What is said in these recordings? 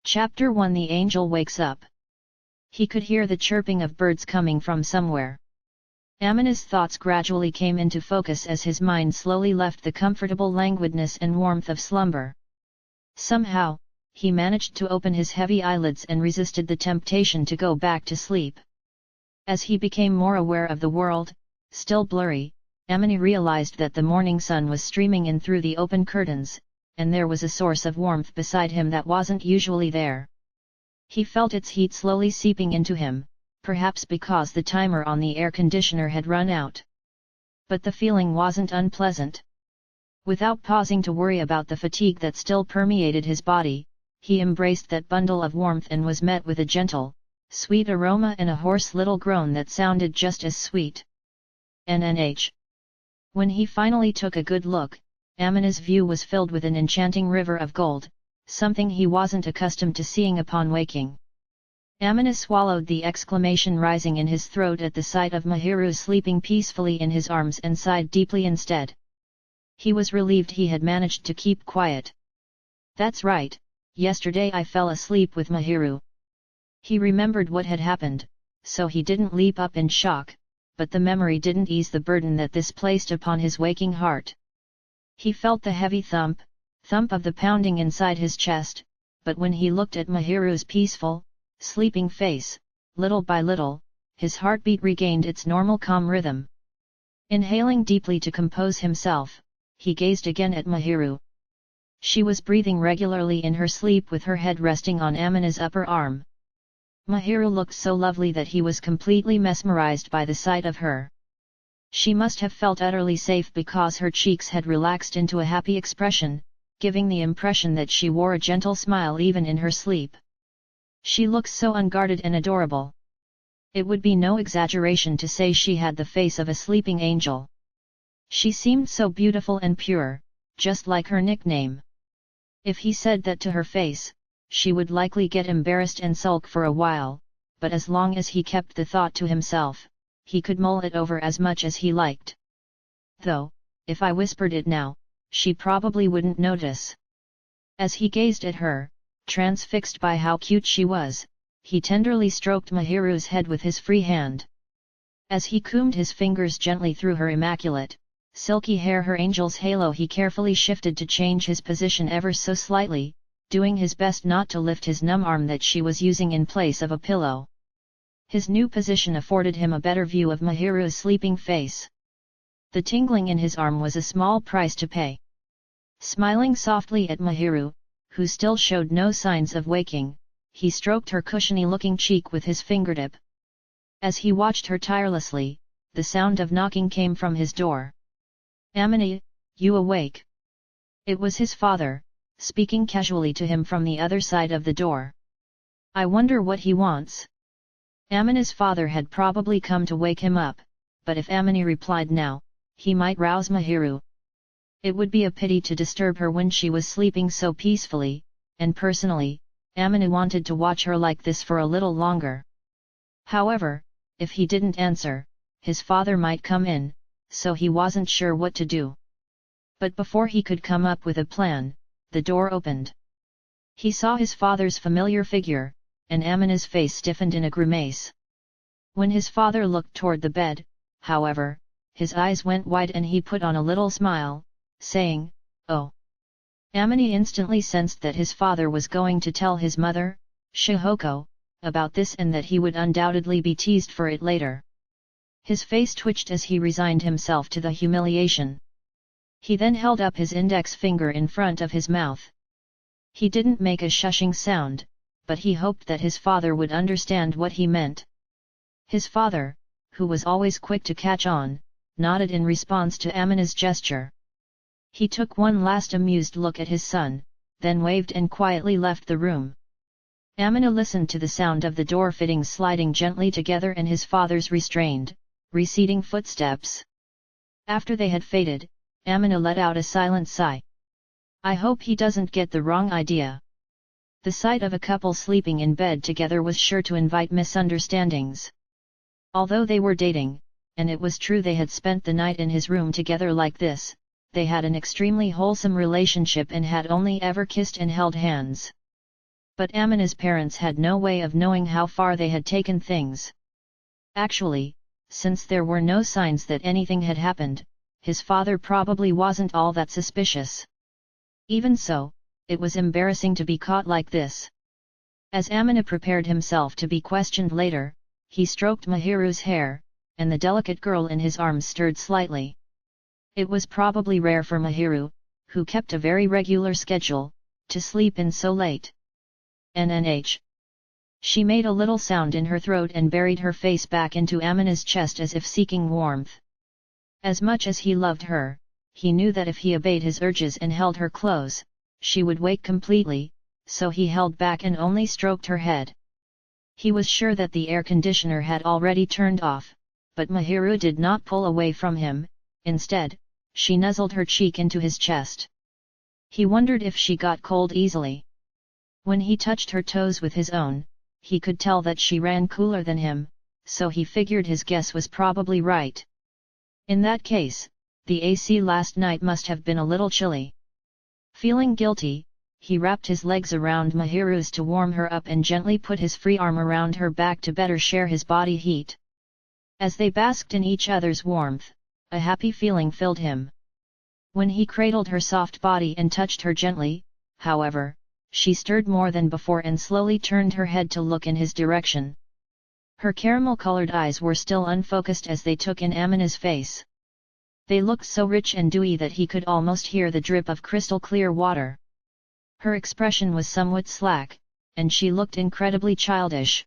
Chapter 1 The Angel Wakes Up. He could hear the chirping of birds coming from somewhere. Amina's thoughts gradually came into focus as his mind slowly left the comfortable languidness and warmth of slumber. Somehow, he managed to open his heavy eyelids and resisted the temptation to go back to sleep. As he became more aware of the world, still blurry, Amina realized that the morning sun was streaming in through the open curtains, and there was a source of warmth beside him that wasn't usually there. He felt its heat slowly seeping into him, perhaps because the timer on the air conditioner had run out. But the feeling wasn't unpleasant. Without pausing to worry about the fatigue that still permeated his body, he embraced that bundle of warmth and was met with a gentle, sweet aroma and a hoarse little groan that sounded just as sweet. NNH. When he finally took a good look, Amina's view was filled with an enchanting river of gold, something he wasn't accustomed to seeing upon waking. Amina swallowed the exclamation rising in his throat at the sight of Mahiru sleeping peacefully in his arms and sighed deeply instead. He was relieved he had managed to keep quiet. That's right, yesterday I fell asleep with Mahiru. He remembered what had happened, so he didn't leap up in shock, but the memory didn't ease the burden that this placed upon his waking heart. He felt the heavy thump of the pounding inside his chest, but when he looked at Mahiru's peaceful, sleeping face, little by little, his heartbeat regained its normal calm rhythm. Inhaling deeply to compose himself, he gazed again at Mahiru. She was breathing regularly in her sleep with her head resting on Amina's upper arm. Mahiru looked so lovely that he was completely mesmerized by the sight of her. She must have felt utterly safe because her cheeks had relaxed into a happy expression, giving the impression that she wore a gentle smile even in her sleep. She looked so unguarded and adorable. It would be no exaggeration to say she had the face of a sleeping angel. She seemed so beautiful and pure, just like her nickname. If he said that to her face, she would likely get embarrassed and sulk for a while, but as long as he kept the thought to himself, he could mull it over as much as he liked. Though, if I whispered it now, she probably wouldn't notice. As he gazed at her, transfixed by how cute she was, he tenderly stroked Mahiru's head with his free hand. As he combed his fingers gently through her immaculate, silky hair, her angel's halo, he carefully shifted to change his position ever so slightly, doing his best not to lift his numb arm that she was using in place of a pillow. His new position afforded him a better view of Mahiru's sleeping face. The tingling in his arm was a small price to pay. Smiling softly at Mahiru, who still showed no signs of waking, he stroked her cushiony-looking cheek with his fingertip. As he watched her tirelessly, the sound of knocking came from his door. "Amina, you awake?" It was his father, speaking casually to him from the other side of the door. "I wonder what he wants." Amina's father had probably come to wake him up, but if Amina replied now, he might rouse Mahiru. It would be a pity to disturb her when she was sleeping so peacefully, and personally, Amina wanted to watch her like this for a little longer. However, if he didn't answer, his father might come in, so he wasn't sure what to do. But before he could come up with a plan, the door opened. He saw his father's familiar figure, and Amina's face stiffened in a grimace. When his father looked toward the bed, however, his eyes went wide and he put on a little smile, saying, "Oh." Amina instantly sensed that his father was going to tell his mother, Shihoko, about this and that he would undoubtedly be teased for it later. His face twitched as he resigned himself to the humiliation. He then held up his index finger in front of his mouth. He didn't make a shushing sound, but he hoped that his father would understand what he meant. His father, who was always quick to catch on, nodded in response to Amina's gesture. He took one last amused look at his son, then waved and quietly left the room. Amina listened to the sound of the door fittings sliding gently together and his father's restrained, receding footsteps. After they had faded, Amina let out a silent sigh. "I hope he doesn't get the wrong idea." The sight of a couple sleeping in bed together was sure to invite misunderstandings. Although they were dating, and it was true they had spent the night in his room together like this, they had an extremely wholesome relationship and had only ever kissed and held hands. But Amina's parents had no way of knowing how far they had taken things. Actually, since there were no signs that anything had happened, his father probably wasn't all that suspicious. Even so, it was embarrassing to be caught like this. As Amina prepared himself to be questioned later, he stroked Mahiru's hair, and the delicate girl in his arms stirred slightly. It was probably rare for Mahiru, who kept a very regular schedule, to sleep in so late. NNH. She made a little sound in her throat and buried her face back into Amina's chest as if seeking warmth. As much as he loved her, he knew that if he obeyed his urges and held her close, she would wake completely, so he held back and only stroked her head. He was sure that the air conditioner had already turned off, but Mahiru did not pull away from him. Instead, she nuzzled her cheek into his chest. He wondered if she got cold easily. When he touched her toes with his own, he could tell that she ran cooler than him, so he figured his guess was probably right. In that case, the AC last night must have been a little chilly. Feeling guilty, he wrapped his legs around Mahiru's to warm her up and gently put his free arm around her back to better share his body heat. As they basked in each other's warmth, a happy feeling filled him. When he cradled her soft body and touched her gently, however, she stirred more than before and slowly turned her head to look in his direction. Her caramel-colored eyes were still unfocused as they took in Amina's face. They looked so rich and dewy that he could almost hear the drip of crystal-clear water. Her expression was somewhat slack, and she looked incredibly childish.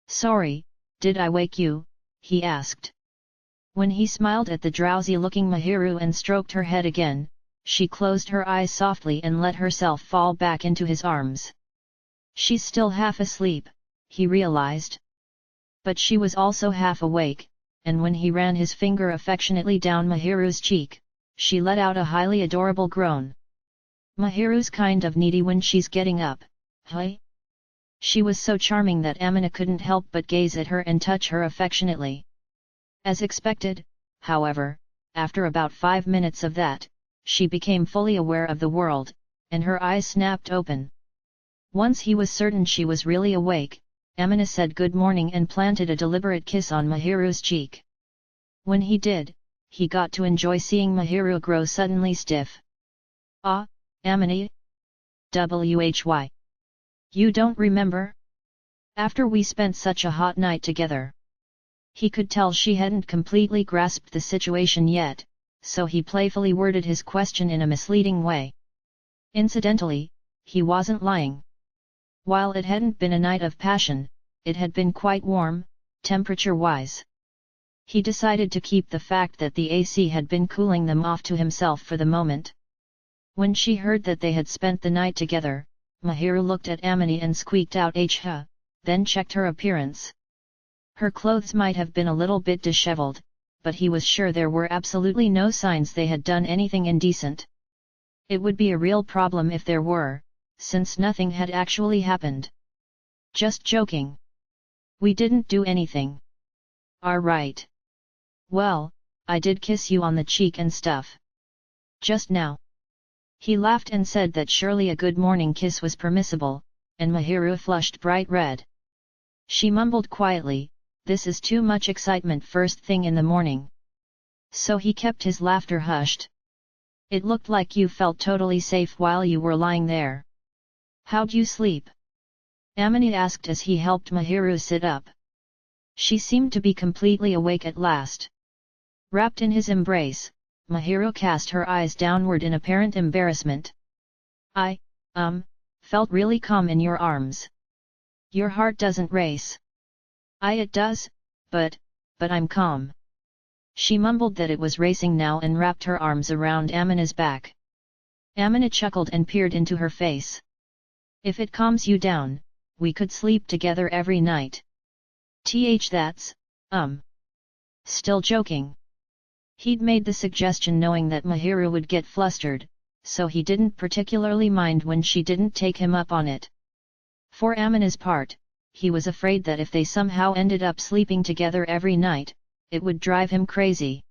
"Sorry, did I wake you?" he asked. When he smiled at the drowsy-looking Mahiru and stroked her head again, she closed her eyes softly and let herself fall back into his arms. She's still half asleep, he realized. But she was also half awake, and when he ran his finger affectionately down Mahiru's cheek, she let out a highly adorable groan. Mahiru's kind of needy when she's getting up, huh? She was so charming that Amina couldn't help but gaze at her and touch her affectionately. As expected, however, after about 5 minutes of that, she became fully aware of the world, and her eyes snapped open. Once he was certain she was really awake, Amina said good morning and planted a deliberate kiss on Mahiru's cheek. When he did, he got to enjoy seeing Mahiru grow suddenly stiff. "Ah, Amina? Why? You don't remember? After we spent such a hot night together." He could tell she hadn't completely grasped the situation yet, so he playfully worded his question in a misleading way. Incidentally, he wasn't lying. While it hadn't been a night of passion, it had been quite warm, temperature-wise. He decided to keep the fact that the AC had been cooling them off to himself for the moment. When she heard that they had spent the night together, Mahiru looked at Amina and squeaked out "H-huh," then checked her appearance. Her clothes might have been a little bit disheveled, but he was sure there were absolutely no signs they had done anything indecent. It would be a real problem if there were, since nothing had actually happened. "Just joking. We didn't do anything." "Are right. Well, I did kiss you on the cheek and stuff. Just now." He laughed and said that surely a good morning kiss was permissible, and Mahiru flushed bright red. She mumbled quietly, "This is too much excitement first thing in the morning." So he kept his laughter hushed. "It looked like you felt totally safe while you were lying there. How'd you sleep?" Amina asked as he helped Mahiru sit up. She seemed to be completely awake at last. Wrapped in his embrace, Mahiru cast her eyes downward in apparent embarrassment. "I felt really calm in your arms. Your heart doesn't race." It does, but I'm calm." She mumbled that it was racing now and wrapped her arms around Amina's back. Amina chuckled and peered into her face. "If it calms you down, we could sleep together every night." That's, Still joking. He'd made the suggestion knowing that Mahiru would get flustered, so he didn't particularly mind when she didn't take him up on it. For Amina's part, he was afraid that if they somehow ended up sleeping together every night, it would drive him crazy.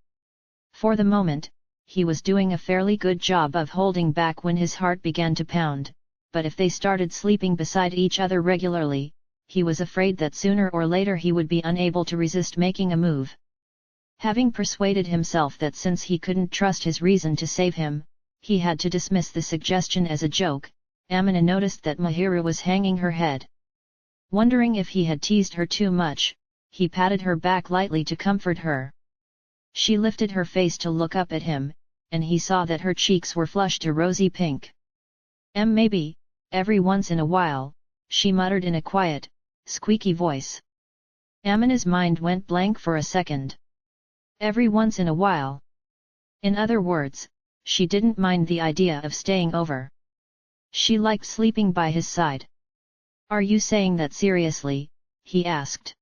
For the moment, he was doing a fairly good job of holding back when his heart began to pound, but if they started sleeping beside each other regularly, he was afraid that sooner or later he would be unable to resist making a move. Having persuaded himself that since he couldn't trust his reason to save him, he had to dismiss the suggestion as a joke, Amina noticed that Mahiru was hanging her head. Wondering if he had teased her too much, he patted her back lightly to comfort her. She lifted her face to look up at him, and he saw that her cheeks were flushed to rosy pink. Maybe, every once in a while, she muttered in a quiet, squeaky voice. Amina's mind went blank for a second. Every once in a while. In other words, she didn't mind the idea of staying over. She liked sleeping by his side. Are you saying that seriously? He asked.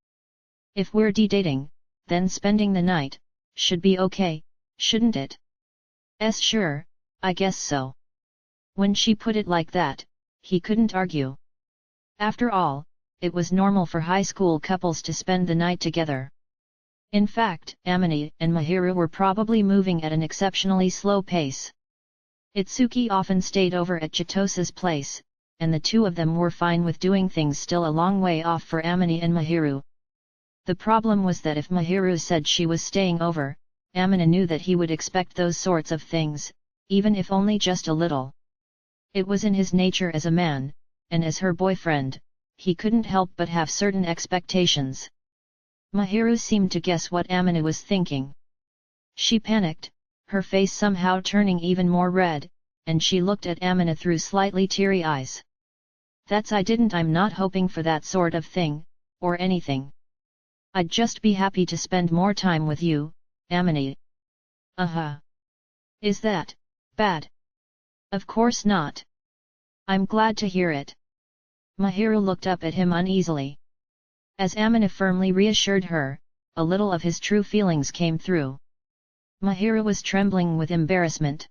If we're dating, then spending the night should be okay, shouldn't it? Sure, I guess so. When she put it like that, he couldn't argue. After all, it was normal for high school couples to spend the night together. In fact, Amina and Mahiru were probably moving at an exceptionally slow pace. Itsuki often stayed over at Chitosa's place, and the two of them were fine with doing things still a long way off for Amina and Mahiru. The problem was that if Mahiru said she was staying over, Amina knew that he would expect those sorts of things, even if only just a little. It was in his nature as a man, and as her boyfriend, he couldn't help but have certain expectations. Mahiru seemed to guess what Amina was thinking. She panicked, her face somehow turning even more red, and she looked at Amina through slightly teary eyes. I'm not hoping for that sort of thing, or anything. I'd just be happy to spend more time with you, Amina. Is that bad? Of course not. I'm glad to hear it. Mahiru looked up at him uneasily. As Amina firmly reassured her, a little of his true feelings came through. Mahiru was trembling with embarrassment.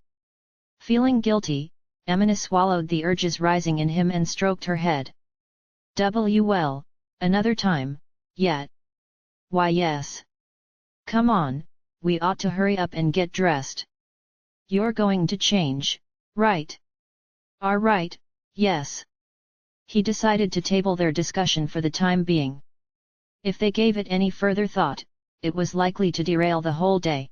Feeling guilty, Amina swallowed the urges rising in him and stroked her head. Well, another time, yet. Why yes. Come on, we ought to hurry up and get dressed. You're going to change, right? Right, yes. He decided to table their discussion for the time being. If they gave it any further thought, it was likely to derail the whole day.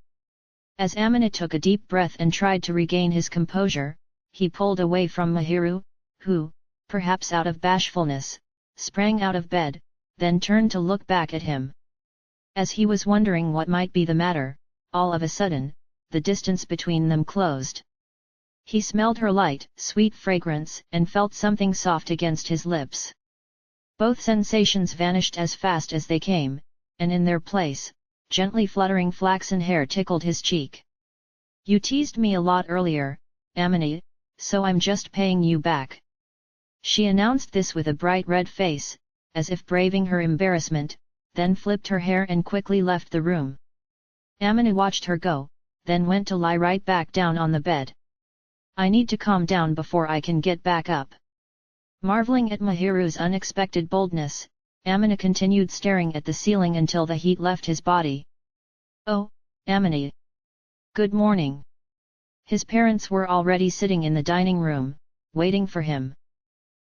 As Amina took a deep breath and tried to regain his composure, he pulled away from Mahiru, who, perhaps out of bashfulness, sprang out of bed, then turned to look back at him. As he was wondering what might be the matter, all of a sudden, the distance between them closed. He smelled her light, sweet fragrance and felt something soft against his lips. Both sensations vanished as fast as they came, and in their place, gently fluttering flaxen hair tickled his cheek. You teased me a lot earlier, Amina, so I'm just paying you back. She announced this with a bright red face, as if braving her embarrassment, then flipped her hair and quickly left the room. Amina watched her go, then went to lie right back down on the bed. I need to calm down before I can get back up. Marveling at Mahiru's unexpected boldness, Amina continued staring at the ceiling until the heat left his body. Oh, Amina. Good morning. His parents were already sitting in the dining room, waiting for him.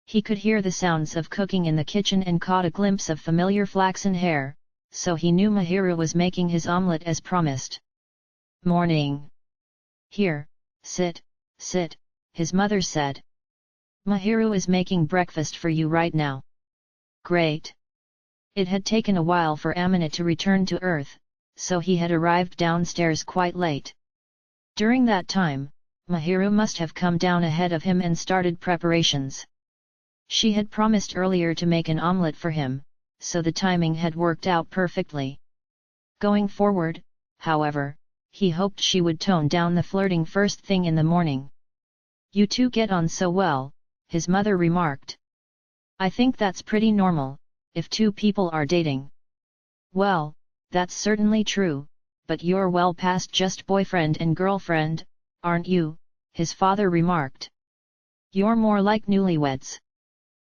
He could hear the sounds of cooking in the kitchen and caught a glimpse of familiar flaxen hair, so he knew Mahiru was making his omelette as promised. Morning. Here, sit, his mother said. Mahiru is making breakfast for you right now. Great. It had taken a while for Amina to return to Earth, so he had arrived downstairs quite late. During that time, Mahiru must have come down ahead of him and started preparations. She had promised earlier to make an omelette for him, so the timing had worked out perfectly. Going forward, however, he hoped she would tone down the flirting first thing in the morning. You two get on so well, his mother remarked. I think that's pretty normal, if two people are dating. Well, that's certainly true, but you're well past just boyfriend and girlfriend, aren't you? His father remarked. You're more like newlyweds.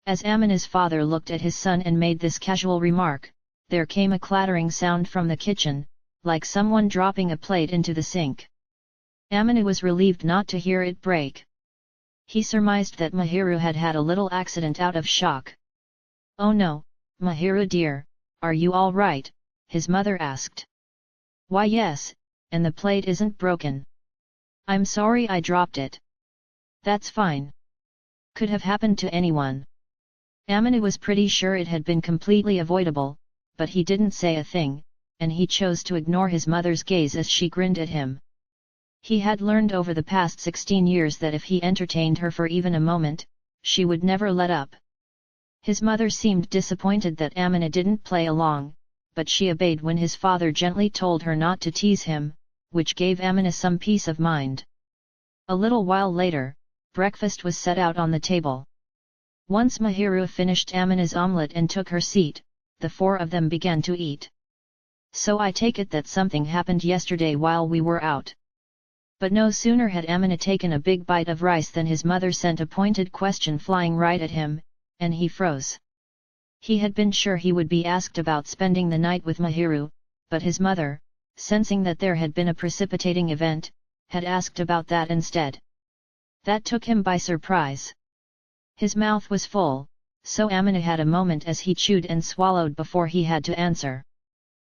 As Amina's father looked at his son and made this casual remark, there came a clattering sound from the kitchen, like someone dropping a plate into the sink. Amina was relieved not to hear it break. He surmised that Mahiru had had a little accident out of shock. "Oh no, Mahiru dear, are you all right?" his mother asked. "Why yes, and the plate isn't broken. I'm sorry I dropped it." "That's fine. Could have happened to anyone." Amina was pretty sure it had been completely avoidable, but he didn't say a thing, and he chose to ignore his mother's gaze as she grinned at him. He had learned over the past 16 years that if he entertained her for even a moment, she would never let up. His mother seemed disappointed that Amina didn't play along, but she obeyed when his father gently told her not to tease him, which gave Amina some peace of mind. A little while later, breakfast was set out on the table. Once Mahiru finished Amina's omelette and took her seat, the four of them began to eat. "So I take it that something happened yesterday while we were out." But no sooner had Amina taken a big bite of rice than his mother sent a pointed question flying right at him, and he froze. He had been sure he would be asked about spending the night with Mahiru, but his mother, sensing that there had been a precipitating event, had asked about that instead. That took him by surprise. His mouth was full, so Amina had a moment as he chewed and swallowed before he had to answer.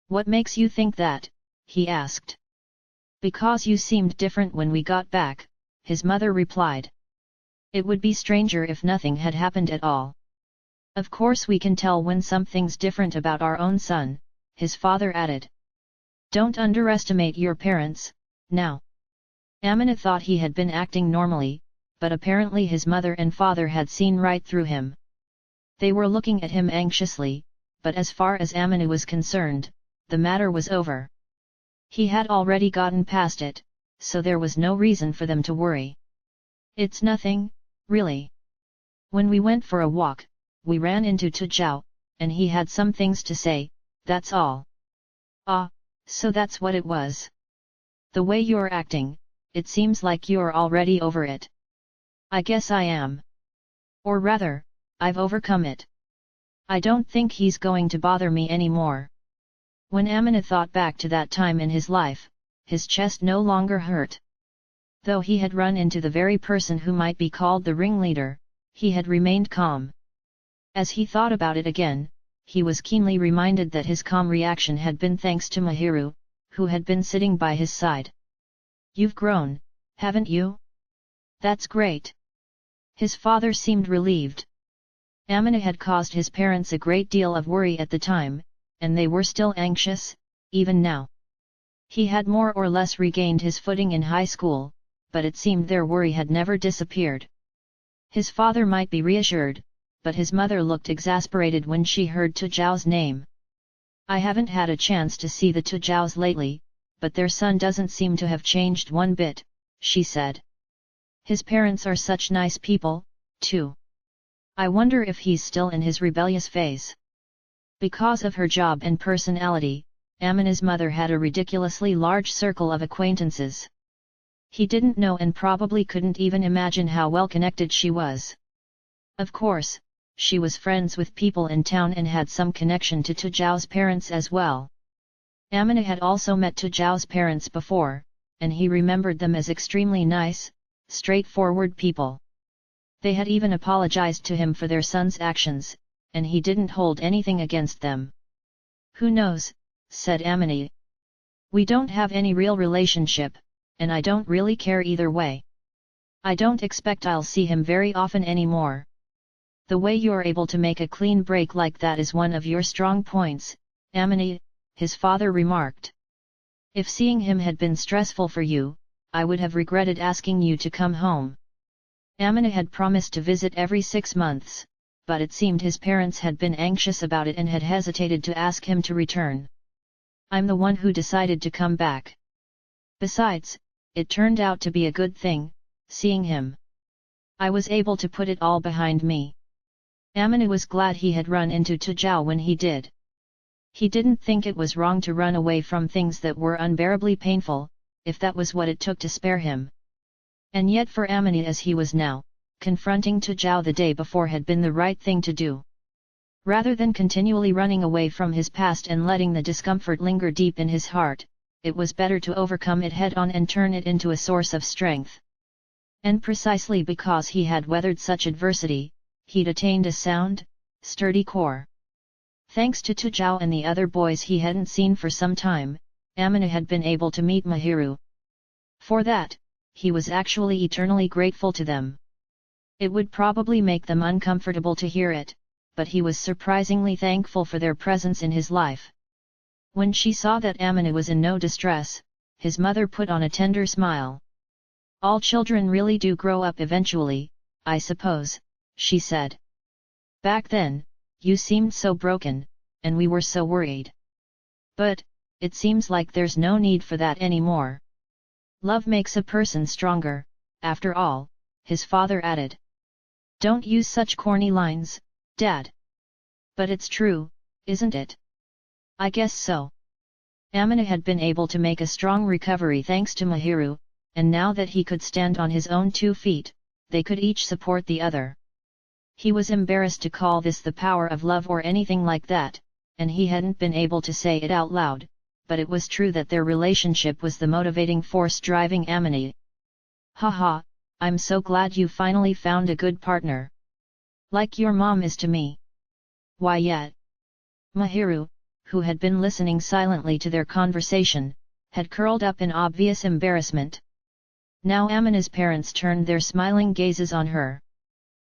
"What makes you think that?" he asked. "Because you seemed different when we got back," his mother replied. "It would be stranger if nothing had happened at all." "Of course we can tell when something's different about our own son," his father added. "Don't underestimate your parents, now." Amina thought he had been acting normally, but apparently his mother and father had seen right through him. They were looking at him anxiously, but as far as Amina was concerned, the matter was over. He had already gotten past it, so there was no reason for them to worry. "It's nothing, really. When we went for a walk, we ran into Tujao, and he had some things to say, that's all." "Ah, so that's what it was. The way you're acting, it seems like you're already over it." "I guess I am. Or rather, I've overcome it. I don't think he's going to bother me anymore." When Amina thought back to that time in his life, his chest no longer hurt. Though he had run into the very person who might be called the ringleader, he had remained calm. As he thought about it again, he was keenly reminded that his calm reaction had been thanks to Mahiru, who had been sitting by his side. "You've grown, haven't you? That's great." His father seemed relieved. Amina had caused his parents a great deal of worry at the time, and they were still anxious, even now. He had more or less regained his footing in high school, but it seemed their worry had never disappeared. His father might be reassured, but his mother looked exasperated when she heard Tujao's name. "I haven't had a chance to see the Tujaos lately, but their son doesn't seem to have changed one bit," she said. "His parents are such nice people, too. I wonder if he's still in his rebellious phase." Because of her job and personality, Amina's mother had a ridiculously large circle of acquaintances. He didn't know and probably couldn't even imagine how well connected she was. Of course, she was friends with people in town and had some connection to Tujao's parents as well. Amina had also met Tujao's parents before, and he remembered them as extremely nice, straightforward people. They had even apologized to him for their son's actions, and he didn't hold anything against them. "Who knows," said Amina. "We don't have any real relationship, and I don't really care either way. I don't expect I'll see him very often anymore." "The way you're able to make a clean break like that is one of your strong points, Amina," his father remarked. "If seeing him had been stressful for you, I would have regretted asking you to come home." Amina had promised to visit every 6 months, but it seemed his parents had been anxious about it and had hesitated to ask him to return. "I'm the one who decided to come back. Besides, it turned out to be a good thing, seeing him. I was able to put it all behind me." Amina was glad he had run into Tujao when he did. He didn't think it was wrong to run away from things that were unbearably painful, if that was what it took to spare him. And yet for Amina as he was now, confronting Tujao the day before had been the right thing to do. Rather than continually running away from his past and letting the discomfort linger deep in his heart, it was better to overcome it head-on and turn it into a source of strength. And precisely because he had weathered such adversity, he'd attained a sound, sturdy core. Thanks to Tujao and the other boys he hadn't seen for some time, Amina had been able to meet Mahiru. For that, he was actually eternally grateful to them. It would probably make them uncomfortable to hear it, but he was surprisingly thankful for their presence in his life. When she saw that Amina was in no distress, his mother put on a tender smile. "All children really do grow up eventually, I suppose," she said. "Back then, you seemed so broken, and we were so worried. But, it seems like there's no need for that anymore. Love makes a person stronger, after all," his father added. "Don't use such corny lines, Dad." "But it's true, isn't it?" "I guess so." Amina had been able to make a strong recovery thanks to Mahiru, and now that he could stand on his own 2 feet, they could each support the other. He was embarrassed to call this the power of love or anything like that, and he hadn't been able to say it out loud, but it was true that their relationship was the motivating force driving Amina. "Haha, I'm so glad you finally found a good partner. Like your mom is to me." "Why yet?" Mahiru, who had been listening silently to their conversation, had curled up in obvious embarrassment. Now Amina's parents turned their smiling gazes on her.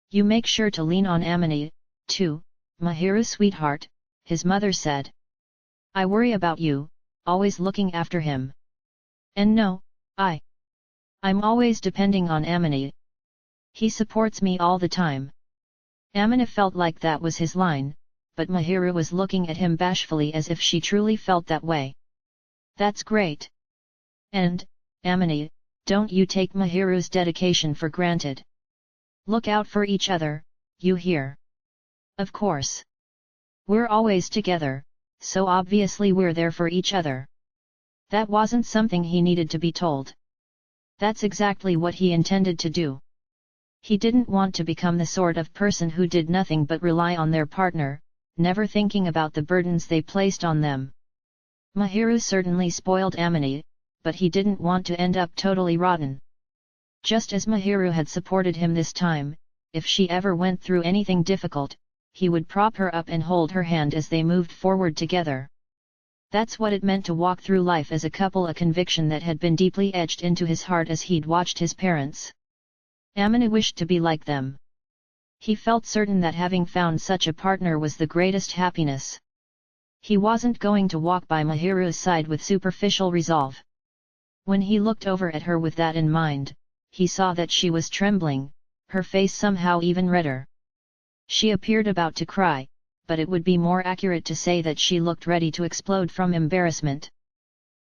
"You make sure to lean on Amina, too, Mahiru sweetheart," his mother said. "I worry about you, always looking after him. And no, I'm always depending on Amina. He supports me all the time." Amina felt like that was his line, but Mahiru was looking at him bashfully as if she truly felt that way. "That's great. And, Amina, don't you take Mahiru's dedication for granted. Look out for each other, you hear?" "Of course. We're always together, so obviously we're there for each other." That wasn't something he needed to be told. That's exactly what he intended to do. He didn't want to become the sort of person who did nothing but rely on their partner, never thinking about the burdens they placed on them. Mahiru certainly spoiled Amina, but he didn't want to end up totally rotten. Just as Mahiru had supported him this time, if she ever went through anything difficult, he would prop her up and hold her hand as they moved forward together. That's what it meant to walk through life as a couple, a conviction that had been deeply etched into his heart as he'd watched his parents. Amina wished to be like them. He felt certain that having found such a partner was the greatest happiness. He wasn't going to walk by Mahiru's side with superficial resolve. When he looked over at her with that in mind, he saw that she was trembling, her face somehow even redder. She appeared about to cry, but it would be more accurate to say that she looked ready to explode from embarrassment.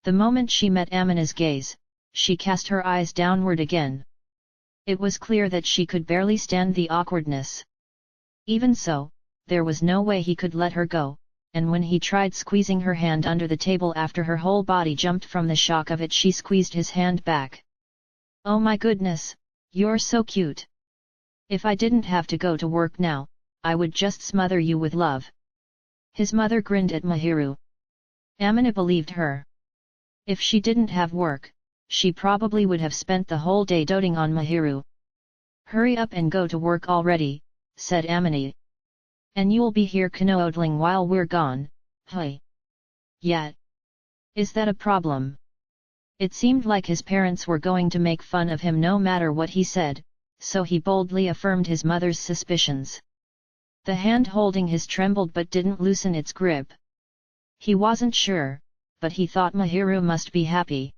The moment she met Amina's gaze, she cast her eyes downward again. It was clear that she could barely stand the awkwardness. Even so, there was no way he could let her go, and when he tried squeezing her hand under the table after her whole body jumped from the shock of it, she squeezed his hand back. "Oh my goodness, you're so cute. If I didn't have to go to work now, I would just smother you with love." His mother grinned at Mahiru. Amina believed her. If she didn't have work, she probably would have spent the whole day doting on Mahiru. "Hurry up and go to work already," said Amina. "And you'll be here canoodling while we're gone, huh?" "Yeah. Is that a problem?" It seemed like his parents were going to make fun of him no matter what he said, so he boldly affirmed his mother's suspicions. The hand holding his trembled but didn't loosen its grip. He wasn't sure, but he thought Mahiru must be happy.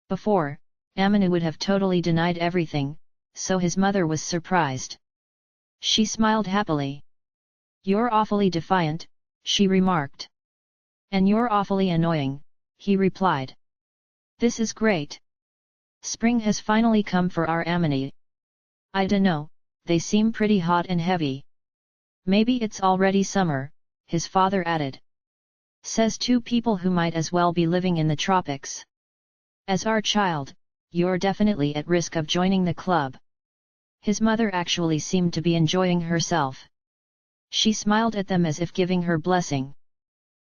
Before, Amina would have totally denied everything, so his mother was surprised. She smiled happily. "You're awfully defiant," she remarked. "And you're awfully annoying," he replied. "This is great. Spring has finally come for our Amina. I dunno, they seem pretty hot and heavy." "Maybe it's already summer," his father added. "Says two people who might as well be living in the tropics. As our child, you're definitely at risk of joining the club." His mother actually seemed to be enjoying herself. She smiled at them as if giving her blessing.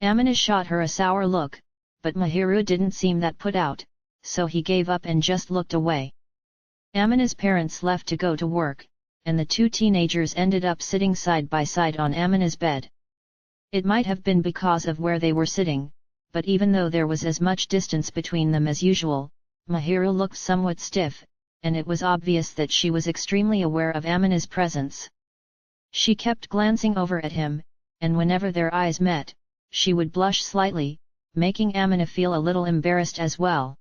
Amina shot her a sour look, but Mahiru didn't seem that put out, so he gave up and just looked away. Amina's parents left to go to work, and the two teenagers ended up sitting side by side on Amina's bed. It might have been because of where they were sitting, but even though there was as much distance between them as usual, Mahiru looked somewhat stiff, and it was obvious that she was extremely aware of Amina's presence. She kept glancing over at him, and whenever their eyes met, she would blush slightly, making Amina feel a little embarrassed as well.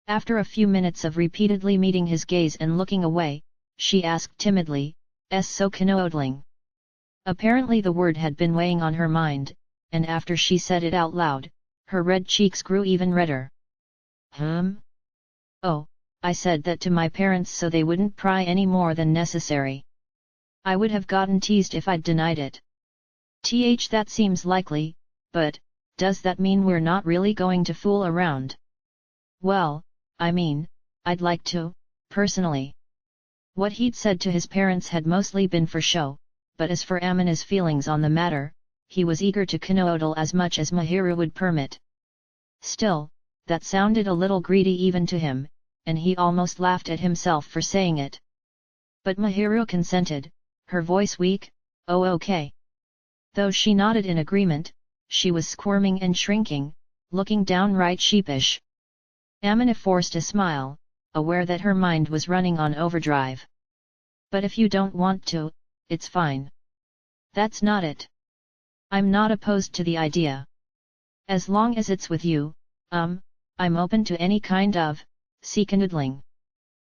After a few minutes of repeatedly meeting his gaze and looking away, she asked timidly, "So canoodling?" Apparently the word had been weighing on her mind, and after she said it out loud, her red cheeks grew even redder. Oh, I said that to my parents so they wouldn't pry any more than necessary. I would have gotten teased if I'd denied it. That seems likely, but, does that mean we're not really going to fool around? Well, I mean, I'd like to, personally. What he'd said to his parents had mostly been for show, but as for Amina's feelings on the matter, he was eager to canoodle as much as Mahiru would permit. Still, that sounded a little greedy even to him, and he almost laughed at himself for saying it. But Mahiru consented, her voice weak, "Oh okay." Though she nodded in agreement, she was squirming and shrinking, looking downright sheepish. Amina forced a smile, aware that her mind was running on overdrive. "But if you don't want to, it's fine. That's not it. I'm not opposed to the idea. As long as it's with you, I'm open to any kind of, canoodling."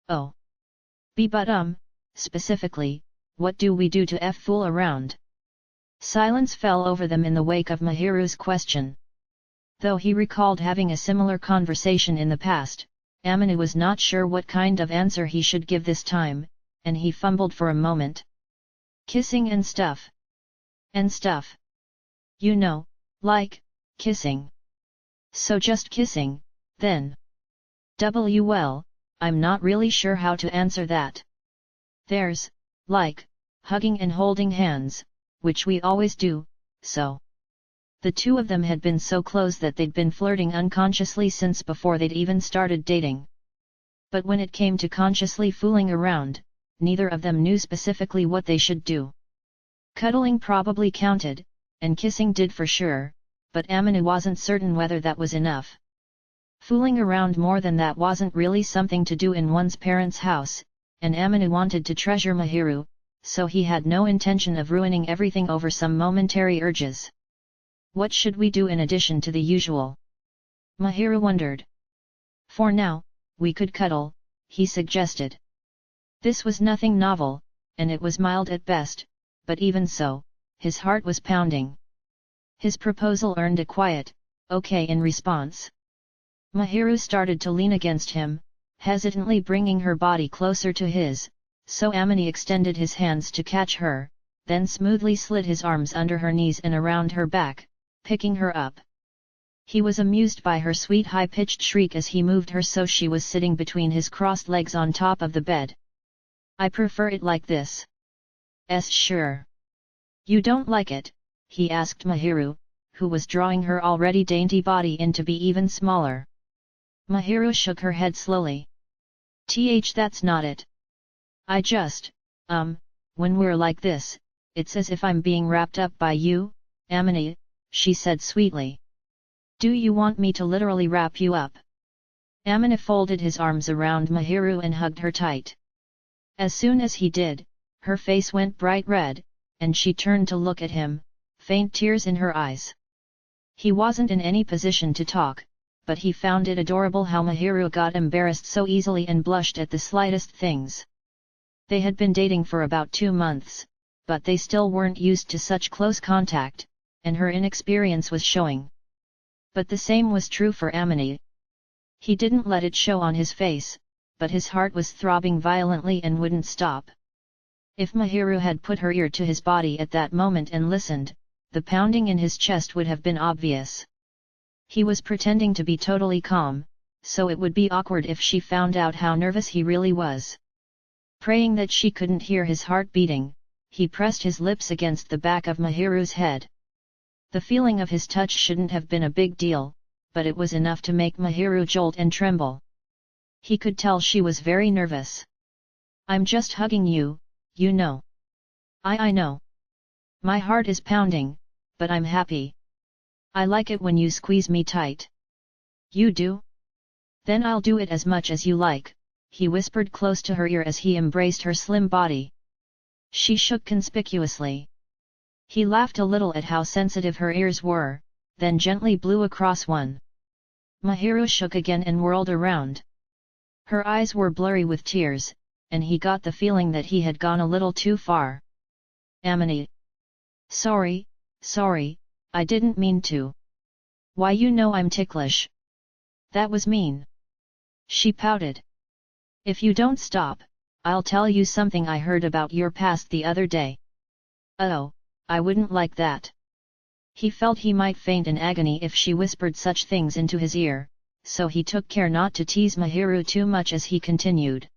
"Oh. But specifically, what do we do to fool around?" Silence fell over them in the wake of Mahiru's question. Though he recalled having a similar conversation in the past, Amina was not sure what kind of answer he should give this time, and he fumbled for a moment. "Kissing and stuff." "And stuff? You know, like, kissing. So just kissing, then?" Well, I'm not really sure how to answer that. There's, like, hugging and holding hands, which we always do, so. The two of them had been so close that they'd been flirting unconsciously since before they'd even started dating. But when it came to consciously fooling around, neither of them knew specifically what they should do. Cuddling probably counted, and kissing did for sure, but Amina wasn't certain whether that was enough. Fooling around more than that wasn't really something to do in one's parents' house, and Amina wanted to treasure Mahiru, so he had no intention of ruining everything over some momentary urges. What should we do in addition to the usual? Mahiru wondered. For now, we could cuddle, he suggested. This was nothing novel, and it was mild at best, but even so, his heart was pounding. His proposal earned a quiet, "okay" in response. Mahiru started to lean against him, hesitantly bringing her body closer to his, so Amina extended his hands to catch her, then smoothly slid his arms under her knees and around her back, picking her up. He was amused by her sweet high-pitched shriek as he moved her so she was sitting between his crossed legs on top of the bed. "I prefer it like this." Sure. You don't like it?" he asked Mahiru, who was drawing her already dainty body in to be even smaller. Mahiru shook her head slowly. That's not it. I just, when we're like this, it's as if I'm being wrapped up by you, Amina," she said sweetly. "Do you want me to literally wrap you up?" Amina folded his arms around Mahiru and hugged her tight. As soon as he did, her face went bright red, and she turned to look at him, faint tears in her eyes. He wasn't in any position to talk, but he found it adorable how Mahiru got embarrassed so easily and blushed at the slightest things. They had been dating for about 2 months, but they still weren't used to such close contact, and her inexperience was showing. But the same was true for Amina. He didn't let it show on his face, but his heart was throbbing violently and wouldn't stop. If Mahiru had put her ear to his body at that moment and listened, the pounding in his chest would have been obvious. He was pretending to be totally calm, so it would be awkward if she found out how nervous he really was. Praying that she couldn't hear his heart beating, he pressed his lips against the back of Mahiru's head. The feeling of his touch shouldn't have been a big deal, but it was enough to make Mahiru jolt and tremble. He could tell she was very nervous. I'm just hugging you, you know. I know. My heart is pounding, but I'm happy. I like it when you squeeze me tight. You do? Then I'll do it as much as you like, he whispered close to her ear as he embraced her slim body. She shook conspicuously. He laughed a little at how sensitive her ears were, then gently blew across one. Mahiru shook again and whirled around. Her eyes were blurry with tears, and he got the feeling that he had gone a little too far. Amini. Sorry, I didn't mean to. Why, you know I'm ticklish. That was mean. She pouted. If you don't stop, I'll tell you something I heard about your past the other day. Oh, I wouldn't like that. He felt he might faint in agony if she whispered such things into his ear, so he took care not to tease Mahiru too much as he continued.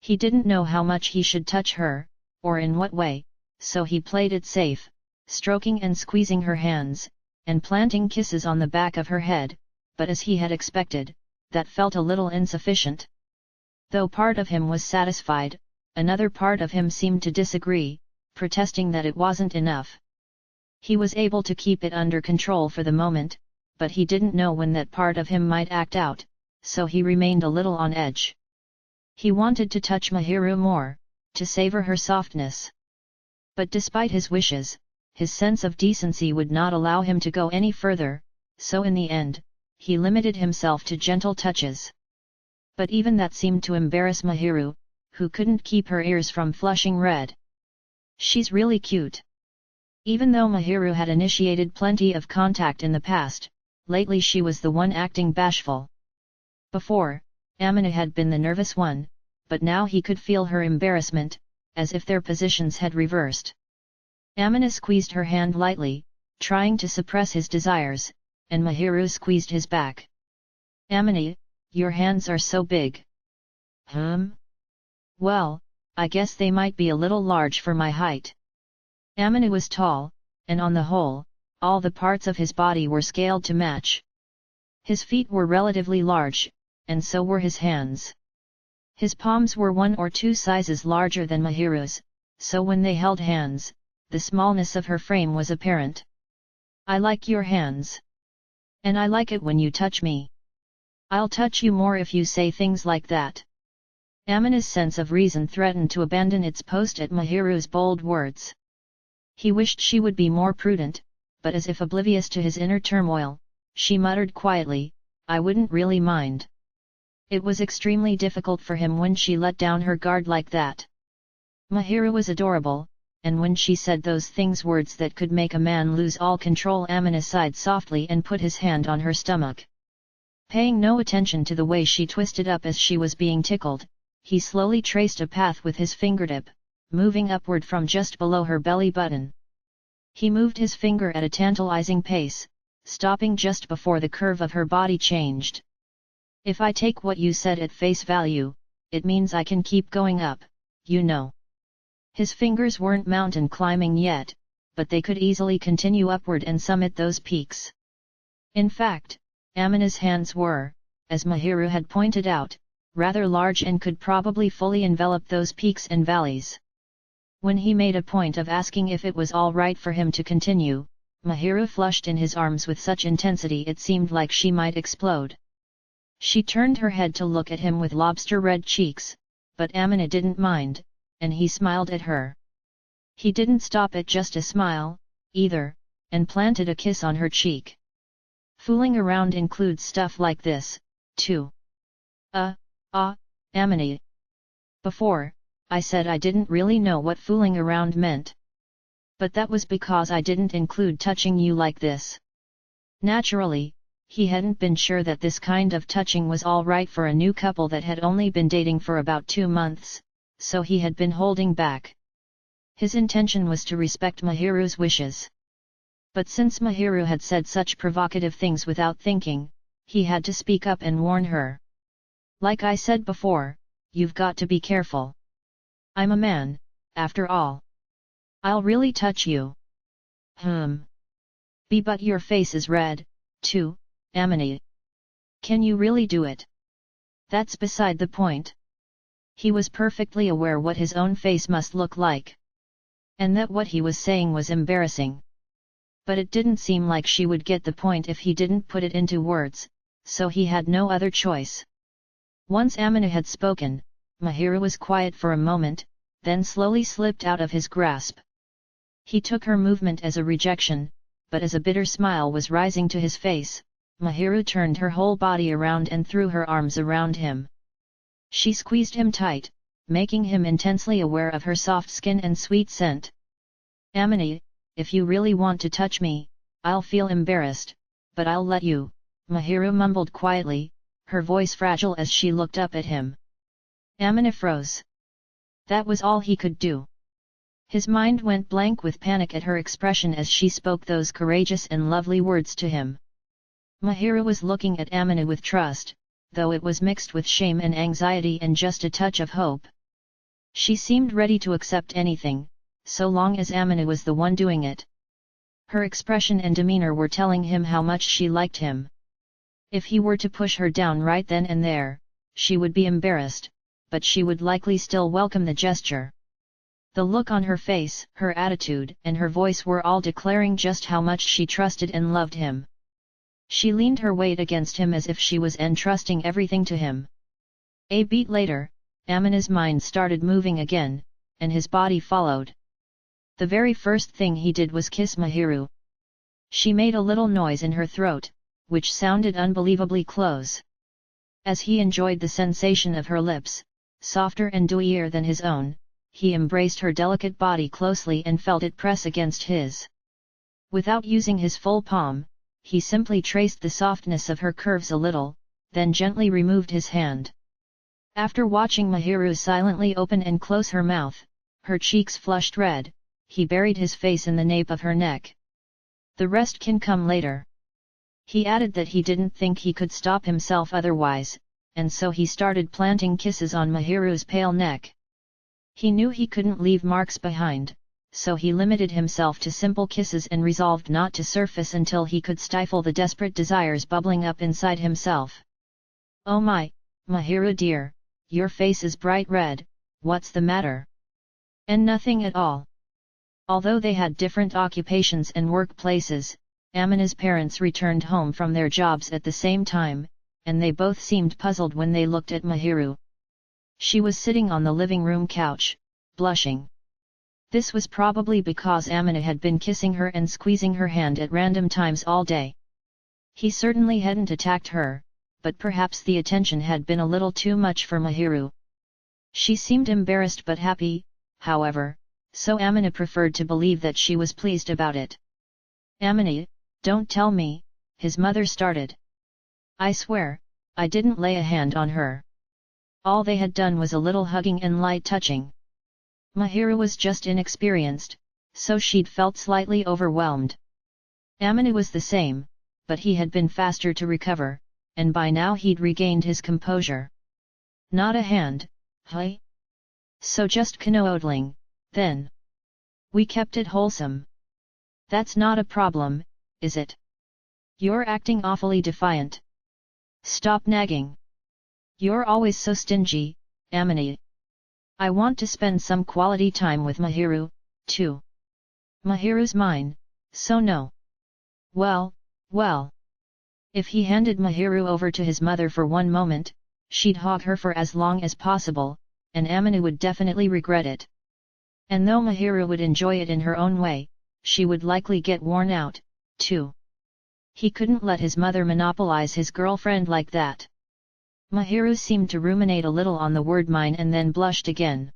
He didn't know how much he should touch her, or in what way, so he played it safe, stroking and squeezing her hands, and planting kisses on the back of her head, but as he had expected, that felt a little insufficient. Though part of him was satisfied, another part of him seemed to disagree, protesting that it wasn't enough. He was able to keep it under control for the moment, but he didn't know when that part of him might act out, so he remained a little on edge. He wanted to touch Mahiru more, to savor her softness. But despite his wishes, his sense of decency would not allow him to go any further, so in the end, he limited himself to gentle touches. But even that seemed to embarrass Mahiru, who couldn't keep her ears from flushing red. She's really cute. Even though Mahiru had initiated plenty of contact in the past, lately she was the one acting bashful. Before, Amina had been the nervous one, but now he could feel her embarrassment, as if their positions had reversed. Amina squeezed her hand lightly, trying to suppress his desires, and Mahiru squeezed his back. Amina, your hands are so big. Well, I guess they might be a little large for my height. Amina was tall, and on the whole, all the parts of his body were scaled to match. His feet were relatively large, and so were his hands. His palms were 1 or 2 sizes larger than Mahiru's, so when they held hands, the smallness of her frame was apparent. I like your hands. And I like it when you touch me. I'll touch you more if you say things like that. Amina's sense of reason threatened to abandon its post at Mahiru's bold words. He wished she would be more prudent, but as if oblivious to his inner turmoil, she muttered quietly, I wouldn't really mind. It was extremely difficult for him when she let down her guard like that. Mahiru was adorable, and when she said those words that could make a man lose all control, Amina sighed softly and put his hand on her stomach. Paying no attention to the way she twisted up as she was being tickled, he slowly traced a path with his fingertip, moving upward from just below her belly button. He moved his finger at a tantalizing pace, stopping just before the curve of her body changed. If I take what you said at face value, it means I can keep going up, you know. His fingers weren't mountain climbing yet, but they could easily continue upward and summit those peaks. In fact, Amina's hands were, as Mahiru had pointed out, rather large and could probably fully envelop those peaks and valleys. When he made a point of asking if it was all right for him to continue, Mahiru flushed in his arms with such intensity it seemed like she might explode. She turned her head to look at him with lobster-red cheeks, but Amina didn't mind, and he smiled at her. He didn't stop at just a smile, either, and planted a kiss on her cheek. Fooling around includes stuff like this, too. Amina. Before, I said I didn't really know what fooling around meant. But that was because I didn't include touching you like this. Naturally, he hadn't been sure that this kind of touching was all right for a new couple that had only been dating for about 2 months, so he had been holding back. His intention was to respect Mahiru's wishes. But since Mahiru had said such provocative things without thinking, he had to speak up and warn her. Like I said before, you've got to be careful. I'm a man, after all. I'll really touch you. But your face is red, too, Amina. Can you really do it? That's beside the point. He was perfectly aware what his own face must look like. And that what he was saying was embarrassing. But it didn't seem like she would get the point if he didn't put it into words, so he had no other choice. Once Amina had spoken, Mahiru was quiet for a moment, then slowly slipped out of his grasp. He took her movement as a rejection, but as a bitter smile was rising to his face, Mahiru turned her whole body around and threw her arms around him. She squeezed him tight, making him intensely aware of her soft skin and sweet scent. "Amina, if you really want to touch me, I'll feel embarrassed, but I'll let you," Mahiru mumbled quietly, her voice fragile as she looked up at him. Amina froze. That was all he could do. His mind went blank with panic at her expression as she spoke those courageous and lovely words to him. Mahiru was looking at Amina with trust, though it was mixed with shame and anxiety and just a touch of hope. She seemed ready to accept anything, so long as Amina was the one doing it. Her expression and demeanor were telling him how much she liked him. If he were to push her down right then and there, she would be embarrassed, but she would likely still welcome the gesture. The look on her face, her attitude and her voice were all declaring just how much she trusted and loved him. She leaned her weight against him as if she was entrusting everything to him. A beat later, Amina's mind started moving again, and his body followed. The very first thing he did was kiss Mahiru. She made a little noise in her throat, which sounded unbelievably close. As he enjoyed the sensation of her lips, softer and dewier than his own, he embraced her delicate body closely and felt it press against his. Without using his full palm, he simply traced the softness of her curves a little, then gently removed his hand. After watching Mahiru silently open and close her mouth, her cheeks flushed red, he buried his face in the nape of her neck. "The rest can come later." He added that he didn't think he could stop himself otherwise, and so he started planting kisses on Mahiru's pale neck. He knew he couldn't leave marks behind, so he limited himself to simple kisses and resolved not to surface until he could stifle the desperate desires bubbling up inside himself. "Oh my, Mahiru dear, your face is bright red, what's the matter?" "And nothing at all." Although they had different occupations and workplaces, Amina's parents returned home from their jobs at the same time, and they both seemed puzzled when they looked at Mahiru. She was sitting on the living room couch, blushing. This was probably because Amina had been kissing her and squeezing her hand at random times all day. He certainly hadn't attacked her, but perhaps the attention had been a little too much for Mahiru. She seemed embarrassed but happy, however, so Amina preferred to believe that she was pleased about it. "Amina, don't tell me," his mother started. "I swear, I didn't lay a hand on her. All they had done was a little hugging and light touching." Mahiru was just inexperienced, so she'd felt slightly overwhelmed. Amina was the same, but he had been faster to recover, and by now he'd regained his composure. "Not a hand, huh? So just canoodling, then. We kept it wholesome. That's not a problem, is it? You're acting awfully defiant. Stop nagging. You're always so stingy, Amina. I want to spend some quality time with Mahiru, too. Mahiru's mine, so no." Well. If he handed Mahiru over to his mother for one moment, she'd hog her for as long as possible, and Amina would definitely regret it. And though Mahiru would enjoy it in her own way, she would likely get worn out, too. He couldn't let his mother monopolize his girlfriend like that. Mahiru seemed to ruminate a little on the word mine and then blushed again.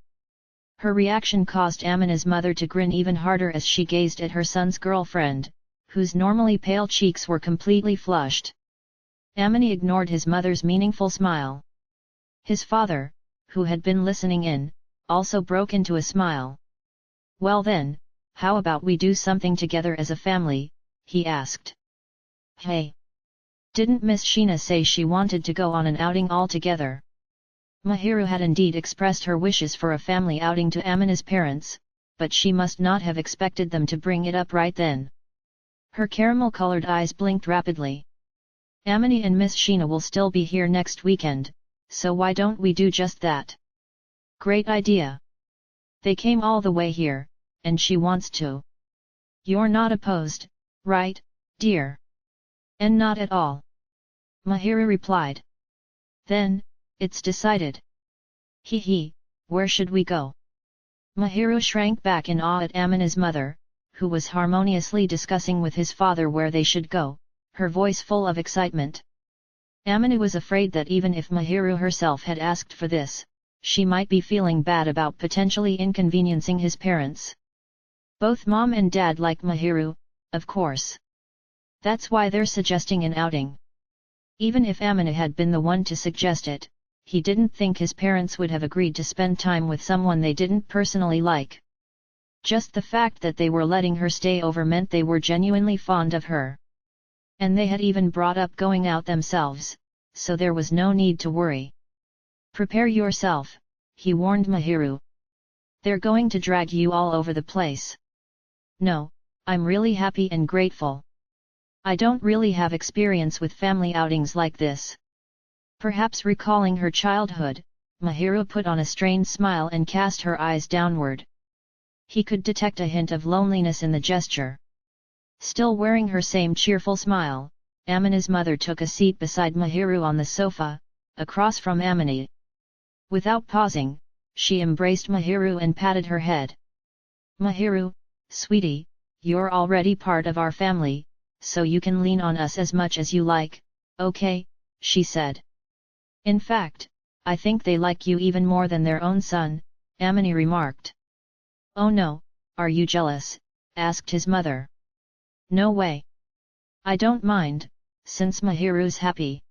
Her reaction caused Amina's mother to grin even harder as she gazed at her son's girlfriend, whose normally pale cheeks were completely flushed. Amina ignored his mother's meaningful smile. His father, who had been listening in, also broke into a smile. "Well then, how about we do something together as a family?" he asked. "Hey! Didn't Miss Sheena say she wanted to go on an outing all together?" Mahiru had indeed expressed her wishes for a family outing to Amina's parents, but she must not have expected them to bring it up right then. Her caramel-colored eyes blinked rapidly. "Amina and Miss Sheena will still be here next weekend, so why don't we do just that?" Great idea. They came all the way here, and she wants to. You're not opposed, right, dear? And not at all. Mahiru replied. Then, it's decided. Hee, where should we go? Mahiru shrank back in awe at Amina's mother, who was harmoniously discussing with his father where they should go, her voice full of excitement. Amina was afraid that even if Mahiru herself had asked for this, she might be feeling bad about potentially inconveniencing his parents. Both mom and dad like Mahiru, of course. That's why they're suggesting an outing. Even if Amina had been the one to suggest it, he didn't think his parents would have agreed to spend time with someone they didn't personally like. Just the fact that they were letting her stay over meant they were genuinely fond of her. And they had even brought up going out themselves, so there was no need to worry. Prepare yourself, he warned Mahiru. They're going to drag you all over the place. No, I'm really happy and grateful. I don't really have experience with family outings like this. Perhaps recalling her childhood, Mahiru put on a strained smile and cast her eyes downward. He could detect a hint of loneliness in the gesture. Still wearing her same cheerful smile, Amina's mother took a seat beside Mahiru on the sofa, across from Amina. Without pausing, she embraced Mahiru and patted her head. Mahiru, sweetie, you're already part of our family, so you can lean on us as much as you like, okay, she said. In fact, I think they like you even more than their own son, Amina remarked. Oh no, are you jealous? Asked his mother. No way. I don't mind, since Mahiru's happy.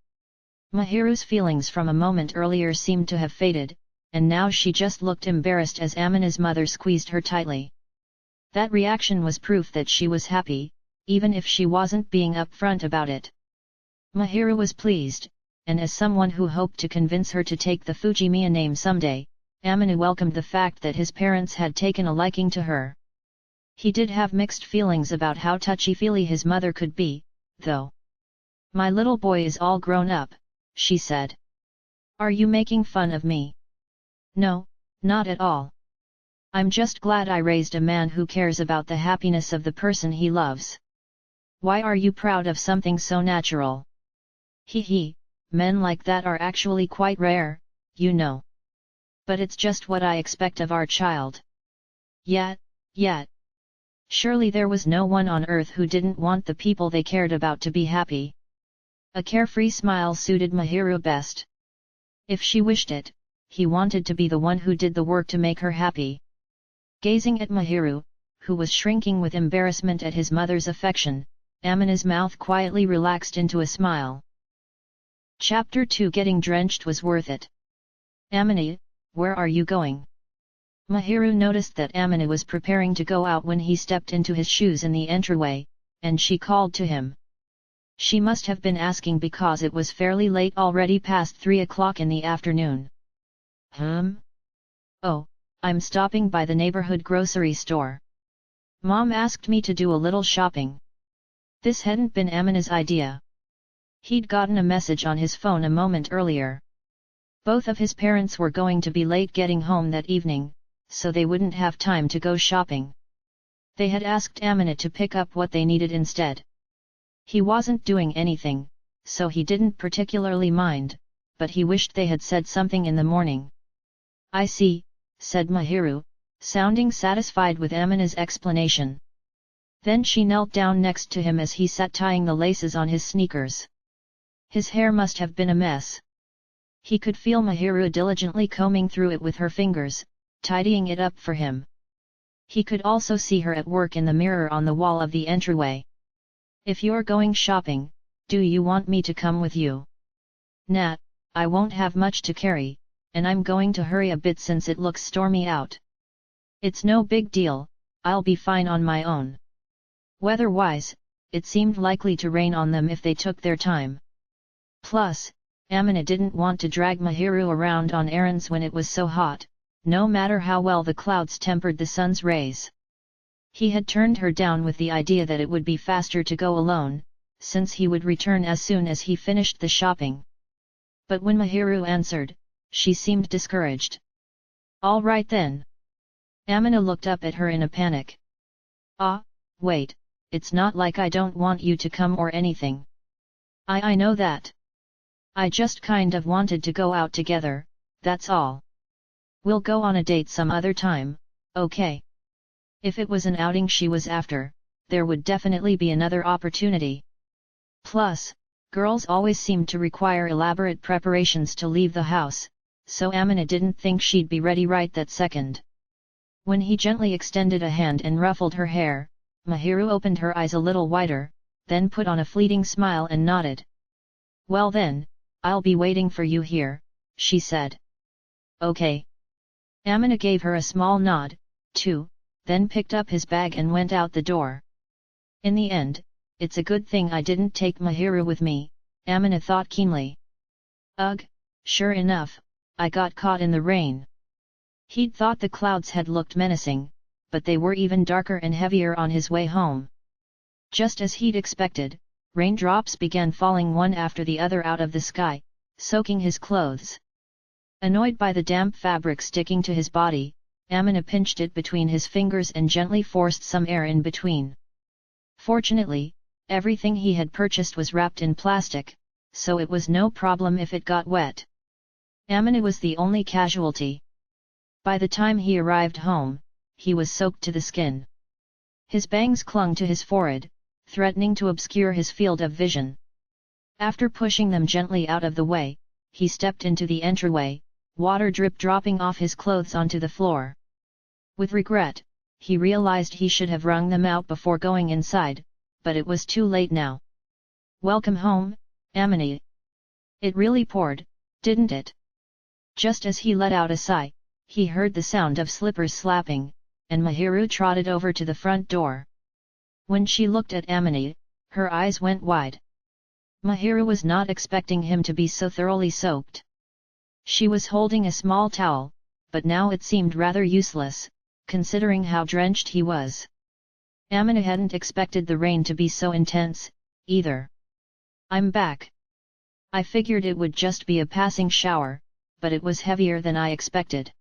Mahiru's feelings from a moment earlier seemed to have faded, and now she just looked embarrassed as Amina's mother squeezed her tightly. That reaction was proof that she was happy, even if she wasn't being upfront about it. Mahiru was pleased, and as someone who hoped to convince her to take the Fujimiya name someday, Amina welcomed the fact that his parents had taken a liking to her. He did have mixed feelings about how touchy-feely his mother could be, though. My little boy is all grown up, she said. Are you making fun of me? No, not at all. I'm just glad I raised a man who cares about the happiness of the person he loves. Why are you proud of something so natural? Hee, men like that are actually quite rare, you know. But it's just what I expect of our child. Yet. Surely there was no one on earth who didn't want the people they cared about to be happy. A carefree smile suited Mahiru best. If she wished it, he wanted to be the one who did the work to make her happy. Gazing at Mahiru, who was shrinking with embarrassment at his mother's affection, Amina's mouth quietly relaxed into a smile. Chapter 2 Getting drenched was worth it. Amina, where are you going? Mahiru noticed that Amina was preparing to go out when he stepped into his shoes in the entryway, and she called to him. She must have been asking because it was fairly late, already past 3 o'clock in the afternoon. Oh, I'm stopping by the neighborhood grocery store. Mom asked me to do a little shopping. This hadn't been Amina's idea. He'd gotten a message on his phone a moment earlier. Both of his parents were going to be late getting home that evening, so they wouldn't have time to go shopping. They had asked Amina to pick up what they needed instead. He wasn't doing anything, so he didn't particularly mind, but he wished they had said something in the morning. I see, said Mahiru, sounding satisfied with Amina's explanation. Then she knelt down next to him as he sat tying the laces on his sneakers. His hair must have been a mess. He could feel Mahiru diligently combing through it with her fingers, tidying it up for him. He could also see her at work in the mirror on the wall of the entryway. If you're going shopping, do you want me to come with you? Nah, I won't have much to carry, and I'm going to hurry a bit since it looks stormy out. It's no big deal, I'll be fine on my own. Weather-wise, it seemed likely to rain on them if they took their time. Plus, Amina didn't want to drag Mahiru around on errands when it was so hot, no matter how well the clouds tempered the sun's rays. He had turned her down with the idea that it would be faster to go alone, since he would return as soon as he finished the shopping. But when Mahiru answered, she seemed discouraged. All right then. Amina looked up at her in a panic. Ah, wait, it's not like I don't want you to come or anything. I know that. I just kind of wanted to go out together, that's all. We'll go on a date some other time, okay? If it was an outing she was after, there would definitely be another opportunity. Plus, girls always seemed to require elaborate preparations to leave the house, so Amina didn't think she'd be ready right that second. When he gently extended a hand and ruffled her hair, Mahiru opened her eyes a little wider, then put on a fleeting smile and nodded. Well then, I'll be waiting for you here, she said. Okay. Amina gave her a small nod, too, then picked up his bag and went out the door. In the end, it's a good thing I didn't take Mahiru with me, Amina thought keenly. Ugh, sure enough, I got caught in the rain. He'd thought the clouds had looked menacing, but they were even darker and heavier on his way home. Just as he'd expected, raindrops began falling one after the other out of the sky, soaking his clothes. Annoyed by the damp fabric sticking to his body, Amina pinched it between his fingers and gently forced some air in between. Fortunately, everything he had purchased was wrapped in plastic, so it was no problem if it got wet. Amina was the only casualty. By the time he arrived home, he was soaked to the skin. His bangs clung to his forehead, threatening to obscure his field of vision. After pushing them gently out of the way, he stepped into the entryway, water dropping off his clothes onto the floor. With regret, he realized he should have wrung them out before going inside, but it was too late now. Welcome home, Amina. It really poured, didn't it? Just as he let out a sigh, he heard the sound of slippers slapping, and Mahiru trotted over to the front door. When she looked at Amina, her eyes went wide. Mahiru was not expecting him to be so thoroughly soaked. She was holding a small towel, but now it seemed rather useless, considering how drenched he was. Amina hadn't expected the rain to be so intense, either. I'm back. I figured it would just be a passing shower, but it was heavier than I expected.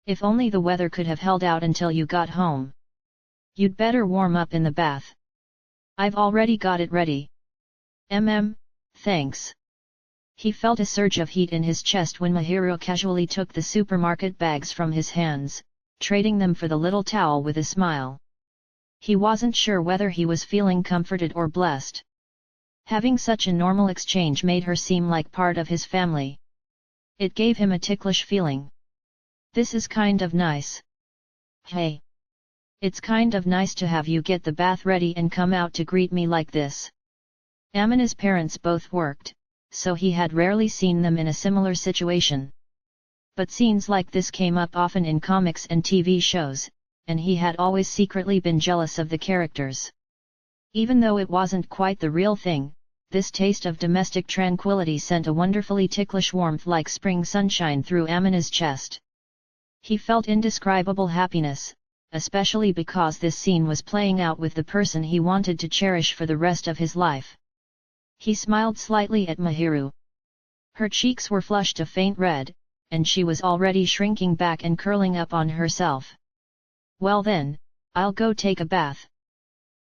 If only the weather could have held out until you got home. You'd better warm up in the bath. I've already got it ready. Thanks. He felt a surge of heat in his chest when Mahiru casually took the supermarket bags from his hands, trading them for the little towel with a smile. He wasn't sure whether he was feeling comforted or blessed. Having such a normal exchange made her seem like part of his family. It gave him a ticklish feeling. This is kind of nice. Hey. It's kind of nice to have you get the bath ready and come out to greet me like this. Amina's parents both worked, so he had rarely seen them in a similar situation. But scenes like this came up often in comics and TV shows, and he had always secretly been jealous of the characters. Even though it wasn't quite the real thing, this taste of domestic tranquility sent a wonderfully ticklish warmth like spring sunshine through Amina's chest. He felt indescribable happiness, especially because this scene was playing out with the person he wanted to cherish for the rest of his life. He smiled slightly at Mahiru. Her cheeks were flushed a faint red, and she was already shrinking back and curling up on herself. Well then, I'll go take a bath.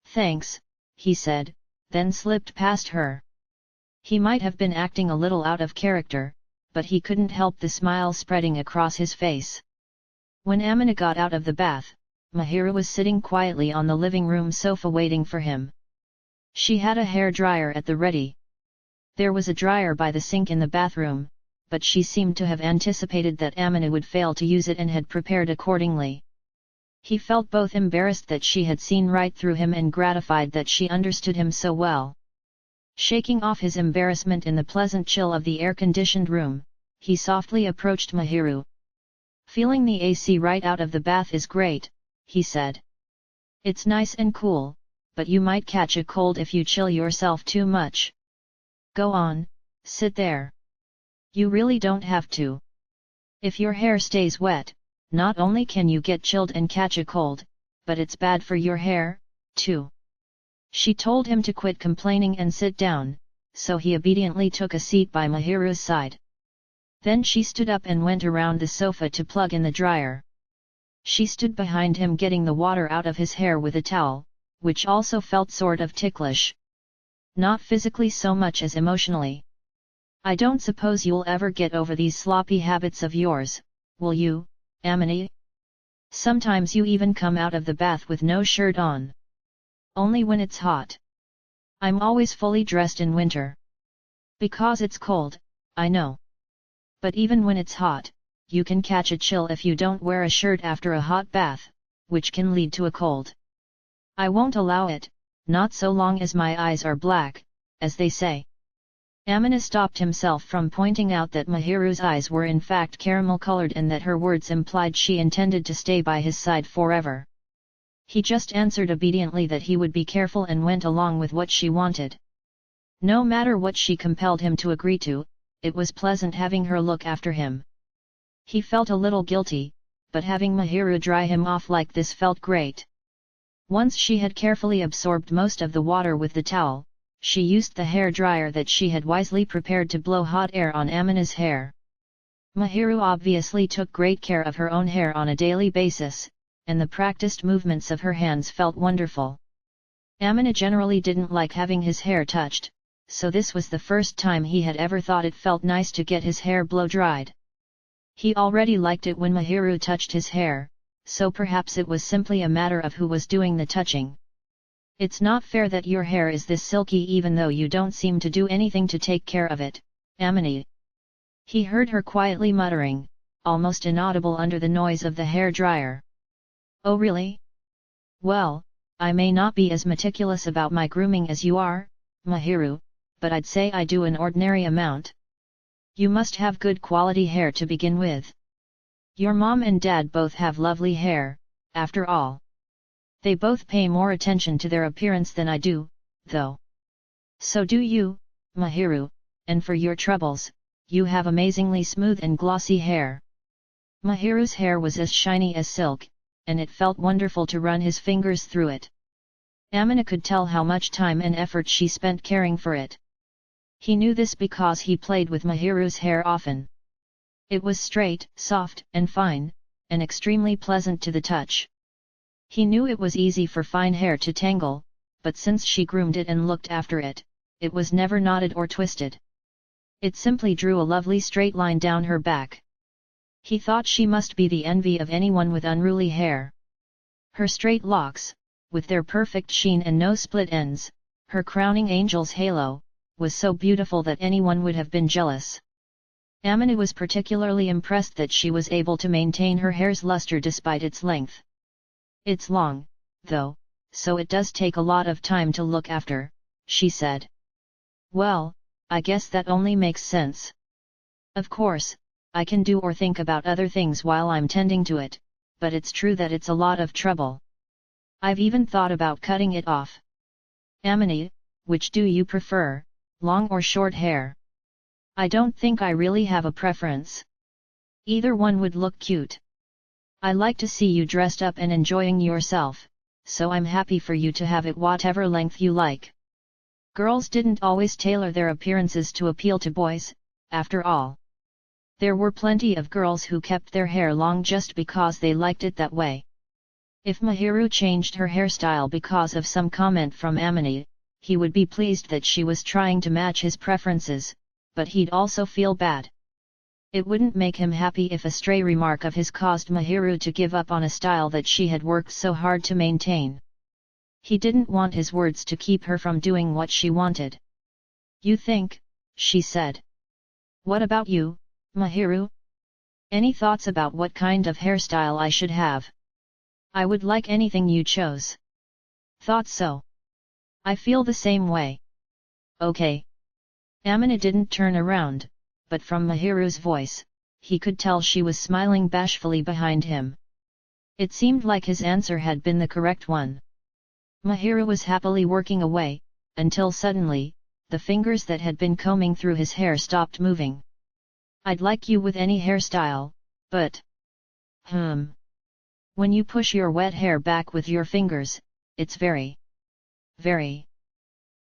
Thanks, he said, then slipped past her. He might have been acting a little out of character, but he couldn't help the smile spreading across his face. When Amina got out of the bath, Mahiru was sitting quietly on the living room sofa waiting for him. She had a hair dryer at the ready. There was a dryer by the sink in the bathroom, but she seemed to have anticipated that Amina would fail to use it and had prepared accordingly. He felt both embarrassed that she had seen right through him and gratified that she understood him so well. Shaking off his embarrassment in the pleasant chill of the air-conditioned room, he softly approached Mahiru. Feeling the AC right out of the bath is great, he said. It's nice and cool, but you might catch a cold if you chill yourself too much. Go on, sit there. You really don't have to. If your hair stays wet, not only can you get chilled and catch a cold, but it's bad for your hair, too. She told him to quit complaining and sit down, so he obediently took a seat by Mahiru's side. Then she stood up and went around the sofa to plug in the dryer. She stood behind him getting the water out of his hair with a towel, which also felt sort of ticklish. Not physically so much as emotionally. I don't suppose you'll ever get over these sloppy habits of yours, will you, Amini? Sometimes you even come out of the bath with no shirt on. Only when it's hot. I'm always fully dressed in winter. Because it's cold, I know. But even when it's hot, you can catch a chill if you don't wear a shirt after a hot bath, which can lead to a cold. I won't allow it, not so long as my eyes are black, as they say. Amina stopped himself from pointing out that Mahiru's eyes were in fact caramel-colored and that her words implied she intended to stay by his side forever. He just answered obediently that he would be careful and went along with what she wanted. No matter what she compelled him to agree to, it was pleasant having her look after him. He felt a little guilty, but having Mahiru dry him off like this felt great. Once she had carefully absorbed most of the water with the towel, she used the hair dryer that she had wisely prepared to blow hot air on Amina's hair. Mahiru obviously took great care of her own hair on a daily basis, and the practiced movements of her hands felt wonderful. Amina generally didn't like having his hair touched, so this was the first time he had ever thought it felt nice to get his hair blow-dried. He already liked it when Mahiru touched his hair, so perhaps it was simply a matter of who was doing the touching. It's not fair that your hair is this silky even though you don't seem to do anything to take care of it, Amini. He heard her quietly muttering, almost inaudible under the noise of the hair dryer. Oh really? Well, I may not be as meticulous about my grooming as you are, Mahiru, but I'd say I do an ordinary amount. You must have good quality hair to begin with. Your mom and dad both have lovely hair, after all. They both pay more attention to their appearance than I do, though. So do you, Mahiru, and for your troubles, you have amazingly smooth and glossy hair. Mahiru's hair was as shiny as silk, and it felt wonderful to run his fingers through it. Amina could tell how much time and effort she spent caring for it. He knew this because he played with Mahiru's hair often. It was straight, soft, and fine, and extremely pleasant to the touch. He knew it was easy for fine hair to tangle, but since she groomed it and looked after it, it was never knotted or twisted. It simply drew a lovely straight line down her back. He thought she must be the envy of anyone with unruly hair. Her straight locks, with their perfect sheen and no split ends, her crowning angel's halo, was so beautiful that anyone would have been jealous. Amina was particularly impressed that she was able to maintain her hair's luster despite its length. It's long, though, so it does take a lot of time to look after, she said. Well, I guess that only makes sense. Of course, I can do or think about other things while I'm tending to it, but it's true that it's a lot of trouble. I've even thought about cutting it off. Amini, which do you prefer, long or short hair? I don't think I really have a preference. Either one would look cute. I like to see you dressed up and enjoying yourself, so I'm happy for you to have it whatever length you like. Girls didn't always tailor their appearances to appeal to boys, after all. There were plenty of girls who kept their hair long just because they liked it that way. If Mahiru changed her hairstyle because of some comment from Amini, he would be pleased that she was trying to match his preferences, but he'd also feel bad. It wouldn't make him happy if a stray remark of his caused Mahiru to give up on a style that she had worked so hard to maintain. He didn't want his words to keep her from doing what she wanted. You think, she said. What about you, Mahiru? Any thoughts about what kind of hairstyle I should have? I would like anything you chose. Thought so. I feel the same way. Okay. Amina didn't turn around, but from Mahiru's voice, he could tell she was smiling bashfully behind him. It seemed like his answer had been the correct one. Mahiru was happily working away, until suddenly, the fingers that had been combing through his hair stopped moving. I'd like you with any hairstyle, but... When you push your wet hair back with your fingers, it's very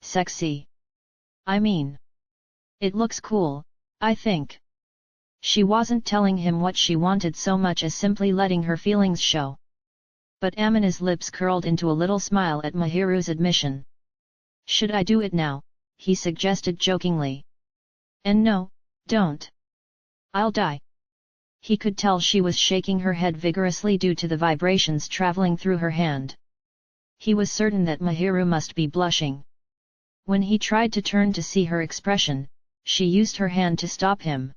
sexy. I mean... it looks cool, I think. She wasn't telling him what she wanted so much as simply letting her feelings show. But Amina's lips curled into a little smile at Mahiru's admission. "Should I do it now?" he suggested jokingly. "And no, don't. I'll die." He could tell she was shaking her head vigorously due to the vibrations traveling through her hand. He was certain that Mahiru must be blushing. When he tried to turn to see her expression, she used her hand to stop him.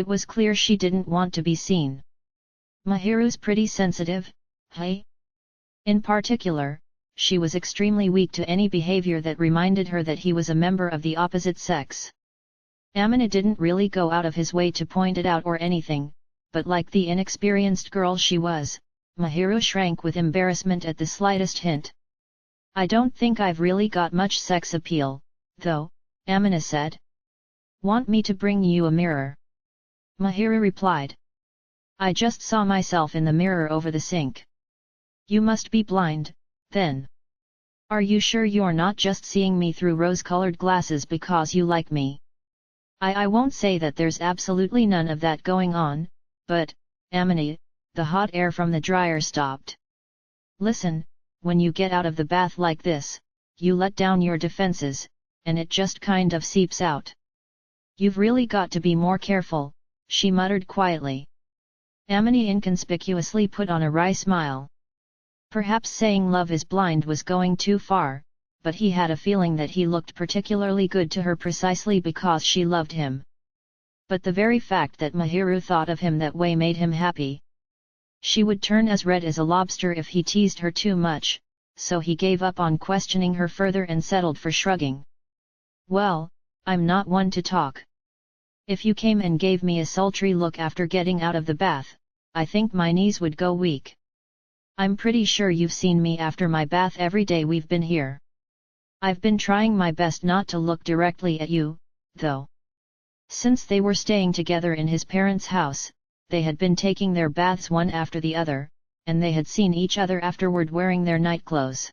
It was clear she didn't want to be seen. Mahiru's pretty sensitive, hey? In particular, she was extremely weak to any behavior that reminded her that he was a member of the opposite sex. Amina didn't really go out of his way to point it out or anything, but like the inexperienced girl she was, Mahiru shrank with embarrassment at the slightest hint. "I don't think I've really got much sex appeal, though," Amina said. "Want me to bring you a mirror?" Mahiru replied. "I just saw myself in the mirror over the sink." "You must be blind, then. Are you sure you're not just seeing me through rose-colored glasses because you like me?" I won't say that there's absolutely none of that going on, but, Amina," the hot air from the dryer stopped. "Listen, when you get out of the bath like this, you let down your defenses, and it just kind of seeps out. You've really got to be more careful," she muttered quietly. Amina inconspicuously put on a wry smile. Perhaps saying love is blind was going too far, but he had a feeling that he looked particularly good to her precisely because she loved him. But the very fact that Mahiru thought of him that way made him happy. She would turn as red as a lobster if he teased her too much, so he gave up on questioning her further and settled for shrugging. "Well, I'm not one to talk. If you came and gave me a sultry look after getting out of the bath, I think my knees would go weak. I'm pretty sure you've seen me after my bath every day we've been here. I've been trying my best not to look directly at you, though." Since they were staying together in his parents' house, they had been taking their baths one after the other, and they had seen each other afterward wearing their nightclothes.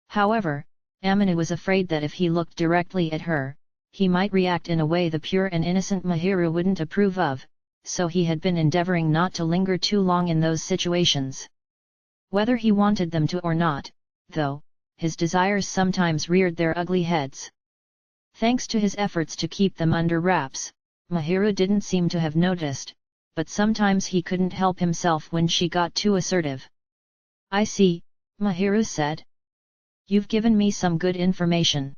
However, Amina was afraid that if he looked directly at her, he might react in a way the pure and innocent Mahiru wouldn't approve of, so he had been endeavoring not to linger too long in those situations. Whether he wanted them to or not, though, his desires sometimes reared their ugly heads. Thanks to his efforts to keep them under wraps, Mahiru didn't seem to have noticed, but sometimes he couldn't help himself when she got too assertive. "I see," Mahiru said. "You've given me some good information.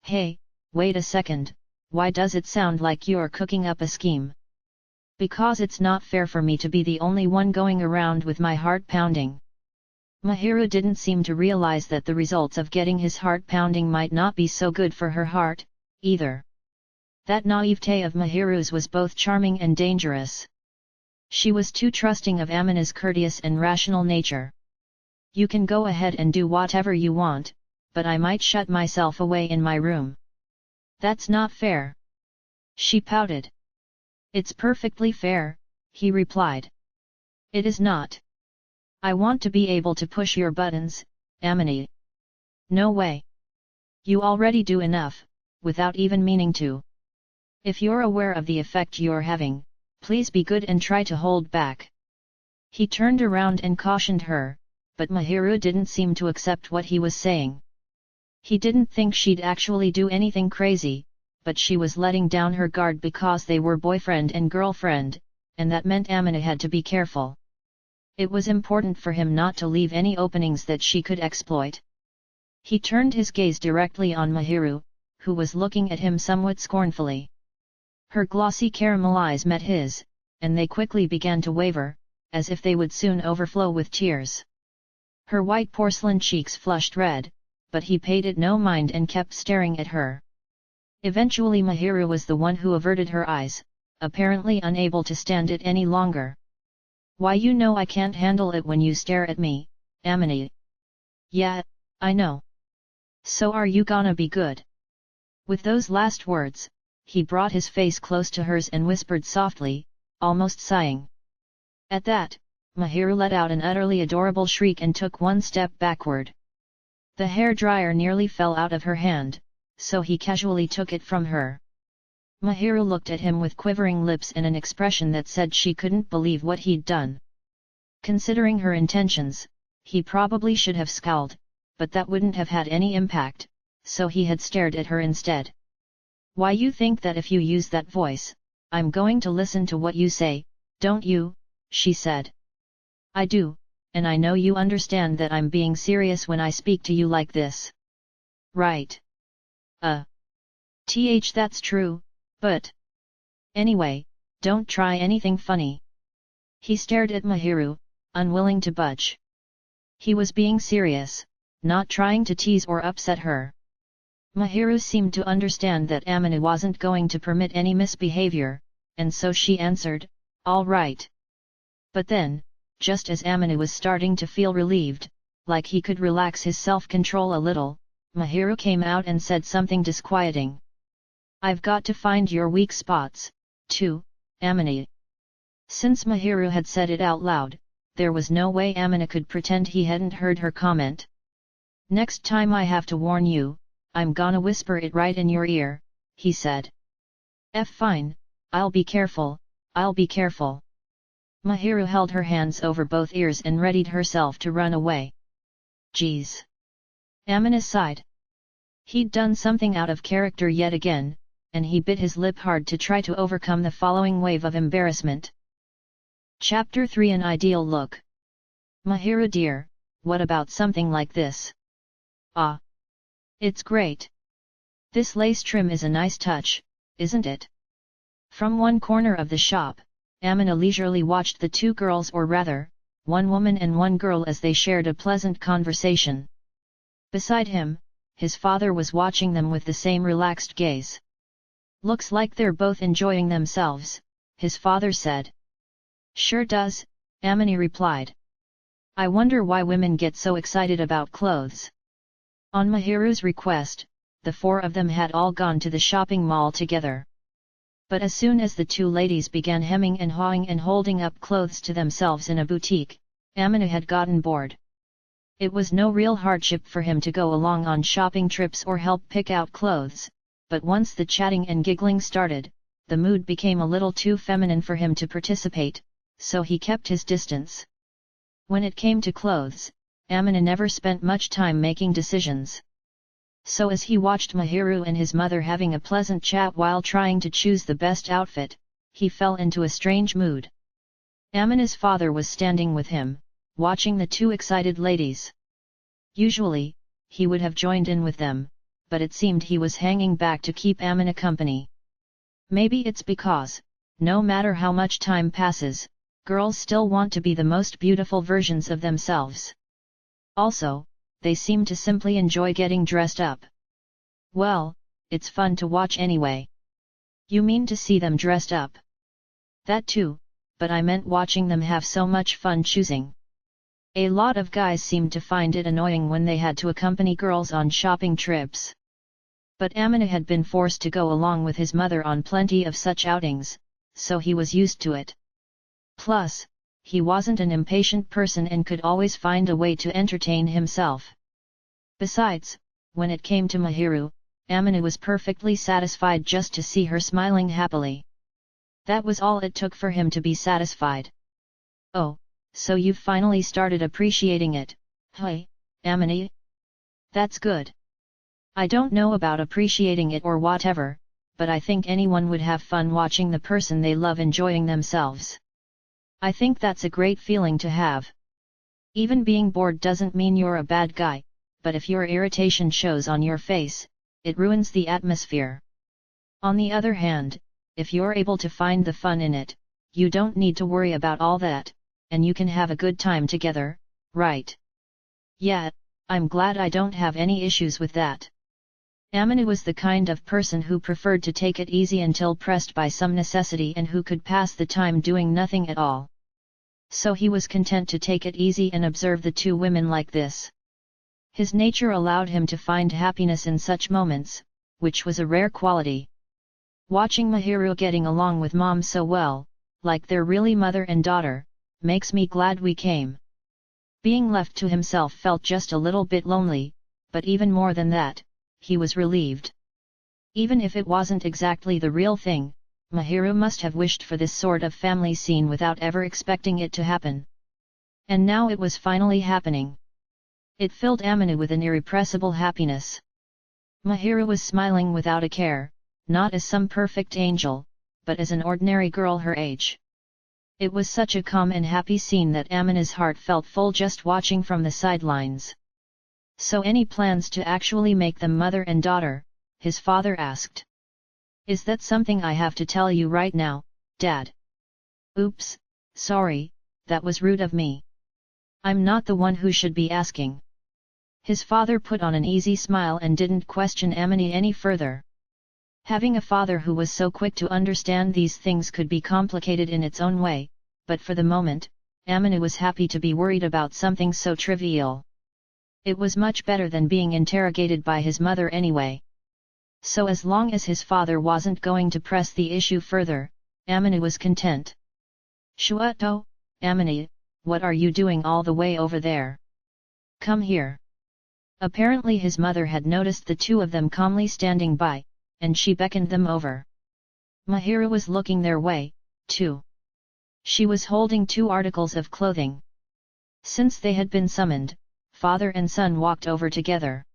Hey, wait a second, why does it sound like you're cooking up a scheme?" "Because it's not fair for me to be the only one going around with my heart pounding." Mahiru didn't seem to realize that the results of getting his heart pounding might not be so good for her heart, either. That naivete of Mahiru's was both charming and dangerous. She was too trusting of Amina's courteous and rational nature. "You can go ahead and do whatever you want, but I might shut myself away in my room." "That's not fair." She pouted. "It's perfectly fair," he replied. "It is not. I want to be able to push your buttons, Amina." "No way. You already do enough, without even meaning to. If you're aware of the effect you're having, please be good and try to hold back." He turned around and cautioned her, but Mahiru didn't seem to accept what he was saying. He didn't think she'd actually do anything crazy, but she was letting down her guard because they were boyfriend and girlfriend, and that meant Amina had to be careful. It was important for him not to leave any openings that she could exploit. He turned his gaze directly on Mahiru, who was looking at him somewhat scornfully. Her glossy caramel eyes met his, and they quickly began to waver, as if they would soon overflow with tears. Her white porcelain cheeks flushed red, but he paid it no mind and kept staring at her. Eventually Mahiru was the one who averted her eyes, apparently unable to stand it any longer. "Why, you know I can't handle it when you stare at me, Amina." "Yeah, I know. So are you gonna be good?" With those last words, he brought his face close to hers and whispered softly, almost sighing. At that, Mahiru let out an utterly adorable shriek and took one step backward. The hair dryer nearly fell out of her hand, so he casually took it from her. Mahiru looked at him with quivering lips and an expression that said she couldn't believe what he'd done. Considering her intentions, he probably should have scowled, but that wouldn't have had any impact, so he had stared at her instead. "Why, you think that if you use that voice, I'm going to listen to what you say, don't you?" she said. "I do, and I know you understand that I'm being serious when I speak to you like this. Right? That's true, but... Anyway, don't try anything funny." He stared at Mahiru, unwilling to budge. He was being serious, not trying to tease or upset her. Mahiru seemed to understand that Amina wasn't going to permit any misbehavior, and so she answered, "All right." But then, just as Amina was starting to feel relieved, like he could relax his self-control a little, Mahiru came out and said something disquieting. "I've got to find your weak spots, too, Amina." Since Mahiru had said it out loud, there was no way Amina could pretend he hadn't heard her comment. "Next time I have to warn you, I'm gonna whisper it right in your ear," he said. Fine, I'll be careful, I'll be careful." Mahiru held her hands over both ears and readied herself to run away. "Geez." Amina sighed. He'd done something out of character yet again, and he bit his lip hard to try to overcome the following wave of embarrassment. Chapter 3: An Ideal Look. "Mahiru dear, what about something like this?" "Ah! It's great. This lace trim is a nice touch, isn't it?" From one corner of the shop, Amina leisurely watched the two girls, or rather, one woman and one girl, as they shared a pleasant conversation. Beside him, his father was watching them with the same relaxed gaze. "Looks like they're both enjoying themselves," his father said. "Sure does," Amina replied. "I wonder why women get so excited about clothes." On Mahiru's request, the four of them had all gone to the shopping mall together. But as soon as the two ladies began hemming and hawing and holding up clothes to themselves in a boutique, Amina had gotten bored. It was no real hardship for him to go along on shopping trips or help pick out clothes, but once the chatting and giggling started, the mood became a little too feminine for him to participate, so he kept his distance. When it came to clothes, Amina never spent much time making decisions. So as he watched Mahiru and his mother having a pleasant chat while trying to choose the best outfit, he fell into a strange mood. Amina's father was standing with him, watching the two excited ladies. Usually, he would have joined in with them, but it seemed he was hanging back to keep Amina company. Maybe it's because, no matter how much time passes, girls still want to be the most beautiful versions of themselves. Also, they seem to simply enjoy getting dressed up. Well, it's fun to watch anyway. You mean to see them dressed up? That too, but I meant watching them have so much fun choosing. A lot of guys seemed to find it annoying when they had to accompany girls on shopping trips. But Amina had been forced to go along with his mother on plenty of such outings, so he was used to it. Plus, he wasn't an impatient person and could always find a way to entertain himself. Besides, when it came to Mahiru, Amina was perfectly satisfied just to see her smiling happily. That was all it took for him to be satisfied. "Oh, so you've finally started appreciating it, hey, Amina? That's good. I don't know about appreciating it or whatever, but I think anyone would have fun watching the person they love enjoying themselves. I think that's a great feeling to have. Even being bored doesn't mean you're a bad guy, but if your irritation shows on your face, it ruins the atmosphere. On the other hand, if you're able to find the fun in it, you don't need to worry about all that, and you can have a good time together, right?" "Yeah, I'm glad I don't have any issues with that." Amina was the kind of person who preferred to take it easy until pressed by some necessity and who could pass the time doing nothing at all. So he was content to take it easy and observe the two women like this. His nature allowed him to find happiness in such moments, which was a rare quality. Watching Mahiru getting along with Mom so well, like they're really mother and daughter, makes me glad we came. Being left to himself felt just a little bit lonely, but even more than that, he was relieved. Even if it wasn't exactly the real thing, Mahiru must have wished for this sort of family scene without ever expecting it to happen. And now it was finally happening. It filled Amina with an irrepressible happiness. Mahiru was smiling without a care, not as some perfect angel, but as an ordinary girl her age. It was such a calm and happy scene that Amina's heart felt full just watching from the sidelines. "So any plans to actually make them mother and daughter?" his father asked. "Is that something I have to tell you right now, Dad?" "Oops, sorry, that was rude of me. I'm not the one who should be asking." His father put on an easy smile and didn't question Amina any further. Having a father who was so quick to understand these things could be complicated in its own way, but for the moment, Amina was happy to be worried about something so trivial. It was much better than being interrogated by his mother anyway. So as long as his father wasn't going to press the issue further, Amina was content. "Shuato, Amina, what are you doing all the way over there? Come here." Apparently his mother had noticed the two of them calmly standing by, and she beckoned them over. Mahiru was looking their way, too. She was holding 2 articles of clothing. Since they had been summoned, father and son walked over together.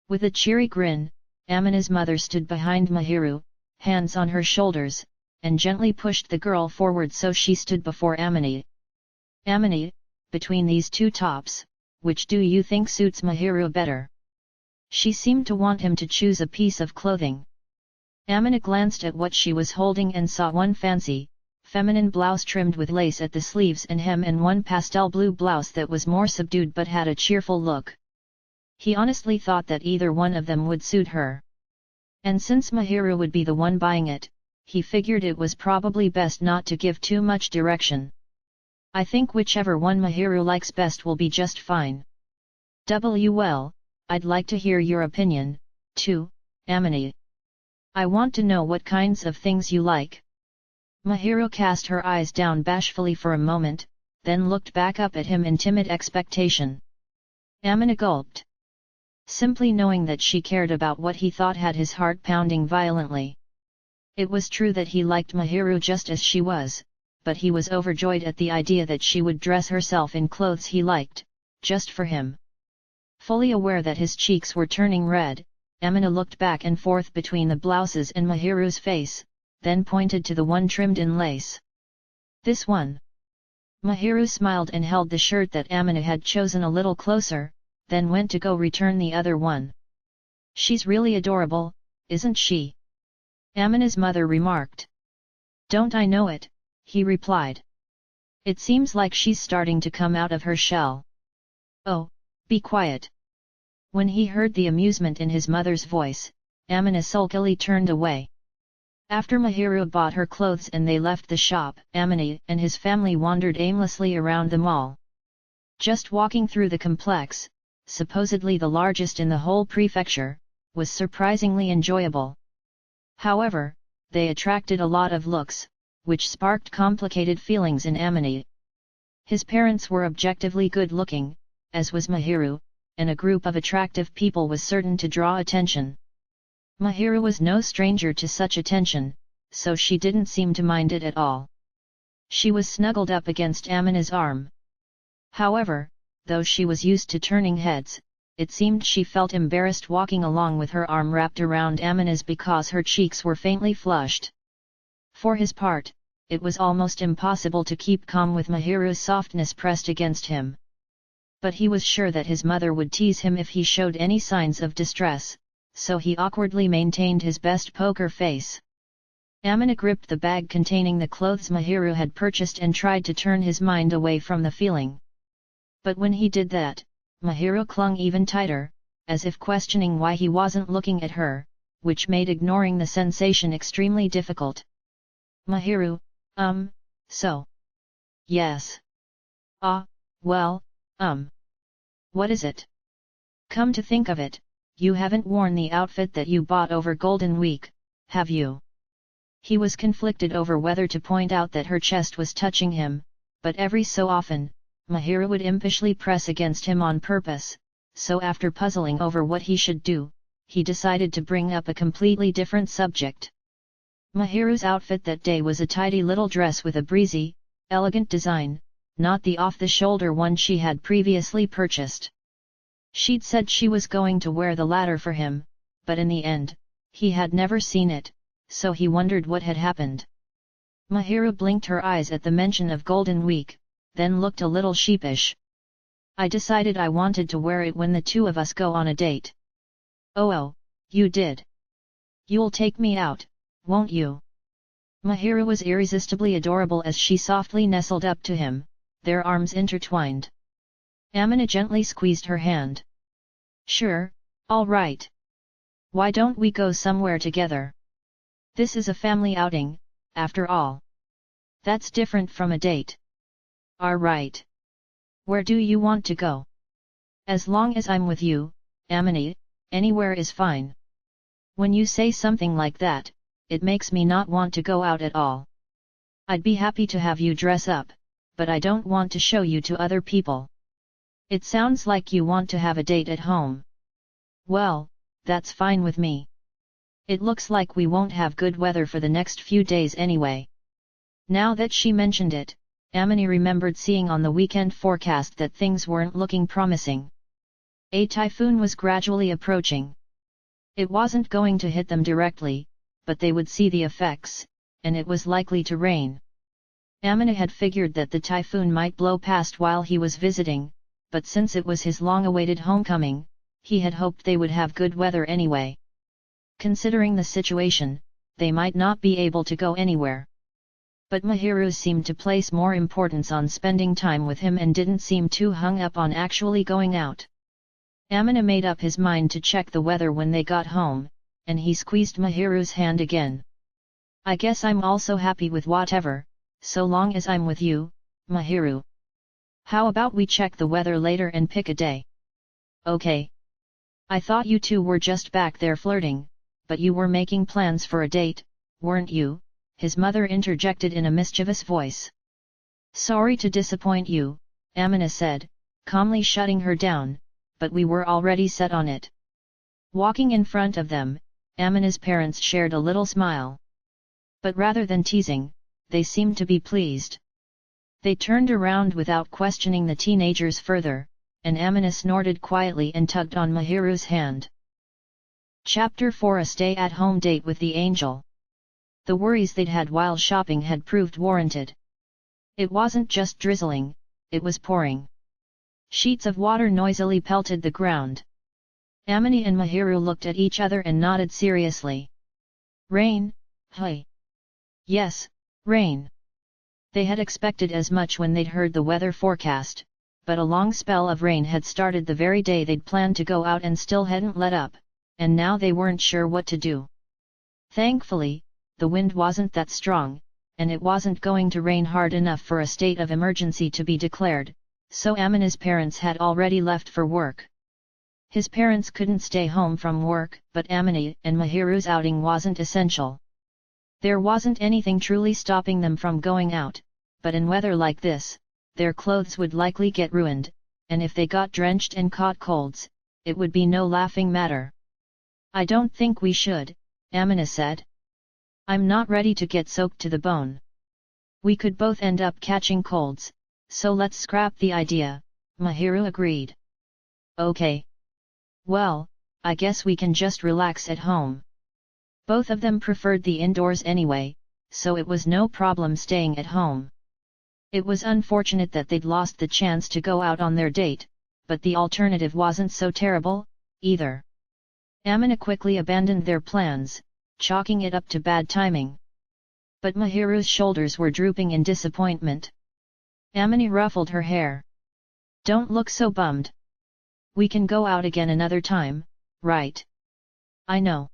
With a cheery grin, Amina's mother stood behind Mahiru, hands on her shoulders, and gently pushed the girl forward so she stood before Amina. "Amina, between these 2 tops, which do you think suits Mahiru better?" She seemed to want him to choose a piece of clothing. Amina glanced at what she was holding and saw one fancy, feminine blouse trimmed with lace at the sleeves and hem and one pastel blue blouse that was more subdued but had a cheerful look. He honestly thought that either one of them would suit her. And since Mahiru would be the one buying it, he figured it was probably best not to give too much direction. "I think whichever one Mahiru likes best will be just fine." "Well, I'd like to hear your opinion, too, Amina. I want to know what kinds of things you like." Mahiru cast her eyes down bashfully for a moment, then looked back up at him in timid expectation. Amina gulped. Simply knowing that she cared about what he thought had his heart pounding violently. It was true that he liked Mahiru just as she was, but he was overjoyed at the idea that she would dress herself in clothes he liked, just for him. Fully aware that his cheeks were turning red, Amina looked back and forth between the blouses and Mahiru's face, then pointed to the one trimmed in lace. "This one." Mahiru smiled and held the shirt that Amina had chosen a little closer, then went to go return the other one. "She's really adorable, isn't she?" Amina's mother remarked. "Don't I know it," he replied. "It seems like she's starting to come out of her shell." "Oh, be quiet." When he heard the amusement in his mother's voice, Amina sulkily turned away. After Mahiru bought her clothes and they left the shop, Amina and his family wandered aimlessly around the mall. Just walking through the complex, supposedly the largest in the whole prefecture, was surprisingly enjoyable. However, they attracted a lot of looks, which sparked complicated feelings in Amina. His parents were objectively good-looking, as was Mahiru, and a group of attractive people was certain to draw attention. Mahiru was no stranger to such attention, so she didn't seem to mind it at all. She was snuggled up against Amina's arm. However, though she was used to turning heads, it seemed she felt embarrassed walking along with her arm wrapped around Amina's because her cheeks were faintly flushed. For his part, it was almost impossible to keep calm with Mahiru's softness pressed against him. But he was sure that his mother would tease him if he showed any signs of distress, so he awkwardly maintained his best poker face. Amina gripped the bag containing the clothes Mahiru had purchased and tried to turn his mind away from the feeling. But when he did that, Mahiru clung even tighter, as if questioning why he wasn't looking at her, which made ignoring the sensation extremely difficult. "Mahiru, so. Yes. Well, what is it? Come to think of it, you haven't worn the outfit that you bought over Golden Week, have you?" He was conflicted over whether to point out that her chest was touching him, but every so often, Mahiru would impishly press against him on purpose, so after puzzling over what he should do, he decided to bring up a completely different subject. Mahiru's outfit that day was a tidy little dress with a breezy, elegant design, not the off-the-shoulder one she had previously purchased. She'd said she was going to wear the latter for him, but in the end, he had never seen it, so he wondered what had happened. Mahiru blinked her eyes at the mention of Golden Week, then looked a little sheepish. I decided I wanted to wear it when the two of us go on a date. Oh, you did. You'll take me out, won't you? Mahiru was irresistibly adorable as she softly nestled up to him, their arms intertwined. Amina gently squeezed her hand. Sure, all right. Why don't we go somewhere together? This is a family outing, after all. That's different from a date. Right. Where do you want to go? As long as I'm with you, Amina, anywhere is fine. When you say something like that, it makes me not want to go out at all. I'd be happy to have you dress up, but I don't want to show you to other people. It sounds like you want to have a date at home. Well, that's fine with me. It looks like we won't have good weather for the next few days anyway. Now that she mentioned it, Amina remembered seeing on the weekend forecast that things weren't looking promising. A typhoon was gradually approaching. It wasn't going to hit them directly, but they would see the effects, and it was likely to rain. Amina had figured that the typhoon might blow past while he was visiting, but since it was his long-awaited homecoming, he had hoped they would have good weather anyway. Considering the situation, they might not be able to go anywhere. But Mahiru seemed to place more importance on spending time with him and didn't seem too hung up on actually going out. Amina made up his mind to check the weather when they got home, and he squeezed Mahiru's hand again. I guess I'm also happy with whatever, so long as I'm with you, Mahiru. How about we check the weather later and pick a day? Okay. I thought you two were just back there flirting, but you were making plans for a date, weren't you? His mother interjected in a mischievous voice. Sorry to disappoint you, Amina said, calmly shutting her down, but we were already set on it. Walking in front of them, Amina's parents shared a little smile. But rather than teasing, they seemed to be pleased. They turned around without questioning the teenagers further, and Amina snorted quietly and tugged on Mahiru's hand. Chapter 4: A stay-at-home date with the angel. The worries they'd had while shopping had proved warranted. It wasn't just drizzling, it was pouring. Sheets of water noisily pelted the ground. Amina and Mahiru looked at each other and nodded seriously. Rain? Hey. Yes, rain. They had expected as much when they'd heard the weather forecast, but a long spell of rain had started the very day they'd planned to go out and still hadn't let up, and now they weren't sure what to do. Thankfully, the wind wasn't that strong, and it wasn't going to rain hard enough for a state of emergency to be declared, so Amina's parents had already left for work. His parents couldn't stay home from work, but Amina and Mahiru's outing wasn't essential. There wasn't anything truly stopping them from going out, but in weather like this, their clothes would likely get ruined, and if they got drenched and caught colds, it would be no laughing matter. I don't think we should, Amina said. I'm not ready to get soaked to the bone. We could both end up catching colds, so let's scrap the idea, Mahiru agreed. Okay. Well, I guess we can just relax at home. Both of them preferred the indoors anyway, so it was no problem staying at home. It was unfortunate that they'd lost the chance to go out on their date, but the alternative wasn't so terrible, either. Amina quickly abandoned their plans, chalking it up to bad timing. But Mahiru's shoulders were drooping in disappointment. Amina ruffled her hair. Don't look so bummed. We can go out again another time, right? I know.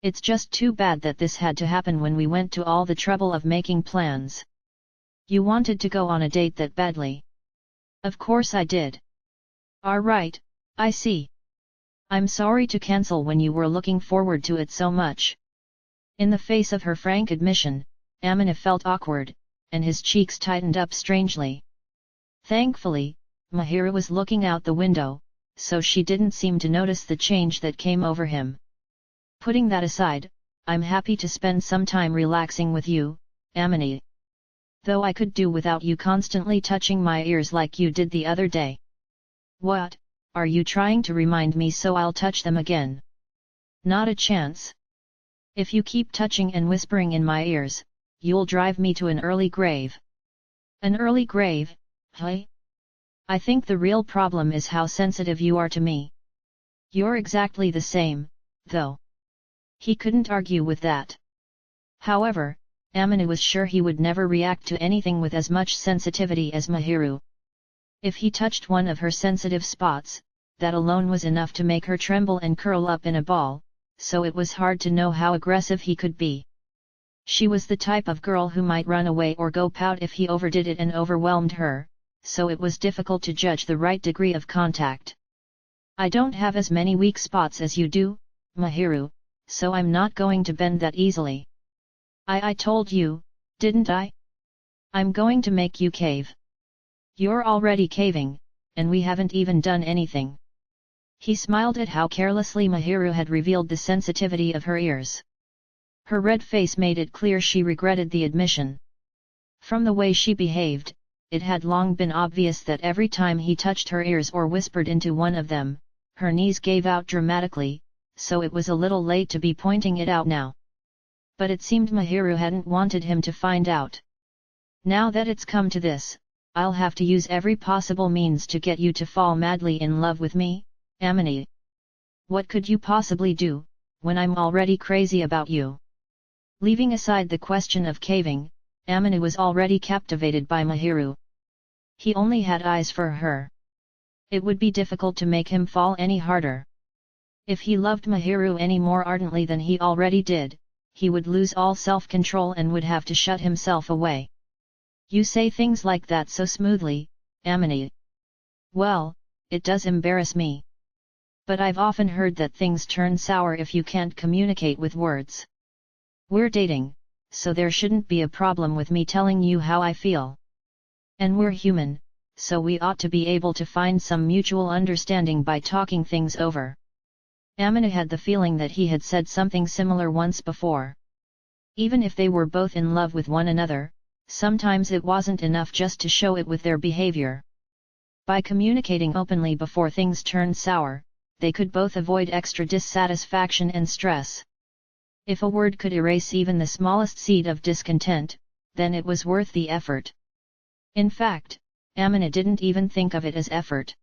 It's just too bad that this had to happen when we went to all the trouble of making plans. You wanted to go on a date that badly. Of course I did. Right, I see. I'm sorry to cancel when you were looking forward to it so much. In the face of her frank admission, Amina felt awkward, and his cheeks tightened up strangely. Thankfully, Mahiru was looking out the window, so she didn't seem to notice the change that came over him. Putting that aside, I'm happy to spend some time relaxing with you, Amini. Though I could do without you constantly touching my ears like you did the other day. What, are you trying to remind me so I'll touch them again? Not a chance. If you keep touching and whispering in my ears, you'll drive me to an early grave. An early grave, hey? I think the real problem is how sensitive you are to me. You're exactly the same, though. He couldn't argue with that. However, Amina was sure he would never react to anything with as much sensitivity as Mahiru. If he touched one of her sensitive spots, that alone was enough to make her tremble and curl up in a ball, so it was hard to know how aggressive he could be. She was the type of girl who might run away or go pout if he overdid it and overwhelmed her, so it was difficult to judge the right degree of contact. I don't have as many weak spots as you do, Mahiru, so I'm not going to bend that easily. I told you, didn't I? I'm going to make you cave. You're already caving, and we haven't even done anything. He smiled at how carelessly Mahiru had revealed the sensitivity of her ears. Her red face made it clear she regretted the admission. From the way she behaved, it had long been obvious that every time he touched her ears or whispered into one of them, her knees gave out dramatically, so it was a little late to be pointing it out now. But it seemed Mahiru hadn't wanted him to find out. Now that it's come to this, I'll have to use every possible means to get you to fall madly in love with me, Amini. What could you possibly do, when I'm already crazy about you? Leaving aside the question of caving, Amini was already captivated by Mahiru. He only had eyes for her. It would be difficult to make him fall any harder. If he loved Mahiru any more ardently than he already did, he would lose all self-control and would have to shut himself away. You say things like that so smoothly, Amini. Well, it does embarrass me. But I've often heard that things turn sour if you can't communicate with words. We're dating, so there shouldn't be a problem with me telling you how I feel. And we're human, so we ought to be able to find some mutual understanding by talking things over. Amina had the feeling that he had said something similar once before. Even if they were both in love with one another, sometimes it wasn't enough just to show it with their behavior. By communicating openly before things turned sour, they could both avoid extra dissatisfaction and stress. If a word could erase even the smallest seed of discontent, then it was worth the effort. In fact, Amina didn't even think of it as effort.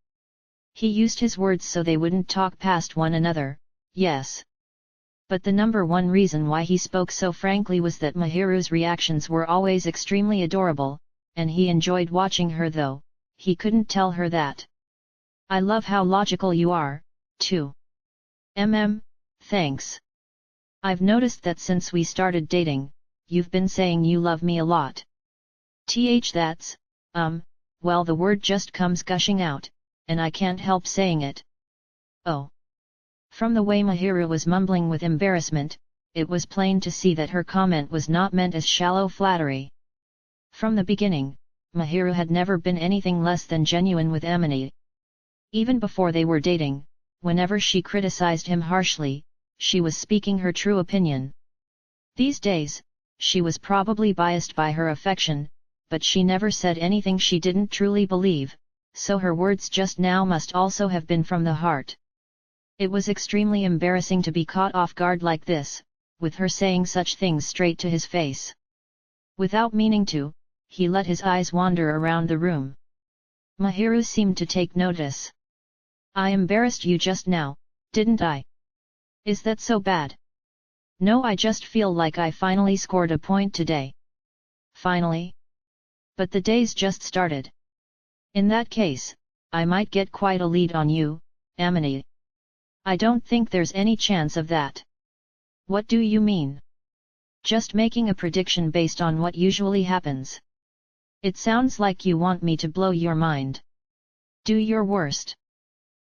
He used his words so they wouldn't talk past one another, yes. But the number one reason why he spoke so frankly was that Mahiru's reactions were always extremely adorable, and he enjoyed watching her though, he couldn't tell her that. I love how logical you are, too. Thanks. I've noticed that since we started dating, you've been saying you love me a lot. That's, well the word just comes gushing out, and I can't help saying it. Oh. From the way Mahiru was mumbling with embarrassment, it was plain to see that her comment was not meant as shallow flattery. From the beginning, Mahiru had never been anything less than genuine with Amini. Even before they were dating, whenever she criticized him harshly, she was speaking her true opinion. These days, she was probably biased by her affection, but she never said anything she didn't truly believe, so her words just now must also have been from the heart. It was extremely embarrassing to be caught off guard like this, with her saying such things straight to his face. Without meaning to, he let his eyes wander around the room. Mahiru seemed to take notice. I embarrassed you just now, didn't I? Is that so bad? No, I just feel like I finally scored a point today. Finally? But the day's just started. In that case, I might get quite a lead on you, Amini. I don't think there's any chance of that. What do you mean? Just making a prediction based on what usually happens. It sounds like you want me to blow your mind. Do your worst.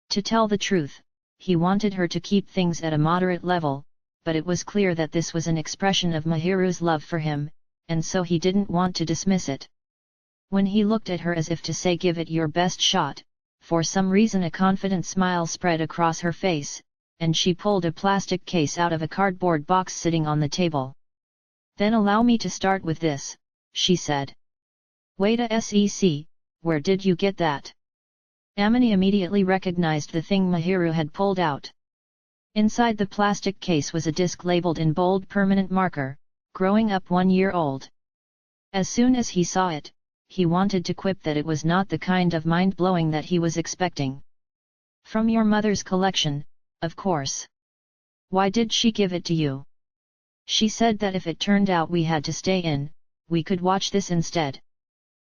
To tell the truth, he wanted her to keep things at a moderate level, but it was clear that this was an expression of Mahiru's love for him, and so he didn't want to dismiss it. When he looked at her as if to say give it your best shot, For some reason a confident smile spread across her face, and she pulled a plastic case out of a cardboard box sitting on the table. "Then allow me to start with this," she said. "Wait a sec, where did you get that?" Amini immediately recognized the thing Mahiru had pulled out. Inside the plastic case was a disc labeled in bold permanent marker, "Growing up 1 year old." As soon as he saw it, he wanted to quip that it was not the kind of mind-blowing that he was expecting. "From your mother's collection, of course. Why did she give it to you?" "She said that if it turned out we had to stay in, we could watch this instead.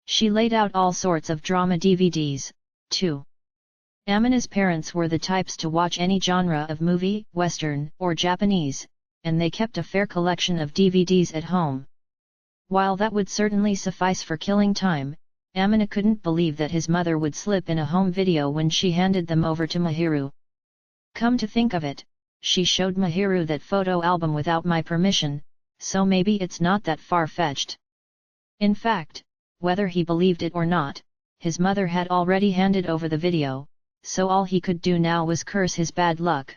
She laid out all sorts of drama DVDs, too." Amina's parents were the types to watch any genre of movie, Western or Japanese, and they kept a fair collection of DVDs at home. While that would certainly suffice for killing time, Amina couldn't believe that his mother would slip in a home video when she handed them over to Mahiru. "Come to think of it, she showed Mahiru that photo album without my permission, so maybe it's not that far-fetched." In fact, whether he believed it or not, his mother had already handed over the video, so all he could do now was curse his bad luck.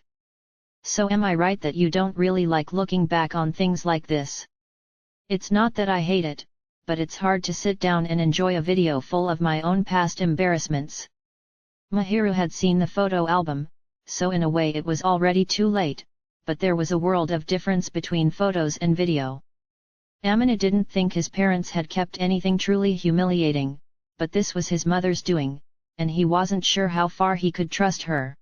"So am I right that you don't really like looking back on things like this?" "It's not that I hate it, but it's hard to sit down and enjoy a video full of my own past embarrassments." Mahiru had seen the photo album, so in a way it was already too late, but there was a world of difference between photos and video. Amina didn't think his parents had kept anything truly humiliating, but this was his mother's doing, and he wasn't sure how far he could trust her.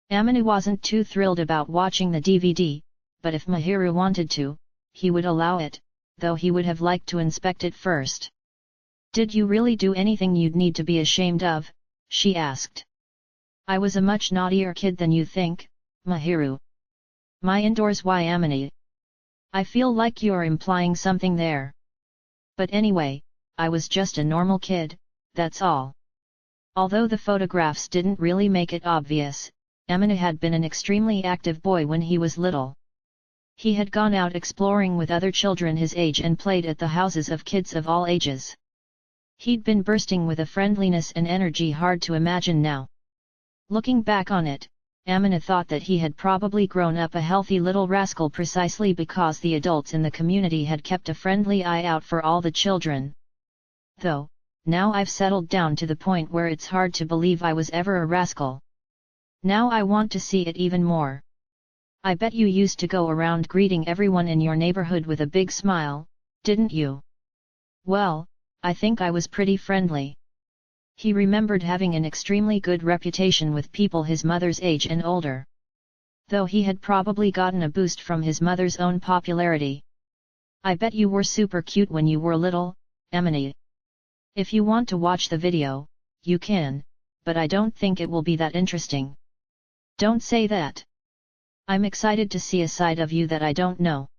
Amina wasn't too thrilled about watching the DVD, but if Mahiru wanted to, he would allow it, though he would have liked to inspect it first. "Did you really do anything you'd need to be ashamed of?" she asked. "I was a much naughtier kid than you think, Mahiru." "My indoors why Amini? I feel like you're implying something there. But anyway, I was just a normal kid, that's all." Although the photographs didn't really make it obvious, Amina had been an extremely active boy when he was little. He had gone out exploring with other children his age and played at the houses of kids of all ages. He'd been bursting with a friendliness and energy hard to imagine now. Looking back on it, Amina thought that he had probably grown up a healthy little rascal precisely because the adults in the community had kept a friendly eye out for all the children. "Though, now I've settled down to the point where it's hard to believe I was ever a rascal. Now I want to see it even more. I bet you used to go around greeting everyone in your neighborhood with a big smile, didn't you?" "Well, I think I was pretty friendly." He remembered having an extremely good reputation with people his mother's age and older. Though he had probably gotten a boost from his mother's own popularity. "I bet you were super cute when you were little, Amini. If you want to watch the video, you can, but I don't think it will be that interesting." "Don't say that. I'm excited to see a side of you that I don't know.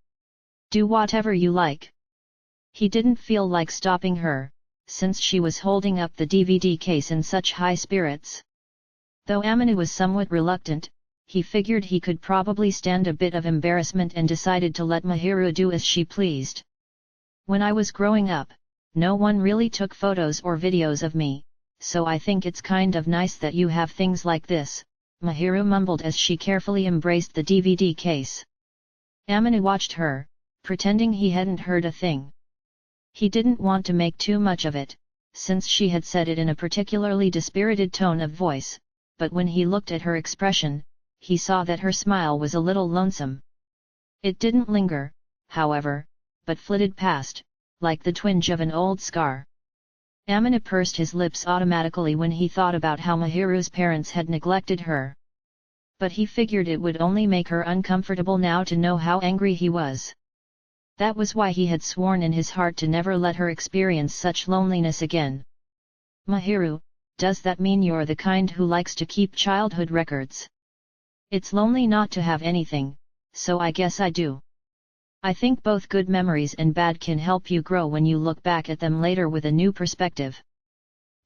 Do whatever you like." He didn't feel like stopping her, since she was holding up the DVD case in such high spirits. Though Amina was somewhat reluctant, he figured he could probably stand a bit of embarrassment and decided to let Mahiru do as she pleased. "When I was growing up, no one really took photos or videos of me, so I think it's kind of nice that you have things like this," Mahiru mumbled as she carefully embraced the DVD case. Amina watched her, pretending he hadn't heard a thing. He didn't want to make too much of it, since she had said it in a particularly dispirited tone of voice, but when he looked at her expression, he saw that her smile was a little lonesome. It didn't linger, however, but flitted past, like the twinge of an old scar. Amina pursed his lips automatically when he thought about how Mahiru's parents had neglected her. But he figured it would only make her uncomfortable now to know how angry he was. That was why he had sworn in his heart to never let her experience such loneliness again. "Mahiru, does that mean you're the kind who likes to keep childhood records?" "It's lonely not to have anything, so I guess I do. I think both good memories and bad can help you grow when you look back at them later with a new perspective."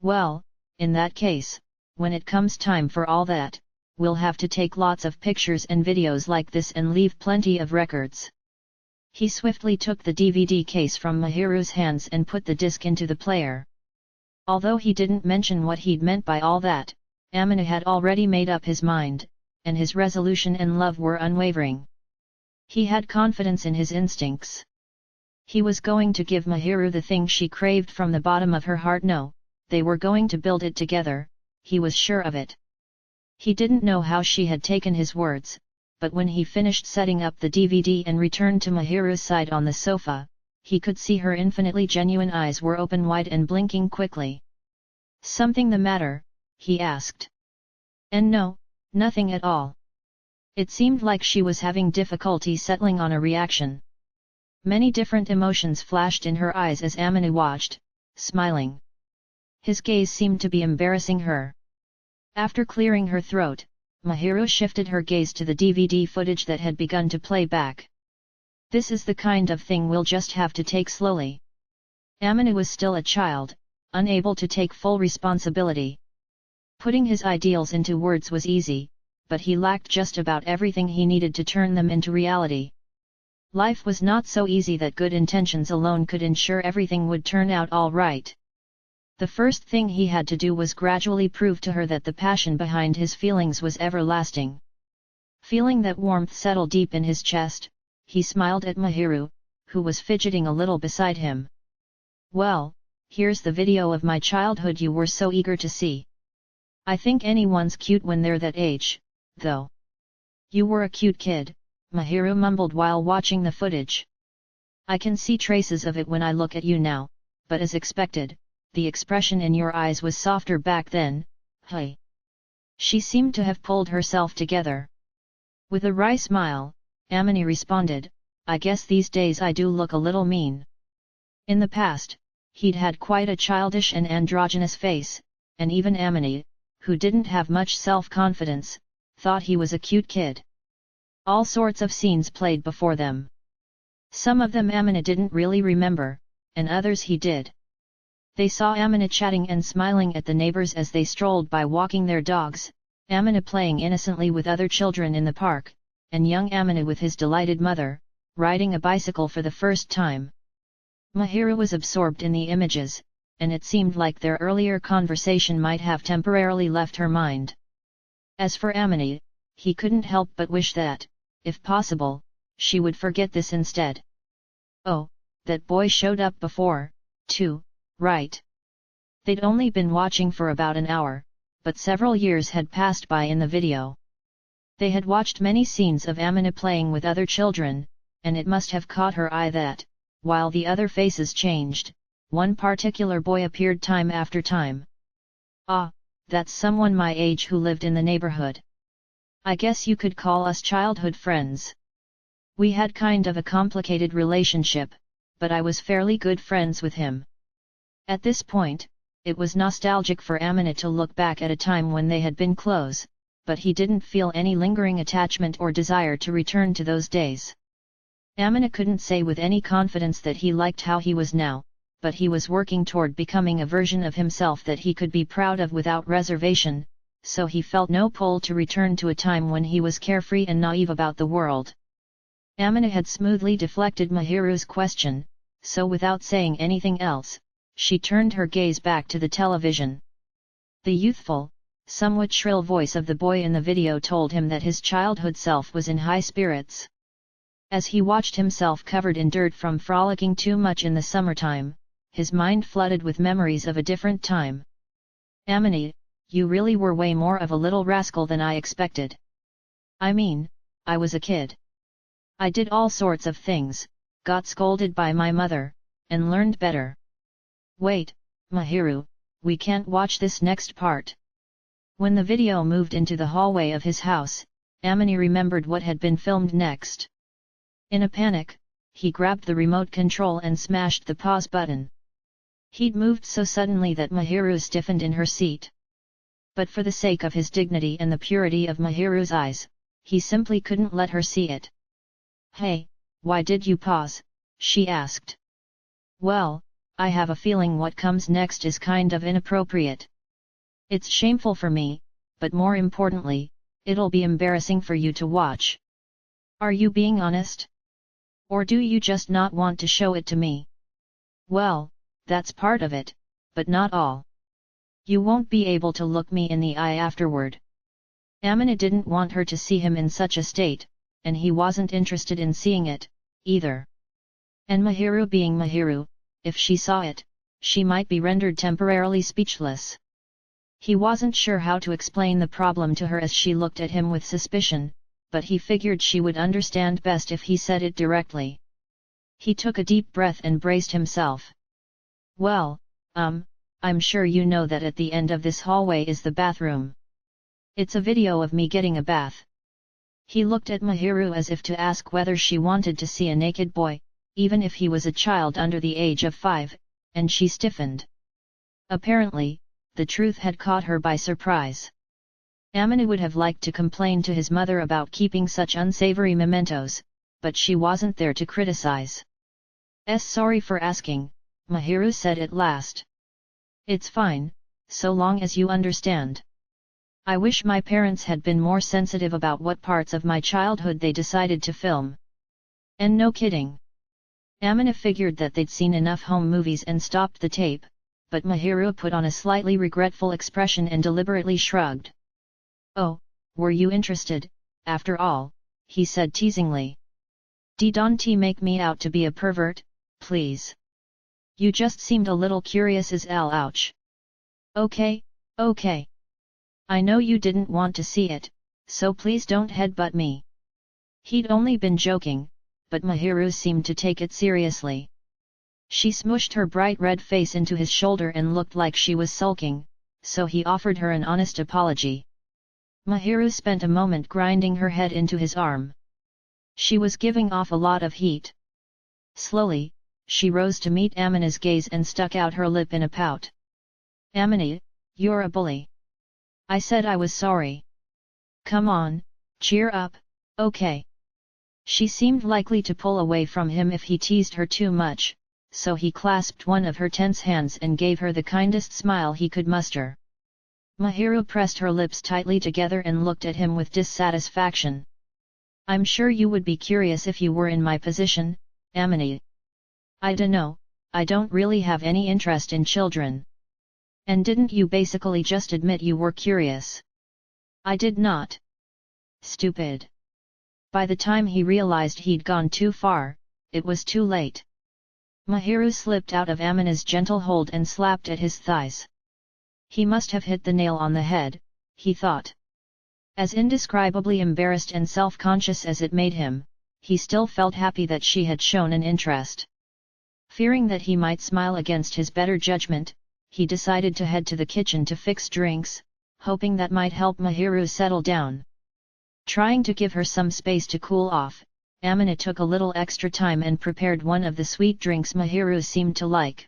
"Well, in that case, when it comes time for all that, we'll have to take lots of pictures and videos like this and leave plenty of records." He swiftly took the DVD case from Mahiru's hands and put the disc into the player. Although he didn't mention what he'd meant by all that, Amina had already made up his mind, and his resolution and love were unwavering. He had confidence in his instincts. He was going to give Mahiru the thing she craved from the bottom of her heart. No, they were going to build it together, he was sure of it. He didn't know how she had taken his words, but when he finished setting up the DVD and returned to Mahiru's side on the sofa, he could see her infinitely genuine eyes were open wide and blinking quickly. "Something the matter?" he asked. And no, nothing at all. It seemed like she was having difficulty settling on a reaction. Many different emotions flashed in her eyes as Amina watched, smiling. His gaze seemed to be embarrassing her. After clearing her throat, Mahiru shifted her gaze to the DVD footage that had begun to play back. "This is the kind of thing we'll just have to take slowly." Amina was still a child, unable to take full responsibility. Putting his ideals into words was easy, but he lacked just about everything he needed to turn them into reality. Life was not so easy that good intentions alone could ensure everything would turn out all right. The first thing he had to do was gradually prove to her that the passion behind his feelings was everlasting. Feeling that warmth settle deep in his chest, he smiled at Mahiru, who was fidgeting a little beside him. "Well, here's the video of my childhood you were so eager to see. I think anyone's cute when they're that age, though." "You were a cute kid," Mahiru mumbled while watching the footage. "I can see traces of it when I look at you now, but as expected, the expression in your eyes was softer back then, hey." She seemed to have pulled herself together. With a wry smile, Amina responded, "I guess these days I do look a little mean." In the past, he'd had quite a childish and androgynous face, and even Amina, who didn't have much self-confidence, thought he was a cute kid. All sorts of scenes played before them. Some of them Amina didn't really remember, and others he did. They saw Amina chatting and smiling at the neighbors as they strolled by walking their dogs, Amina playing innocently with other children in the park, and young Amina with his delighted mother, riding a bicycle for the first time. Mahiru was absorbed in the images, and it seemed like their earlier conversation might have temporarily left her mind. As for Amina, he couldn't help but wish that, if possible, she would forget this instead. Oh, that boy showed up before, too, right? They'd only been watching for about an hour, but several years had passed by in the video. They had watched many scenes of Amina playing with other children, and it must have caught her eye that, while the other faces changed, one particular boy appeared time after time. "Ah, that's someone my age who lived in the neighborhood. I guess you could call us childhood friends. We had kind of a complicated relationship, but I was fairly good friends with him." At this point, it was nostalgic for Amina to look back at a time when they had been close, but he didn't feel any lingering attachment or desire to return to those days. Amina couldn't say with any confidence that he liked how he was now, but he was working toward becoming a version of himself that he could be proud of without reservation, so he felt no pull to return to a time when he was carefree and naive about the world. Amina had smoothly deflected Mahiru's question, so without saying anything else, she turned her gaze back to the television. The youthful, somewhat shrill voice of the boy in the video told him that his childhood self was in high spirits. As he watched himself covered in dirt from frolicking too much in the summertime, his mind flooded with memories of a different time. "Amina, you really were way more of a little rascal than I expected. I mean, I was a kid. I did all sorts of things, got scolded by my mother, and learned better." "Wait, Mahiru, we can't watch this next part." When the video moved into the hallway of his house, Amina remembered what had been filmed next. In a panic, he grabbed the remote control and smashed the pause button. He'd moved so suddenly that Mahiru stiffened in her seat. But for the sake of his dignity and the purity of Mahiru's eyes, he simply couldn't let her see it. "Hey, why did you pause?" she asked. "Well, I have a feeling what comes next is kind of inappropriate. It's shameful for me, but more importantly, it'll be embarrassing for you to watch. Are you being honest? Or do you just not want to show it to me?" "Well, that's part of it, but not all. You won't be able to look me in the eye afterward. Amina didn't want her to see him in such a state, and he wasn't interested in seeing it, either. And Mahiru being Mahiru, if she saw it, she might be rendered temporarily speechless. He wasn't sure how to explain the problem to her as she looked at him with suspicion, but he figured she would understand best if he said it directly. He took a deep breath and braced himself. Well, I'm sure you know that at the end of this hallway is the bathroom. It's a video of me getting a bath. He looked at Mahiru as if to ask whether she wanted to see a naked boy, even if he was a child under the age of 5, and she stiffened. Apparently, the truth had caught her by surprise. Amina would have liked to complain to his mother about keeping such unsavory mementos, but she wasn't there to criticize. Sorry for asking, Mahiru said at last. It's fine, so long as you understand. I wish my parents had been more sensitive about what parts of my childhood they decided to film. And no kidding. Amina figured that they'd seen enough home movies and stopped the tape, but Mahiru put on a slightly regretful expression and deliberately shrugged. Oh, were you interested, after all, he said teasingly. Don't make me out to be a pervert, please. You just seemed a little curious as hell. Ouch. Okay. I know you didn't want to see it, so please don't headbutt me. He'd only been joking, but Mahiru seemed to take it seriously. She smushed her bright red face into his shoulder and looked like she was sulking, so he offered her an honest apology. Mahiru spent a moment grinding her head into his arm. She was giving off a lot of heat. Slowly, she rose to meet Amina's gaze and stuck out her lip in a pout. Amina, you're a bully. I said I was sorry. Come on, cheer up, okay. She seemed likely to pull away from him if he teased her too much, so he clasped one of her tense hands and gave her the kindest smile he could muster. Mahiru pressed her lips tightly together and looked at him with dissatisfaction. I'm sure you would be curious if you were in my position, Amina. I dunno, I don't really have any interest in children. And didn't you basically just admit you were curious? I did not. Stupid. By the time he realized he'd gone too far, it was too late. Mahiru slipped out of Amina's gentle hold and slapped at his thighs. He must have hit the nail on the head, he thought. As indescribably embarrassed and self-conscious as it made him, he still felt happy that she had shown an interest. Fearing that he might smile against his better judgment, he decided to head to the kitchen to fix drinks, hoping that might help Mahiru settle down. Trying to give her some space to cool off, Amina took a little extra time and prepared one of the sweet drinks Mahiru seemed to like.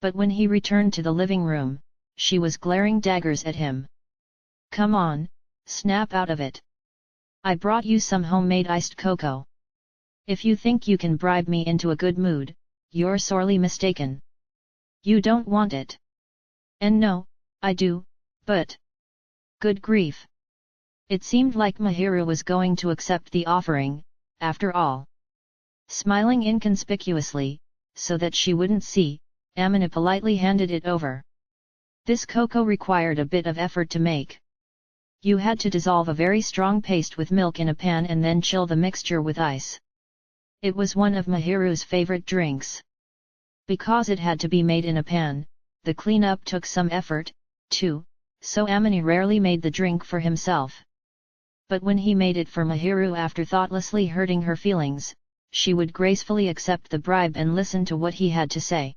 But when he returned to the living room, she was glaring daggers at him. Come on, snap out of it. I brought you some homemade iced cocoa. If you think you can bribe me into a good mood, you're sorely mistaken. You don't want it. And no, I do, but... Good grief. It seemed like Mahiru was going to accept the offering, after all. Smiling inconspicuously, so that she wouldn't see, Amina politely handed it over. This cocoa required a bit of effort to make. You had to dissolve a very strong paste with milk in a pan and then chill the mixture with ice. It was one of Mahiru's favorite drinks. Because it had to be made in a pan, the cleanup took some effort, too, so Amina rarely made the drink for himself. But when he made it for Mahiru after thoughtlessly hurting her feelings, she would gracefully accept the bribe and listen to what he had to say.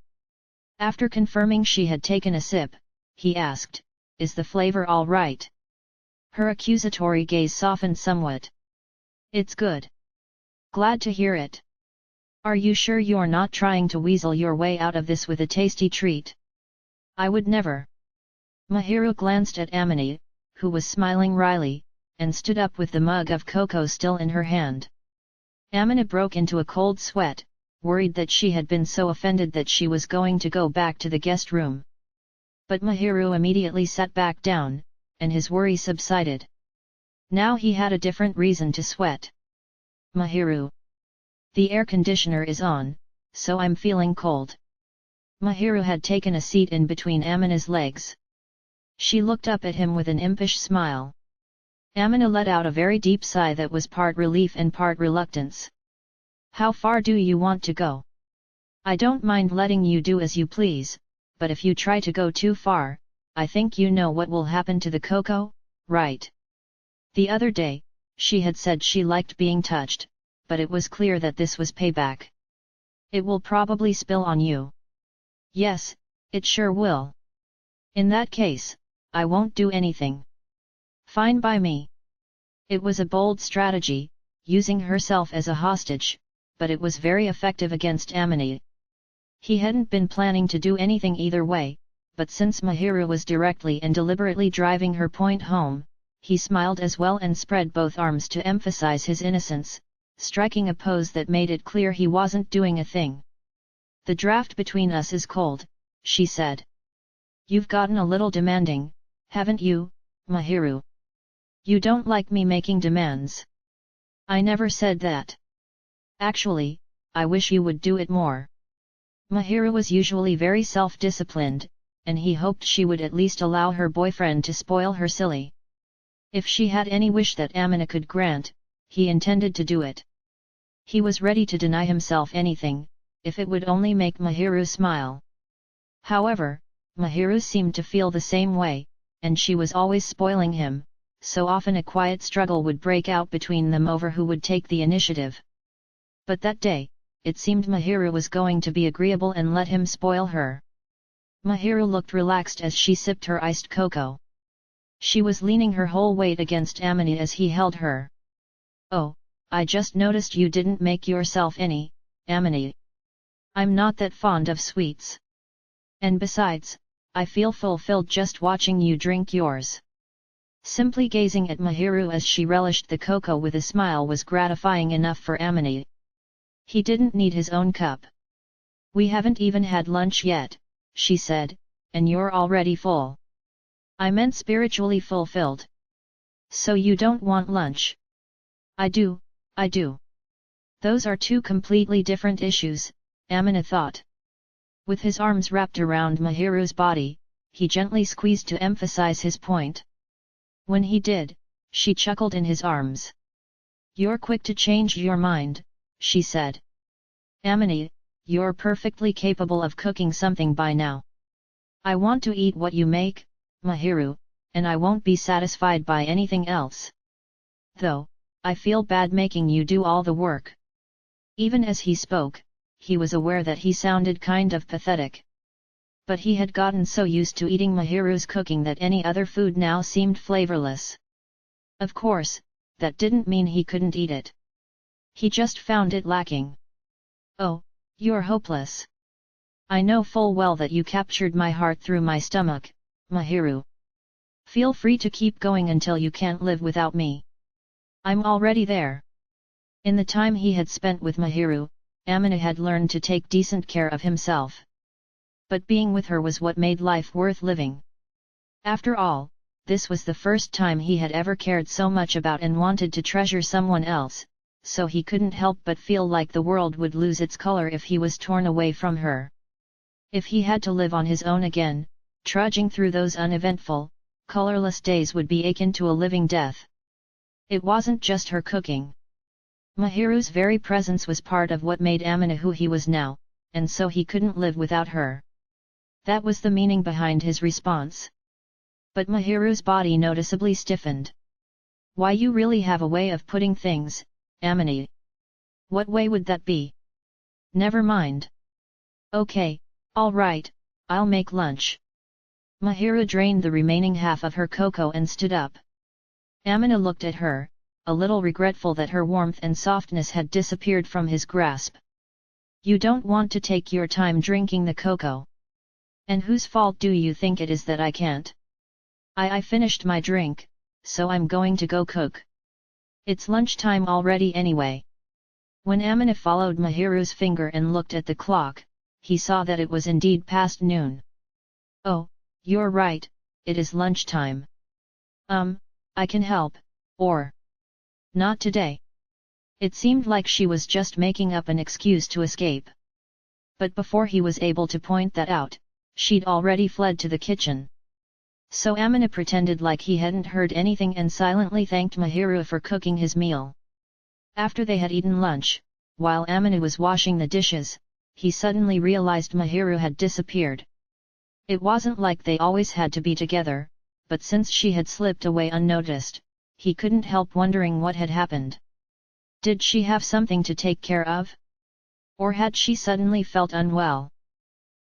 After confirming she had taken a sip, he asked, "Is the flavor all right?" Her accusatory gaze softened somewhat. "It's good. Glad to hear it. Are you sure you're not trying to weasel your way out of this with a tasty treat?" "I would never." Mahiru glanced at Amina, who was smiling wryly, and stood up with the mug of cocoa still in her hand. Amina broke into a cold sweat, worried that she had been so offended that she was going to go back to the guest room. But Mahiru immediately sat back down, and his worry subsided. Now he had a different reason to sweat. "Mahiru. The air conditioner is on, so I'm feeling cold." Mahiru had taken a seat in between Amina's legs. She looked up at him with an impish smile. Amina let out a very deep sigh that was part relief and part reluctance. How far do you want to go? I don't mind letting you do as you please, but if you try to go too far, I think you know what will happen to the cocoa, right? The other day, she had said she liked being touched, but it was clear that this was payback. It will probably spill on you. Yes, it sure will. In that case, I won't do anything. Fine by me. It was a bold strategy, using herself as a hostage, but it was very effective against Amina. He hadn't been planning to do anything either way, but since Mahiru was directly and deliberately driving her point home, he smiled as well and spread both arms to emphasize his innocence, striking a pose that made it clear he wasn't doing a thing. The draft between us is cold, she said. You've gotten a little demanding, haven't you, Mahiru? You don't like me making demands. I never said that. Actually, I wish you would do it more. Mahiru was usually very self-disciplined, and he hoped she would at least allow her boyfriend to spoil her silly. If she had any wish that Amina could grant, he intended to do it. He was ready to deny himself anything, if it would only make Mahiru smile. However, Mahiru seemed to feel the same way, and she was always spoiling him, so often a quiet struggle would break out between them over who would take the initiative. But that day, it seemed Mahiru was going to be agreeable and let him spoil her. Mahiru looked relaxed as she sipped her iced cocoa. She was leaning her whole weight against Amina as he held her. Oh, I just noticed you didn't make yourself any, Amina. I'm not that fond of sweets. And besides, I feel fulfilled just watching you drink yours. Simply gazing at Mahiru as she relished the cocoa with a smile was gratifying enough for Amina. He didn't need his own cup. We haven't even had lunch yet, she said, and you're already full. I meant spiritually fulfilled. So you don't want lunch? I do, I do. Those are two completely different issues, Amina thought. With his arms wrapped around Mahiru's body, he gently squeezed to emphasize his point. When he did, she chuckled in his arms. You're quick to change your mind, she said. Amina, you're perfectly capable of cooking something by now. I want to eat what you make, Mahiru, and I won't be satisfied by anything else. Though, I feel bad making you do all the work. Even as he spoke, he was aware that he sounded kind of pathetic. But he had gotten so used to eating Mahiru's cooking that any other food now seemed flavorless. Of course, that didn't mean he couldn't eat it. He just found it lacking. Oh, you're hopeless. I know full well that you captured my heart through my stomach, Mahiru. Feel free to keep going until you can't live without me. I'm already there. In the time he had spent with Mahiru, Amina had learned to take decent care of himself. But being with her was what made life worth living. After all, this was the first time he had ever cared so much about and wanted to treasure someone else, so he couldn't help but feel like the world would lose its color if he was torn away from her. If he had to live on his own again, trudging through those uneventful, colorless days would be akin to a living death. It wasn't just her cooking. Mahiru's very presence was part of what made Amina who he was now, and so he couldn't live without her. That was the meaning behind his response. But Mahiru's body noticeably stiffened. Why, you really have a way of putting things, Amina. What way would that be? Never mind. Okay, all right, I'll make lunch. Mahiru drained the remaining half of her cocoa and stood up. Amina looked at her, a little regretful that her warmth and softness had disappeared from his grasp. You don't want to take your time drinking the cocoa. And whose fault do you think it is that I can't? I finished my drink, so I'm going to go cook. It's lunchtime already anyway. When Amina followed Mahiru's finger and looked at the clock, he saw that it was indeed past noon. Oh, you're right, it is lunchtime. I can help, or... Not today. It seemed like she was just making up an excuse to escape. But before he was able to point that out, she'd already fled to the kitchen. So Amina pretended like he hadn't heard anything and silently thanked Mahiru for cooking his meal. After they had eaten lunch, while Amina was washing the dishes, he suddenly realized Mahiru had disappeared. It wasn't like they always had to be together, but since she had slipped away unnoticed, he couldn't help wondering what had happened. Did she have something to take care of? Or had she suddenly felt unwell?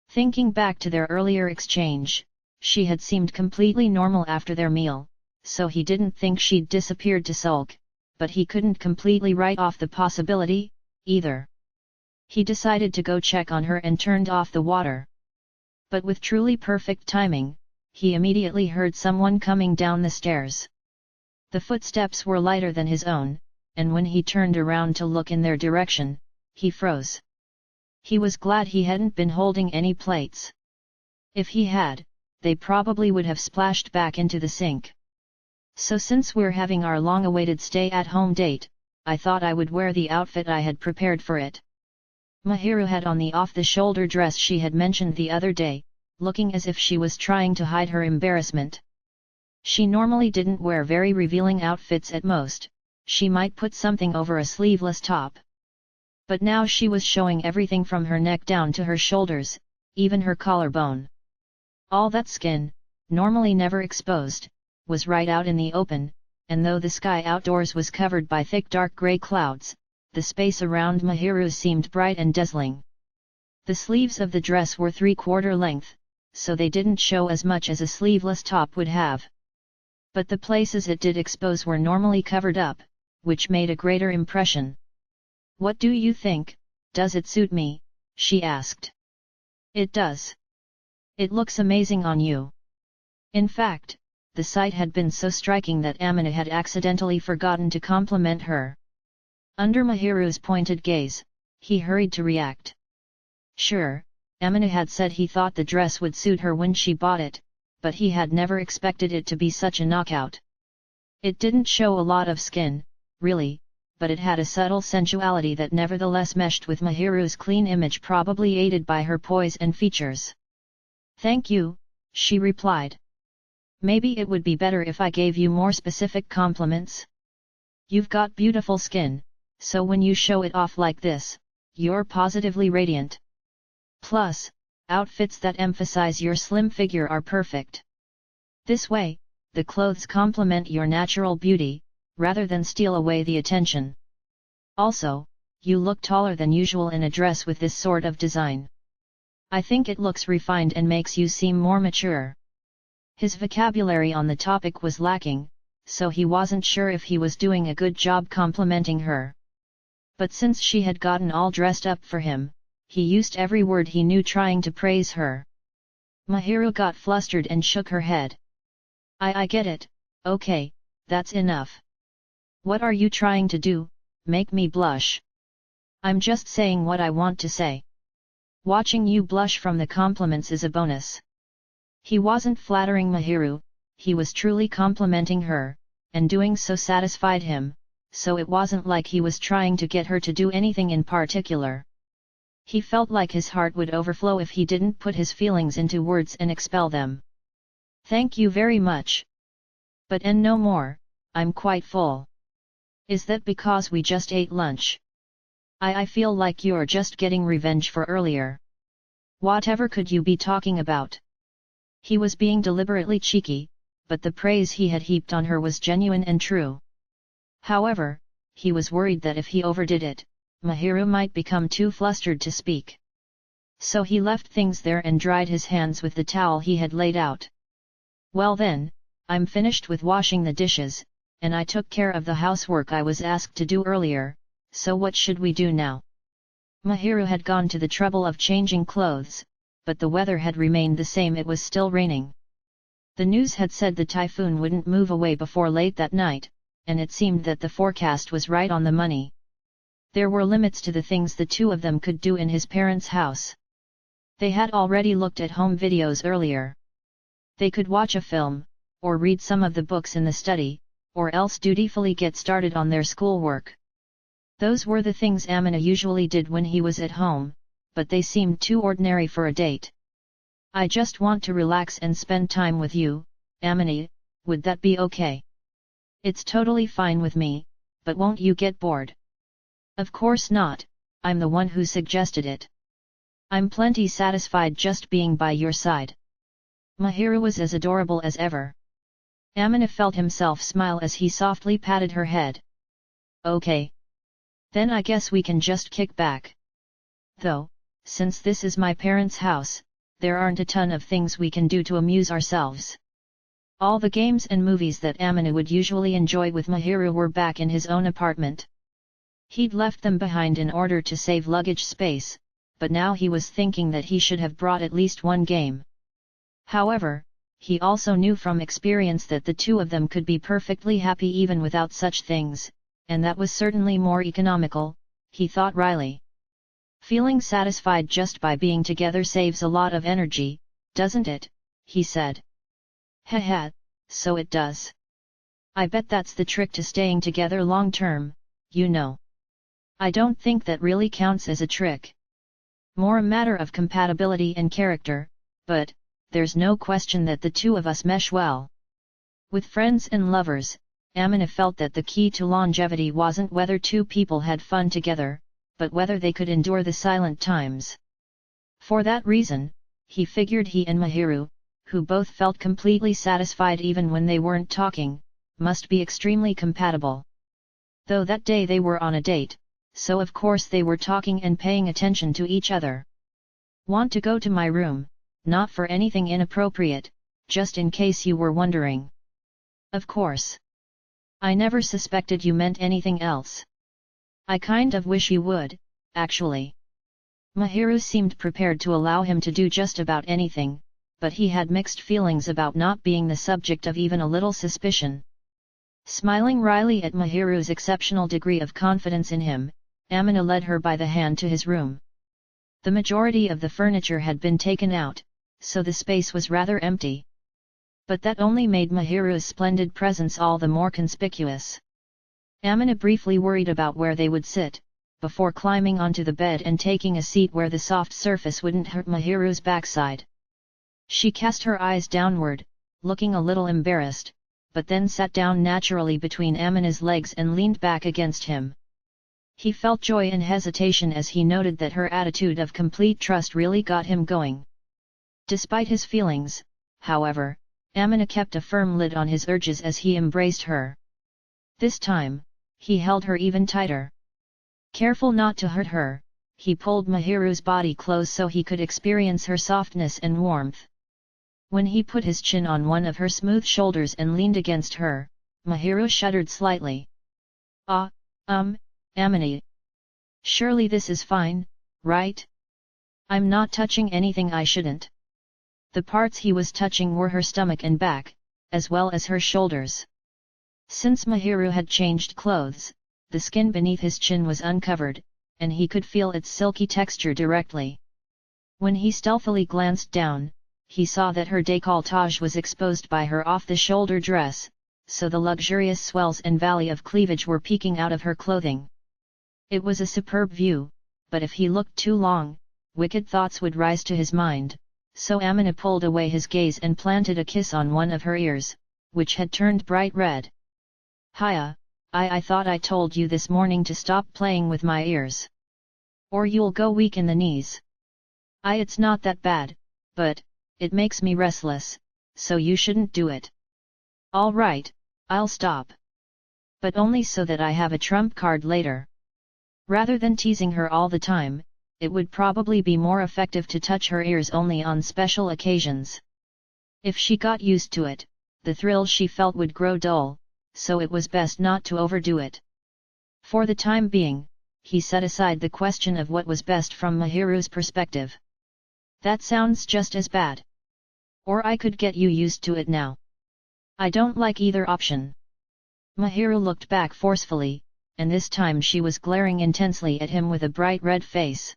Thinking back to their earlier exchange, she had seemed completely normal after their meal, so he didn't think she'd disappeared to sulk, but he couldn't completely write off the possibility, either. He decided to go check on her and turned off the water. But with truly perfect timing, he immediately heard someone coming down the stairs. The footsteps were lighter than his own, and when he turned around to look in their direction, he froze. He was glad he hadn't been holding any plates. If he had, they probably would have splashed back into the sink. So since we're having our long-awaited stay-at-home date, I thought I would wear the outfit I had prepared for it. Mahiru had on the off-the-shoulder dress she had mentioned the other day, looking as if she was trying to hide her embarrassment. She normally didn't wear very revealing outfits at most, she might put something over a sleeveless top. But now she was showing everything from her neck down to her shoulders, even her collarbone. All that skin, normally never exposed, was right out in the open, and though the sky outdoors was covered by thick dark grey clouds, the space around Mahiru seemed bright and dazzling. The sleeves of the dress were 3/4 length, so they didn't show as much as a sleeveless top would have. But the places it did expose were normally covered up, which made a greater impression. "What do you think, does it suit me?" she asked. "It does. It looks amazing on you." In fact, the sight had been so striking that Amina had accidentally forgotten to compliment her. Under Mahiru's pointed gaze, he hurried to react. Sure, Amina had said he thought the dress would suit her when she bought it, but he had never expected it to be such a knockout. It didn't show a lot of skin, really, but it had a subtle sensuality that nevertheless meshed with Mahiru's clean image, probably aided by her poise and features. "Thank you," she replied. "Maybe it would be better if I gave you more specific compliments? You've got beautiful skin, so when you show it off like this, you're positively radiant. Plus, outfits that emphasize your slim figure are perfect. This way, the clothes complement your natural beauty, rather than steal away the attention. Also, you look taller than usual in a dress with this sort of design. I think it looks refined and makes you seem more mature." His vocabulary on the topic was lacking, so he wasn't sure if he was doing a good job complimenting her. But since she had gotten all dressed up for him, he used every word he knew trying to praise her. Mahiru got flustered and shook her head. I get it, okay, that's enough. What are you trying to do, make me blush? I'm just saying what I want to say. Watching you blush from the compliments is a bonus." He wasn't flattering Mahiru, he was truly complimenting her, and doing so satisfied him, so it wasn't like he was trying to get her to do anything in particular. He felt like his heart would overflow if he didn't put his feelings into words and expel them. "Thank you very much. But and no more, I'm quite full." "Is that because we just ate lunch? I feel like you're just getting revenge for earlier. Whatever could you be talking about?" He was being deliberately cheeky, but the praise he had heaped on her was genuine and true. However, he was worried that if he overdid it, Mahiru might become too flustered to speak. So he left things there and dried his hands with the towel he had laid out. "Well then, I'm finished with washing the dishes, and I took care of the housework I was asked to do earlier, so what should we do now?" Mahiru had gone to the trouble of changing clothes, but the weather had remained the same. It was still raining. The news had said the typhoon wouldn't move away before late that night, and it seemed that the forecast was right on the money. There were limits to the things the two of them could do in his parents' house. They had already looked at home videos earlier. They could watch a film, or read some of the books in the study, or else dutifully get started on their schoolwork. Those were the things Amina usually did when he was at home, but they seemed too ordinary for a date. "I just want to relax and spend time with you," Amini, would that be okay? It's totally fine with me, but won't you get bored? Of course not, I'm the one who suggested it. I'm plenty satisfied just being by your side. Mahiru was as adorable as ever. Amina felt himself smile as he softly patted her head. Okay. Then I guess we can just kick back. Though, since this is my parents' house, there aren't a ton of things we can do to amuse ourselves. All the games and movies that Amina would usually enjoy with Mahiru were back in his own apartment. He'd left them behind in order to save luggage space, but now he was thinking that he should have brought at least one game. However, he also knew from experience that the two of them could be perfectly happy even without such things, and that was certainly more economical, he thought wryly. Feeling satisfied just by being together saves a lot of energy, doesn't it? He said. Haha, so it does. I bet that's the trick to staying together long term, you know. I don't think that really counts as a trick. More a matter of compatibility and character, but there's no question that the two of us mesh well. With friends and lovers, Amina felt that the key to longevity wasn't whether two people had fun together, but whether they could endure the silent times. For that reason, he figured he and Mahiru, who both felt completely satisfied even when they weren't talking, must be extremely compatible. Though that day they were on a date, so of course they were talking and paying attention to each other. Want to go to my room? Not for anything inappropriate, just in case you were wondering. Of course. I never suspected you meant anything else. I kind of wish you would, actually. Mahiru seemed prepared to allow him to do just about anything, but he had mixed feelings about not being the subject of even a little suspicion. Smiling wryly at Mahiru's exceptional degree of confidence in him, Amina led her by the hand to his room. The majority of the furniture had been taken out, so the space was rather empty. But that only made Mahiru's splendid presence all the more conspicuous. Amina briefly worried about where they would sit, before climbing onto the bed and taking a seat where the soft surface wouldn't hurt Mahiru's backside. She cast her eyes downward, looking a little embarrassed, but then sat down naturally between Amina's legs and leaned back against him. He felt joy and hesitation as he noted that her attitude of complete trust really got him going. Despite his feelings, however, Amina kept a firm lid on his urges as he embraced her. This time, he held her even tighter. Careful not to hurt her, he pulled Mahiru's body close so he could experience her softness and warmth. When he put his chin on one of her smooth shoulders and leaned against her, Mahiru shuddered slightly. Amina. Surely this is fine, right? I'm not touching anything I shouldn't. The parts he was touching were her stomach and back, as well as her shoulders. Since Mahiru had changed clothes, the skin beneath his chin was uncovered, and he could feel its silky texture directly. When he stealthily glanced down, he saw that her décolletage was exposed by her off-the-shoulder dress, so the luxurious swells and valley of cleavage were peeking out of her clothing. It was a superb view, but if he looked too long, wicked thoughts would rise to his mind, so Amina pulled away his gaze and planted a kiss on one of her ears, which had turned bright red. Hiya, I thought I told you this morning to stop playing with my ears. Or you'll go weak in the knees. It's not that bad, but it makes me restless, so you shouldn't do it. All right, I'll stop. But only so that I have a trump card later. Rather than teasing her all the time, it would probably be more effective to touch her ears only on special occasions. If she got used to it, the thrill she felt would grow dull, so it was best not to overdo it. For the time being, he set aside the question of what was best from Mahiru's perspective. That sounds just as bad. Or I could get you used to it now. I don't like either option. Mahiru looked back forcefully, and this time she was glaring intensely at him with a bright red face.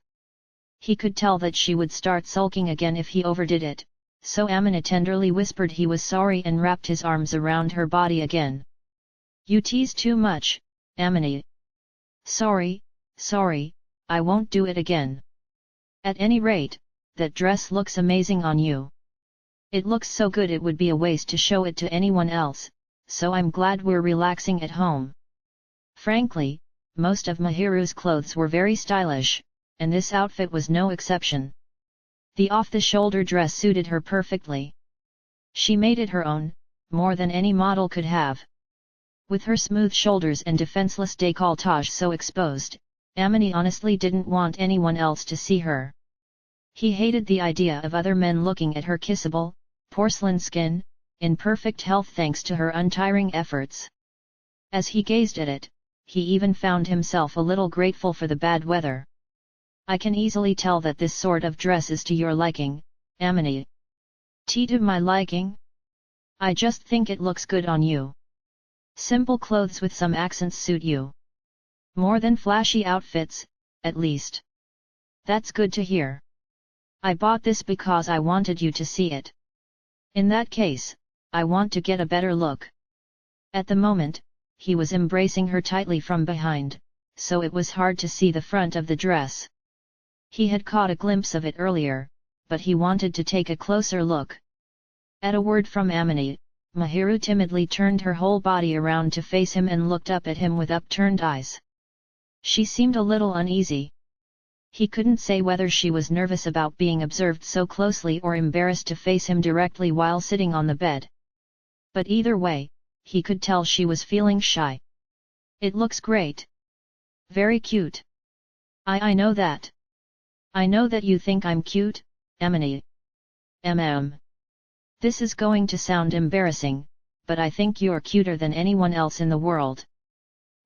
He could tell that she would start sulking again if he overdid it, so Amina tenderly whispered he was sorry and wrapped his arms around her body again. You tease too much, Amina. Sorry, I won't do it again. At any rate, that dress looks amazing on you. It looks so good it would be a waste to show it to anyone else, so I'm glad we're relaxing at home. Frankly, most of Mahiru's clothes were very stylish, and this outfit was no exception. The off-the-shoulder dress suited her perfectly. She made it her own, more than any model could have. With her smooth shoulders and defenseless décolletage so exposed, Amini honestly didn't want anyone else to see her. He hated the idea of other men looking at her kissable, porcelain skin, in perfect health thanks to her untiring efforts. As he gazed at it, he even found himself a little grateful for the bad weather. I can easily tell that this sort of dress is to your liking, Amini. To my liking? I just think it looks good on you. Simple clothes with some accents suit you. More than flashy outfits, at least. That's good to hear. I bought this because I wanted you to see it. In that case, I want to get a better look. At the moment, he was embracing her tightly from behind, so it was hard to see the front of the dress. He had caught a glimpse of it earlier, but he wanted to take a closer look. At a word from Amini, Mahiru timidly turned her whole body around to face him and looked up at him with upturned eyes. She seemed a little uneasy. He couldn't say whether she was nervous about being observed so closely or embarrassed to face him directly while sitting on the bed. But either way, he could tell she was feeling shy. It looks great. Very cute. I know that. I know that you think I'm cute, Amini. This is going to sound embarrassing, but I think you're cuter than anyone else in the world.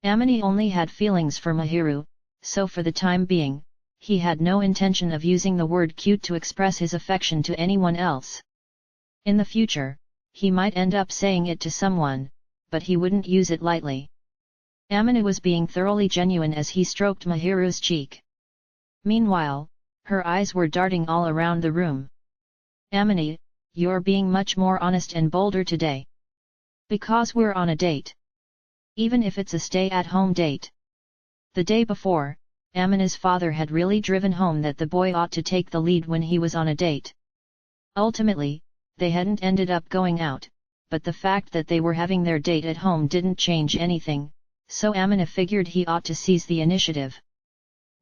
Amini only had feelings for Mahiru, so for the time being, he had no intention of using the word cute to express his affection to anyone else. In the future, he might end up saying it to someone, but he wouldn't use it lightly. Amini was being thoroughly genuine as he stroked Mahiru's cheek. Meanwhile, her eyes were darting all around the room. Amini, you're being much more honest and bolder today. Because we're on a date. Even if it's a stay-at-home date. The day before, Amini's father had really driven home that the boy ought to take the lead when he was on a date. Ultimately, they hadn't ended up going out, but the fact that they were having their date at home didn't change anything, so Amini figured he ought to seize the initiative.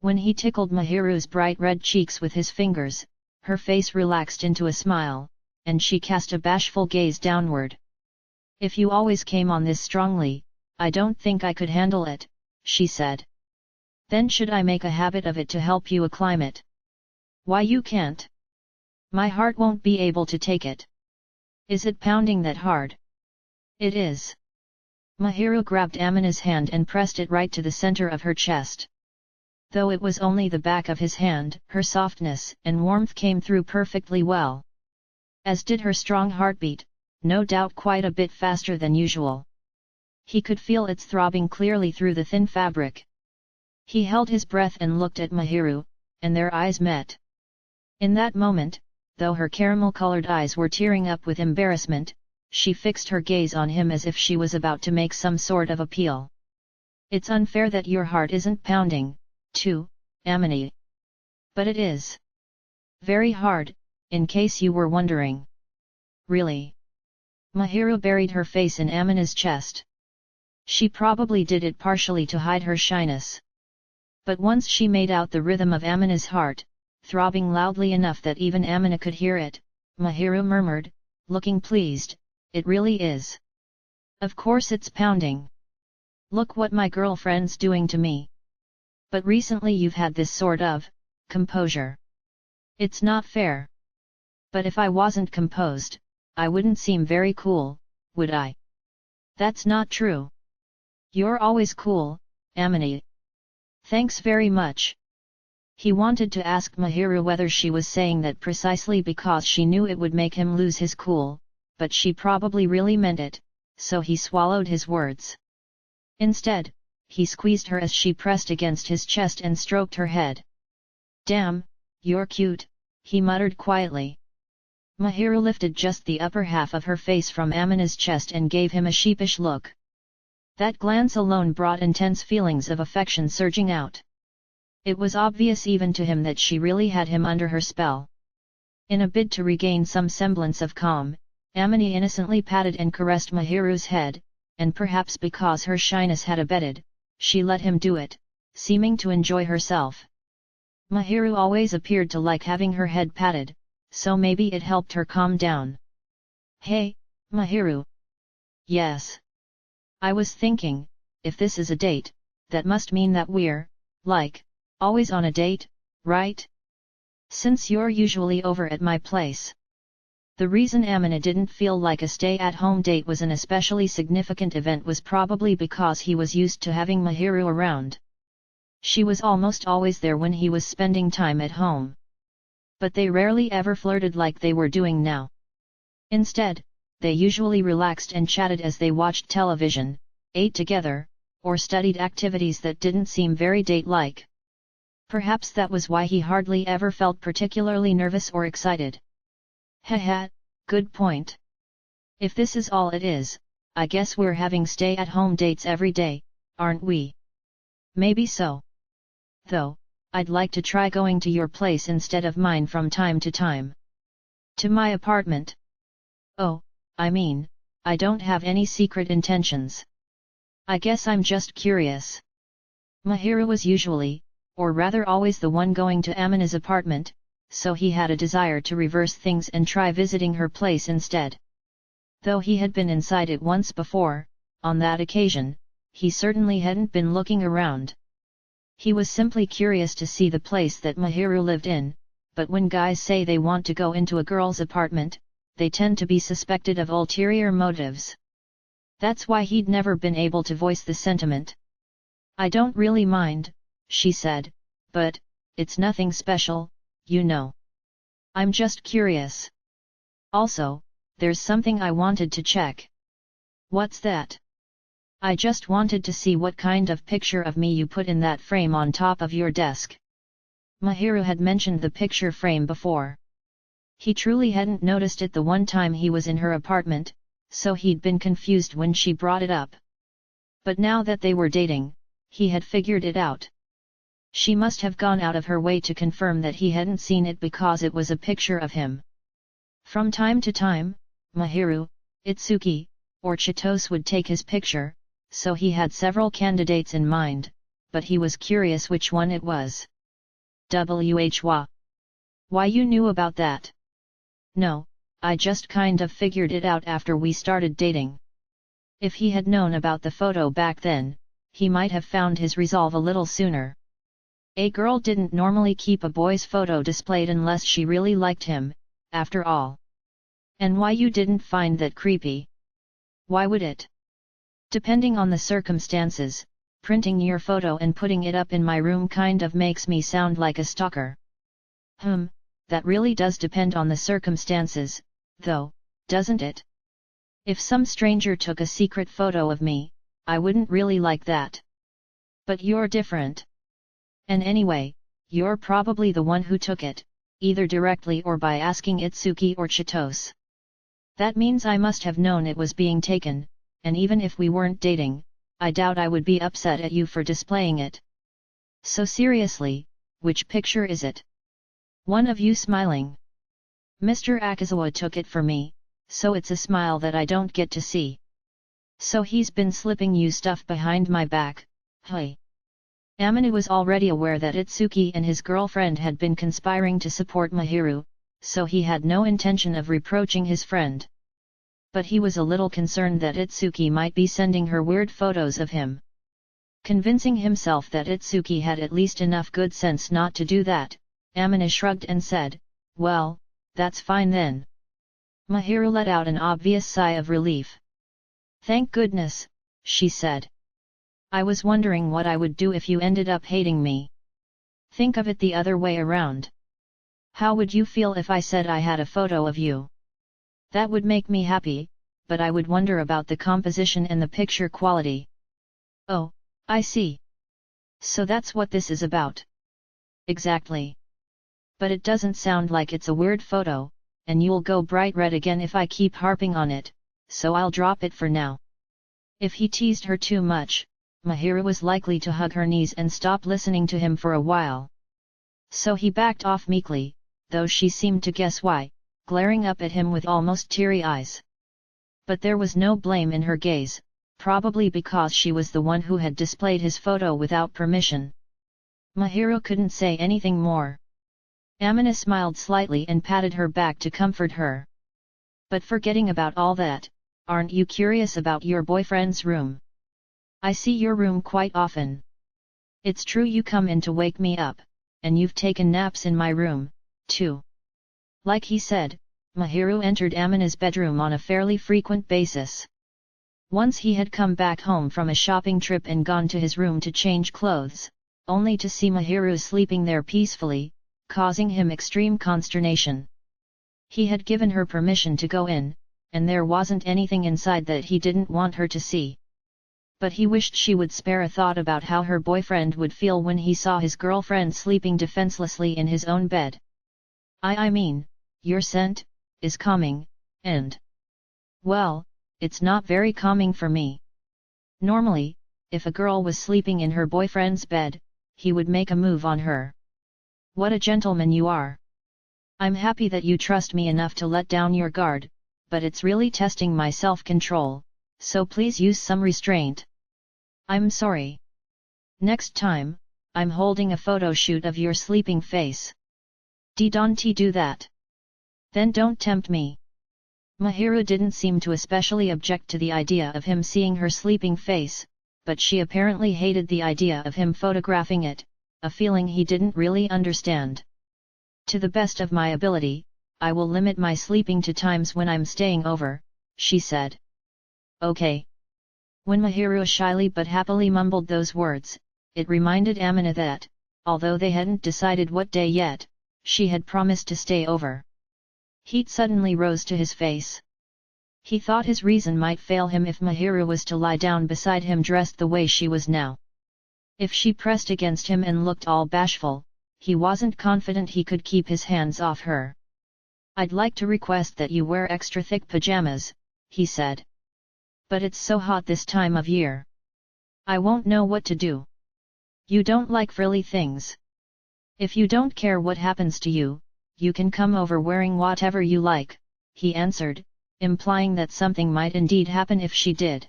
When he tickled Mahiru's bright red cheeks with his fingers, her face relaxed into a smile, and she cast a bashful gaze downward. If you always came on this strongly, I don't think I could handle it, she said. Then should I make a habit of it to help you acclimate? Why you can't? My heart won't be able to take it. Is it pounding that hard? It is. Mahiru grabbed Amina's hand and pressed it right to the center of her chest. Though it was only the back of his hand, her softness and warmth came through perfectly well. As did her strong heartbeat, no doubt quite a bit faster than usual. He could feel its throbbing clearly through the thin fabric. He held his breath and looked at Mahiru, and their eyes met. In that moment, though her caramel-colored eyes were tearing up with embarrassment, she fixed her gaze on him as if she was about to make some sort of appeal. It's unfair that your heart isn't pounding, too, Amini. But it is. Very hard, in case you were wondering. Really? Mahiru buried her face in Amina's chest. She probably did it partially to hide her shyness. But once she made out the rhythm of Amina's heart, throbbing loudly enough that even Amina could hear it, Mahiru murmured, looking pleased, it really is. Of course it's pounding. Look what my girlfriend's doing to me. But recently you've had this sort of composure. It's not fair. But if I wasn't composed, I wouldn't seem very cool, would I? That's not true. You're always cool, Amini. Thanks very much. He wanted to ask Mahiru whether she was saying that precisely because she knew it would make him lose his cool, but she probably really meant it, so he swallowed his words. Instead, he squeezed her as she pressed against his chest and stroked her head. Damn, you're cute, he muttered quietly. Mahiru lifted just the upper half of her face from Amina's chest and gave him a sheepish look. That glance alone brought intense feelings of affection surging out. It was obvious even to him that she really had him under her spell. In a bid to regain some semblance of calm, Amini innocently patted and caressed Mahiru's head, and perhaps because her shyness had abated, she let him do it, seeming to enjoy herself. Mahiru always appeared to like having her head patted, so maybe it helped her calm down. "Hey, Mahiru." "Yes. I was thinking, if this is a date, that must mean that we're, like, always on a date, right? Since you're usually over at my place." The reason Amina didn't feel like a stay-at-home date was an especially significant event was probably because he was used to having Mahiru around. She was almost always there when he was spending time at home. But they rarely ever flirted like they were doing now. Instead, they usually relaxed and chatted as they watched television, ate together, or studied activities that didn't seem very date-like. Perhaps that was why he hardly ever felt particularly nervous or excited. Haha, good point. If this is all it is, I guess we're having stay-at-home dates every day, aren't we? Maybe so. Though, I'd like to try going to your place instead of mine from time to time. To my apartment? Oh, I mean, I don't have any secret intentions. I guess I'm just curious. Mahiru was usually, or rather always the one going to Amina's apartment, so he had a desire to reverse things and try visiting her place instead. Though he had been inside it once before, on that occasion, he certainly hadn't been looking around. He was simply curious to see the place that Mahiru lived in, but when guys say they want to go into a girl's apartment, they tend to be suspected of ulterior motives. That's why he'd never been able to voice the sentiment. "I don't really mind," she said, "but, it's nothing special, you know. I'm just curious. Also, there's something I wanted to check." "What's that?" "I just wanted to see what kind of picture of me you put in that frame on top of your desk." Mahiru had mentioned the picture frame before. He truly hadn't noticed it the one time he was in her apartment, so he'd been confused when she brought it up. But now that they were dating, he had figured it out. She must have gone out of her way to confirm that he hadn't seen it because it was a picture of him. From time to time, Mahiru, Itsuki, or Chitose would take his picture, so he had several candidates in mind, but he was curious which one it was. "Why? Why you knew about that?" "No, I just kind of figured it out after we started dating." If he had known about the photo back then, he might have found his resolve a little sooner. A girl didn't normally keep a boy's photo displayed unless she really liked him, after all. "And why you didn't find that creepy?" "Why would it? Depending on the circumstances, printing your photo and putting it up in my room kind of makes me sound like a stalker." That really does depend on the circumstances, though, doesn't it? If some stranger took a secret photo of me, I wouldn't really like that. But you're different. And anyway, you're probably the one who took it, either directly or by asking Itsuki or Chitose. That means I must have known it was being taken, and even if we weren't dating, I doubt I would be upset at you for displaying it. So seriously, which picture is it? One of you smiling. Mr. Akazawa took it for me, so it's a smile that I don't get to see. So he's been slipping you stuff behind my back, hey. Amina was already aware that Itsuki and his girlfriend had been conspiring to support Mahiru, so he had no intention of reproaching his friend. But he was a little concerned that Itsuki might be sending her weird photos of him. Convincing himself that Itsuki had at least enough good sense not to do that, Amina shrugged and said, "Well, that's fine then." Mahiru let out an obvious sigh of relief. "Thank goodness," she said. "I was wondering what I would do if you ended up hating me. Think of it the other way around. How would you feel if I said I had a photo of you? That would make me happy, but I would wonder about the composition and the picture quality." "Oh, I see. So that's what this is about." "Exactly. But it doesn't sound like it's a weird photo, and you'll go bright red again if I keep harping on it, so I'll drop it for now." If he teased her too much, Mahiru was likely to hug her knees and stop listening to him for a while. So he backed off meekly, though she seemed to guess why, glaring up at him with almost teary eyes. But there was no blame in her gaze, probably because she was the one who had displayed his photo without permission. Mahiru couldn't say anything more. Amina smiled slightly and patted her back to comfort her. But forgetting about all that, aren't you curious about your boyfriend's room? I see your room quite often. It's true you come in to wake me up, and you've taken naps in my room, too. Like he said, Mahiru entered Amina's bedroom on a fairly frequent basis. Once he had come back home from a shopping trip and gone to his room to change clothes, only to see Mahiru sleeping there peacefully, causing him extreme consternation. He had given her permission to go in, and there wasn't anything inside that he didn't want her to see. But he wished she would spare a thought about how her boyfriend would feel when he saw his girlfriend sleeping defenselessly in his own bed. I mean, your scent is calming, and well, it's not very calming for me. Normally, if a girl was sleeping in her boyfriend's bed, he would make a move on her. What a gentleman you are. I'm happy that you trust me enough to let down your guard, but it's really testing my self-control, so please use some restraint. I'm sorry. Next time, I'm holding a photo shoot of your sleeping face. Don't do that. Then don't tempt me. Mahiru didn't seem to especially object to the idea of him seeing her sleeping face, but she apparently hated the idea of him photographing it, a feeling he didn't really understand. To the best of my ability, I will limit my sleeping to times when I'm staying over, she said. Okay. When Mahiru shyly but happily mumbled those words, it reminded Amina that, although they hadn't decided what day yet, she had promised to stay over. Heat suddenly rose to his face. He thought his reason might fail him if Mahiru was to lie down beside him dressed the way she was now. If she pressed against him and looked all bashful, he wasn't confident he could keep his hands off her. I'd like to request that you wear extra thick pajamas, he said. But it's so hot this time of year. I won't know what to do. You don't like frilly things. If you don't care what happens to you, you can come over wearing whatever you like, he answered, implying that something might indeed happen if she did.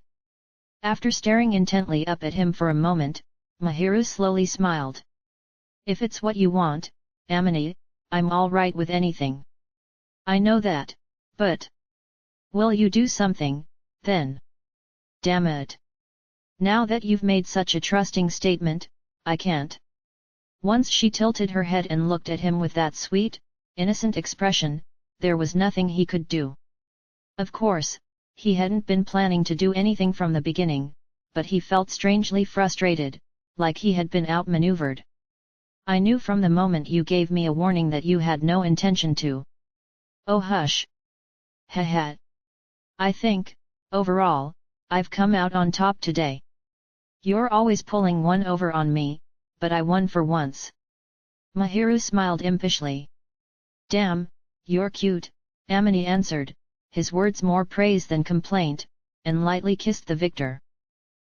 After staring intently up at him for a moment, Mahiru slowly smiled. If it's what you want, Amina, I'm all right with anything. I know that, but will you do something, then? Damn it. Now that you've made such a trusting statement, I can't. Once she tilted her head and looked at him with that sweet, innocent expression, there was nothing he could do. Of course, he hadn't been planning to do anything from the beginning, but he felt strangely frustrated, like he had been outmaneuvered. I knew from the moment you gave me a warning that you had no intention to. Oh hush. Haha. I think, overall, I've come out on top today. You're always pulling one over on me, but I won for once. Mahiru smiled impishly. Damn, you're cute, Amina answered, his words more praise than complaint, and lightly kissed the victor.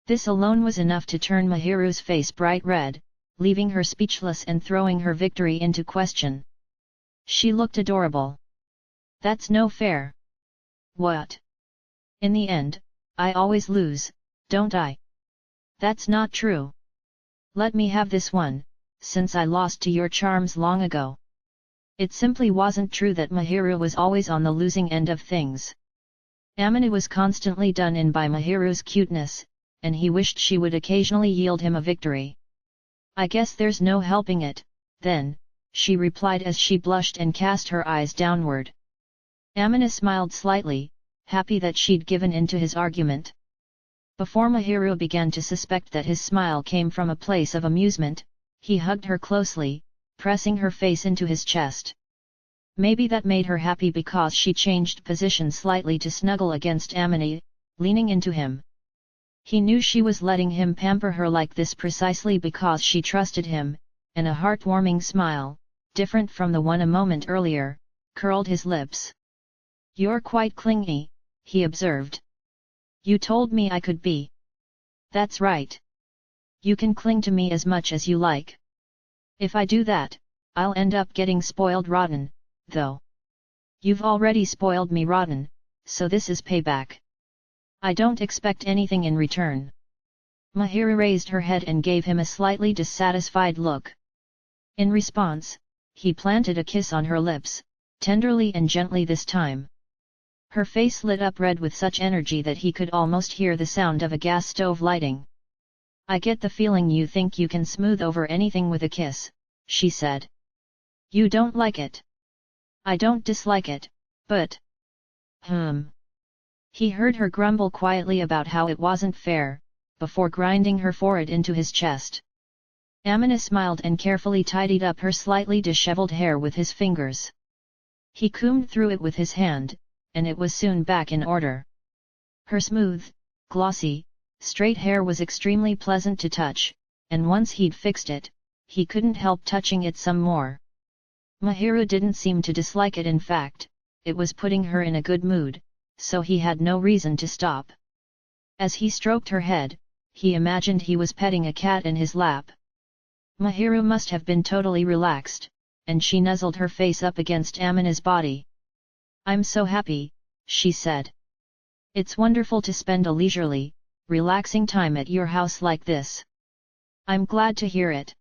This alone was enough to turn Mahiru's face bright red, leaving her speechless and throwing her victory into question. She looked adorable. That's no fair. What? In the end, I always lose, don't I? That's not true. Let me have this one, since I lost to your charms long ago. It simply wasn't true that Mahiru was always on the losing end of things. Amina was constantly done in by Mahiru's cuteness, and he wished she would occasionally yield him a victory. I guess there's no helping it, then, she replied as she blushed and cast her eyes downward. Amina smiled slightly, happy that she'd given in to his argument. Before Mahiru began to suspect that his smile came from a place of amusement, he hugged her closely, pressing her face into his chest. Maybe that made her happy because she changed position slightly to snuggle against Amina, leaning into him. He knew she was letting him pamper her like this precisely because she trusted him, and a heartwarming smile, different from the one a moment earlier, curled his lips. You're quite clingy, he observed. You told me I could be. That's right. You can cling to me as much as you like. If I do that, I'll end up getting spoiled rotten, though. You've already spoiled me rotten, so this is payback. I don't expect anything in return. Mahiru raised her head and gave him a slightly dissatisfied look. In response, he planted a kiss on her lips, tenderly and gently this time. Her face lit up red with such energy that he could almost hear the sound of a gas stove lighting. I get the feeling you think you can smooth over anything with a kiss, she said. You don't like it. I don't dislike it, but… He heard her grumble quietly about how it wasn't fair, before grinding her forehead into his chest. Amina smiled and carefully tidied up her slightly disheveled hair with his fingers. He combed through it with his hand, and it was soon back in order. Her smooth, glossy, straight hair was extremely pleasant to touch, and once he'd fixed it, he couldn't help touching it some more. Mahiru didn't seem to dislike it. In fact, it was putting her in a good mood, so he had no reason to stop. As he stroked her head, he imagined he was petting a cat in his lap. Mahiru must have been totally relaxed, and she nuzzled her face up against Amina's body. I'm so happy, she said. It's wonderful to spend a leisurely, relaxing time at your house like this. I'm glad to hear it.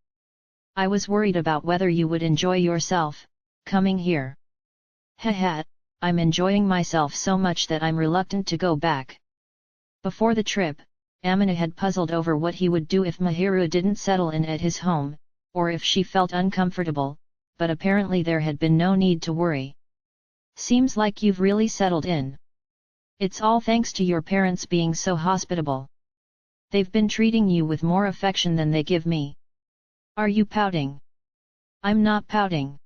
I was worried about whether you would enjoy yourself, coming here. Haha, I'm enjoying myself so much that I'm reluctant to go back. Before the trip, Amina had puzzled over what he would do if Mahiru didn't settle in at his home, or if she felt uncomfortable, but apparently there had been no need to worry. Seems like you've really settled in. It's all thanks to your parents being so hospitable. They've been treating you with more affection than they give me. Are you pouting? I'm not pouting.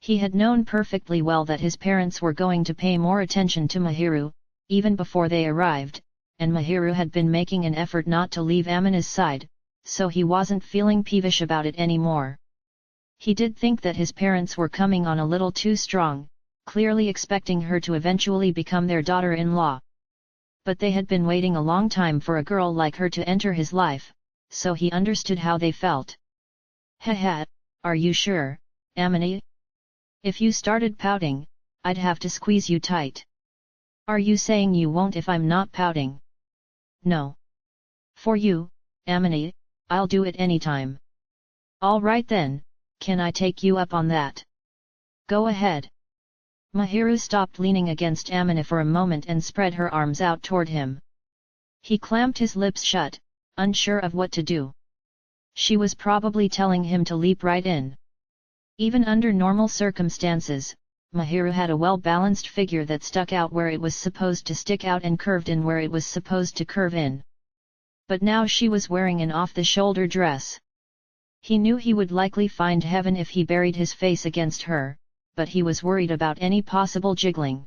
He had known perfectly well that his parents were going to pay more attention to Mahiru, even before they arrived, and Mahiru had been making an effort not to leave Amina's side, so he wasn't feeling peevish about it anymore. He did think that his parents were coming on a little too strong, clearly expecting her to eventually become their daughter-in-law. But they had been waiting a long time for a girl like her to enter his life, so he understood how they felt. Haha, are you sure, Amina? If you started pouting, I'd have to squeeze you tight. Are you saying you won't if I'm not pouting? No. For you, Amina, I'll do it anytime. All right then, can I take you up on that? Go ahead. Mahiru stopped leaning against Amina for a moment and spread her arms out toward him. He clamped his lips shut, unsure of what to do. She was probably telling him to leap right in. Even under normal circumstances, Mahiru had a well-balanced figure that stuck out where it was supposed to stick out and curved in where it was supposed to curve in. But now she was wearing an off-the-shoulder dress. He knew he would likely find heaven if he buried his face against her, but he was worried about any possible jiggling.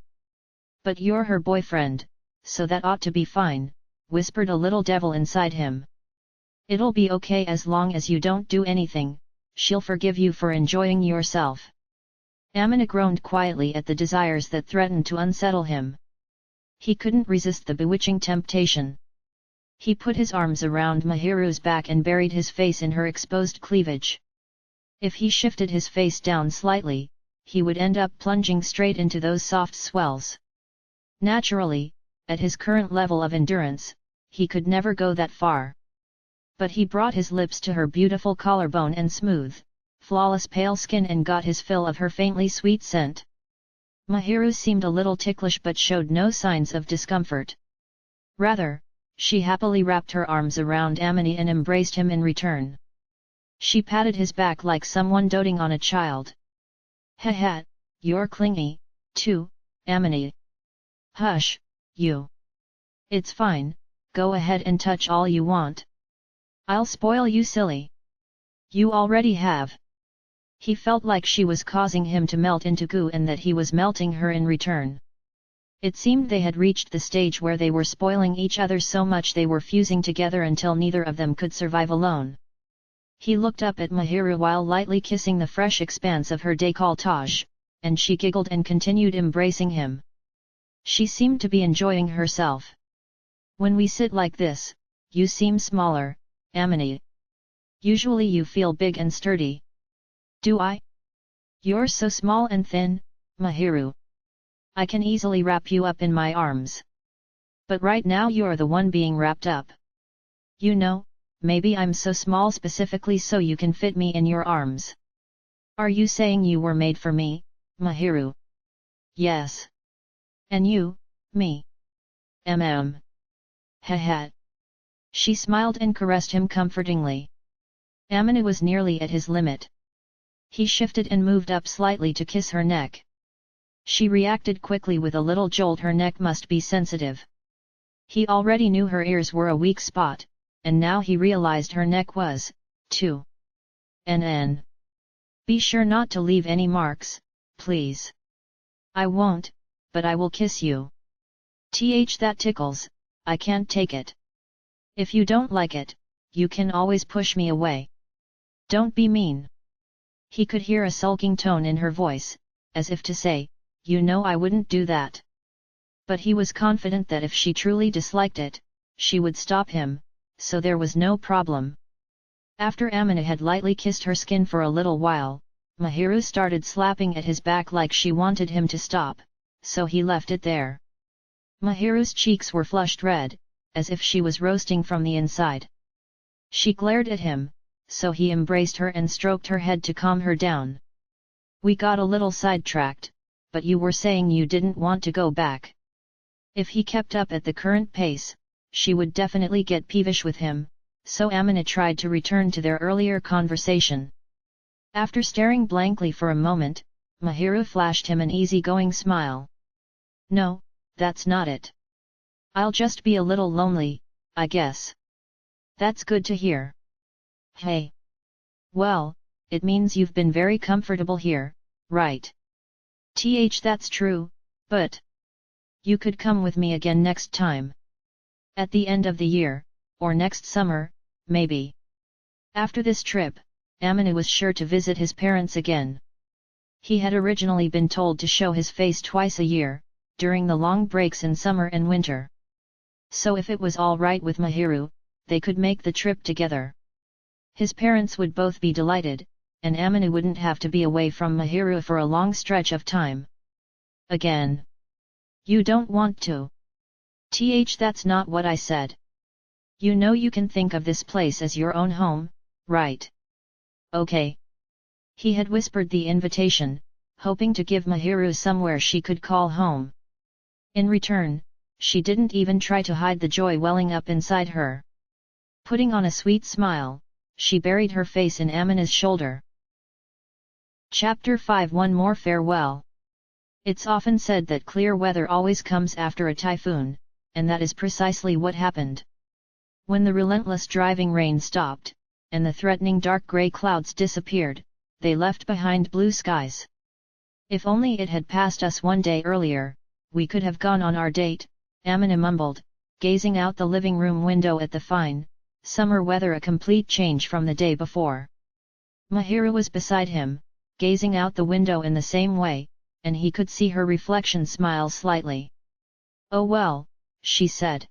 But you're her boyfriend, so that ought to be fine, whispered a little devil inside him. It'll be okay as long as you don't do anything, she'll forgive you for enjoying yourself. Amina groaned quietly at the desires that threatened to unsettle him. He couldn't resist the bewitching temptation. He put his arms around Mahiru's back and buried his face in her exposed cleavage. If he shifted his face down slightly, he would end up plunging straight into those soft swells. Naturally, at his current level of endurance, he could never go that far. But he brought his lips to her beautiful collarbone and smooth, flawless pale skin and got his fill of her faintly sweet scent. Mahiru seemed a little ticklish but showed no signs of discomfort. Rather, she happily wrapped her arms around Amina and embraced him in return. She patted his back like someone doting on a child. Haha, you're clingy, too, Amina. Hush, you. It's fine, go ahead and touch all you want. I'll spoil you silly. You already have. He felt like she was causing him to melt into goo and that he was melting her in return. It seemed they had reached the stage where they were spoiling each other so much they were fusing together until neither of them could survive alone. He looked up at Mahiru while lightly kissing the fresh expanse of her décolletage, and she giggled and continued embracing him. She seemed to be enjoying herself. When we sit like this, you seem smaller, Amina. Usually you feel big and sturdy. Do I? You're so small and thin, Mahiru. I can easily wrap you up in my arms. But right now you're the one being wrapped up. You know, maybe I'm so small specifically so you can fit me in your arms. Are you saying you were made for me, Mahiru? Yes. And you, me? Heh. She smiled and caressed him comfortingly. Amina was nearly at his limit. He shifted and moved up slightly to kiss her neck. She reacted quickly with a little jolt. Her neck must be sensitive. He already knew her ears were a weak spot, and now he realized her neck was, too. Be sure not to leave any marks, please. I won't, but I will kiss you. That tickles, I can't take it. If you don't like it, you can always push me away. Don't be mean. He could hear a sulking tone in her voice, as if to say, you know I wouldn't do that. But he was confident that if she truly disliked it, she would stop him, so there was no problem. After Amina had lightly kissed her skin for a little while, Mahiru started slapping at his back like she wanted him to stop, so he left it there. Mahiru's cheeks were flushed red, as if she was roasting from the inside. She glared at him, so he embraced her and stroked her head to calm her down. We got a little sidetracked, but you were saying you didn't want to go back. If he kept up at the current pace, she would definitely get peevish with him, so Amina tried to return to their earlier conversation. After staring blankly for a moment, Mahiru flashed him an easygoing smile. No, that's not it. I'll just be a little lonely, I guess. That's good to hear. Hey. Well, it means you've been very comfortable here, right? That's true, but you could come with me again next time. At the end of the year, or next summer, maybe. After this trip, Amina was sure to visit his parents again. He had originally been told to show his face twice a year, during the long breaks in summer and winter. So if it was all right with Mahiru, they could make the trip together. His parents would both be delighted, and Amina wouldn't have to be away from Mahiru for a long stretch of time. Again. You don't want to. That's not what I said. You know you can think of this place as your own home, right? Okay. He had whispered the invitation, hoping to give Mahiru somewhere she could call home. In return, she didn't even try to hide the joy welling up inside her. Putting on a sweet smile, she buried her face in Amina's shoulder. Chapter 5 One More Farewell. It's often said that clear weather always comes after a typhoon, and that is precisely what happened. When the relentless driving rain stopped, and the threatening dark grey clouds disappeared, they left behind blue skies. If only it had passed us one day earlier, we could have gone on our date, Amina mumbled, gazing out the living room window at the fine, summer weather, a complete change from the day before. Mahiru was beside him, gazing out the window in the same way, and he could see her reflection smile slightly. Oh well, she said.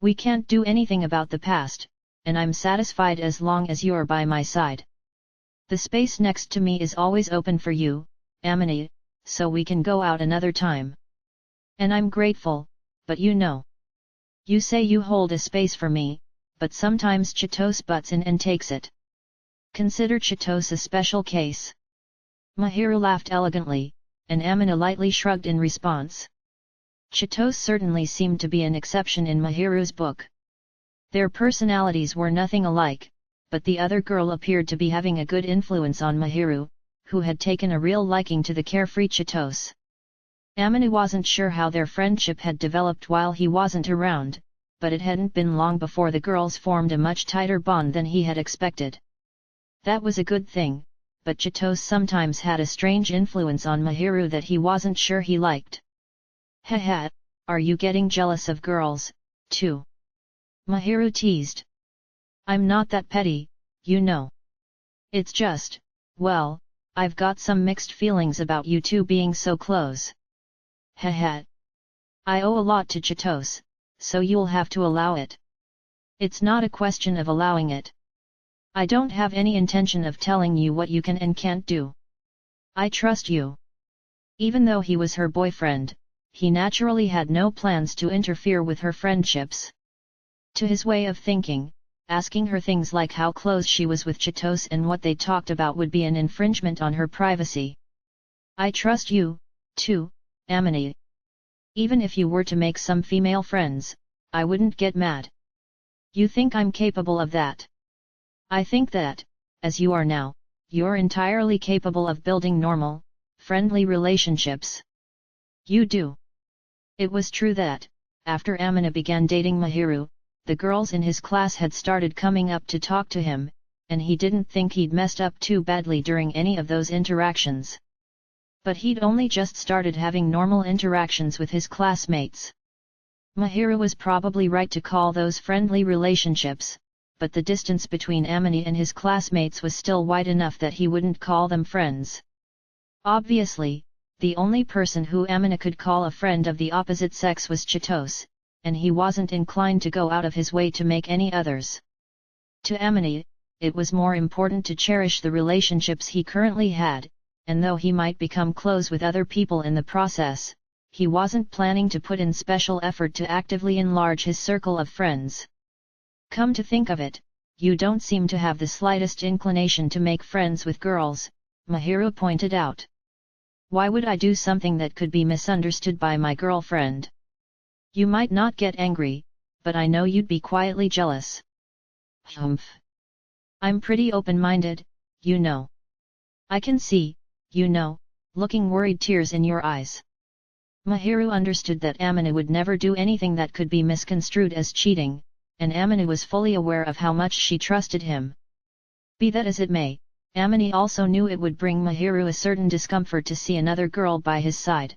We can't do anything about the past, and I'm satisfied as long as you're by my side. The space next to me is always open for you, Amina, so we can go out another time. And I'm grateful, but you know. You say you hold a space for me, but sometimes Chitos butts in and takes it. Consider Chitos a special case. Mahiru laughed elegantly, and Amina lightly shrugged in response. Chitos certainly seemed to be an exception in Mahiru's book. Their personalities were nothing alike, but the other girl appeared to be having a good influence on Mahiru, who had taken a real liking to the carefree Chitos. Amina wasn't sure how their friendship had developed while he wasn't around, but it hadn't been long before the girls formed a much tighter bond than he had expected. That was a good thing, but Chitos sometimes had a strange influence on Mahiru that he wasn't sure he liked. Heh, are you getting jealous of girls, too? Mahiru teased. I'm not that petty, you know. It's just, well, I've got some mixed feelings about you two being so close. Heh. I owe a lot to Chitos, so you'll have to allow it. It's not a question of allowing it. I don't have any intention of telling you what you can and can't do. I trust you. Even though he was her boyfriend, he naturally had no plans to interfere with her friendships. To his way of thinking, asking her things like how close she was with Chitose and what they talked about would be an infringement on her privacy. I trust you, too, Amini. Even if you were to make some female friends, I wouldn't get mad. You think I'm capable of that? I think that, as you are now, you're entirely capable of building normal, friendly relationships. You do. It was true that, after Amina began dating Mahiru, the girls in his class had started coming up to talk to him, and he didn't think he'd messed up too badly during any of those interactions. But he'd only just started having normal interactions with his classmates. Mahiru was probably right to call those friendly relationships, but the distance between Amini and his classmates was still wide enough that he wouldn't call them friends. Obviously, the only person who Amina could call a friend of the opposite sex was Chitose, and he wasn't inclined to go out of his way to make any others. To Amini, it was more important to cherish the relationships he currently had, and though he might become close with other people in the process, he wasn't planning to put in special effort to actively enlarge his circle of friends. Come to think of it, you don't seem to have the slightest inclination to make friends with girls, Mahiru pointed out. Why would I do something that could be misunderstood by my girlfriend? You might not get angry, but I know you'd be quietly jealous. Humph. I'm pretty open-minded, you know. I can see, you know, looking worried tears in your eyes. Mahiru understood that Amina would never do anything that could be misconstrued as cheating, and Amina was fully aware of how much she trusted him. Be that as it may, Amina also knew it would bring Mahiru a certain discomfort to see another girl by his side.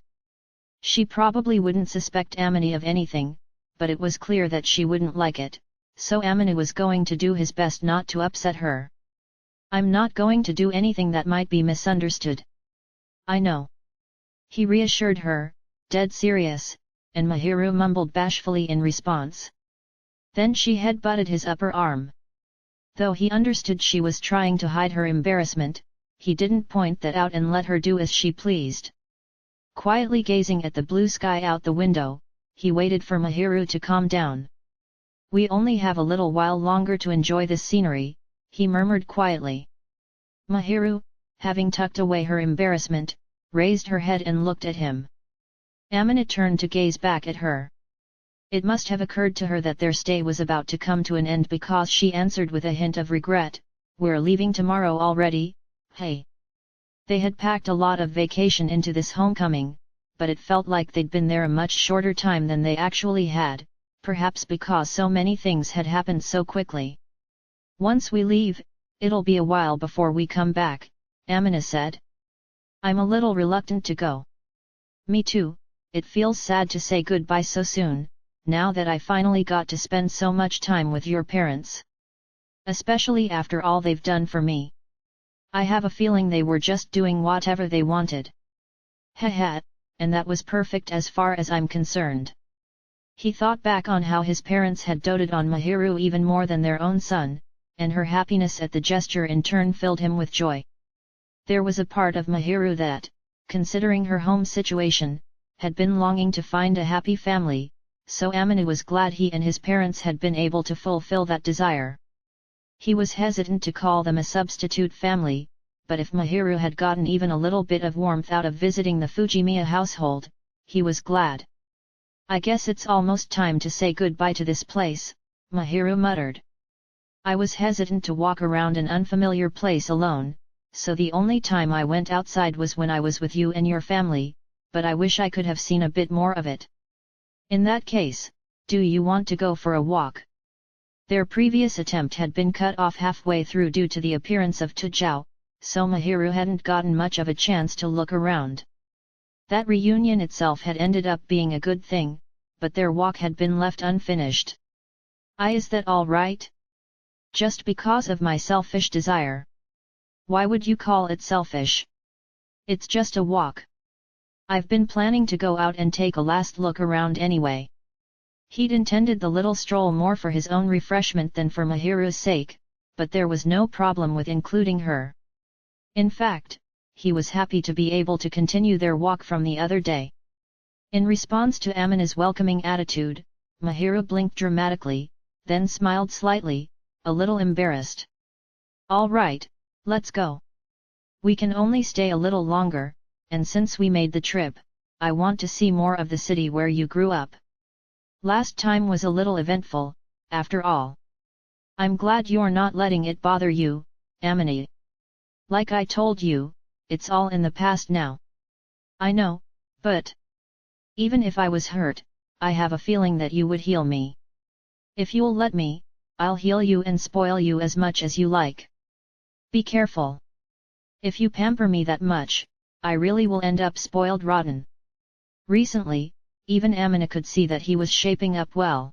She probably wouldn't suspect Amina of anything, but it was clear that she wouldn't like it, so Amina was going to do his best not to upset her. I'm not going to do anything that might be misunderstood. I know. He reassured her, dead serious, and Mahiru mumbled bashfully in response. Then she headbutted his upper arm. Though he understood she was trying to hide her embarrassment, he didn't point that out and let her do as she pleased. Quietly gazing at the blue sky out the window, he waited for Mahiru to calm down. We only have a little while longer to enjoy this scenery, he murmured quietly. Mahiru, having tucked away her embarrassment, raised her head and looked at him. Amina turned to gaze back at her. It must have occurred to her that their stay was about to come to an end because she answered with a hint of regret, "We're leaving tomorrow already, hey." They had packed a lot of vacation into this homecoming, but it felt like they'd been there a much shorter time than they actually had, perhaps because so many things had happened so quickly. "Once we leave, it'll be a while before we come back," Amina said. "I'm a little reluctant to go." "Me too, it feels sad to say goodbye so soon, now that I finally got to spend so much time with your parents. Especially after all they've done for me. I have a feeling they were just doing whatever they wanted. Haha, and that was perfect as far as I'm concerned." He thought back on how his parents had doted on Mahiru even more than their own son, and her happiness at the gesture in turn filled him with joy. There was a part of Mahiru that, considering her home situation, had been longing to find a happy family, so Amina was glad he and his parents had been able to fulfill that desire. He was hesitant to call them a substitute family, but if Mahiru had gotten even a little bit of warmth out of visiting the Fujimiya household, he was glad. "I guess it's almost time to say goodbye to this place," Mahiru muttered. "I was hesitant to walk around an unfamiliar place alone, so the only time I went outside was when I was with you and your family, but I wish I could have seen a bit more of it." "In that case, do you want to go for a walk?" Their previous attempt had been cut off halfway through due to the appearance of Tujao, so Mahiru hadn't gotten much of a chance to look around. That reunion itself had ended up being a good thing, but their walk had been left unfinished. Is that all right? Just because of my selfish desire?" "Why would you call it selfish? It's just a walk. I've been planning to go out and take a last look around anyway." He'd intended the little stroll more for his own refreshment than for Mahiru's sake, but there was no problem with including her. In fact, he was happy to be able to continue their walk from the other day. In response to Amina's welcoming attitude, Mahiru blinked dramatically, then smiled slightly, a little embarrassed. "All right, let's go. We can only stay a little longer, and since we made the trip, I want to see more of the city where you grew up. Last time was a little eventful, after all. I'm glad you're not letting it bother you, Amina. Like I told you, it's all in the past now. I know, but even if I was hurt, I have a feeling that you would heal me. If you'll let me, I'll heal you and spoil you as much as you like. Be careful. If you pamper me that much, I really will end up spoiled rotten." Recently, even Amina could see that he was shaping up well.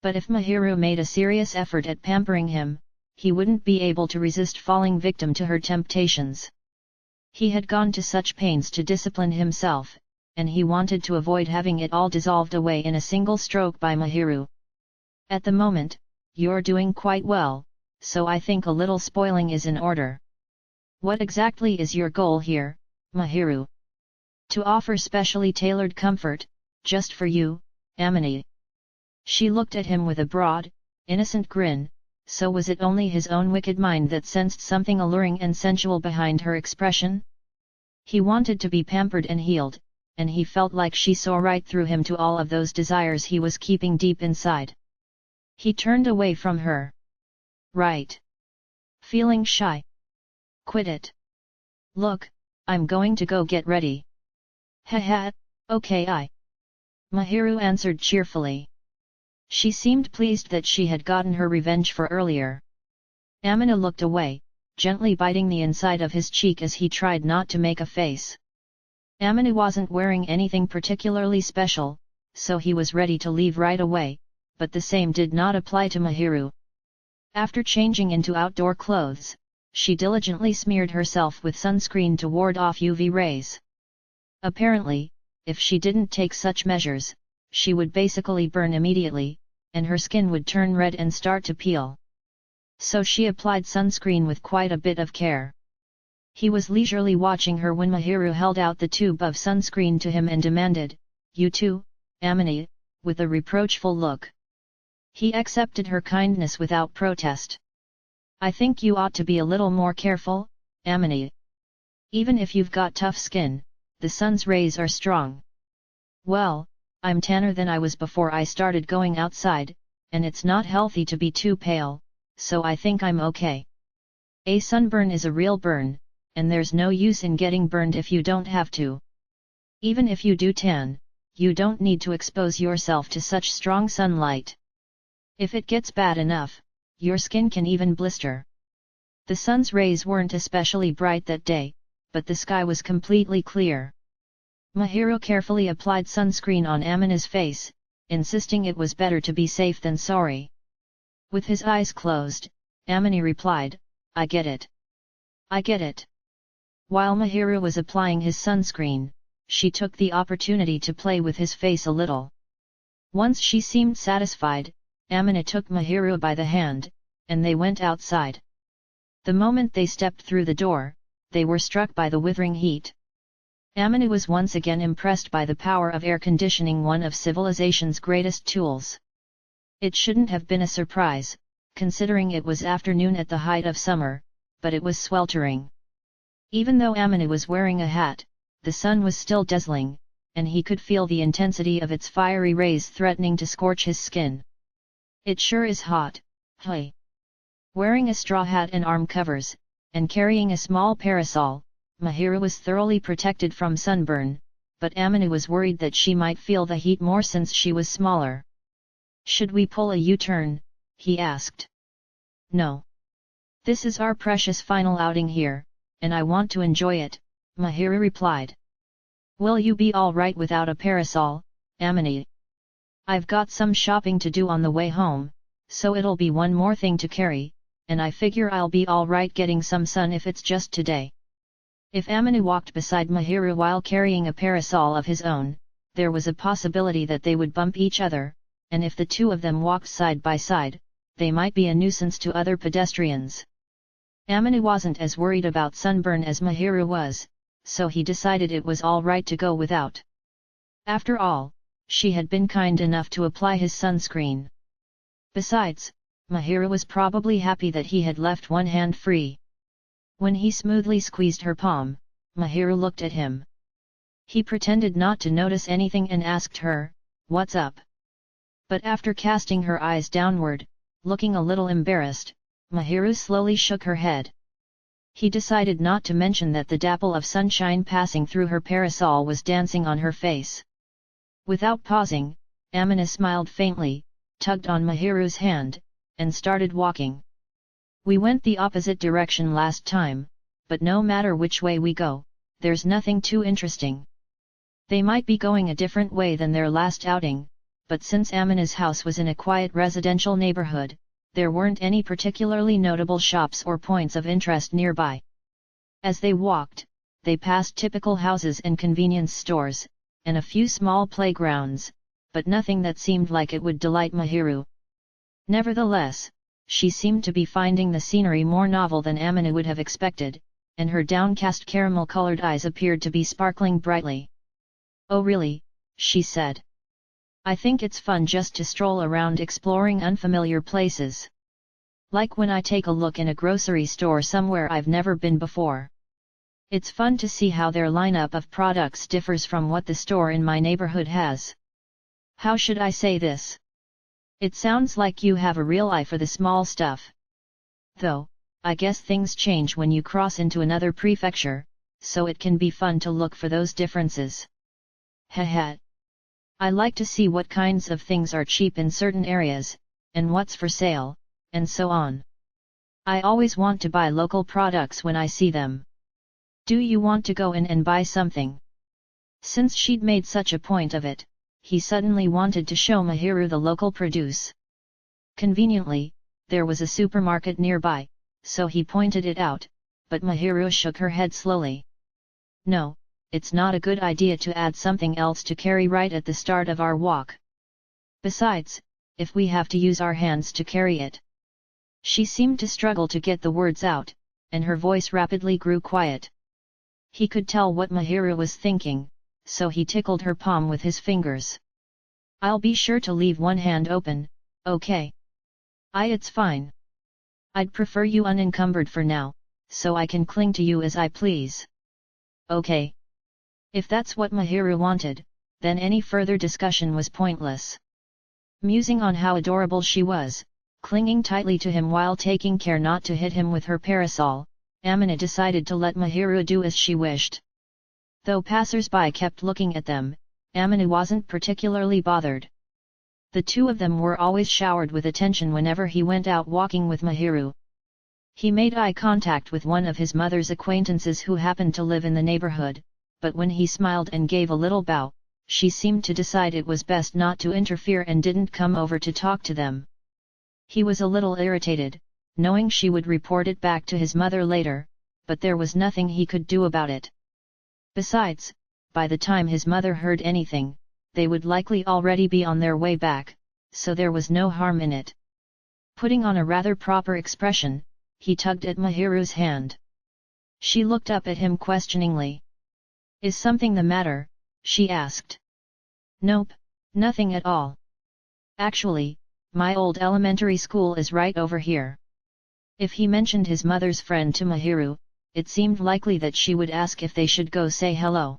But if Mahiru made a serious effort at pampering him, he wouldn't be able to resist falling victim to her temptations. He had gone to such pains to discipline himself, and he wanted to avoid having it all dissolved away in a single stroke by Mahiru. "At the moment, you're doing quite well, so I think a little spoiling is in order. What exactly is your goal here, Mahiru?" "To offer specially tailored comfort, just for you, Amina." She looked at him with a broad, innocent grin. So was it only his own wicked mind that sensed something alluring and sensual behind her expression? He wanted to be pampered and healed, and he felt like she saw right through him to all of those desires he was keeping deep inside. He turned away from her. "Right. Feeling shy? Quit it. Look, I'm going to go get ready." "Haha, okay." Mahiru answered cheerfully. She seemed pleased that she had gotten her revenge for earlier. Amina looked away, gently biting the inside of his cheek as he tried not to make a face. Amina wasn't wearing anything particularly special, so he was ready to leave right away, but the same did not apply to Mahiru. After changing into outdoor clothes, she diligently smeared herself with sunscreen to ward off UV rays. Apparently, if she didn't take such measures, she would basically burn immediately, and her skin would turn red and start to peel. So she applied sunscreen with quite a bit of care. He was leisurely watching her when Mahiru held out the tube of sunscreen to him and demanded, "You too, Amina?" with a reproachful look. He accepted her kindness without protest. "I think you ought to be a little more careful, Amina. Even if you've got tough skin, the sun's rays are strong." "Well, I'm tanner than I was before I started going outside, and it's not healthy to be too pale, so I think I'm okay. A sunburn is a real burn, and there's no use in getting burned if you don't have to. Even if you do tan, you don't need to expose yourself to such strong sunlight. If it gets bad enough, your skin can even blister." The sun's rays weren't especially bright that day, but the sky was completely clear. Mahiru carefully applied sunscreen on Amina's face, insisting it was better to be safe than sorry. With his eyes closed, Amina replied, "I get it. I get it." While Mahiru was applying his sunscreen, she took the opportunity to play with his face a little. Once she seemed satisfied, Amina took Mahiru by the hand, and they went outside. The moment they stepped through the door, they were struck by the withering heat. Amina was once again impressed by the power of air conditioning, one of civilization's greatest tools. It shouldn't have been a surprise, considering it was afternoon at the height of summer, but it was sweltering. Even though Amina was wearing a hat, the sun was still dazzling, and he could feel the intensity of its fiery rays threatening to scorch his skin. "It sure is hot, hey." Wearing a straw hat and arm covers, and carrying a small parasol, Mahiru was thoroughly protected from sunburn, but Amina was worried that she might feel the heat more since she was smaller. "Should we pull a U-turn?" he asked. "No. This is our precious final outing here, and I want to enjoy it," Mahiru replied. "Will you be all right without a parasol, Amina? I've got some shopping to do on the way home, so it'll be one more thing to carry, and I figure I'll be all right getting some sun if it's just today." If Amina walked beside Mahiru while carrying a parasol of his own, there was a possibility that they would bump each other, and if the two of them walked side by side, they might be a nuisance to other pedestrians. Amina wasn't as worried about sunburn as Mahiru was, so he decided it was all right to go without. After all, she had been kind enough to apply his sunscreen. Besides, Mahiru was probably happy that he had left one hand free. When he smoothly squeezed her palm, Mahiru looked at him. He pretended not to notice anything and asked her, "What's up?" But after casting her eyes downward, looking a little embarrassed, Mahiru slowly shook her head. He decided not to mention that the dapple of sunshine passing through her parasol was dancing on her face. Without pausing, Amina smiled faintly, tugged on Mahiru's hand, and started walking. "We went the opposite direction last time, but no matter which way we go, there's nothing too interesting." They might be going a different way than their last outing, but since Amina's house was in a quiet residential neighborhood, there weren't any particularly notable shops or points of interest nearby. As they walked, they passed typical houses and convenience stores, and a few small playgrounds, but nothing that seemed like it would delight Mahiru. Nevertheless, she seemed to be finding the scenery more novel than Amina would have expected, and her downcast caramel-colored eyes appeared to be sparkling brightly. "Oh really?" she said. "I think it's fun just to stroll around exploring unfamiliar places. Like when I take a look in a grocery store somewhere I've never been before. It's fun to see how their lineup of products differs from what the store in my neighborhood has. How should I say this? It sounds like you have a real eye for the small stuff. Though, I guess things change when you cross into another prefecture, so it can be fun to look for those differences. Heh. I like to see what kinds of things are cheap in certain areas, and what's for sale, and so on. I always want to buy local products when I see them. Do you want to go in and buy something?" Since she'd made such a point of it, he suddenly wanted to show Mahiru the local produce. Conveniently, there was a supermarket nearby, so he pointed it out, but Mahiru shook her head slowly. "No, it's not a good idea to add something else to carry right at the start of our walk. Besides, if we have to use our hands to carry it." She seemed to struggle to get the words out, and her voice rapidly grew quiet. He could tell what Mahiru was thinking, so he tickled her palm with his fingers. "I'll be sure to leave one hand open, okay?" It's fine. I'd prefer you unencumbered for now, so I can cling to you as I please." "Okay." If that's what Mahiru wanted, then any further discussion was pointless. Musing on how adorable she was, clinging tightly to him while taking care not to hit him with her parasol, Amina decided to let Mahiru do as she wished. Though passers-by kept looking at them, Amina wasn't particularly bothered. The two of them were always showered with attention whenever he went out walking with Mahiru. He made eye contact with one of his mother's acquaintances who happened to live in the neighborhood, but when he smiled and gave a little bow, she seemed to decide it was best not to interfere and didn't come over to talk to them. He was a little irritated, knowing she would report it back to his mother later, but there was nothing he could do about it. Besides, by the time his mother heard anything, they would likely already be on their way back, so there was no harm in it. Putting on a rather proper expression, he tugged at Mahiru's hand. She looked up at him questioningly. "Is something the matter?" she asked. "Nope, nothing at all. Actually, my old elementary school is right over here." If he mentioned his mother's friend to Mahiru, it seemed likely that she would ask if they should go say hello.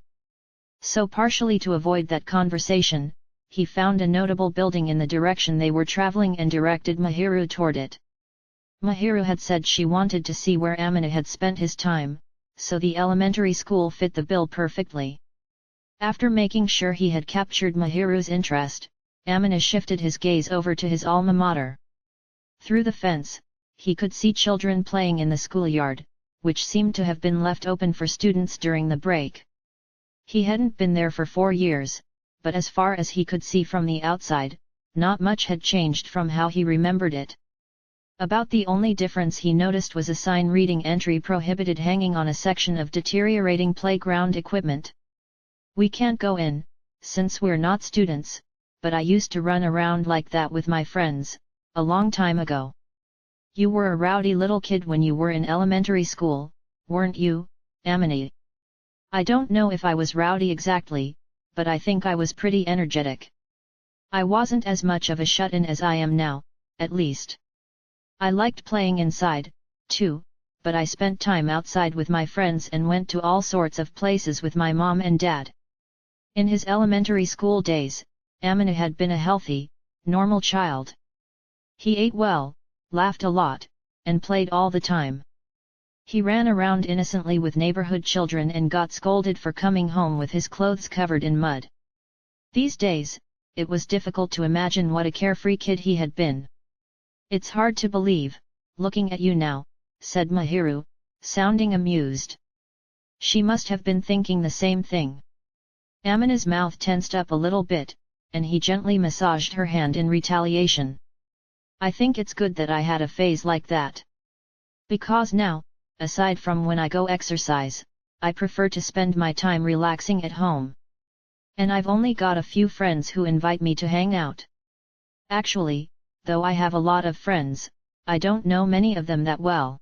So partially to avoid that conversation, he found a notable building in the direction they were traveling and directed Mahiru toward it. Mahiru had said she wanted to see where Amina had spent his time, so the elementary school fit the bill perfectly. After making sure he had captured Mahiru's interest, Amina shifted his gaze over to his alma mater. Through the fence, he could see children playing in the schoolyard, which seemed to have been left open for students during the break. He hadn't been there for 4 years, but as far as he could see from the outside, not much had changed from how he remembered it. About the only difference he noticed was a sign reading "Entry Prohibited" hanging on a section of deteriorating playground equipment. "We can't go in, since we're not students, but I used to run around like that with my friends, a long time ago." You were a rowdy little kid when you were in elementary school, weren't you, Amina? I don't know if I was rowdy exactly, but I think I was pretty energetic. I wasn't as much of a shut-in as I am now, at least. I liked playing inside, too, but I spent time outside with my friends and went to all sorts of places with my mom and dad. In his elementary school days, Amina had been a healthy, normal child. He ate well, laughed a lot, and played all the time. He ran around innocently with neighborhood children and got scolded for coming home with his clothes covered in mud. These days, it was difficult to imagine what a carefree kid he had been. It's hard to believe, looking at you now, said Mahiru, sounding amused. She must have been thinking the same thing. Amina's mouth tensed up a little bit, and he gently massaged her hand in retaliation. I think it's good that I had a phase like that. Because now, aside from when I go exercise, I prefer to spend my time relaxing at home. And I've only got a few friends who invite me to hang out. Actually, though I have a lot of friends, I don't know many of them that well.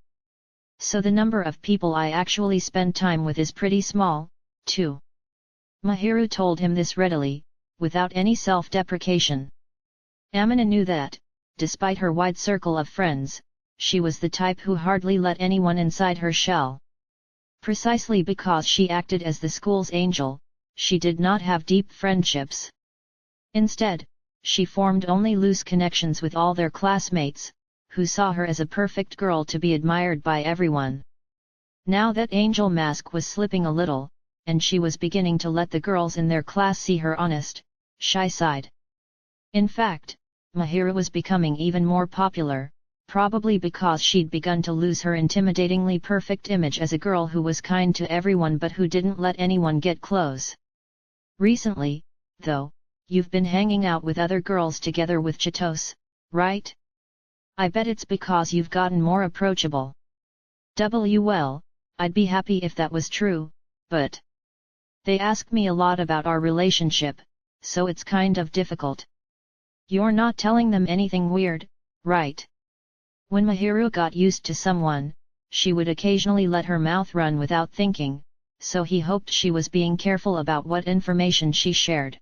So the number of people I actually spend time with is pretty small, too. Mahiru told him this readily, without any self-deprecation. Amina knew that, despite her wide circle of friends, she was the type who hardly let anyone inside her shell. Precisely because she acted as the school's angel, she did not have deep friendships. Instead, she formed only loose connections with all their classmates, who saw her as a perfect girl to be admired by everyone. Now that angel mask was slipping a little, and she was beginning to let the girls in their class see her honest, shy side. In fact, Mahiru was becoming even more popular, probably because she'd begun to lose her intimidatingly perfect image as a girl who was kind to everyone but who didn't let anyone get close. Recently, though, you've been hanging out with other girls together with Chitose, right? I bet it's because you've gotten more approachable. Well, I'd be happy if that was true, but they ask me a lot about our relationship, so it's kind of difficult. You're not telling them anything weird, right? When Mahiru got used to someone, she would occasionally let her mouth run without thinking, so he hoped she was being careful about what information she shared.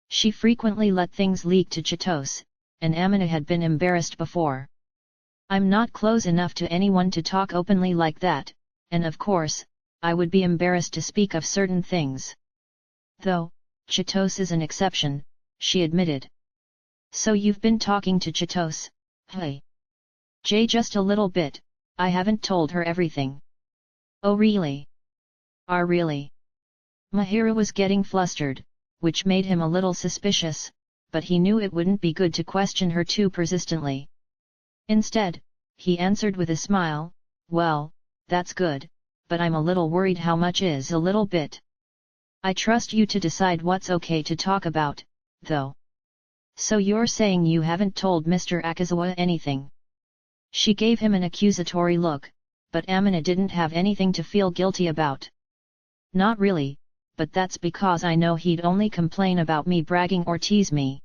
She frequently let things leak to Chitose, and Amina had been embarrassed before. I'm not close enough to anyone to talk openly like that, and of course, I would be embarrassed to speak of certain things. Though, Chitose is an exception, she admitted. So you've been talking to Chitose, hey? Just a little bit, I haven't told her everything. Oh really? Really? Mahiru was getting flustered, which made him a little suspicious, but he knew it wouldn't be good to question her too persistently. Instead, he answered with a smile, well, that's good, but I'm a little worried. How much is a little bit? I trust you to decide what's okay to talk about, though. So you're saying you haven't told Mr. Akazawa anything? She gave him an accusatory look, but Amina didn't have anything to feel guilty about. Not really, but that's because I know he'd only complain about me bragging or tease me.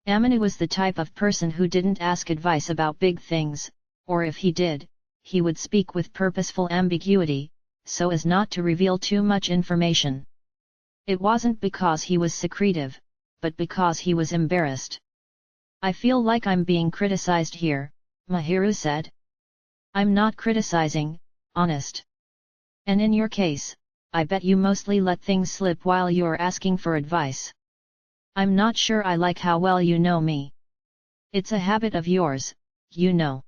Amina was the type of person who didn't ask advice about big things, or if he did, he would speak with purposeful ambiguity, so as not to reveal too much information. It wasn't because he was secretive, but because he was embarrassed. I feel like I'm being criticized here, Mahiru said. I'm not criticizing, honest. And in your case, I bet you mostly let things slip while you're asking for advice. I'm not sure I like how well you know me. It's a habit of yours, you know.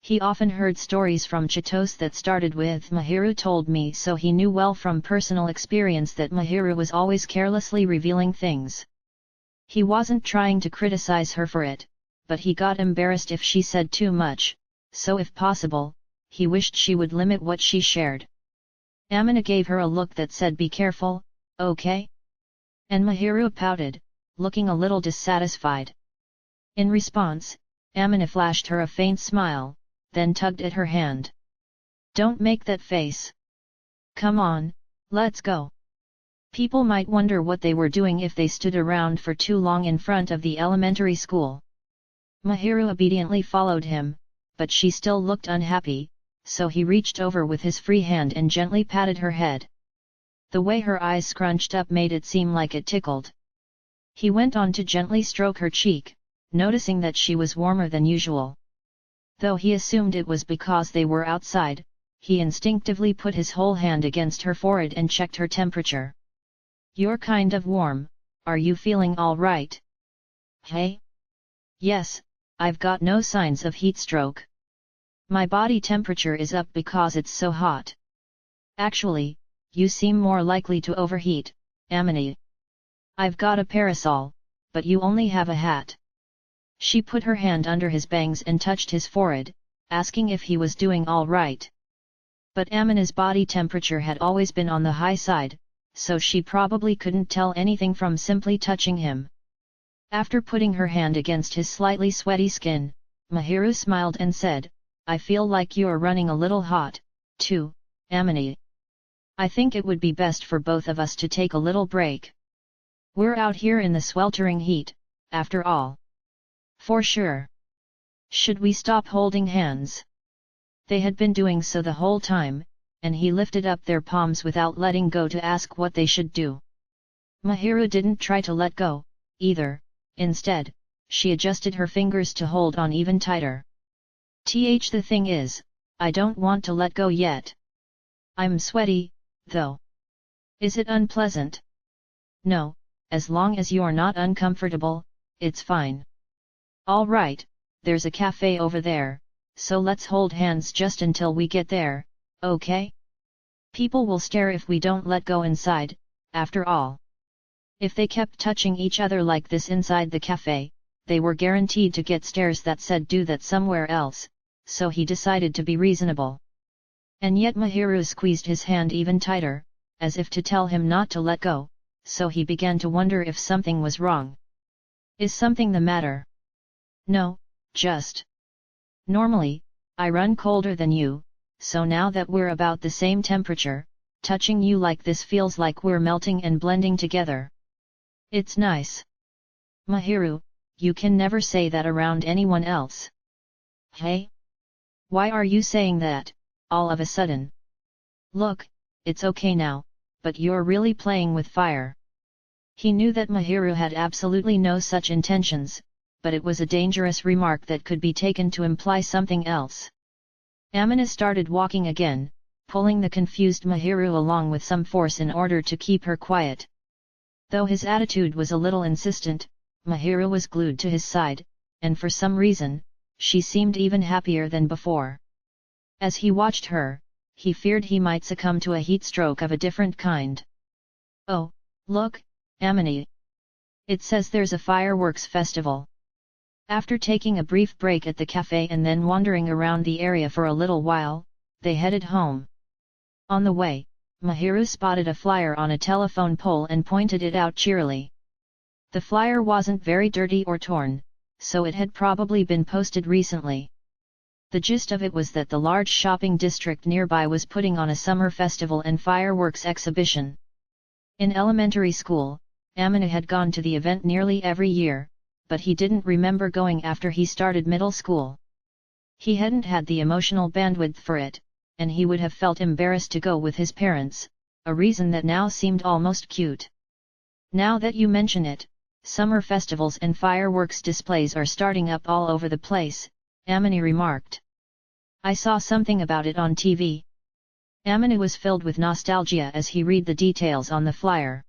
He often heard stories from Chitose that started with Mahiru told me, so he knew well from personal experience that Mahiru was always carelessly revealing things. He wasn't trying to criticize her for it, but he got embarrassed if she said too much, so if possible, he wished she would limit what she shared. Amina gave her a look that said be careful, okay? And Mahiru pouted, looking a little dissatisfied. In response, Amina flashed her a faint smile, then tugged at her hand. Don't make that face. Come on, let's go. People might wonder what they were doing if they stood around for too long in front of the elementary school. Mahiru obediently followed him, but she still looked unhappy, so he reached over with his free hand and gently patted her head. The way her eyes scrunched up made it seem like it tickled. He went on to gently stroke her cheek, noticing that she was warmer than usual. Though he assumed it was because they were outside, he instinctively put his whole hand against her forehead and checked her temperature. "You're kind of warm, are you feeling all right?" "Hey? Yes, I've got no signs of heat stroke. My body temperature is up because it's so hot. Actually, you seem more likely to overheat, Amini. I've got a parasol, but you only have a hat." She put her hand under his bangs and touched his forehead, asking if he was doing all right. But Amina's body temperature had always been on the high side, so she probably couldn't tell anything from simply touching him. After putting her hand against his slightly sweaty skin, Mahiru smiled and said, "I feel like you're running a little hot, too, Amini. I think it would be best for both of us to take a little break. We're out here in the sweltering heat, after all." "For sure. Should we stop holding hands?" They had been doing so the whole time, and he lifted up their palms without letting go to ask what they should do. Mahiru didn't try to let go, either. Instead, she adjusted her fingers to hold on even tighter. The thing is, I don't want to let go yet. I'm sweaty, though. Is it unpleasant?" "No, as long as you're not uncomfortable, it's fine." "All right, there's a cafe over there, so let's hold hands just until we get there, okay? People will stare if we don't let go inside, after all." If they kept touching each other like this inside the cafe, they were guaranteed to get stares that said do that somewhere else, so he decided to be reasonable. And yet Mahiru squeezed his hand even tighter, as if to tell him not to let go, so he began to wonder if something was wrong. "Is something the matter?" "No, just. Normally, I run colder than you, so now that we're about the same temperature, touching you like this feels like we're melting and blending together. It's nice." "Mahiru, you can never say that around anyone else." "Hey? Why are you saying that, all of a sudden?" "Look, it's okay now, but you're really playing with fire." He knew that Mahiru had absolutely no such intentions, but it was a dangerous remark that could be taken to imply something else. Amina started walking again, pulling the confused Mahiru along with some force in order to keep her quiet. Though his attitude was a little insistent, Mahiru was glued to his side, and for some reason, she seemed even happier than before. As he watched her, he feared he might succumb to a heat stroke of a different kind. "Oh, look, Amini. It says there's a fireworks festival." After taking a brief break at the cafe and then wandering around the area for a little while, they headed home. On the way, Mahiru spotted a flyer on a telephone pole and pointed it out cheerily. The flyer wasn't very dirty or torn, so it had probably been posted recently. The gist of it was that the large shopping district nearby was putting on a summer festival and fireworks exhibition. In elementary school, Amina had gone to the event nearly every year, but he didn't remember going after he started middle school. He hadn't had the emotional bandwidth for it, and he would have felt embarrassed to go with his parents, a reason that now seemed almost cute. "Now that you mention it, summer festivals and fireworks displays are starting up all over the place," Amina remarked. "I saw something about it on TV." Amina was filled with nostalgia as he read the details on the flyer.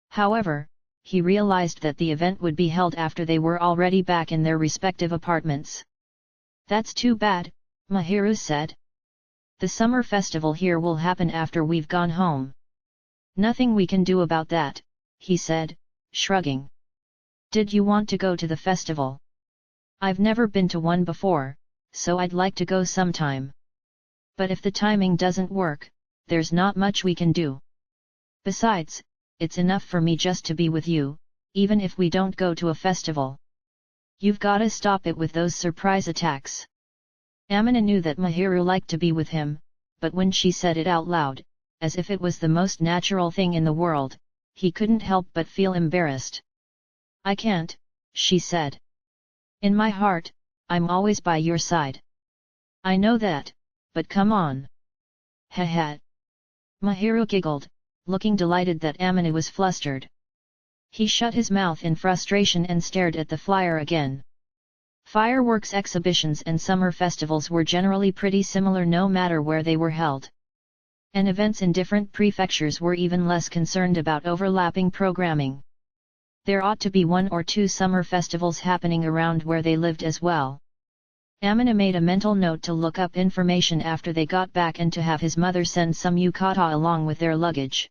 However, he realized that the event would be held after they were already back in their respective apartments. "That's too bad," Mahiru said. "The summer festival here will happen after we've gone home." "Nothing we can do about that," he said, shrugging. "Did you want to go to the festival?" "I've never been to one before, so I'd like to go sometime. But if the timing doesn't work, there's not much we can do. Besides, it's enough for me just to be with you, even if we don't go to a festival. You've gotta stop it with those surprise attacks." Amina knew that Mahiru liked to be with him, but when she said it out loud, as if it was the most natural thing in the world, he couldn't help but feel embarrassed. "I can't," she said. "In my heart, I'm always by your side." I know that, but come on. Haha. Mahiru giggled, looking delighted that Amina was flustered. He shut his mouth in frustration and stared at the flyer again. Fireworks exhibitions and summer festivals were generally pretty similar no matter where they were held. And events in different prefectures were even less concerned about overlapping programming. There ought to be 1 or 2 summer festivals happening around where they lived as well. Amina made a mental note to look up information after they got back and to have his mother send some yukata along with their luggage.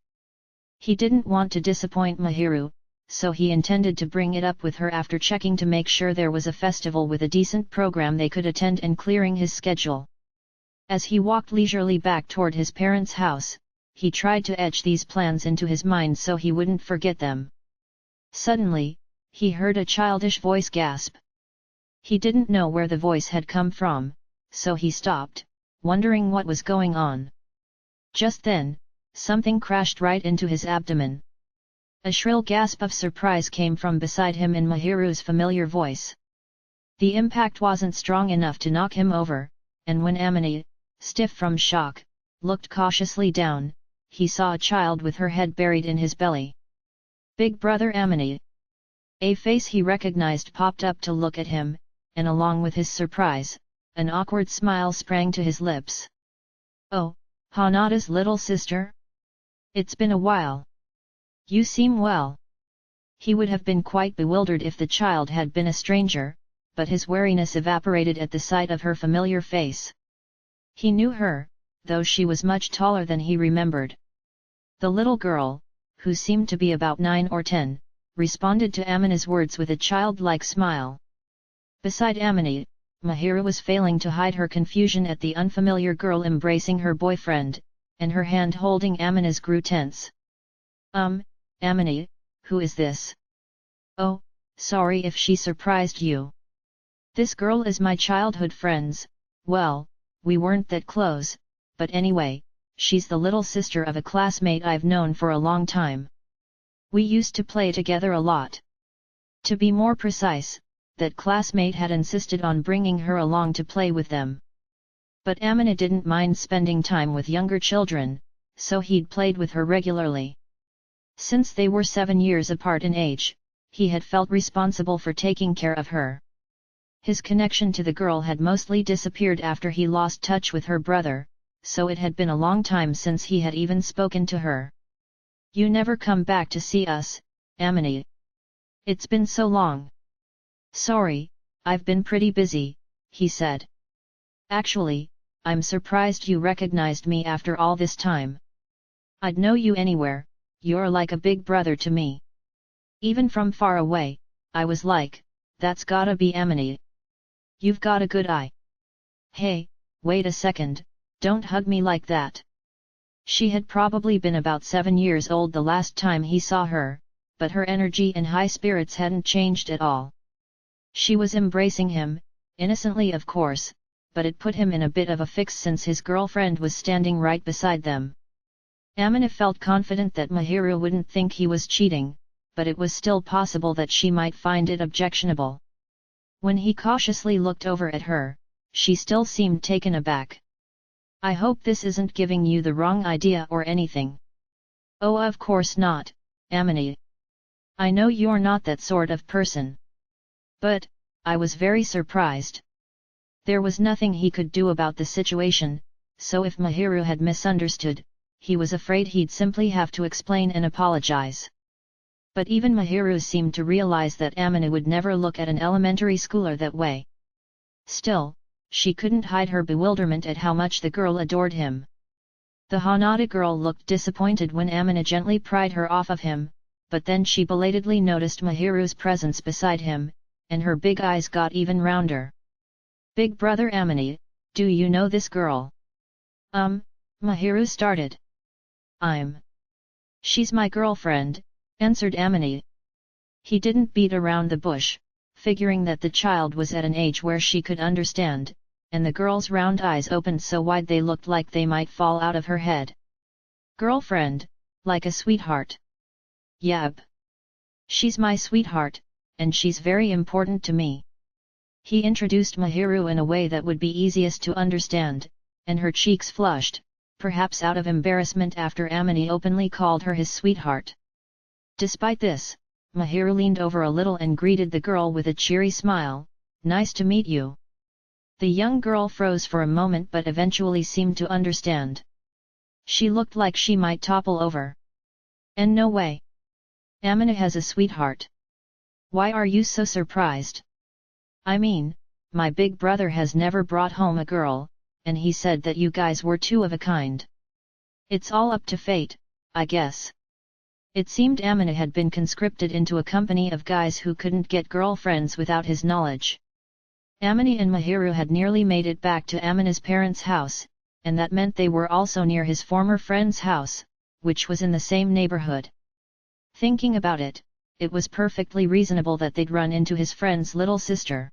He didn't want to disappoint Mahiru, so he intended to bring it up with her after checking to make sure there was a festival with a decent program they could attend and clearing his schedule. As he walked leisurely back toward his parents' house, he tried to etch these plans into his mind so he wouldn't forget them. Suddenly, he heard a childish voice gasp. He didn't know where the voice had come from, so he stopped, wondering what was going on. Just then, something crashed right into his abdomen. A shrill gasp of surprise came from beside him in Mahiru's familiar voice. The impact wasn't strong enough to knock him over, and when Amina, stiff from shock, looked cautiously down, he saw a child with her head buried in his belly. Big brother Amina. A face he recognized popped up to look at him, and along with his surprise, an awkward smile sprang to his lips. Oh, Hanada's little sister? It's been a while. You seem well. He would have been quite bewildered if the child had been a stranger, but his wariness evaporated at the sight of her familiar face. He knew her, though she was much taller than he remembered. The little girl, who seemed to be about 9 or 10, responded to Amina's words with a childlike smile. Beside Amina, Mahiru was failing to hide her confusion at the unfamiliar girl embracing her boyfriend, and her hand holding Amina's grew tense. Amina, who is this? Oh, sorry if she surprised you. This girl is my childhood friend's. Well, we weren't that close, but anyway, she's the little sister of a classmate I've known for a long time. We used to play together a lot. To be more precise, that classmate had insisted on bringing her along to play with them. But Amina didn't mind spending time with younger children, so he'd played with her regularly. Since they were 7 years apart in age, he had felt responsible for taking care of her. His connection to the girl had mostly disappeared after he lost touch with her brother, so it had been a long time since he had even spoken to her. You never come back to see us, Amina. It's been so long. Sorry, I've been pretty busy, he said. Actually, I'm surprised you recognized me after all this time. I'd know you anywhere, you're like a big brother to me. Even from far away, I was like, that's gotta be Amina. You've got a good eye. Hey, wait a second, don't hug me like that. She had probably been about 7 years old the last time he saw her, but her energy and high spirits hadn't changed at all. She was embracing him, innocently of course, but it put him in a bit of a fix since his girlfriend was standing right beside them. Amina felt confident that Mahiru wouldn't think he was cheating, but it was still possible that she might find it objectionable. When he cautiously looked over at her, she still seemed taken aback. I hope this isn't giving you the wrong idea or anything. Oh, of course not, Amina. I know you're not that sort of person. But, I was very surprised. There was nothing he could do about the situation, so if Mahiru had misunderstood, he was afraid he'd simply have to explain and apologize. But even Mahiru seemed to realize that Amina would never look at an elementary schooler that way. Still, she couldn't hide her bewilderment at how much the girl adored him. The Hanada girl looked disappointed when Amina gently pried her off of him, but then she belatedly noticed Mahiru's presence beside him, and her big eyes got even rounder. Big brother Amina, do you know this girl? Mahiru started. She's my girlfriend, answered Amina. He didn't beat around the bush, figuring that the child was at an age where she could understand, and the girl's round eyes opened so wide they looked like they might fall out of her head. Girlfriend, like a sweetheart. Yep. She's my sweetheart, and she's very important to me. He introduced Mahiru in a way that would be easiest to understand, and her cheeks flushed, perhaps out of embarrassment after Amini openly called her his sweetheart. Despite this, Mahiru leaned over a little and greeted the girl with a cheery smile, "Nice to meet you." The young girl froze for a moment but eventually seemed to understand. She looked like she might topple over. "And no way. Amina has a sweetheart. Why are you so surprised?" "I mean, my big brother has never brought home a girl, and he said that you guys were two of a kind. It's all up to fate, I guess." It seemed Amina had been conscripted into a company of guys who couldn't get girlfriends without his knowledge. Amini and Mahiru had nearly made it back to Amina's parents' house, and that meant they were also near his former friend's house, which was in the same neighborhood. Thinking about it, it was perfectly reasonable that they'd run into his friend's little sister.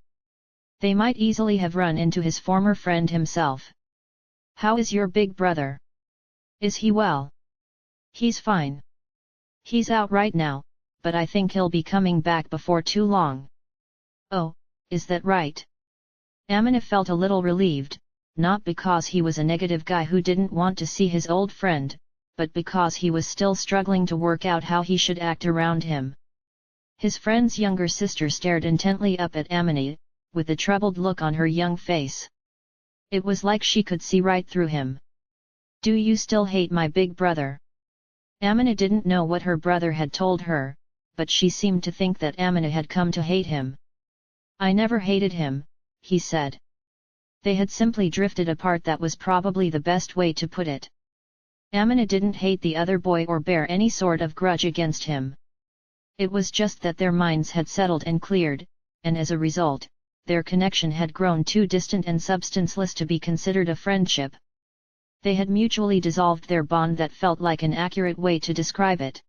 They might easily have run into his former friend himself. "How is your big brother? Is he well?" "He's fine. He's out right now, but I think he'll be coming back before too long." "Oh, is that right?" Amina felt a little relieved, not because he was a negative guy who didn't want to see his old friend, but because he was still struggling to work out how he should act around him. His friend's younger sister stared intently up at Amina, with a troubled look on her young face. It was like she could see right through him. "Do you still hate my big brother?" Amina didn't know what her brother had told her, but she seemed to think that Amina had come to hate him. "I never hated him," he said. They had simply drifted apart. That was probably the best way to put it. Amina didn't hate the other boy or bear any sort of grudge against him. It was just that their minds had settled and cleared, and as a result, their connection had grown too distant and substanceless to be considered a friendship. They had mutually dissolved their bond. That felt like an accurate way to describe it.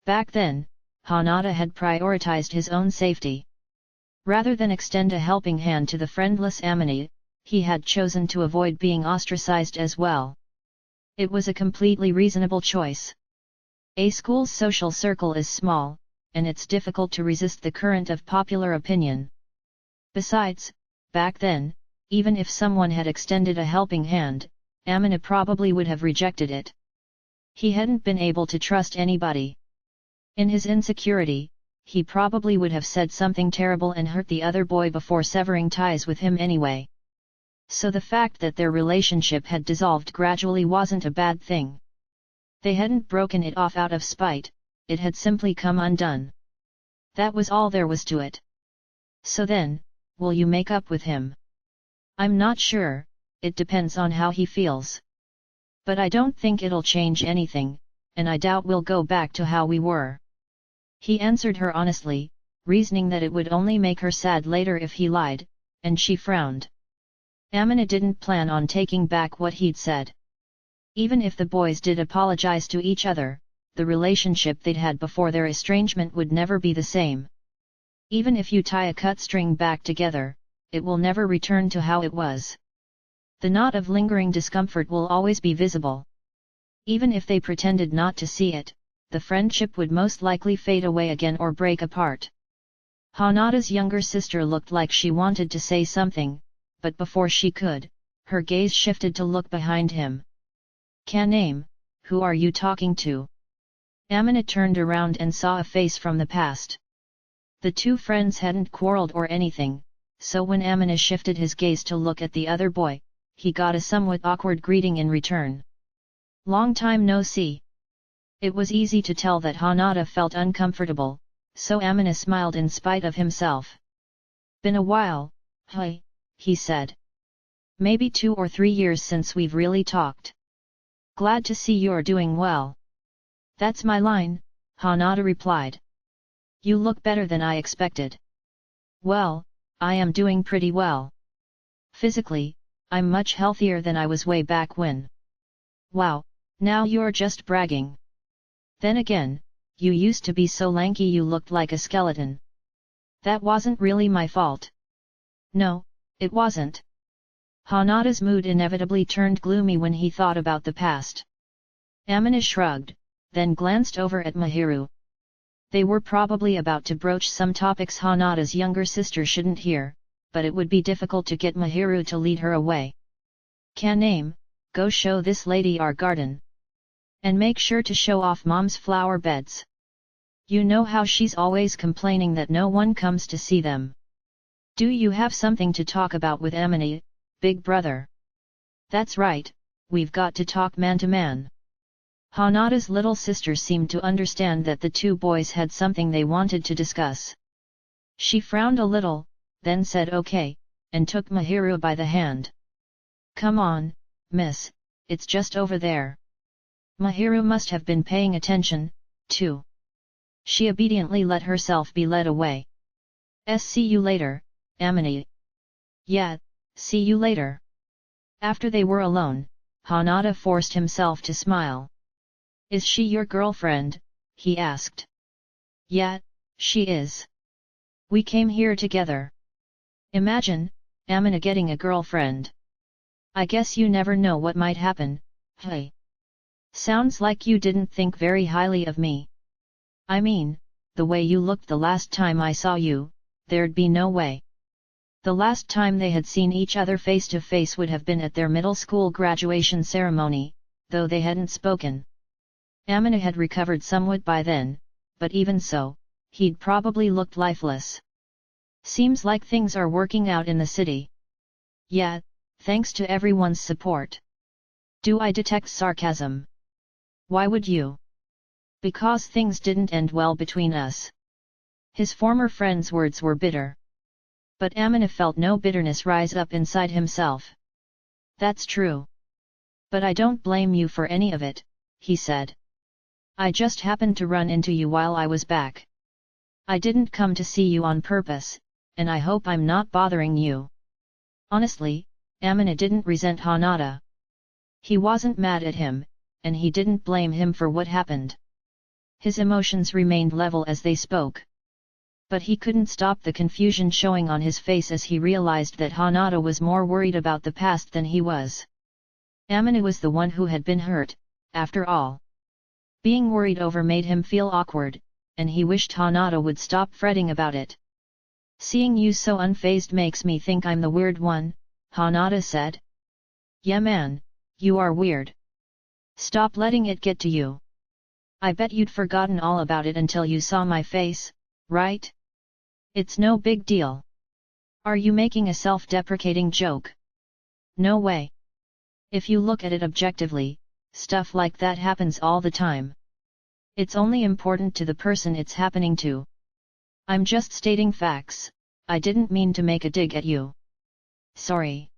Back then, Hanada had prioritized his own safety. Rather than extend a helping hand to the friendless Amini, he had chosen to avoid being ostracized as well. It was a completely reasonable choice. A school's social circle is small, and it's difficult to resist the current of popular opinion. Besides, back then, even if someone had extended a helping hand, Amina probably would have rejected it. He hadn't been able to trust anybody. In his insecurity, he probably would have said something terrible and hurt the other boy before severing ties with him anyway. So the fact that their relationship had dissolved gradually wasn't a bad thing. They hadn't broken it off out of spite, it had simply come undone. That was all there was to it. "So then, will you make up with him?" "I'm not sure, it depends on how he feels. But I don't think it'll change anything, and I doubt we'll go back to how we were." He answered her honestly, reasoning that it would only make her sad later if he lied, and she frowned. Amina didn't plan on taking back what he'd said. Even if the boys did apologize to each other, the relationship they'd had before their estrangement would never be the same. Even if you tie a cut string back together, it will never return to how it was. The knot of lingering discomfort will always be visible. Even if they pretended not to see it, the friendship would most likely fade away again or break apart. Hanada's younger sister looked like she wanted to say something, but before she could, her gaze shifted to look behind him. "Kaname, who are you talking to?" Amina turned around and saw a face from the past. The two friends hadn't quarreled or anything, so when Amina shifted his gaze to look at the other boy, he got a somewhat awkward greeting in return. "Long time no see." It was easy to tell that Hanada felt uncomfortable, so Amina smiled in spite of himself. "Been a while, hi," he said. "Maybe 2 or 3 years since we've really talked. Glad to see you're doing well." "That's my line," Hanada replied. "You look better than I expected." "Well, I am doing pretty well. Physically, I'm much healthier than I was way back when." "Wow, now you're just bragging. Then again, you used to be so lanky you looked like a skeleton." "That wasn't really my fault." "No, it wasn't." Hanada's mood inevitably turned gloomy when he thought about the past. Amina shrugged, then glanced over at Mahiru. They were probably about to broach some topics Hanada's younger sister shouldn't hear, but it would be difficult to get Mahiru to lead her away. Kaname, go show this lady our garden. And make sure to show off mom's flower beds. You know how she's always complaining that no one comes to see them. Do you have something to talk about with Amine, big brother? That's right, we've got to talk man to man. Hanada's little sister seemed to understand that the two boys had something they wanted to discuss. She frowned a little, then said okay, and took Mahiru by the hand. Come on, miss, it's just over there. Mahiru must have been paying attention, too. She obediently let herself be led away. See you later, Amine. Yeah, see you later. After they were alone, Hanada forced himself to smile. Is she your girlfriend? He asked. Yeah, she is. We came here together. Imagine, Amina getting a girlfriend. I guess you never know what might happen, hey. Sounds like you didn't think very highly of me. I mean, the way you looked the last time I saw you, there'd be no way. The last time they had seen each other face to face would have been at their middle school graduation ceremony, though they hadn't spoken. Amina had recovered somewhat by then, but even so, he'd probably looked lifeless. Seems like things are working out in the city. Yeah, thanks to everyone's support. Do I detect sarcasm? Why would you? Because things didn't end well between us. His former friend's words were bitter. But Amina felt no bitterness rise up inside himself. That's true. But I don't blame you for any of it, he said. I just happened to run into you while I was back. I didn't come to see you on purpose, and I hope I'm not bothering you. Honestly, Amina didn't resent Hanada. He wasn't mad at him, and he didn't blame him for what happened. His emotions remained level as they spoke. But he couldn't stop the confusion showing on his face as he realized that Hanada was more worried about the past than he was. Amina was the one who had been hurt, after all. Being worried over made him feel awkward, and he wished Hanada would stop fretting about it. Seeing you so unfazed makes me think I'm the weird one, Hanada said. Yeah man, you are weird. Stop letting it get to you. I bet you'd forgotten all about it until you saw my face, right? It's no big deal. Are you making a self-deprecating joke? No way. If you look at it objectively, stuff like that happens all the time. It's only important to the person it's happening to. I'm just stating facts, I didn't mean to make a dig at you. Sorry.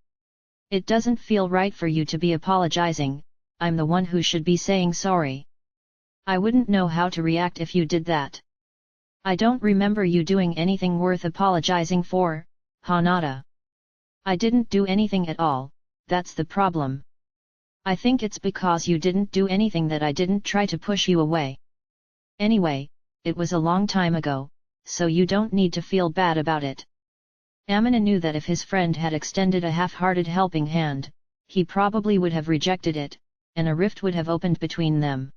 It doesn't feel right for you to be apologizing, I'm the one who should be saying sorry. I wouldn't know how to react if you did that. I don't remember you doing anything worth apologizing for, Hanada. I didn't do anything at all, that's the problem. I think it's because you didn't do anything that I didn't try to push you away. Anyway, it was a long time ago, so you don't need to feel bad about it. Amina knew that if his friend had extended a half-hearted helping hand, he probably would have rejected it, and a rift would have opened between them.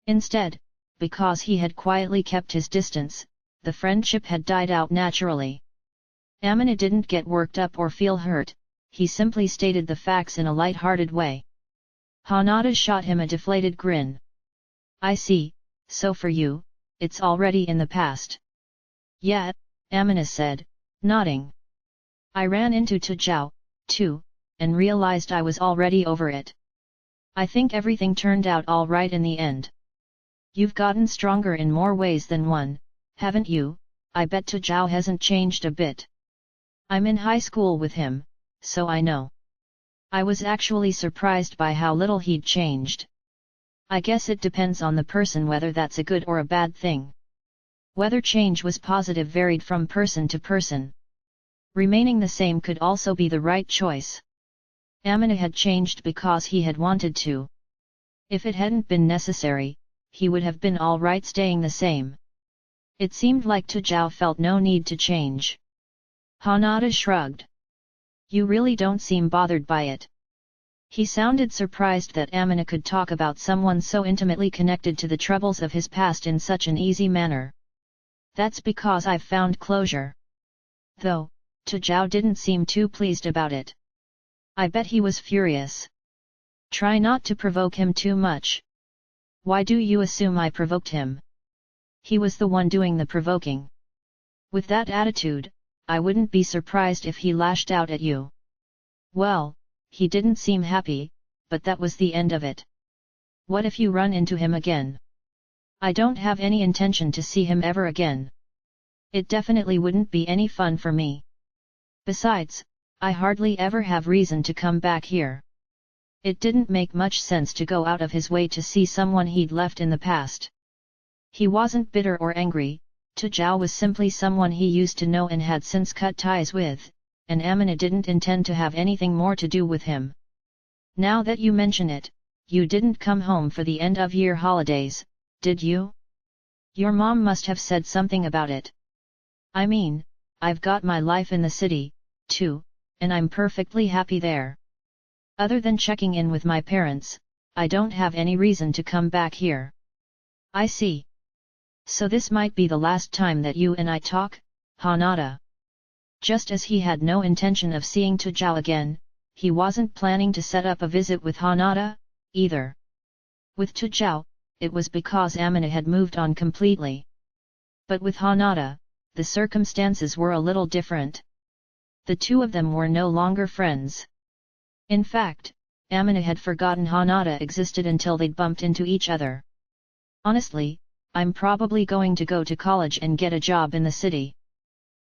Instead, because he had quietly kept his distance, the friendship had died out naturally. Amina didn't get worked up or feel hurt, he simply stated the facts in a light-hearted way. Hanada shot him a deflated grin. I see, so for you, it's already in the past. Yeah, Amina said, nodding. I ran into Tejao, too, and realized I was already over it. I think everything turned out all right in the end. You've gotten stronger in more ways than one, haven't you? I bet Tejao hasn't changed a bit. I'm in high school with him, so I know. I was actually surprised by how little he'd changed. I guess it depends on the person whether that's a good or a bad thing. Whether change was positive varied from person to person. Remaining the same could also be the right choice. Amina had changed because he had wanted to. If it hadn't been necessary, he would have been all right staying the same. It seemed like Tejao felt no need to change. Hanada shrugged. You really don't seem bothered by it. He sounded surprised that Amina could talk about someone so intimately connected to the troubles of his past in such an easy manner. That's because I've found closure. Though, Tu Zhao didn't seem too pleased about it. I bet he was furious. Try not to provoke him too much. Why do you assume I provoked him? He was the one doing the provoking. With that attitude, I wouldn't be surprised if he lashed out at you. Well, he didn't seem happy, but that was the end of it. What if you run into him again? I don't have any intention to see him ever again. It definitely wouldn't be any fun for me. Besides, I hardly ever have reason to come back here. It didn't make much sense to go out of his way to see someone he'd left in the past. He wasn't bitter or angry, Tu Zhao was simply someone he used to know and had since cut ties with, and Amina didn't intend to have anything more to do with him. Now that you mention it, you didn't come home for the end-of-year holidays, did you? Your mom must have said something about it. I mean, I've got my life in the city, too, and I'm perfectly happy there. Other than checking in with my parents, I don't have any reason to come back here. I see. So this might be the last time that you and I talk, Hanada. Just as he had no intention of seeing Tu Zhao again, he wasn't planning to set up a visit with Hanada, either. With Tu Zhao, it was because Amina had moved on completely. But with Hanada, the circumstances were a little different. The two of them were no longer friends. In fact, Amina had forgotten Hanada existed until they'd bumped into each other. Honestly, I'm probably going to go to college and get a job in the city.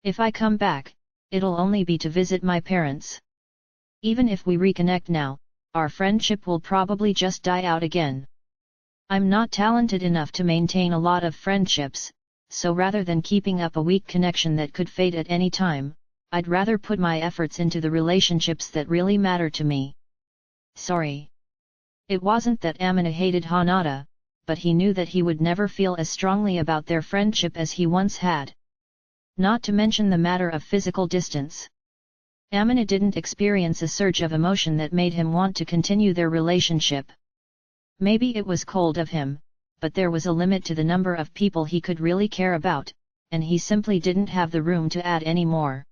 If I come back, it'll only be to visit my parents. Even if we reconnect now, our friendship will probably just die out again. I'm not talented enough to maintain a lot of friendships, so rather than keeping up a weak connection that could fade at any time, I'd rather put my efforts into the relationships that really matter to me. Sorry. It wasn't that Amina hated Hanada, but he knew that he would never feel as strongly about their friendship as he once had. Not to mention the matter of physical distance. Amina didn't experience a surge of emotion that made him want to continue their relationship. Maybe it was cold of him, but there was a limit to the number of people he could really care about, and he simply didn't have the room to add any more.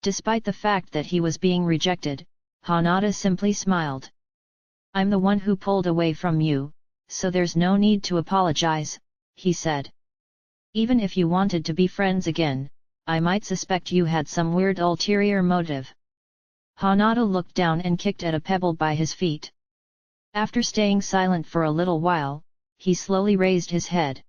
Despite the fact that he was being rejected, Hanada simply smiled. I'm the one who pulled away from you, so there's no need to apologize, he said. Even if you wanted to be friends again, I might suspect you had some weird ulterior motive. Hanada looked down and kicked at a pebble by his feet. After staying silent for a little while, he slowly raised his head.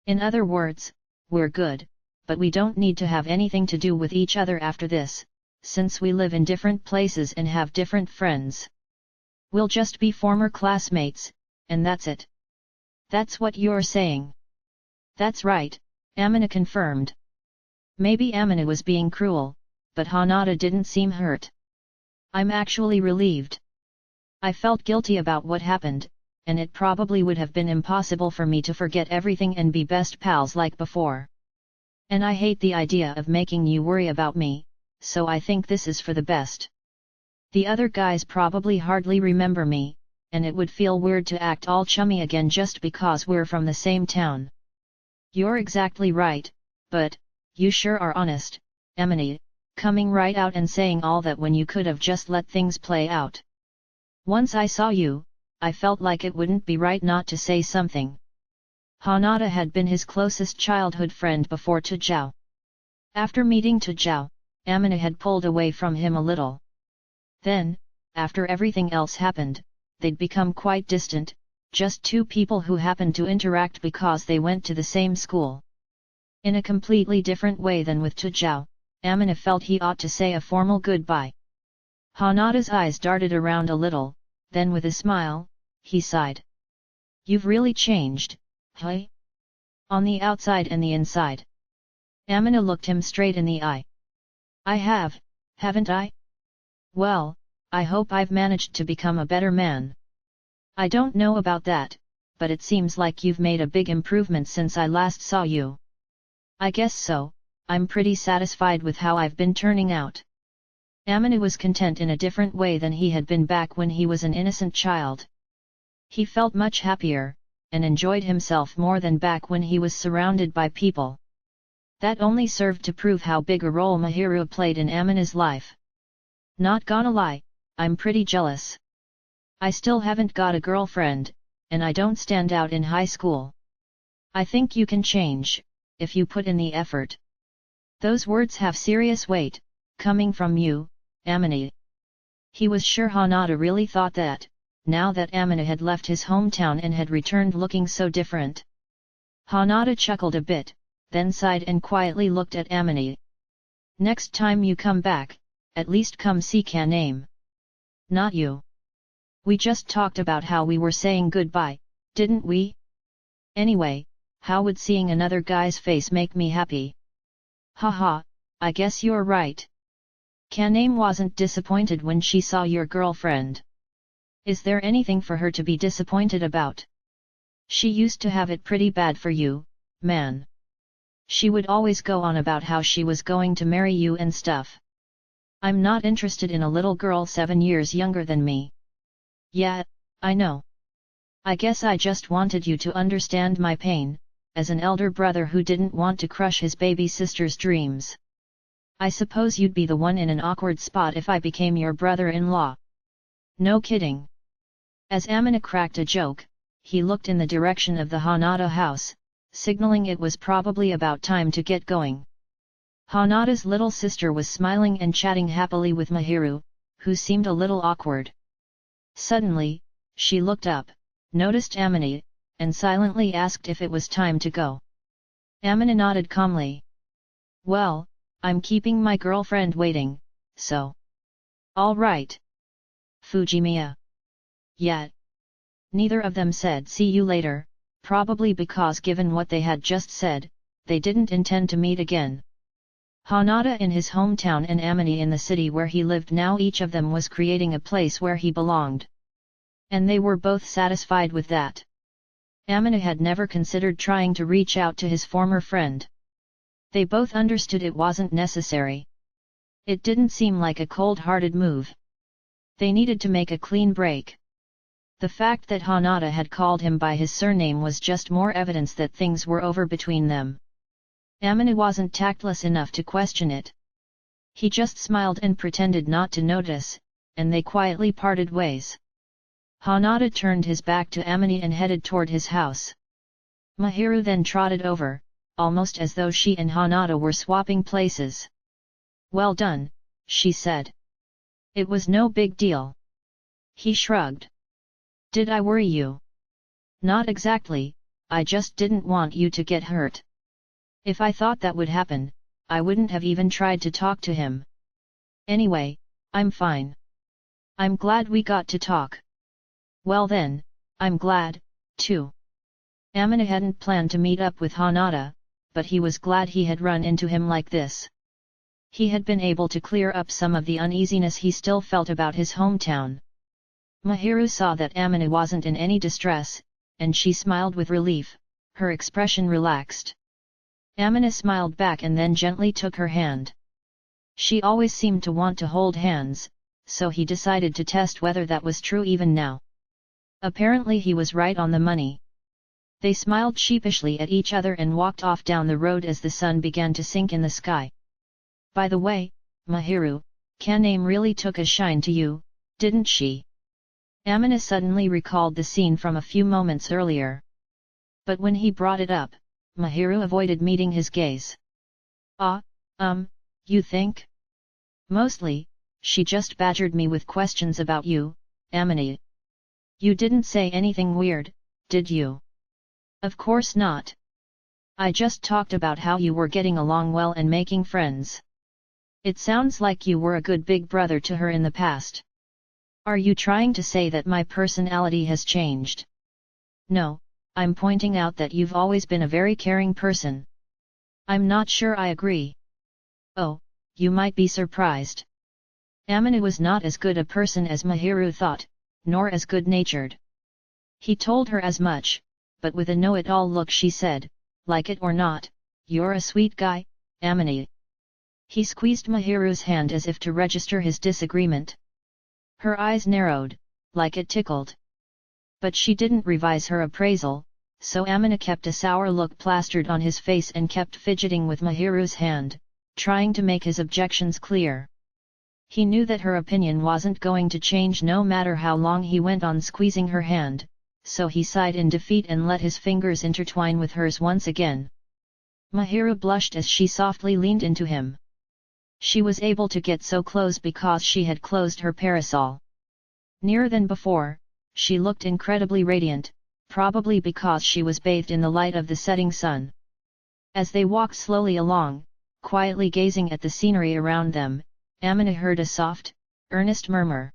In other words, we're good, but we don't need to have anything to do with each other after this, since we live in different places and have different friends. We'll just be former classmates, and that's it. That's what you're saying. That's right, Amina confirmed. Maybe Amina was being cruel, but Hanada didn't seem hurt. I'm actually relieved. I felt guilty about what happened, and it probably would have been impossible for me to forget everything and be best pals like before. And I hate the idea of making you worry about me, so I think this is for the best. The other guys probably hardly remember me, and it would feel weird to act all chummy again just because we're from the same town. You're exactly right, but, you sure are honest, Amina, coming right out and saying all that when you could have just let things play out. Once I saw you, I felt like it wouldn't be right not to say something. Hanada had been his closest childhood friend before Tu Zhao. After meeting Tu Zhao, Amina had pulled away from him a little. Then, after everything else happened, they'd become quite distant, just two people who happened to interact because they went to the same school. In a completely different way than with Tu Zhao, Amina felt he ought to say a formal goodbye. Hanada's eyes darted around a little, then with a smile, he sighed. You've really changed, hey? On the outside and the inside. Amina looked him straight in the eye. I have, haven't I? Well, I hope I've managed to become a better man. I don't know about that, but it seems like you've made a big improvement since I last saw you. I guess so, I'm pretty satisfied with how I've been turning out. Amina was content in a different way than he had been back when he was an innocent child. He felt much happier, and enjoyed himself more than back when he was surrounded by people. That only served to prove how big a role Mahiru played in Amina's life. Not gonna lie, I'm pretty jealous. I still haven't got a girlfriend, and I don't stand out in high school. I think you can change, if you put in the effort. Those words have serious weight, coming from you, Amina. He was sure Hanada really thought that, now that Amina had left his hometown and had returned looking so different. Hanada chuckled a bit, then sighed and quietly looked at Amina. Next time you come back, at least come see Kaname. Not you. We just talked about how we were saying goodbye, didn't we? Anyway, how would seeing another guy's face make me happy? Haha, I guess you're right. Kaname wasn't disappointed when she saw your girlfriend. Is there anything for her to be disappointed about? She used to have it pretty bad for you, man. She would always go on about how she was going to marry you and stuff. I'm not interested in a little girl 7 years younger than me. Yeah, I know. I guess I just wanted you to understand my pain, as an elder brother who didn't want to crush his baby sister's dreams. I suppose you'd be the one in an awkward spot if I became your brother-in-law. No kidding. As Amina cracked a joke, he looked in the direction of the Hanada house, signaling it was probably about time to get going. Hanada's little sister was smiling and chatting happily with Mahiru, who seemed a little awkward. Suddenly, she looked up, noticed Amina, and silently asked if it was time to go. Amina nodded calmly. Well, I'm keeping my girlfriend waiting, so. All right. Fujimiya. Yet. Neither of them said see you later, probably because given what they had just said, they didn't intend to meet again. Hanada in his hometown and Amina in the city where he lived, now each of them was creating a place where he belonged. And they were both satisfied with that. Amina had never considered trying to reach out to his former friend. They both understood it wasn't necessary. It didn't seem like a cold-hearted move. They needed to make a clean break. The fact that Hanada had called him by his surname was just more evidence that things were over between them. Amina wasn't tactless enough to question it. He just smiled and pretended not to notice, and they quietly parted ways. Hanada turned his back to Amina and headed toward his house. Mahiru then trotted over, almost as though she and Hanada were swapping places. Well done, she said. It was no big deal. He shrugged. Did I worry you? Not exactly, I just didn't want you to get hurt. If I thought that would happen, I wouldn't have even tried to talk to him. Anyway, I'm fine. I'm glad we got to talk. Well then, I'm glad, too. Amina hadn't planned to meet up with Hanada, but he was glad he had run into him like this. He had been able to clear up some of the uneasiness he still felt about his hometown. Mahiru saw that Amina wasn't in any distress, and she smiled with relief, her expression relaxed. Amina smiled back and then gently took her hand. She always seemed to want to hold hands, so he decided to test whether that was true even now. Apparently he was right on the money. They smiled sheepishly at each other and walked off down the road as the sun began to sink in the sky. By the way, Mahiru, Kaname really took a shine to you, didn't she? Amina suddenly recalled the scene from a few moments earlier. But when he brought it up, Mahiru avoided meeting his gaze. You think? Mostly, she just badgered me with questions about you, Amina. You didn't say anything weird, did you? Of course not. I just talked about how you were getting along well and making friends. It sounds like you were a good big brother to her in the past. Are you trying to say that my personality has changed? No, I'm pointing out that you've always been a very caring person. I'm not sure I agree. Oh, you might be surprised. Amina was not as good a person as Mahiru thought, nor as good-natured. He told her as much, but with a know-it-all look she said, like it or not, you're a sweet guy, Amina. He squeezed Mahiru's hand as if to register his disagreement. Her eyes narrowed, like it tickled. But she didn't revise her appraisal, so Amina kept a sour look plastered on his face and kept fidgeting with Mahiru's hand, trying to make his objections clear. He knew that her opinion wasn't going to change no matter how long he went on squeezing her hand, so he sighed in defeat and let his fingers intertwine with hers once again. Mahiru blushed as she softly leaned into him. She was able to get so close because she had closed her parasol. Nearer than before, she looked incredibly radiant, probably because she was bathed in the light of the setting sun. As they walked slowly along, quietly gazing at the scenery around them, Amina heard a soft, earnest murmur.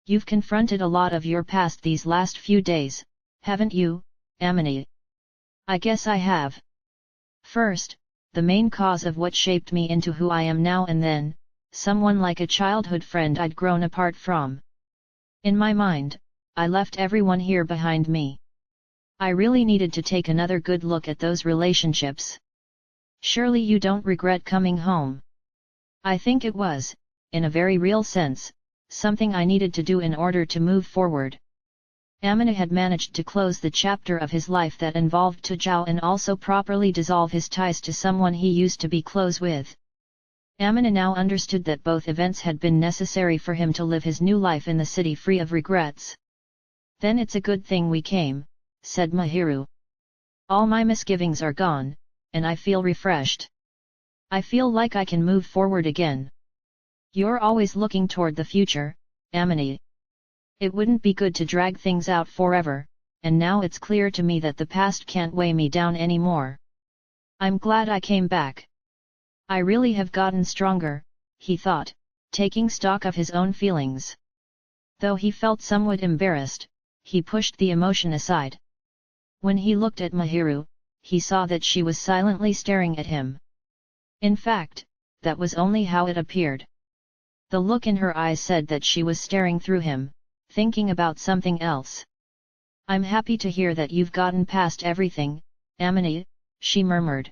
"You've confronted a lot of your past these last few days, haven't you, Amina?" "I guess I have. First, the main cause of what shaped me into who I am now, and then, someone like a childhood friend I'd grown apart from. In my mind, I left everyone here behind me. I really needed to take another good look at those relationships." "Surely you don't regret coming home?" "I think it was, in a very real sense, something I needed to do in order to move forward." Amina had managed to close the chapter of his life that involved Tujao and also properly dissolve his ties to someone he used to be close with. Amina now understood that both events had been necessary for him to live his new life in the city free of regrets. "Then it's a good thing we came," said Mahiru. "All my misgivings are gone, and I feel refreshed. I feel like I can move forward again." "You're always looking toward the future, Amina. It wouldn't be good to drag things out forever, and now it's clear to me that the past can't weigh me down anymore. I'm glad I came back. I really have gotten stronger," he thought, taking stock of his own feelings. Though he felt somewhat embarrassed, he pushed the emotion aside. When he looked at Mahiru, he saw that she was silently staring at him. In fact, that was only how it appeared. The look in her eyes said that she was staring through him, thinking about something else. "I'm happy to hear that you've gotten past everything, Amina," she murmured.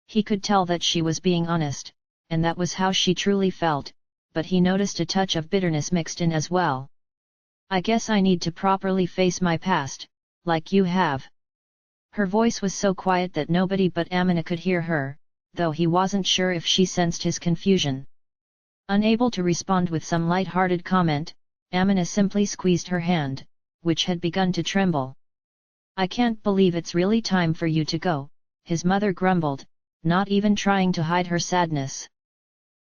He could tell that she was being honest, and that was how she truly felt, but he noticed a touch of bitterness mixed in as well. "I guess I need to properly face my past, like you have." Her voice was so quiet that nobody but Amina could hear her, though he wasn't sure if she sensed his confusion. Unable to respond with some light-hearted comment, Amina simply squeezed her hand, which had begun to tremble. "I can't believe it's really time for you to go," his mother grumbled, not even trying to hide her sadness.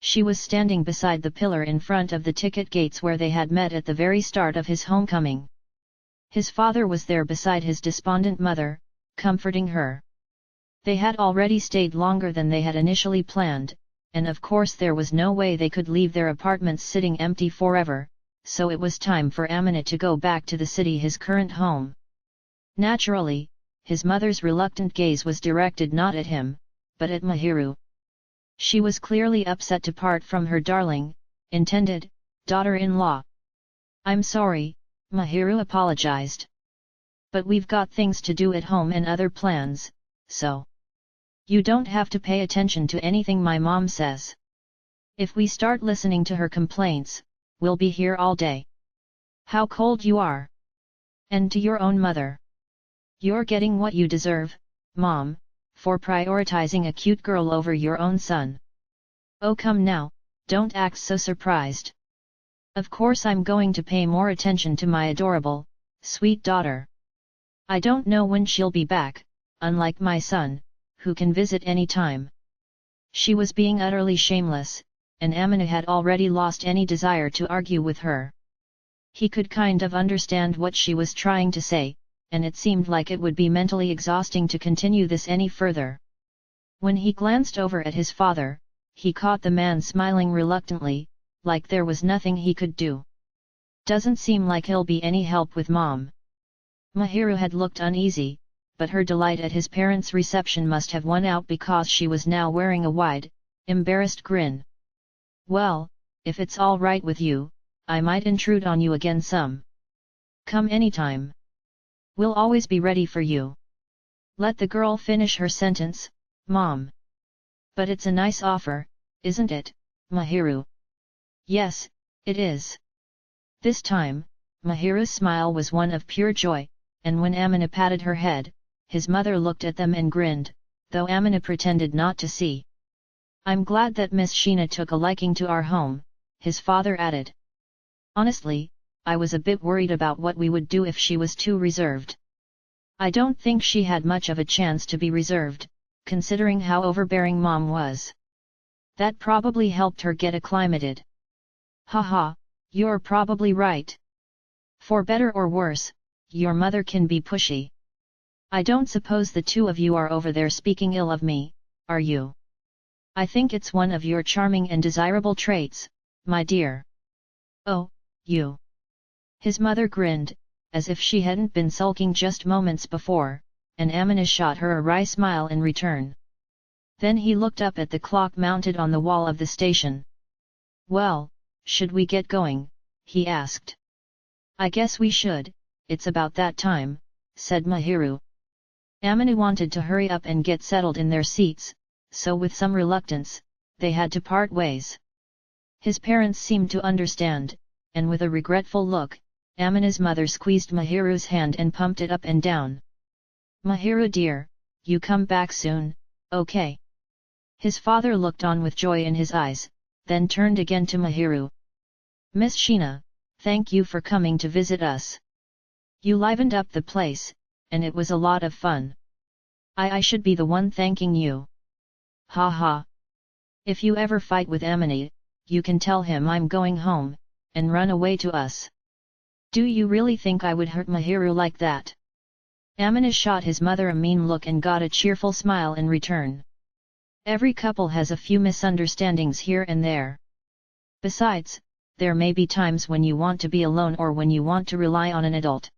She was standing beside the pillar in front of the ticket gates where they had met at the very start of his homecoming. His father was there beside his despondent mother, comforting her. They had already stayed longer than they had initially planned, and of course there was no way they could leave their apartments sitting empty forever, so it was time for Amina to go back to the city, his current home. Naturally, his mother's reluctant gaze was directed not at him, but at Mahiru. She was clearly upset to part from her darling, intended, daughter-in-law. "I'm sorry," Mahiru apologized. "But we've got things to do at home and other plans, so you don't have to pay attention to anything my mom says. If we start listening to her complaints, we'll be here all day." "How cold you are! And to your own mother. You're getting what you deserve, Mom, for prioritizing a cute girl over your own son. Oh come now, don't act so surprised. Of course I'm going to pay more attention to my adorable, sweet daughter. I don't know when she'll be back, unlike my son, who can visit any time." She was being utterly shameless, and Amina had already lost any desire to argue with her. He could kind of understand what she was trying to say, and it seemed like it would be mentally exhausting to continue this any further. When he glanced over at his father, he caught the man smiling reluctantly, like there was nothing he could do. "Doesn't seem like he'll be any help with Mom." Mahiru had looked uneasy, but her delight at his parents' reception must have won out because she was now wearing a wide, embarrassed grin. "Well, if it's all right with you, I might intrude on you again some. Come anytime. We'll always be ready for you." Let the girl finish her sentence, Mom. "But it's a nice offer, isn't it, Mahiru?" "Yes, it is." This time, Mahiru's smile was one of pure joy, and when Amina patted her head, his mother looked at them and grinned, though Amina pretended not to see. "I'm glad that Miss Sheena took a liking to our home," his father added. "Honestly, I was a bit worried about what we would do if she was too reserved." "I don't think she had much of a chance to be reserved, considering how overbearing Mom was. That probably helped her get acclimated." "Haha, you're probably right. For better or worse, your mother can be pushy. I don't suppose the two of you are over there speaking ill of me, are you? I think it's one of your charming and desirable traits, my dear." "Oh, you." His mother grinned, as if she hadn't been sulking just moments before, and Amina shot her a wry smile in return. Then he looked up at the clock mounted on the wall of the station. "Well, should we get going?" he asked. "I guess we should, it's about that time," said Mahiru. Amina wanted to hurry up and get settled in their seats, so with some reluctance, they had to part ways. His parents seemed to understand, and with a regretful look, Amina's mother squeezed Mahiru's hand and pumped it up and down. "Mahiru dear, you come back soon, okay?" His father looked on with joy in his eyes, then turned again to Mahiru. "Miss Sheena, thank you for coming to visit us. You livened up the place, and it was a lot of fun. I should be the one thanking you. Ha ha. If you ever fight with Amina, you can tell him I'm going home, and run away to us." "Do you really think I would hurt Mahiru like that?" Amina shot his mother a mean look and got a cheerful smile in return. "Every couple has a few misunderstandings here and there. Besides, there may be times when you want to be alone or when you want to rely on an adult.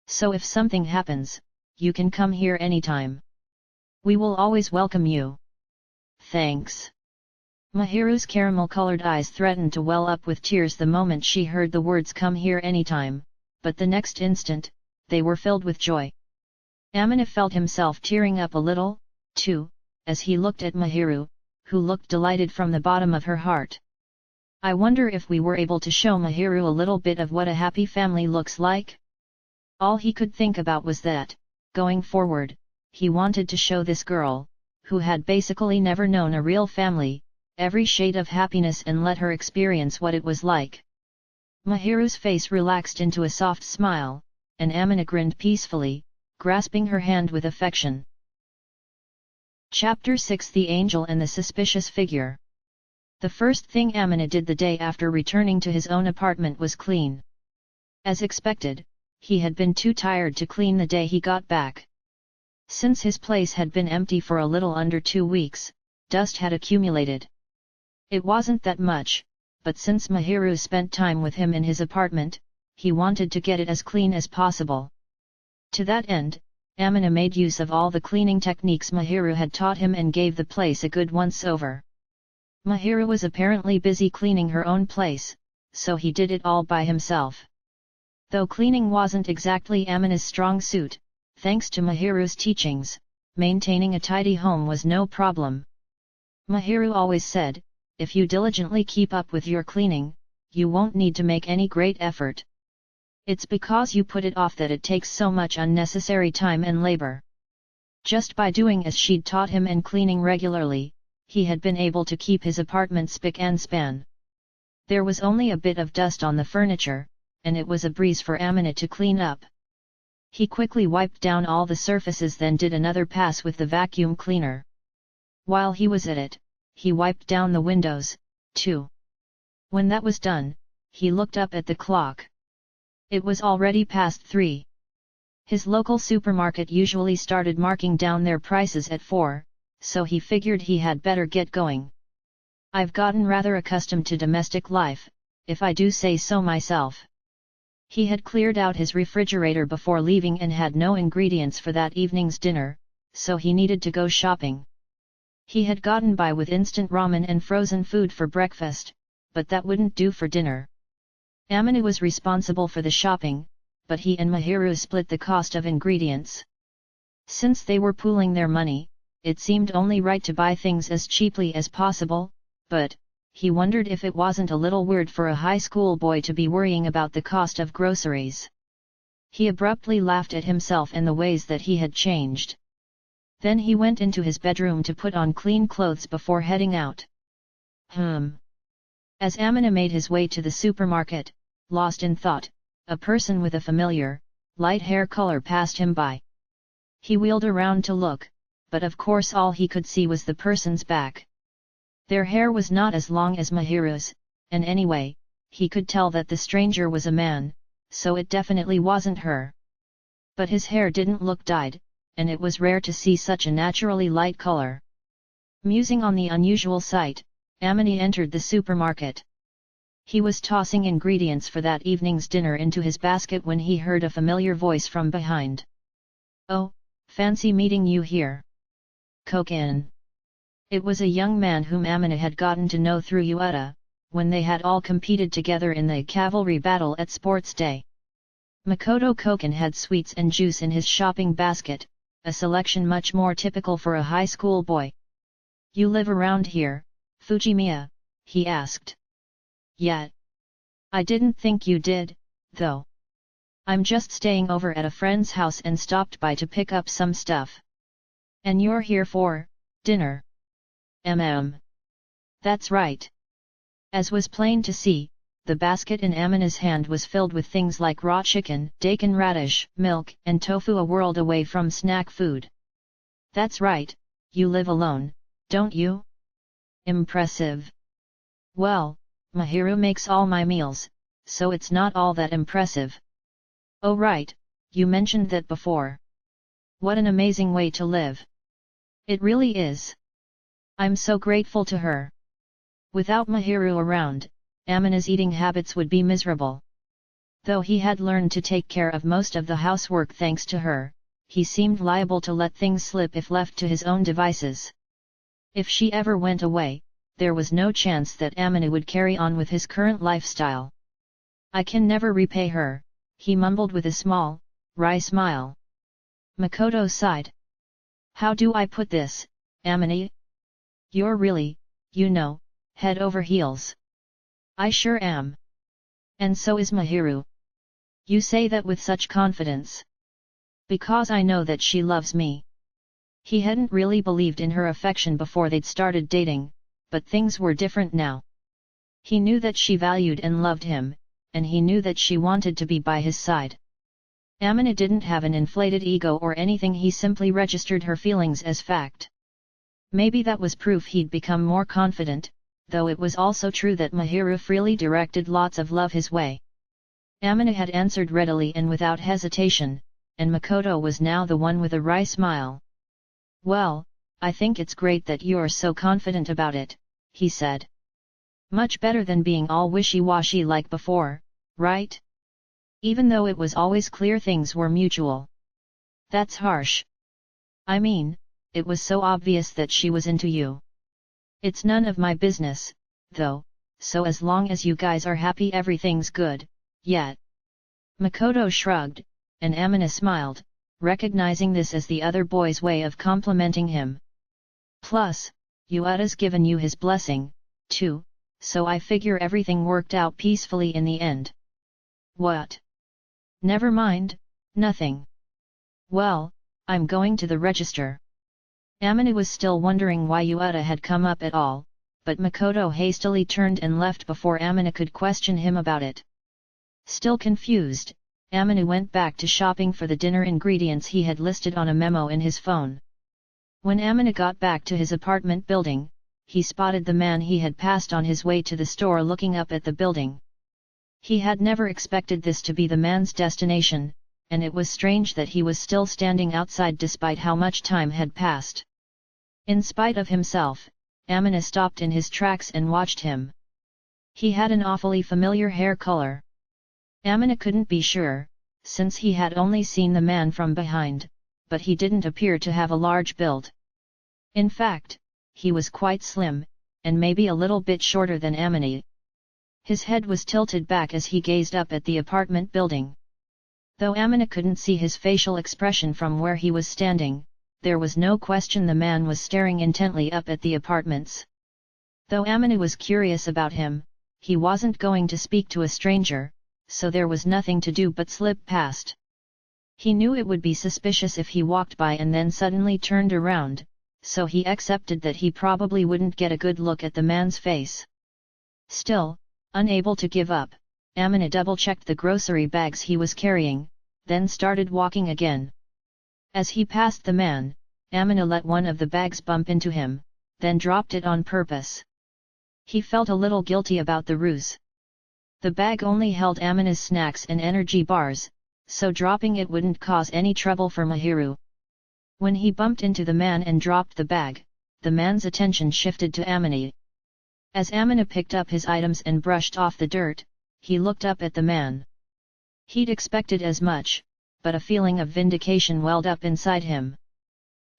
So if something happens, you can come here anytime. We will always welcome you." "Thanks." Mahiru's caramel-colored eyes threatened to well up with tears the moment she heard the words "come here anytime," but the next instant, they were filled with joy. Amina felt himself tearing up a little, too, as he looked at Mahiru, who looked delighted from the bottom of her heart. "I wonder if we were able to show Mahiru a little bit of what a happy family looks like?" All he could think about was that, going forward, he wanted to show this girl, who had basically never known a real family, every shade of happiness and let her experience what it was like. Mahiru's face relaxed into a soft smile, and Amina grinned peacefully, grasping her hand with affection. Chapter 6: The Angel and the Suspicious Figure. The first thing Amina did the day after returning to his own apartment was clean. As expected, he had been too tired to clean the day he got back. Since his place had been empty for a little under 2 weeks, dust had accumulated. It wasn't that much, but since Mahiru spent time with him in his apartment, he wanted to get it as clean as possible. To that end, Amina made use of all the cleaning techniques Mahiru had taught him and gave the place a good once-over. Mahiru was apparently busy cleaning her own place, so he did it all by himself. Though cleaning wasn't exactly Amina's strong suit, thanks to Mahiru's teachings, maintaining a tidy home was no problem. Mahiru always said, if you diligently keep up with your cleaning, you won't need to make any great effort. It's because you put it off that it takes so much unnecessary time and labor. Just by doing as she'd taught him and cleaning regularly, he had been able to keep his apartment spick and span. There was only a bit of dust on the furniture, and it was a breeze for Amina to clean up. He quickly wiped down all the surfaces, then did another pass with the vacuum cleaner. While he was at it, he wiped down the windows, too. When that was done, he looked up at the clock. It was already past 3. His local supermarket usually started marking down their prices at 4, so he figured he had better get going. I've gotten rather accustomed to domestic life, if I do say so myself. He had cleared out his refrigerator before leaving and had no ingredients for that evening's dinner, so he needed to go shopping. He had gotten by with instant ramen and frozen food for breakfast, but that wouldn't do for dinner. Amina was responsible for the shopping, but he and Mahiru split the cost of ingredients. Since they were pooling their money, it seemed only right to buy things as cheaply as possible, but he wondered if it wasn't a little weird for a high school boy to be worrying about the cost of groceries. He abruptly laughed at himself and the ways that he had changed. Then he went into his bedroom to put on clean clothes before heading out. As Amina made his way to the supermarket, lost in thought, a person with a familiar, light hair color passed him by. He wheeled around to look, but of course all he could see was the person's back. Their hair was not as long as Mahiru's, and anyway, he could tell that the stranger was a man, so it definitely wasn't her. But his hair didn't look dyed, and it was rare to see such a naturally light color. Musing on the unusual sight, Amina entered the supermarket. He was tossing ingredients for that evening's dinner into his basket when he heard a familiar voice from behind. "Oh, fancy meeting you here. Kokin." It was a young man whom Amina had gotten to know through Yueta, when they had all competed together in the cavalry battle at Sports Day. Makoto Kokin had sweets and juice in his shopping basket, a selection much more typical for a high school boy. "You live around here, Fujimiya?" he asked. "Yeah. I didn't think you did, though. I'm just staying over at a friend's house and stopped by to pick up some stuff." "And you're here for dinner?" That's right." As was plain to see, the basket in Amina's hand was filled with things like raw chicken, daikon radish, milk, and tofu, a world away from snack food. "That's right, you live alone, don't you? Impressive." "Well, Mahiru makes all my meals, so it's not all that impressive." "Oh right, you mentioned that before. What an amazing way to live." "It really is. I'm so grateful to her." Without Mahiru around, Amina's eating habits would be miserable. Though he had learned to take care of most of the housework thanks to her, he seemed liable to let things slip if left to his own devices. If she ever went away, there was no chance that Amina would carry on with his current lifestyle. "I can never repay her," he mumbled with a small, wry smile. Makoto sighed. "How do I put this, Amina? You're really, head over heels." "I sure am. And so is Mahiru." "You say that with such confidence." "Because I know that she loves me." He hadn't really believed in her affection before they'd started dating, but things were different now. He knew that she valued and loved him, and he knew that she wanted to be by his side. Amina didn't have an inflated ego or anything, he simply registered her feelings as fact. Maybe that was proof he'd become more confident, though it was also true that Mahiru freely directed lots of love his way. Amina had answered readily and without hesitation, and Makoto was now the one with a wry smile. "Well, I think it's great that you're so confident about it," he said. "Much better than being all wishy-washy like before, right? Even though it was always clear things were mutual." "That's harsh. I mean, it was so obvious that she was into you." "It's none of my business, though, so as long as you guys are happy everything's good, yeah." Makoto shrugged, and Amina smiled, recognizing this as the other boy's way of complimenting him. "Plus, Yueta's given you his blessing, too, so I figure everything worked out peacefully in the end." "What? Never mind, nothing. Well, I'm going to the register." Amina was still wondering why Yueta had come up at all, but Makoto hastily turned and left before Amina could question him about it. Still confused, Amina went back to shopping for the dinner ingredients he had listed on a memo in his phone. When Amina got back to his apartment building, he spotted the man he had passed on his way to the store looking up at the building. He had never expected this to be the man's destination, and it was strange that he was still standing outside despite how much time had passed. In spite of himself, Amina stopped in his tracks and watched him. He had an awfully familiar hair color. Amina couldn't be sure, since he had only seen the man from behind, but he didn't appear to have a large build. In fact, he was quite slim, and maybe a little bit shorter than Amina. His head was tilted back as he gazed up at the apartment building. Though Amina couldn't see his facial expression from where he was standing, there was no question the man was staring intently up at the apartments. Though Amina was curious about him, he wasn't going to speak to a stranger, so there was nothing to do but slip past. He knew it would be suspicious if he walked by and then suddenly turned around, so he accepted that he probably wouldn't get a good look at the man's face. Still, unable to give up, Amina double-checked the grocery bags he was carrying, then started walking again. As he passed the man, Amina let one of the bags bump into him, then dropped it on purpose. He felt a little guilty about the ruse. The bag only held Amina's snacks and energy bars, so dropping it wouldn't cause any trouble for Mahiru. When he bumped into the man and dropped the bag, the man's attention shifted to Amina. As Amina picked up his items and brushed off the dirt, he looked up at the man. He'd expected as much, but a feeling of vindication welled up inside him.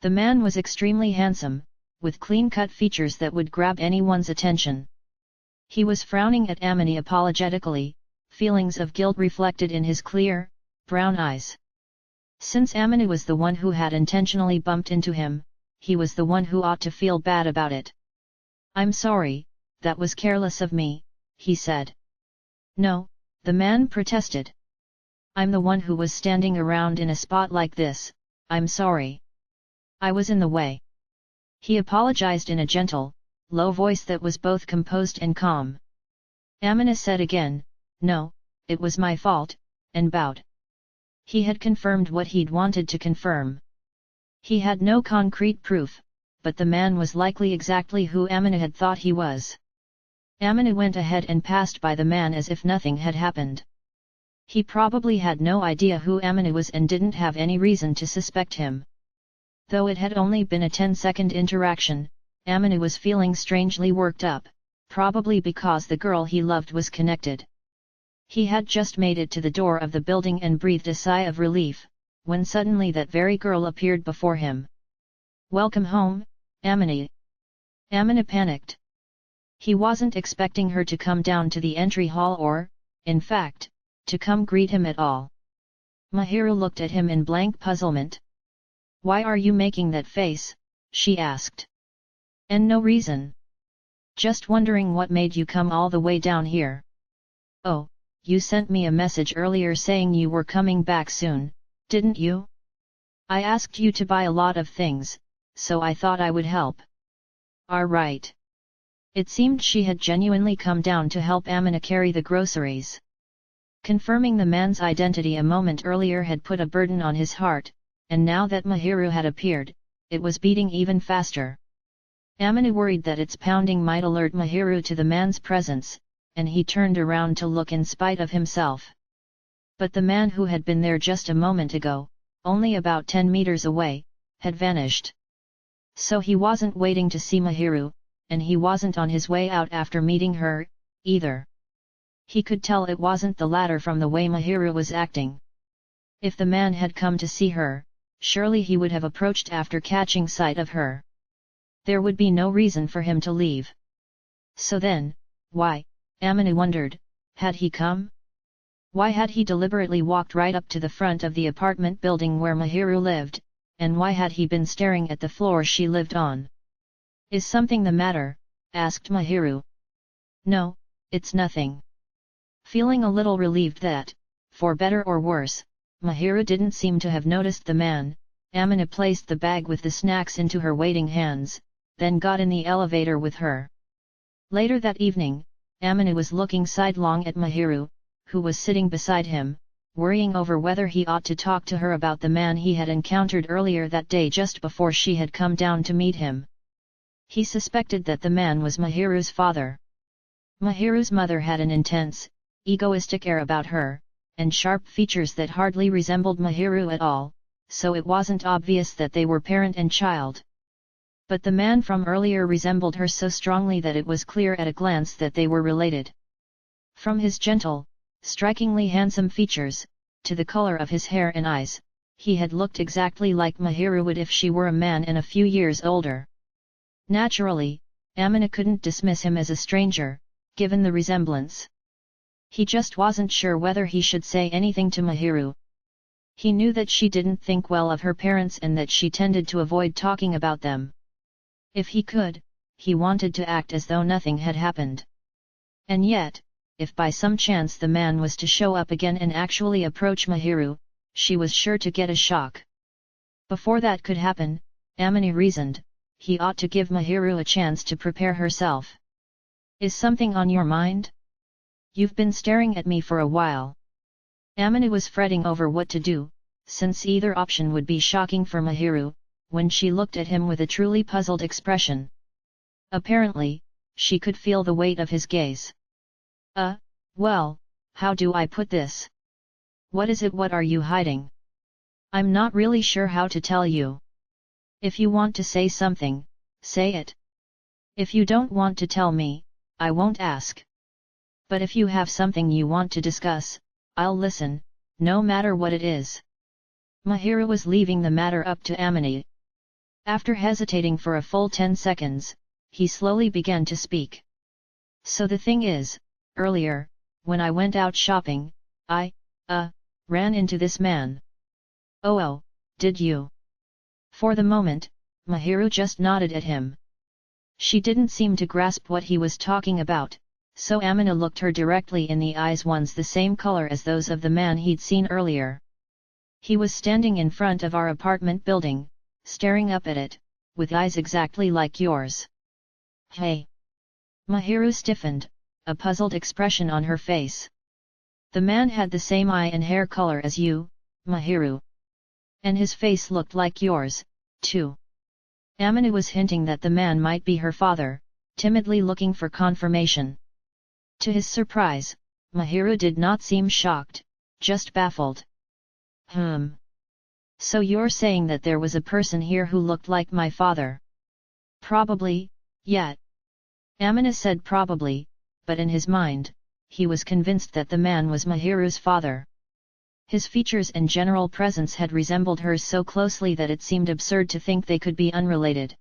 The man was extremely handsome, with clean-cut features that would grab anyone's attention. He was frowning at Amina apologetically, feelings of guilt reflected in his clear, brown eyes. Since Amina was the one who had intentionally bumped into him, he was the one who ought to feel bad about it. "I'm sorry, that was careless of me," he said. "No," the man protested. "I'm the one who was standing around in a spot like this, I'm sorry. I was in the way." He apologized in a gentle, low voice that was both composed and calm. Amina said again, "No, it was my fault," and bowed. He had confirmed what he'd wanted to confirm. He had no concrete proof, but the man was likely exactly who Amina had thought he was. Amina went ahead and passed by the man as if nothing had happened. He probably had no idea who Amina was and didn't have any reason to suspect him. Though it had only been a 10-second interaction, Amina was feeling strangely worked up, probably because the girl he loved was connected. He had just made it to the door of the building and breathed a sigh of relief, when suddenly that very girl appeared before him. "Welcome home, Amina." Amina panicked. He wasn't expecting her to come down to the entry hall or, in fact, to come greet him at all. Mahiru looked at him in blank puzzlement. "Why are you making that face?" she asked. "And no reason. Just wondering what made you come all the way down here." "Oh, you sent me a message earlier saying you were coming back soon, didn't you? I asked you to buy a lot of things, so I thought I would help." Right. It seemed she had genuinely come down to help Amina carry the groceries. Confirming the man's identity a moment earlier had put a burden on his heart, and now that Mahiru had appeared, it was beating even faster. Amina worried that its pounding might alert Mahiru to the man's presence, and he turned around to look in spite of himself. But the man who had been there just a moment ago, only about 10 meters away, had vanished. So he wasn't waiting to see Mahiru, and he wasn't on his way out after meeting her, either. He could tell it wasn't the latter from the way Mahiru was acting. If the man had come to see her, surely he would have approached after catching sight of her. There would be no reason for him to leave. So then, why, Amina wondered, had he come? Why had he deliberately walked right up to the front of the apartment building where Mahiru lived, and why had he been staring at the floor she lived on? "Is something the matter?" asked Mahiru. "No, it's nothing." Feeling a little relieved that, for better or worse, Mahiru didn't seem to have noticed the man, Amina placed the bag with the snacks into her waiting hands, then got in the elevator with her. Later that evening, Amina was looking sidelong at Mahiru, who was sitting beside him, worrying over whether he ought to talk to her about the man he had encountered earlier that day just before she had come down to meet him. He suspected that the man was Mahiru's father. Mahiru's mother had an intense, egoistic air about her, and sharp features that hardly resembled Mahiru at all, so it wasn't obvious that they were parent and child. But the man from earlier resembled her so strongly that it was clear at a glance that they were related. From his gentle, strikingly handsome features, to the color of his hair and eyes, he had looked exactly like Mahiru would if she were a man and a few years older. Naturally, Amina couldn't dismiss him as a stranger, given the resemblance. He just wasn't sure whether he should say anything to Mahiru. He knew that she didn't think well of her parents and that she tended to avoid talking about them. If he could, he wanted to act as though nothing had happened. And yet, if by some chance the man was to show up again and actually approach Mahiru, she was sure to get a shock. Before that could happen, Amini reasoned, he ought to give Mahiru a chance to prepare herself. Is something on your mind? You've been staring at me for a while. Amini was fretting over what to do, since either option would be shocking for Mahiru, when she looked at him with a truly puzzled expression. Apparently, she could feel the weight of his gaze. Well, how do I put this? What is it? What are you hiding? I'm not really sure how to tell you. If you want to say something, say it. If you don't want to tell me, I won't ask. But if you have something you want to discuss, I'll listen, no matter what it is. Mahiru was leaving the matter up to Amini. After hesitating for a full 10 seconds, he slowly began to speak. So the thing is, earlier, when I went out shopping, I ran into this man. Oh, did you? For the moment, Mahiru just nodded at him. She didn't seem to grasp what he was talking about, so Amina looked her directly in the eyes, ones the same color as those of the man he'd seen earlier. He was standing in front of our apartment building, staring up at it, with eyes exactly like yours. Hey! Mahiru stiffened, a puzzled expression on her face. The man had the same eye and hair color as you, Mahiru. And his face looked like yours, too. Amina was hinting that the man might be her father, timidly looking for confirmation. To his surprise, Mahiru did not seem shocked, just baffled. So you're saying that there was a person here who looked like my father? Probably, yeah. Amina said probably, but in his mind, he was convinced that the man was Mahiru's father. His features and general presence had resembled hers so closely that it seemed absurd to think they could be unrelated.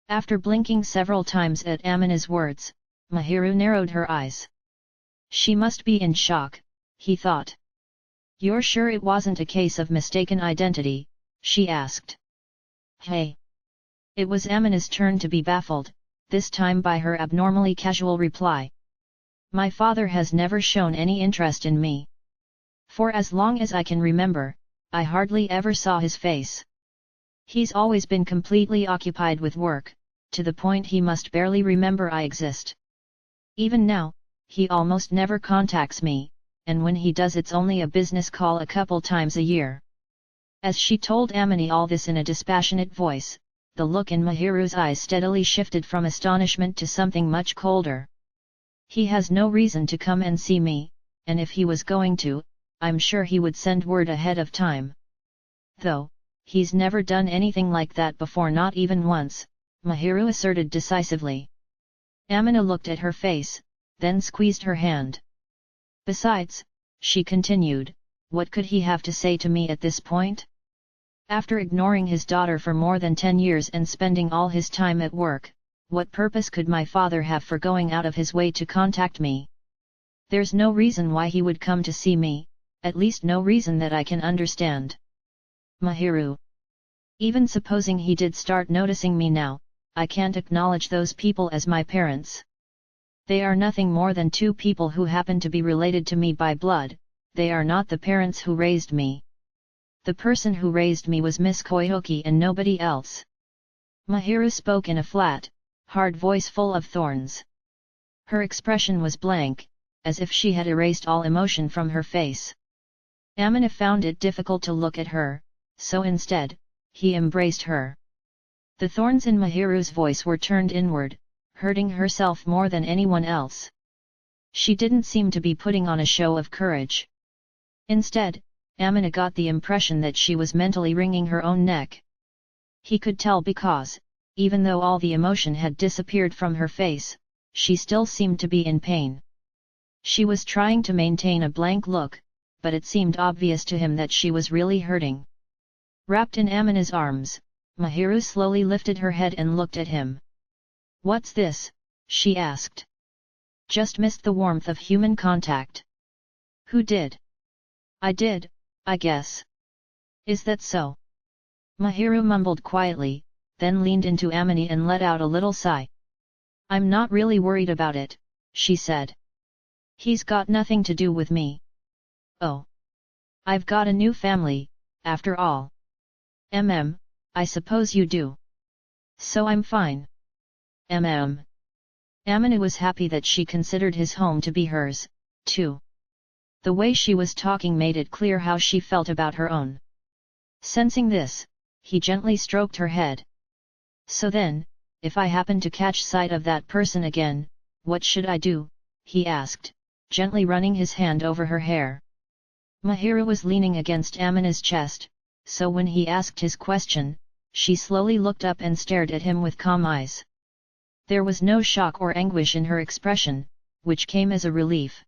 After blinking several times at Amina's words, Mahiru narrowed her eyes. She must be in shock, he thought. You're sure it wasn't a case of mistaken identity? She asked. Hey! It was Amina's turn to be baffled, this time by her abnormally casual reply. My father has never shown any interest in me. For as long as I can remember, I hardly ever saw his face. He's always been completely occupied with work, to the point he must barely remember I exist. Even now, he almost never contacts me, and when he does it's only a business call a couple times a year. As she told Amini all this in a dispassionate voice, the look in Mahiru's eyes steadily shifted from astonishment to something much colder. He has no reason to come and see me, and if he was going to, I'm sure he would send word ahead of time. Though, he's never done anything like that before, not even once, Mahiru asserted decisively. Amina looked at her face, then squeezed her hand. Besides, she continued, what could he have to say to me at this point? After ignoring his daughter for more than 10 years and spending all his time at work, what purpose could my father have for going out of his way to contact me? There's no reason why he would come to see me, at least no reason that I can understand. Mahiru. Even supposing he did start noticing me now, I can't acknowledge those people as my parents. They are nothing more than two people who happen to be related to me by blood, they are not the parents who raised me. The person who raised me was Miss Koyuki and nobody else. Mahiru spoke in a flat, hard voice full of thorns. Her expression was blank, as if she had erased all emotion from her face. Amina found it difficult to look at her, so instead, he embraced her. The thorns in Mahiru's voice were turned inward, hurting herself more than anyone else. She didn't seem to be putting on a show of courage. Instead, Amina got the impression that she was mentally wringing her own neck. He could tell because, even though all the emotion had disappeared from her face, she still seemed to be in pain. She was trying to maintain a blank look, but it seemed obvious to him that she was really hurting. Wrapped in Amina's arms, Mahiru slowly lifted her head and looked at him. What's this? She asked. Just missed the warmth of human contact. Who did? I did, I guess. Is that so? Mahiru mumbled quietly, then leaned into Amini and let out a little sigh. I'm not really worried about it, she said. He's got nothing to do with me. Oh. I've got a new family, after all. I suppose you do. So I'm fine. Amina was happy that she considered his home to be hers, too. The way she was talking made it clear how she felt about her own. Sensing this, he gently stroked her head. So then, if I happen to catch sight of that person again, what should I do? He asked, gently running his hand over her hair. Mahira was leaning against Amina's chest, so when he asked his question, she slowly looked up and stared at him with calm eyes. There was no shock or anguish in her expression, which came as a relief.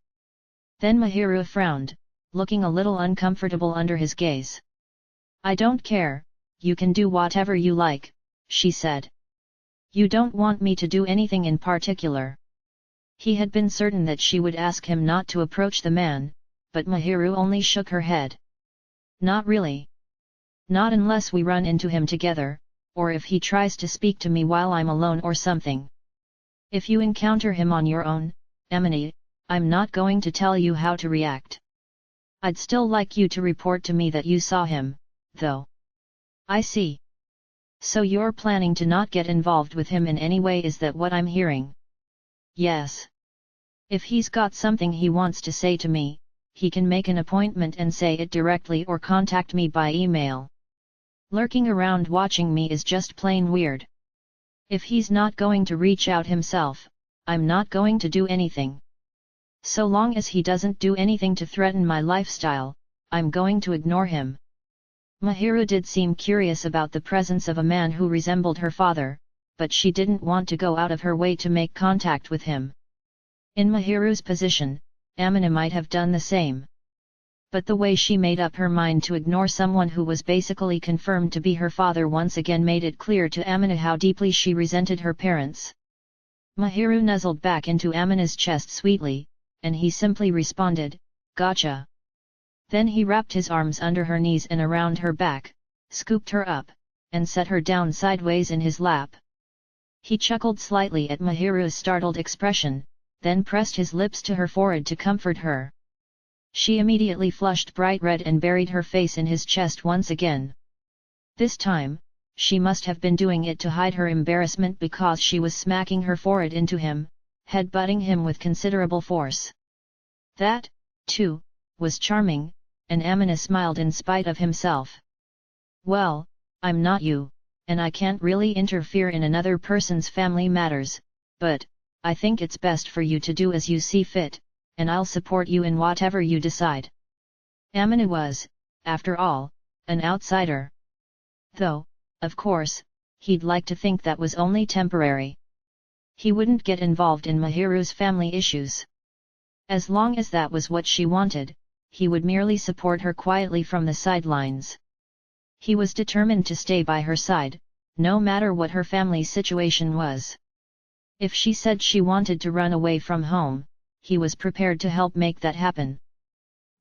Then Mahira frowned, looking a little uncomfortable under his gaze. I don't care, you can do whatever you like, she said. You don't want me to do anything in particular. He had been certain that she would ask him not to approach the man, but Mahira only shook her head. Not really. Not unless we run into him together, or if he tries to speak to me while I'm alone or something. If you encounter him on your own, Amina, I'm not going to tell you how to react. I'd still like you to report to me that you saw him, though. I see. So you're planning to not get involved with him in any way, is that what I'm hearing? Yes. If he's got something he wants to say to me, he can make an appointment and say it directly or contact me by email. Lurking around watching me is just plain weird. If he's not going to reach out himself, I'm not going to do anything. So long as he doesn't do anything to threaten my lifestyle, I'm going to ignore him. Mahira did seem curious about the presence of a man who resembled her father, but she didn't want to go out of her way to make contact with him. In Mahira's position, Amina might have done the same. But the way she made up her mind to ignore someone who was basically confirmed to be her father once again made it clear to Amina how deeply she resented her parents. Mahira nuzzled back into Amina's chest sweetly, and he simply responded, "Gotcha." Then he wrapped his arms under her knees and around her back, scooped her up, and set her down sideways in his lap. He chuckled slightly at Mahira's startled expression, then pressed his lips to her forehead to comfort her. She immediately flushed bright red and buried her face in his chest once again. This time, she must have been doing it to hide her embarrassment because she was smacking her forehead into him, head-butting him with considerable force. That, too, was charming, and Amina smiled in spite of himself. Well, I'm not you, and I can't really interfere in another person's family matters, but I think it's best for you to do as you see fit, and I'll support you in whatever you decide. Amina was, after all, an outsider. Though, of course, he'd like to think that was only temporary. He wouldn't get involved in Mahira's family issues. As long as that was what she wanted, he would merely support her quietly from the sidelines. He was determined to stay by her side, no matter what her family's situation was. If she said she wanted to run away from home, he was prepared to help make that happen.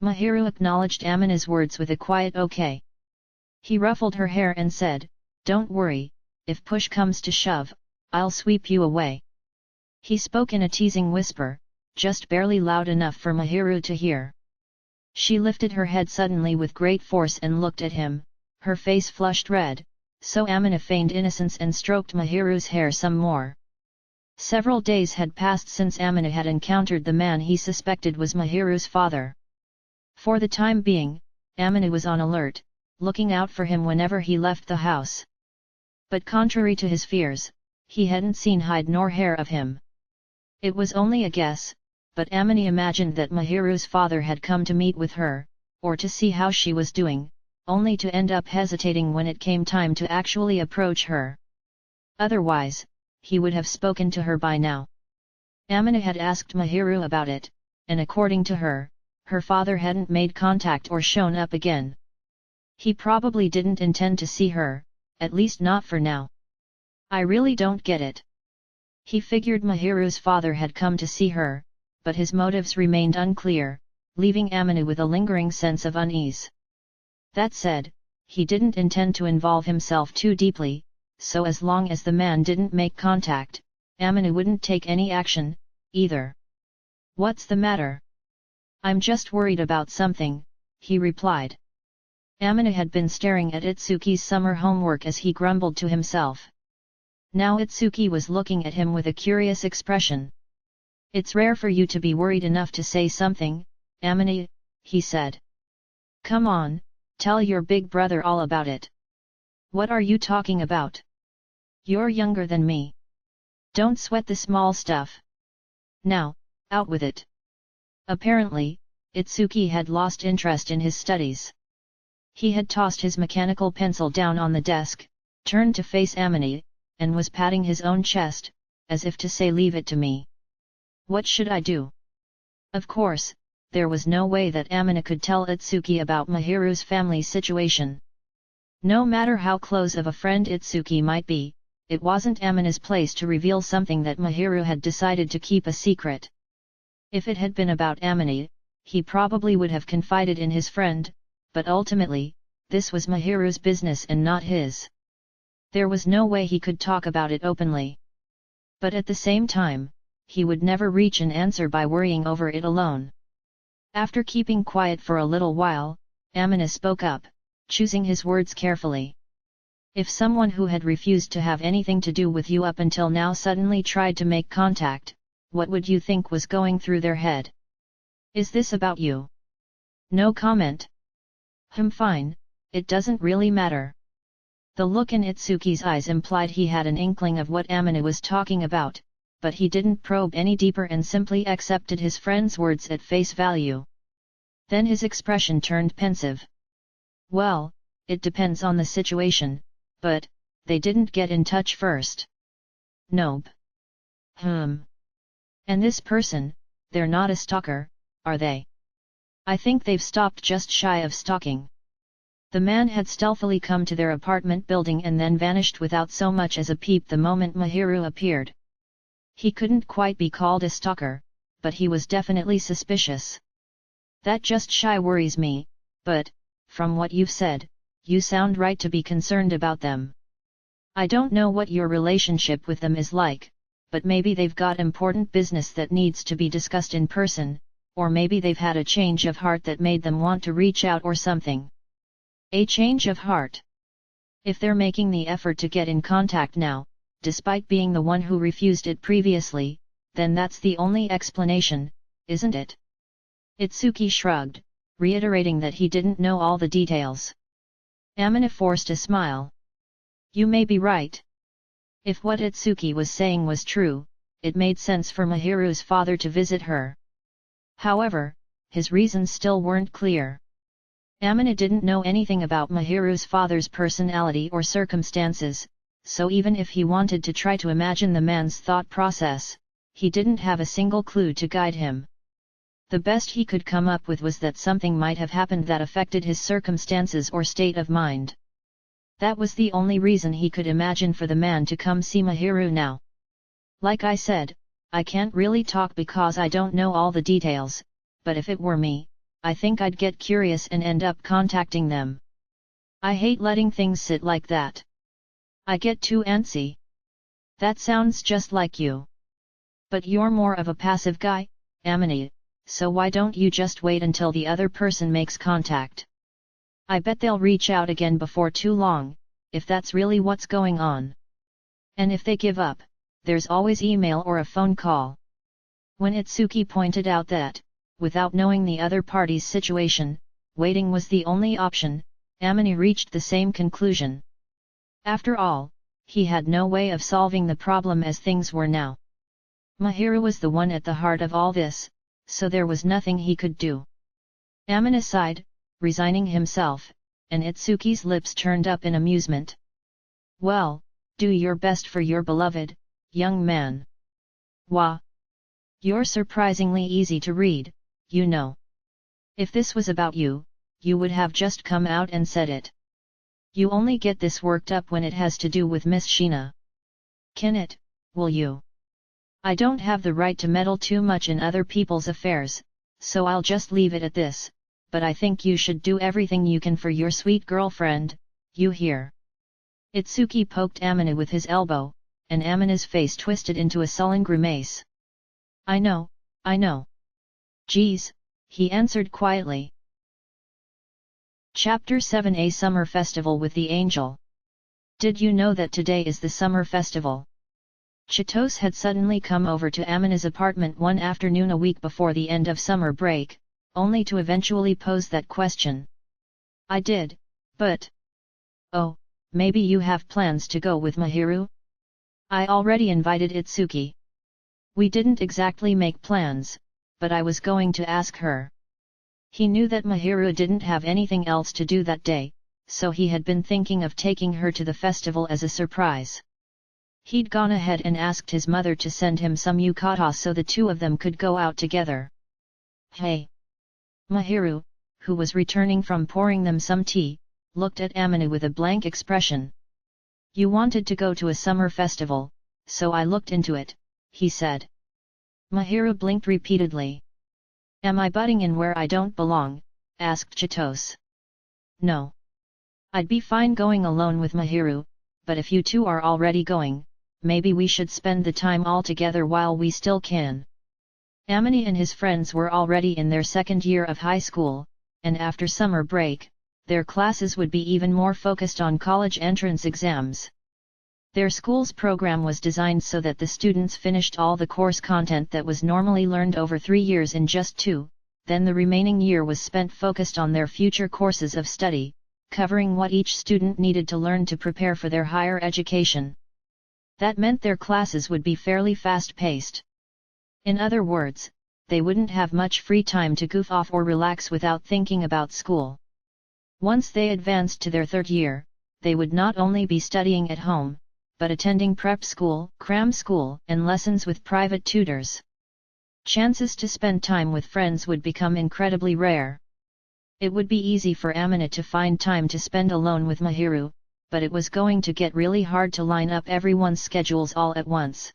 Mahira acknowledged Amina's words with a quiet okay. He ruffled her hair and said, "Don't worry, if push comes to shove, I'll sweep you away." He spoke in a teasing whisper, just barely loud enough for Mahira to hear. She lifted her head suddenly with great force and looked at him, her face flushed red, so Amina feigned innocence and stroked Mahira's hair some more. Several days had passed since Amina had encountered the man he suspected was Mahira's father. For the time being, Amina was on alert, looking out for him whenever he left the house. But contrary to his fears, he hadn't seen hide nor hair of him. It was only a guess, but Amina imagined that Mahira's father had come to meet with her, or to see how she was doing, only to end up hesitating when it came time to actually approach her. Otherwise, he would have spoken to her by now. Amina had asked Mahira about it, and according to her, her father hadn't made contact or shown up again. He probably didn't intend to see her, at least not for now. I really don't get it. He figured Mahira's father had come to see her, but his motives remained unclear, leaving Amina with a lingering sense of unease. That said, he didn't intend to involve himself too deeply, so as long as the man didn't make contact, Amina wouldn't take any action, either. "What's the matter?" "I'm just worried about something," he replied. Amina had been staring at Itsuki's summer homework as he grumbled to himself. Now Itsuki was looking at him with a curious expression. It's rare for you to be worried enough to say something, Amina, he said. Come on, tell your big brother all about it. What are you talking about? You're younger than me. Don't sweat the small stuff. Now, out with it. Apparently, Itsuki had lost interest in his studies. He had tossed his mechanical pencil down on the desk, turned to face Amina, and was patting his own chest, as if to say leave it to me. What should I do? Of course, there was no way that Amina could tell Itsuki about Mahiru's family situation. No matter how close of a friend Itsuki might be, it wasn't Amina's place to reveal something that Mahiru had decided to keep a secret. If it had been about Amina, he probably would have confided in his friend, but ultimately, this was Mahiru's business and not his. There was no way he could talk about it openly. But at the same time, he would never reach an answer by worrying over it alone. After keeping quiet for a little while, Amina spoke up, choosing his words carefully. If someone who had refused to have anything to do with you up until now suddenly tried to make contact, what would you think was going through their head? Is this about you? No comment. Fine, it doesn't really matter. The look in Itsuki's eyes implied he had an inkling of what Amina was talking about, but he didn't probe any deeper and simply accepted his friend's words at face value. Then his expression turned pensive. Well, it depends on the situation, but, they didn't get in touch first. Nope. And this person, they're not a stalker, are they? I think they've stopped just shy of stalking. The man had stealthily come to their apartment building and then vanished without so much as a peep the moment Mahiru appeared. He couldn't quite be called a stalker, but he was definitely suspicious. That just shy worries me, but, from what you've said, you sound right to be concerned about them. I don't know what your relationship with them is like, but maybe they've got important business that needs to be discussed in person, or maybe they've had a change of heart that made them want to reach out or something. A change of heart. If they're making the effort to get in contact now, despite being the one who refused it previously, then that's the only explanation, isn't it? Itsuki shrugged, reiterating that he didn't know all the details. Amina forced a smile. You may be right. If what Itsuki was saying was true, it made sense for Mahiru's father to visit her. However, his reasons still weren't clear. Amina didn't know anything about Mahiru's father's personality or circumstances, so even if he wanted to try to imagine the man's thought process, he didn't have a single clue to guide him. The best he could come up with was that something might have happened that affected his circumstances or state of mind. That was the only reason he could imagine for the man to come see Mahiru now. Like I said, I can't really talk because I don't know all the details, but if it were me, I think I'd get curious and end up contacting them. I hate letting things sit like that. I get too antsy. That sounds just like you. But you're more of a passive guy, Amina, so why don't you just wait until the other person makes contact? I bet they'll reach out again before too long, if that's really what's going on. And if they give up, there's always email or a phone call. When Itsuki pointed out that, without knowing the other party's situation, waiting was the only option, Amina reached the same conclusion. After all, he had no way of solving the problem as things were now. Mahiru was the one at the heart of all this, so there was nothing he could do. Amina sighed, resigning himself, and Itsuki's lips turned up in amusement. Well, do your best for your beloved, young man. Wah! You're surprisingly easy to read, you know. If this was about you, you would have just come out and said it. You only get this worked up when it has to do with Miss Sheena. Can it, will you? I don't have the right to meddle too much in other people's affairs, so I'll just leave it at this, but I think you should do everything you can for your sweet girlfriend, you hear? Itsuki poked Amina with his elbow, and Amina's face twisted into a sullen grimace. I know. Geez, he answered quietly. Chapter 7 A Summer Festival with the Angel. Did you know that today is the summer festival? Chitose had suddenly come over to Amina's apartment one afternoon a week before the end of summer break, only to eventually pose that question. I did, but... Oh, maybe you have plans to go with Mahiru? I already invited Itsuki. We didn't exactly make plans, but I was going to ask her. He knew that Mahiru didn't have anything else to do that day, so he had been thinking of taking her to the festival as a surprise. He'd gone ahead and asked his mother to send him some yukata so the two of them could go out together. Hey! Mahiru, who was returning from pouring them some tea, looked at Amina with a blank expression. You wanted to go to a summer festival, so I looked into it, he said. Mahiru blinked repeatedly. Am I butting in where I don't belong? Asked Chitose. No. I'd be fine going alone with Mahiru, but if you two are already going, maybe we should spend the time all together while we still can. Amini and his friends were already in their second year of high school, and after summer break, their classes would be even more focused on college entrance exams. Their school's program was designed so that the students finished all the course content that was normally learned over 3 years in just 2, then the remaining year was spent focused on their future courses of study, covering what each student needed to learn to prepare for their higher education. That meant their classes would be fairly fast-paced. In other words, they wouldn't have much free time to goof off or relax without thinking about school. Once they advanced to their third year, they would not only be studying at home, but attending prep school, cram school, and lessons with private tutors. Chances to spend time with friends would become incredibly rare. It would be easy for Amina to find time to spend alone with Mahiru, but it was going to get really hard to line up everyone's schedules all at once.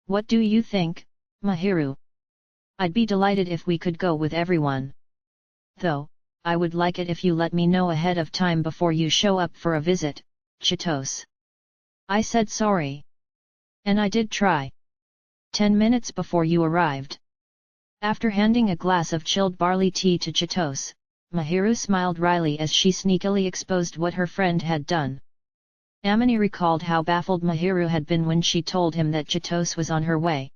What do you think, Mahiru? I'd be delighted if we could go with everyone. Though, I would like it if you let me know ahead of time before you show up for a visit, Chitose. I said sorry. And I did try. 10 minutes before you arrived. After handing a glass of chilled barley tea to Chitose, Mahiru smiled wryly as she sneakily exposed what her friend had done. Amini recalled how baffled Mahiru had been when she told him that Chitose was on her way.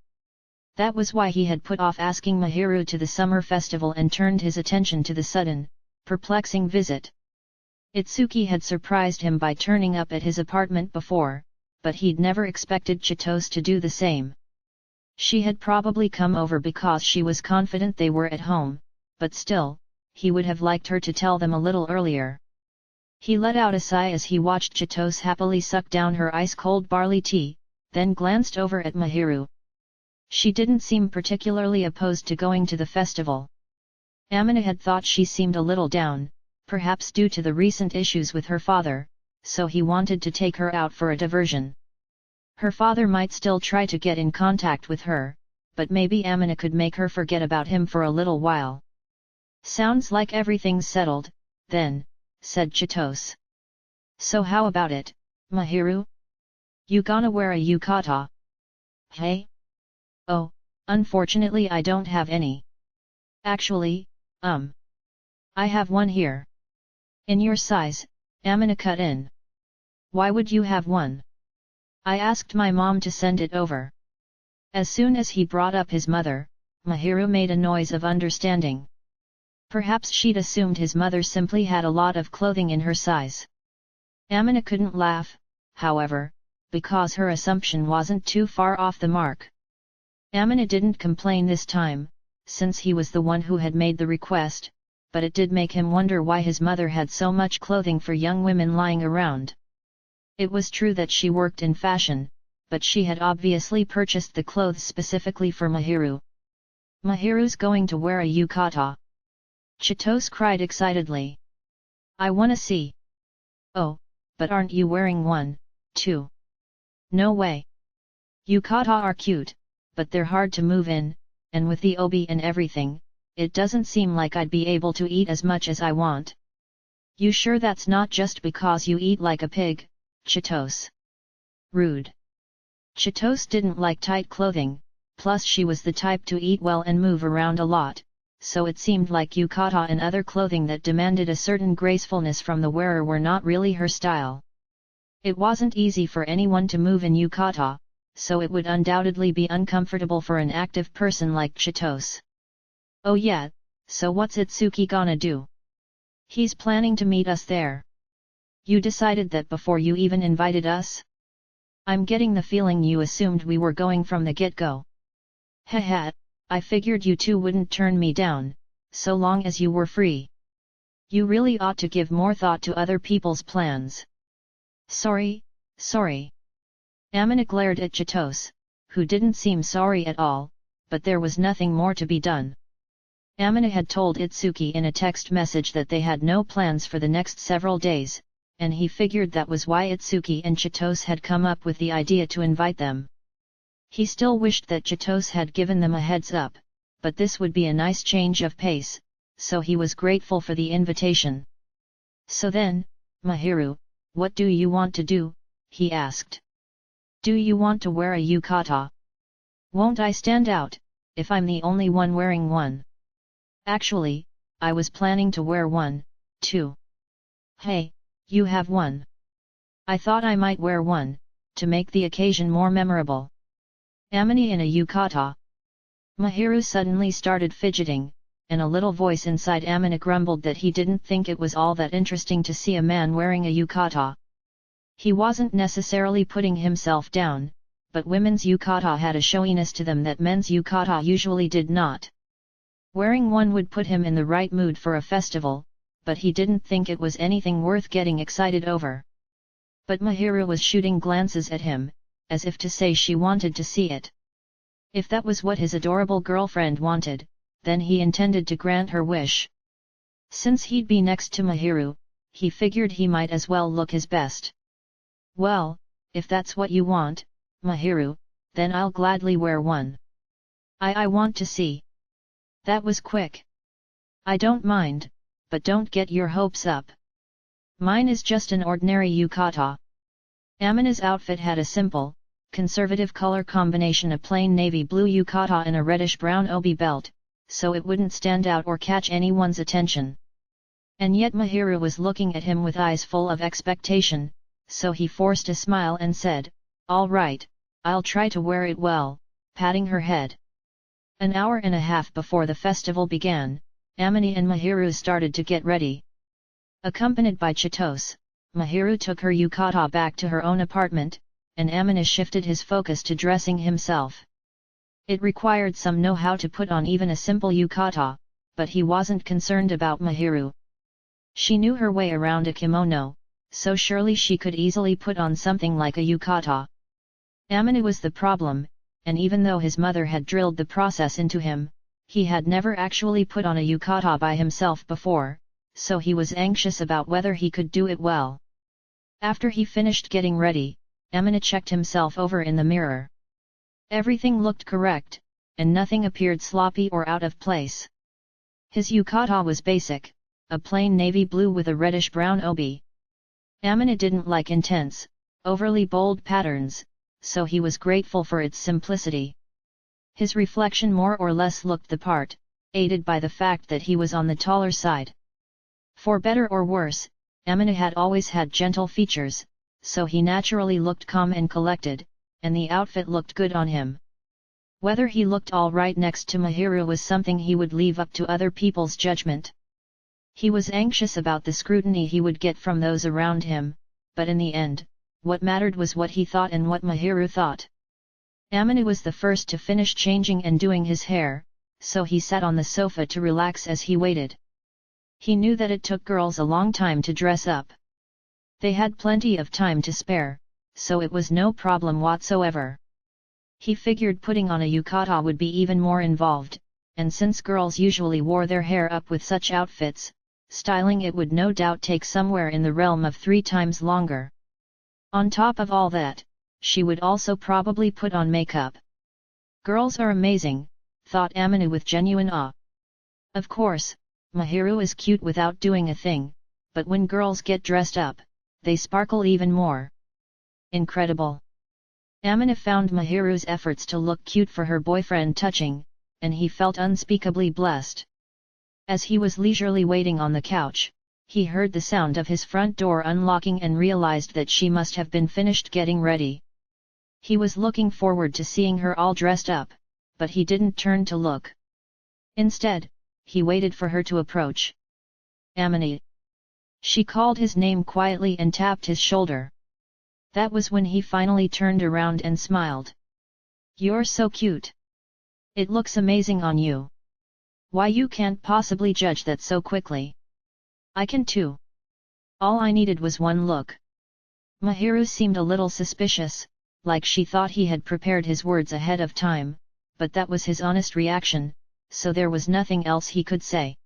That was why he had put off asking Mahiru to the summer festival and turned his attention to the sudden, perplexing visit. Itsuki had surprised him by turning up at his apartment before, but he'd never expected Chitose to do the same. She had probably come over because she was confident they were at home, but still, he would have liked her to tell them a little earlier. He let out a sigh as he watched Chitose happily suck down her ice-cold barley tea, then glanced over at Mahiru. She didn't seem particularly opposed to going to the festival. Amina had thought she seemed a little down, perhaps due to the recent issues with her father, so he wanted to take her out for a diversion. Her father might still try to get in contact with her, but maybe Amina could make her forget about him for a little while. Sounds like everything's settled, then, said Chitose. So how about it, Mahiru? You gonna wear a yukata? Hey? Oh, unfortunately I don't have any. Actually, I have one here. In your size, Amina cut in. Why would you have one? I asked my mom to send it over. As soon as he brought up his mother, Mahiru made a noise of understanding. Perhaps she'd assumed his mother simply had a lot of clothing in her size. Amina couldn't laugh, however, because her assumption wasn't too far off the mark. Amina didn't complain this time, since he was the one who had made the request, but it did make him wonder why his mother had so much clothing for young women lying around. It was true that she worked in fashion, but she had obviously purchased the clothes specifically for Mahiru. Mahiru's going to wear a yukata. Chitose cried excitedly. I wanna see. Oh, but aren't you wearing one, too? No way. Yukata are cute, but they're hard to move in, and with the obi and everything, it doesn't seem like I'd be able to eat as much as I want. You sure that's not just because you eat like a pig, Chitose? Rude. Chitose didn't like tight clothing, plus she was the type to eat well and move around a lot, so it seemed like yukata and other clothing that demanded a certain gracefulness from the wearer were not really her style. It wasn't easy for anyone to move in yukata, so it would undoubtedly be uncomfortable for an active person like Chitose. Oh yeah, so what's Itsuki gonna do? He's planning to meet us there. You decided that before you even invited us? I'm getting the feeling you assumed we were going from the get-go. Haha, I figured you two wouldn't turn me down, so long as you were free. You really ought to give more thought to other people's plans. Sorry. Amina glared at Chitose, who didn't seem sorry at all, but there was nothing more to be done. Amina had told Itsuki in a text message that they had no plans for the next several days, and he figured that was why Itsuki and Chitose had come up with the idea to invite them. He still wished that Chitose had given them a heads up, but this would be a nice change of pace, so he was grateful for the invitation. So then, Mahiru, what do you want to do? He asked. Do you want to wear a yukata? Won't I stand out, if I'm the only one wearing one? Actually, I was planning to wear one, too. Hey, you have one. I thought I might wear one, to make the occasion more memorable. Amini in a yukata. Mahiru suddenly started fidgeting, and a little voice inside Amina grumbled that he didn't think it was all that interesting to see a man wearing a yukata. He wasn't necessarily putting himself down, but women's yukata had a showiness to them that men's yukata usually did not. Wearing one would put him in the right mood for a festival, but he didn't think it was anything worth getting excited over. But Mahiru was shooting glances at him, as if to say she wanted to see it. If that was what his adorable girlfriend wanted, then he intended to grant her wish. Since he'd be next to Mahiru, he figured he might as well look his best. Well, if that's what you want, Mahiru, then I'll gladly wear one. I want to see. That was quick. I don't mind, but don't get your hopes up. Mine is just an ordinary yukata. Amina's outfit had a simple, conservative color combination, a plain navy blue yukata and a reddish-brown obi belt, so it wouldn't stand out or catch anyone's attention. And yet Mahiru was looking at him with eyes full of expectation, so he forced a smile and said, "All right, I'll try to wear it well," patting her head. An hour and a half before the festival began, Amini and Mahiru started to get ready. Accompanied by Chitose, Mahiru took her yukata back to her own apartment, and Amina shifted his focus to dressing himself. It required some know-how to put on even a simple yukata, but he wasn't concerned about Mahiru. She knew her way around a kimono, so surely she could easily put on something like a yukata. Amina was the problem, and even though his mother had drilled the process into him, he had never actually put on a yukata by himself before, so he was anxious about whether he could do it well. After he finished getting ready, Amina checked himself over in the mirror. Everything looked correct, and nothing appeared sloppy or out of place. His yukata was basic, a plain navy blue with a reddish-brown obi. Amina didn't like intense, overly bold patterns, so he was grateful for its simplicity. His reflection more or less looked the part, aided by the fact that he was on the taller side. For better or worse, Amina had always had gentle features, so he naturally looked calm and collected, and the outfit looked good on him. Whether he looked all right next to Mahiru was something he would leave up to other people's judgment. He was anxious about the scrutiny he would get from those around him, but in the end, what mattered was what he thought and what Mahiru thought. Amina was the first to finish changing and doing his hair, so he sat on the sofa to relax as he waited. He knew that it took girls a long time to dress up. They had plenty of time to spare, so it was no problem whatsoever. He figured putting on a yukata would be even more involved, and since girls usually wore their hair up with such outfits, styling it would no doubt take somewhere in the realm of 3 times longer. On top of all that, she would also probably put on makeup. Girls are amazing, thought Amina with genuine awe. Of course, Mahiru is cute without doing a thing, but when girls get dressed up, they sparkle even more. Incredible. Amina found Mahiru's efforts to look cute for her boyfriend touching, and he felt unspeakably blessed. As he was leisurely waiting on the couch, he heard the sound of his front door unlocking and realized that she must have been finished getting ready. He was looking forward to seeing her all dressed up, but he didn't turn to look. Instead, he waited for her to approach. Amini. She called his name quietly and tapped his shoulder. That was when he finally turned around and smiled. You're so cute. It looks amazing on you. Why, you can't possibly judge that so quickly. I can too. All I needed was one look. Mahiru seemed a little suspicious, like she thought he had prepared his words ahead of time, but that was his honest reaction, so there was nothing else he could say.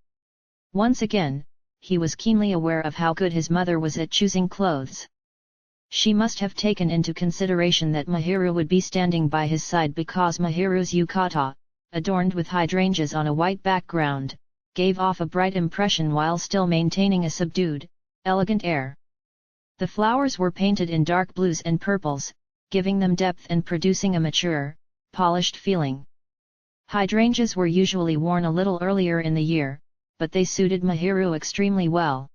Once again, he was keenly aware of how good his mother was at choosing clothes. She must have taken into consideration that Mahiru would be standing by his side, because Mahiru's yukata, adorned with hydrangeas on a white background, gave off a bright impression while still maintaining a subdued, elegant air. The flowers were painted in dark blues and purples, giving them depth and producing a mature, polished feeling. Hydrangeas were usually worn a little earlier in the year, but they suited Mahiru extremely well.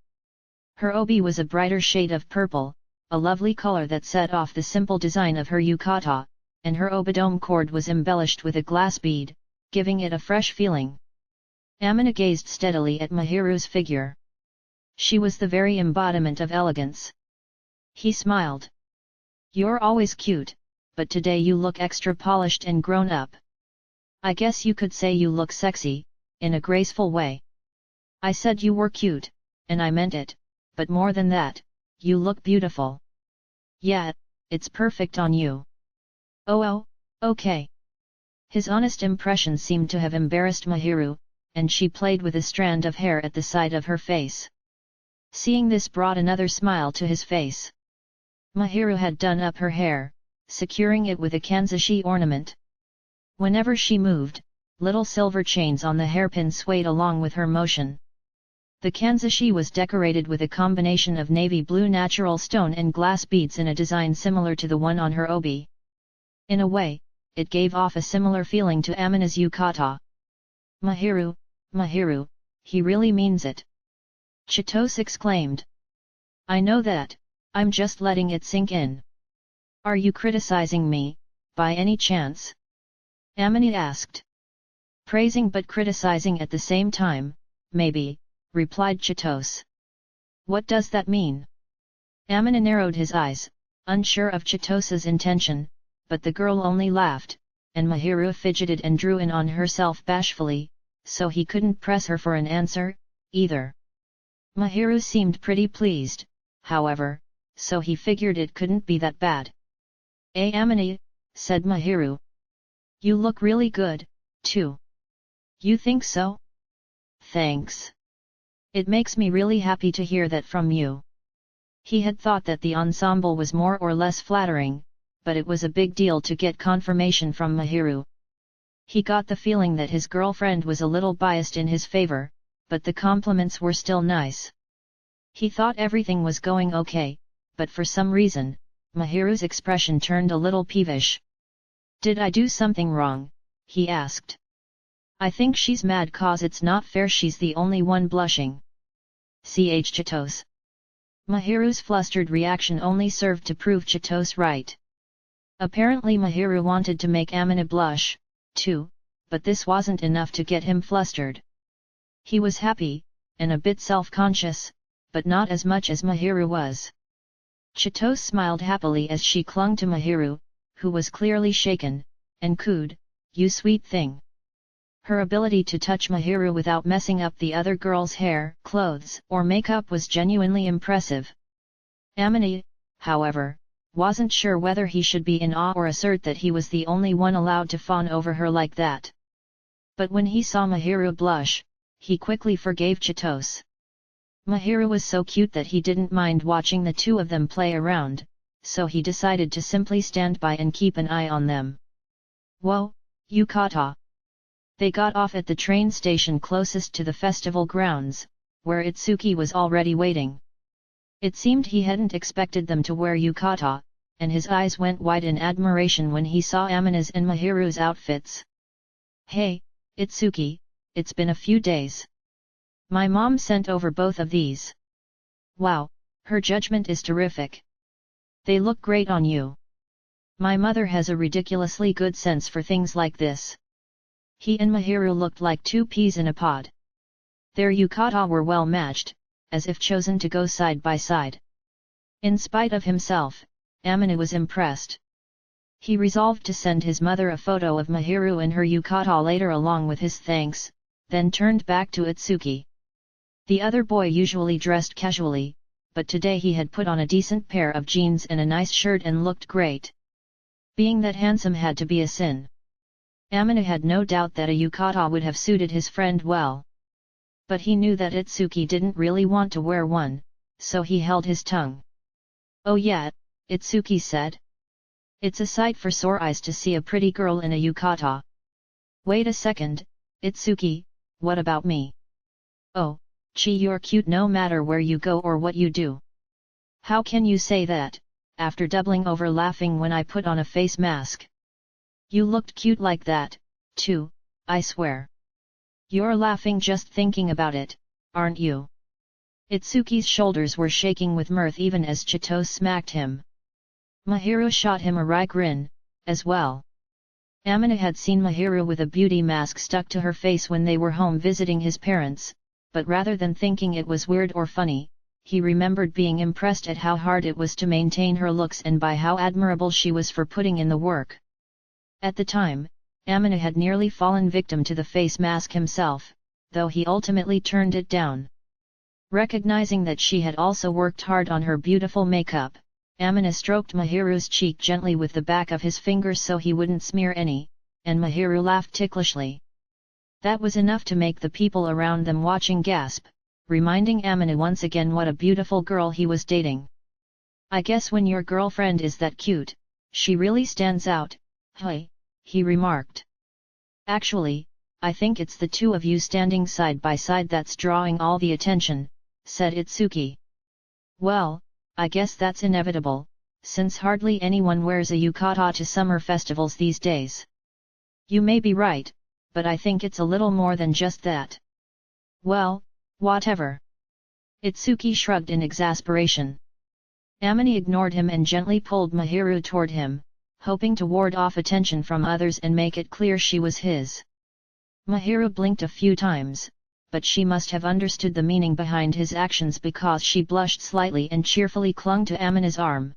Her obi was a brighter shade of purple, a lovely color that set off the simple design of her yukata, and her obidome cord was embellished with a glass bead, giving it a fresh feeling. Amina gazed steadily at Mahiru's figure. She was the very embodiment of elegance. He smiled. You're always cute, but today you look extra polished and grown up. I guess you could say you look sexy, in a graceful way. I said you were cute, and I meant it, but more than that, you look beautiful. Yeah, it's perfect on you. Oh, okay. His honest impression seemed to have embarrassed Mahiru, and she played with a strand of hair at the side of her face. Seeing this brought another smile to his face. Mahiru had done up her hair, securing it with a kanzashi ornament. Whenever she moved, little silver chains on the hairpin swayed along with her motion. The kanzashi was decorated with a combination of navy blue natural stone and glass beads in a design similar to the one on her obi. In a way, it gave off a similar feeling to Amina's yukata. Mahiru, he really means it. Chitose exclaimed. I know that, I'm just letting it sink in. Are you criticizing me, by any chance? Amina asked. Praising but criticizing at the same time, maybe, replied Chitose. What does that mean? Amina narrowed his eyes, unsure of Chitose's intention, but the girl only laughed, and Mahiru fidgeted and drew in on herself bashfully, so he couldn't press her for an answer, either. Mahiru seemed pretty pleased, however, so he figured it couldn't be that bad. Amina, said Mahiru. You look really good, too. You think so? Thanks. It makes me really happy to hear that from you. He had thought that the ensemble was more or less flattering, but it was a big deal to get confirmation from Mahiru. He got the feeling that his girlfriend was a little biased in his favor, but the compliments were still nice. He thought everything was going okay, but for some reason, Mahiru's expression turned a little peevish. Did I do something wrong? He asked. I think she's mad cause it's not fair she's the only one blushing. Chitose. Mahiru's flustered reaction only served to prove Chitose right. Apparently Mahiru wanted to make Amina blush, too, but this wasn't enough to get him flustered. He was happy, and a bit self-conscious, but not as much as Mahiru was. Chitose smiled happily as she clung to Mahiru, who was clearly shaken, and cooed, "You sweet thing." Her ability to touch Mahiru without messing up the other girl's hair, clothes, or makeup was genuinely impressive. Amina, however, wasn't sure whether he should be in awe or assert that he was the only one allowed to fawn over her like that. But when he saw Mahiru blush, he quickly forgave Chitose. Mahiru was so cute that he didn't mind watching the two of them play around, so he decided to simply stand by and keep an eye on them. Whoa, yukata! They got off at the train station closest to the festival grounds, where Itsuki was already waiting. It seemed he hadn't expected them to wear yukata, and his eyes went wide in admiration when he saw Amina's and Mahiru's outfits. Hey, Itsuki, it's been a few days. My mom sent over both of these. Wow, her judgment is terrific. They look great on you. My mother has a ridiculously good sense for things like this. He and Mahiru looked like two peas in a pod. Their yukata were well matched, as if chosen to go side by side. In spite of himself, Amina was impressed. He resolved to send his mother a photo of Mahiru in her yukata later along with his thanks, then turned back to Itsuki. The other boy usually dressed casually, but today he had put on a decent pair of jeans and a nice shirt and looked great. Being that handsome had to be a sin. Amina had no doubt that a yukata would have suited his friend well. But he knew that Itsuki didn't really want to wear one, so he held his tongue. Oh yeah, Itsuki said. It's a sight for sore eyes to see a pretty girl in a yukata. Wait a second, Itsuki, what about me? Oh, Chi, you're cute no matter where you go or what you do. How can you say that, after doubling over laughing when I put on a face mask? You looked cute like that, too, I swear. You're laughing just thinking about it, aren't you? Itsuki's shoulders were shaking with mirth even as Chito smacked him. Mahiru shot him a wry grin, as well. Amina had seen Mahiru with a beauty mask stuck to her face when they were home visiting his parents, but rather than thinking it was weird or funny, he remembered being impressed at how hard it was to maintain her looks and by how admirable she was for putting in the work. At the time, Amina had nearly fallen victim to the face mask himself, though he ultimately turned it down. Recognizing that she had also worked hard on her beautiful makeup, Amina stroked Mahiru's cheek gently with the back of his fingers so he wouldn't smear any, and Mahiru laughed ticklishly. That was enough to make the people around them watching gasp, reminding Amina once again what a beautiful girl he was dating. I guess when your girlfriend is that cute, she really stands out, hey, he remarked. Actually, I think it's the two of you standing side by side that's drawing all the attention, said Itsuki. Well, I guess that's inevitable, since hardly anyone wears a yukata to summer festivals these days. You may be right, but I think it's a little more than just that. Well, whatever. Itsuki shrugged in exasperation. Amina ignored him and gently pulled Mahiru toward him, hoping to ward off attention from others and make it clear she was his. Mahiru blinked a few times, but she must have understood the meaning behind his actions because she blushed slightly and cheerfully clung to Amina's arm.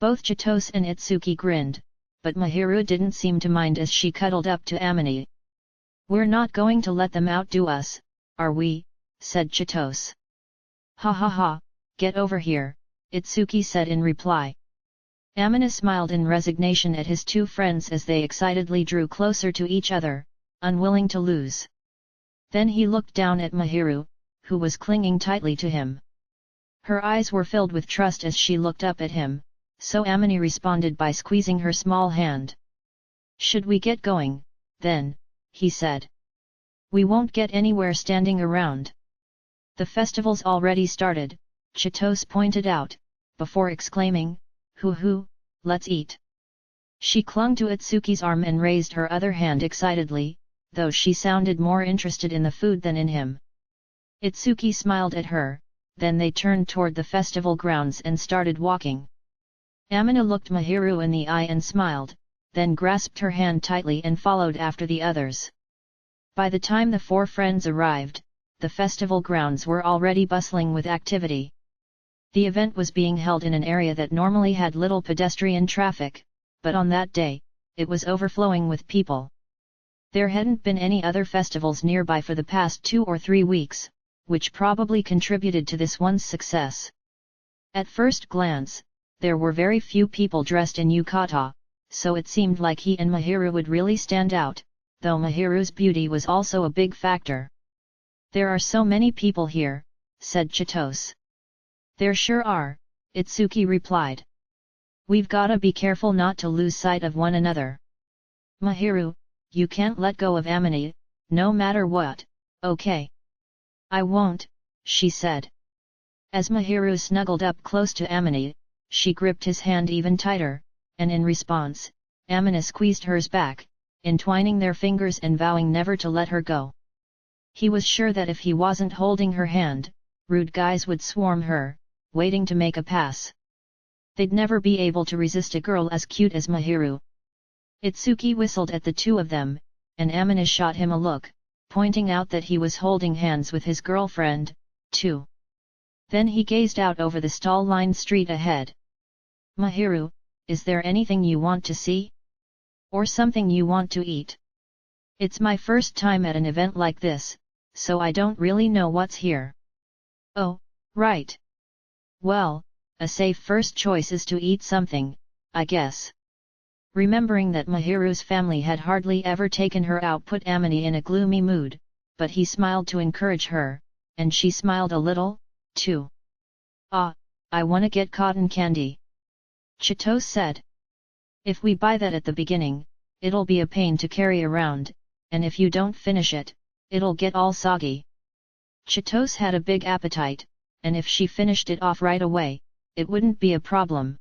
Both Chitose and Itsuki grinned, but Mahiru didn't seem to mind as she cuddled up to Amina. We're not going to let them outdo us, are we? Said Chitose. Ha ha ha, get over here, Itsuki said in reply. Amina smiled in resignation at his two friends as they excitedly drew closer to each other, unwilling to lose. Then he looked down at Mahiru, who was clinging tightly to him. Her eyes were filled with trust as she looked up at him, so Amina responded by squeezing her small hand. Should we get going, then? He said. We won't get anywhere standing around. The festival's already started, Chitose pointed out, before exclaiming, hoo, let's eat. She clung to Itsuki's arm and raised her other hand excitedly, though she sounded more interested in the food than in him. Itsuki smiled at her, then they turned toward the festival grounds and started walking. Amina looked Mahiru in the eye and smiled, then grasped her hand tightly and followed after the others. By the time the four friends arrived, the festival grounds were already bustling with activity. The event was being held in an area that normally had little pedestrian traffic, but on that day, it was overflowing with people. There hadn't been any other festivals nearby for the past 2 or 3 weeks, which probably contributed to this one's success. At first glance, there were very few people dressed in yukata, so it seemed like he and Mahiru would really stand out, though Mahiru's beauty was also a big factor. There are so many people here, said Chitose. There sure are, Itsuki replied. We've gotta be careful not to lose sight of one another. Mahiru, you can't let go of Amina, no matter what, okay? I won't, she said. As Mahiru snuggled up close to Amina, she gripped his hand even tighter, and in response, Amina squeezed hers back, entwining their fingers and vowing never to let her go. He was sure that if he wasn't holding her hand, rude guys would swarm her, waiting to make a pass. They'd never be able to resist a girl as cute as Mahiru. Itsuki whistled at the two of them, and Amina shot him a look, pointing out that he was holding hands with his girlfriend, too. Then he gazed out over the stall-lined street ahead. Mahiru, is there anything you want to see? Or something you want to eat? It's my first time at an event like this, so I don't really know what's here. Oh, right. Well, a safe first choice is to eat something, I guess. Remembering that Mahiru's family had hardly ever taken her out put Amina in a gloomy mood, but he smiled to encourage her, and she smiled a little, too. Ah, I wanna get cotton candy. Chitose said. If we buy that at the beginning, it'll be a pain to carry around, and if you don't finish it, it'll get all soggy. Chitose had a big appetite, and if she finished it off right away, it wouldn't be a problem.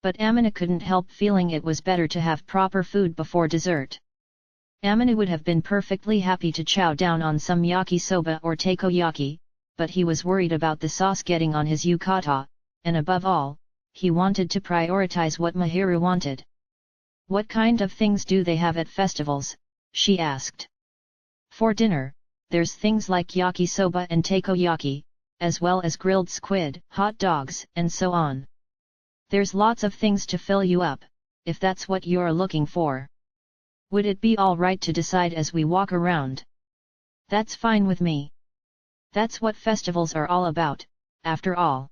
But Amina couldn't help feeling it was better to have proper food before dessert. Amina would have been perfectly happy to chow down on some yakisoba or takoyaki, but he was worried about the sauce getting on his yukata, and above all, he wanted to prioritize what Mahiru wanted. What kind of things do they have at festivals? She asked. For dinner, there's things like yakisoba and takoyaki, as well as grilled squid, hot dogs, and so on. There's lots of things to fill you up, if that's what you're looking for. Would it be all right to decide as we walk around? That's fine with me. That's what festivals are all about, after all.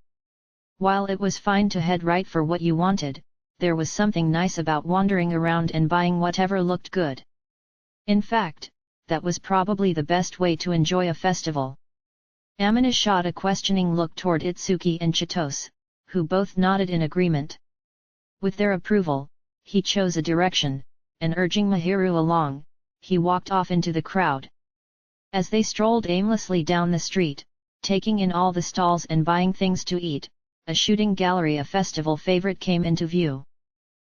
While it was fine to head right for what you wanted, there was something nice about wandering around and buying whatever looked good. In fact, that was probably the best way to enjoy a festival. Amina shot a questioning look toward Itsuki and Chitose, who both nodded in agreement. With their approval, he chose a direction, and urging Mahiru along, he walked off into the crowd. As they strolled aimlessly down the street, taking in all the stalls and buying things to eat, a shooting gallery, a festival favorite, came into view.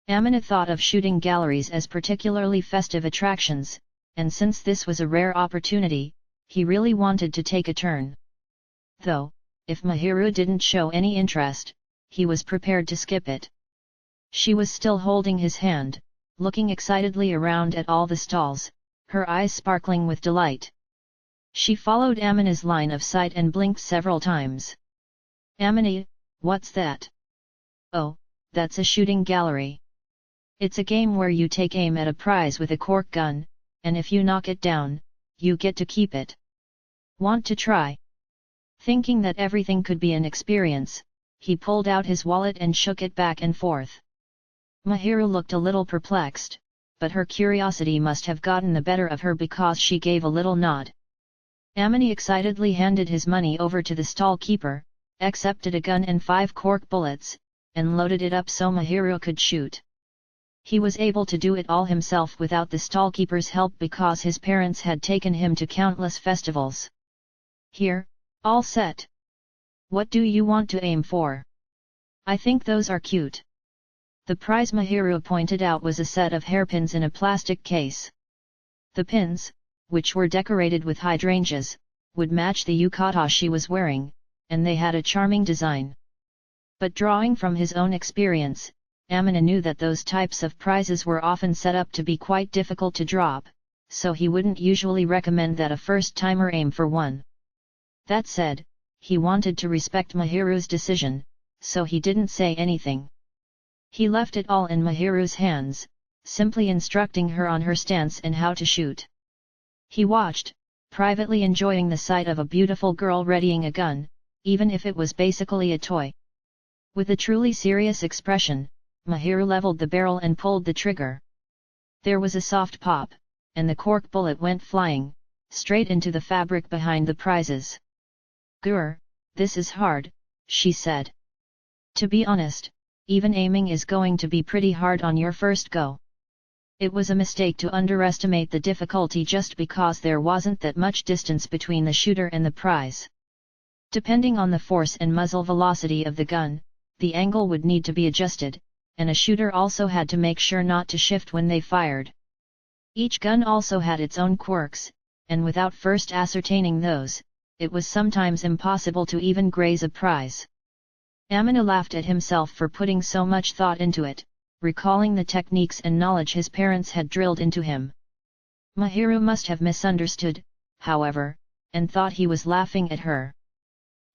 Amina thought of shooting galleries as particularly festive attractions, and since this was a rare opportunity, he really wanted to take a turn. Though, if Mahiru didn't show any interest, he was prepared to skip it. She was still holding his hand, looking excitedly around at all the stalls, her eyes sparkling with delight. She followed Amina's line of sight and blinked several times. Amina, what's that? Oh, that's a shooting gallery. It's a game where you take aim at a prize with a cork gun, and if you knock it down, you get to keep it. Want to try? Thinking that everything could be an experience, he pulled out his wallet and shook it back and forth. Mahiru looked a little perplexed, but her curiosity must have gotten the better of her because she gave a little nod. Amina excitedly handed his money over to the stall keeper, accepted a gun and 5 cork bullets, and loaded it up so Mahiru could shoot. He was able to do it all himself without the stallkeeper's help because his parents had taken him to countless festivals. Here, all set. What do you want to aim for? I think those are cute. The prize Mahiru pointed out was a set of hairpins in a plastic case. The pins, which were decorated with hydrangeas, would match the yukata she was wearing, and they had a charming design. But drawing from his own experience, Amina knew that those types of prizes were often set up to be quite difficult to drop, so he wouldn't usually recommend that a first-timer aim for one. That said, he wanted to respect Mahiru's decision, so he didn't say anything. He left it all in Mahiru's hands, simply instructing her on her stance and how to shoot. He watched, privately enjoying the sight of a beautiful girl readying a gun, even if it was basically a toy. With a truly serious expression, Mahiru leveled the barrel and pulled the trigger. There was a soft pop, and the cork bullet went flying, straight into the fabric behind the prizes. "Grr, this is hard," she said. "To be honest, even aiming is going to be pretty hard on your first go." It was a mistake to underestimate the difficulty just because there wasn't that much distance between the shooter and the prize. Depending on the force and muzzle velocity of the gun, the angle would need to be adjusted, and a shooter also had to make sure not to shift when they fired. Each gun also had its own quirks, and without first ascertaining those, it was sometimes impossible to even graze a prize. Amina laughed at himself for putting so much thought into it, recalling the techniques and knowledge his parents had drilled into him. Mahiru must have misunderstood, however, and thought he was laughing at her.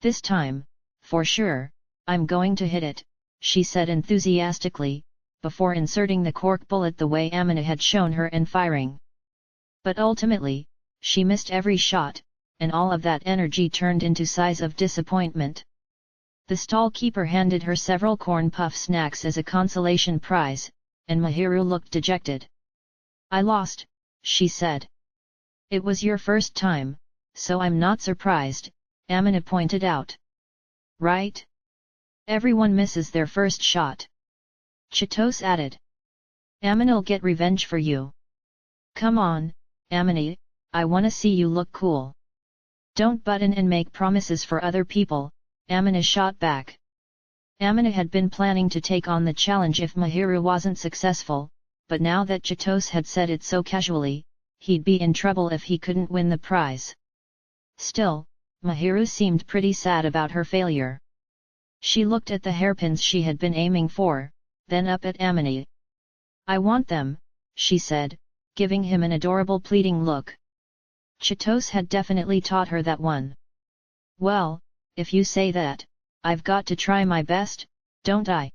"This time, for sure, I'm going to hit it," she said enthusiastically, before inserting the cork bullet the way Amina had shown her and firing. But ultimately, she missed every shot, and all of that energy turned into sighs of disappointment. The stall keeper handed her several corn puff snacks as a consolation prize, and Mahiru looked dejected. "I lost," she said. "It was your first time, so I'm not surprised," Amina pointed out. "Right? Everyone misses their first shot," Chitose added. "Amina'll get revenge for you. Come on, Amina, I wanna see you look cool. Don't butt in and make promises for other people," Amina shot back. Amina had been planning to take on the challenge if Mahiru wasn't successful, but now that Chitose had said it so casually, he'd be in trouble if he couldn't win the prize. Still, Mahiru seemed pretty sad about her failure. She looked at the hairpins she had been aiming for, then up at Amina. "I want them," she said, giving him an adorable pleading look. Chitose had definitely taught her that one. "Well, if you say that, I've got to try my best, don't I?"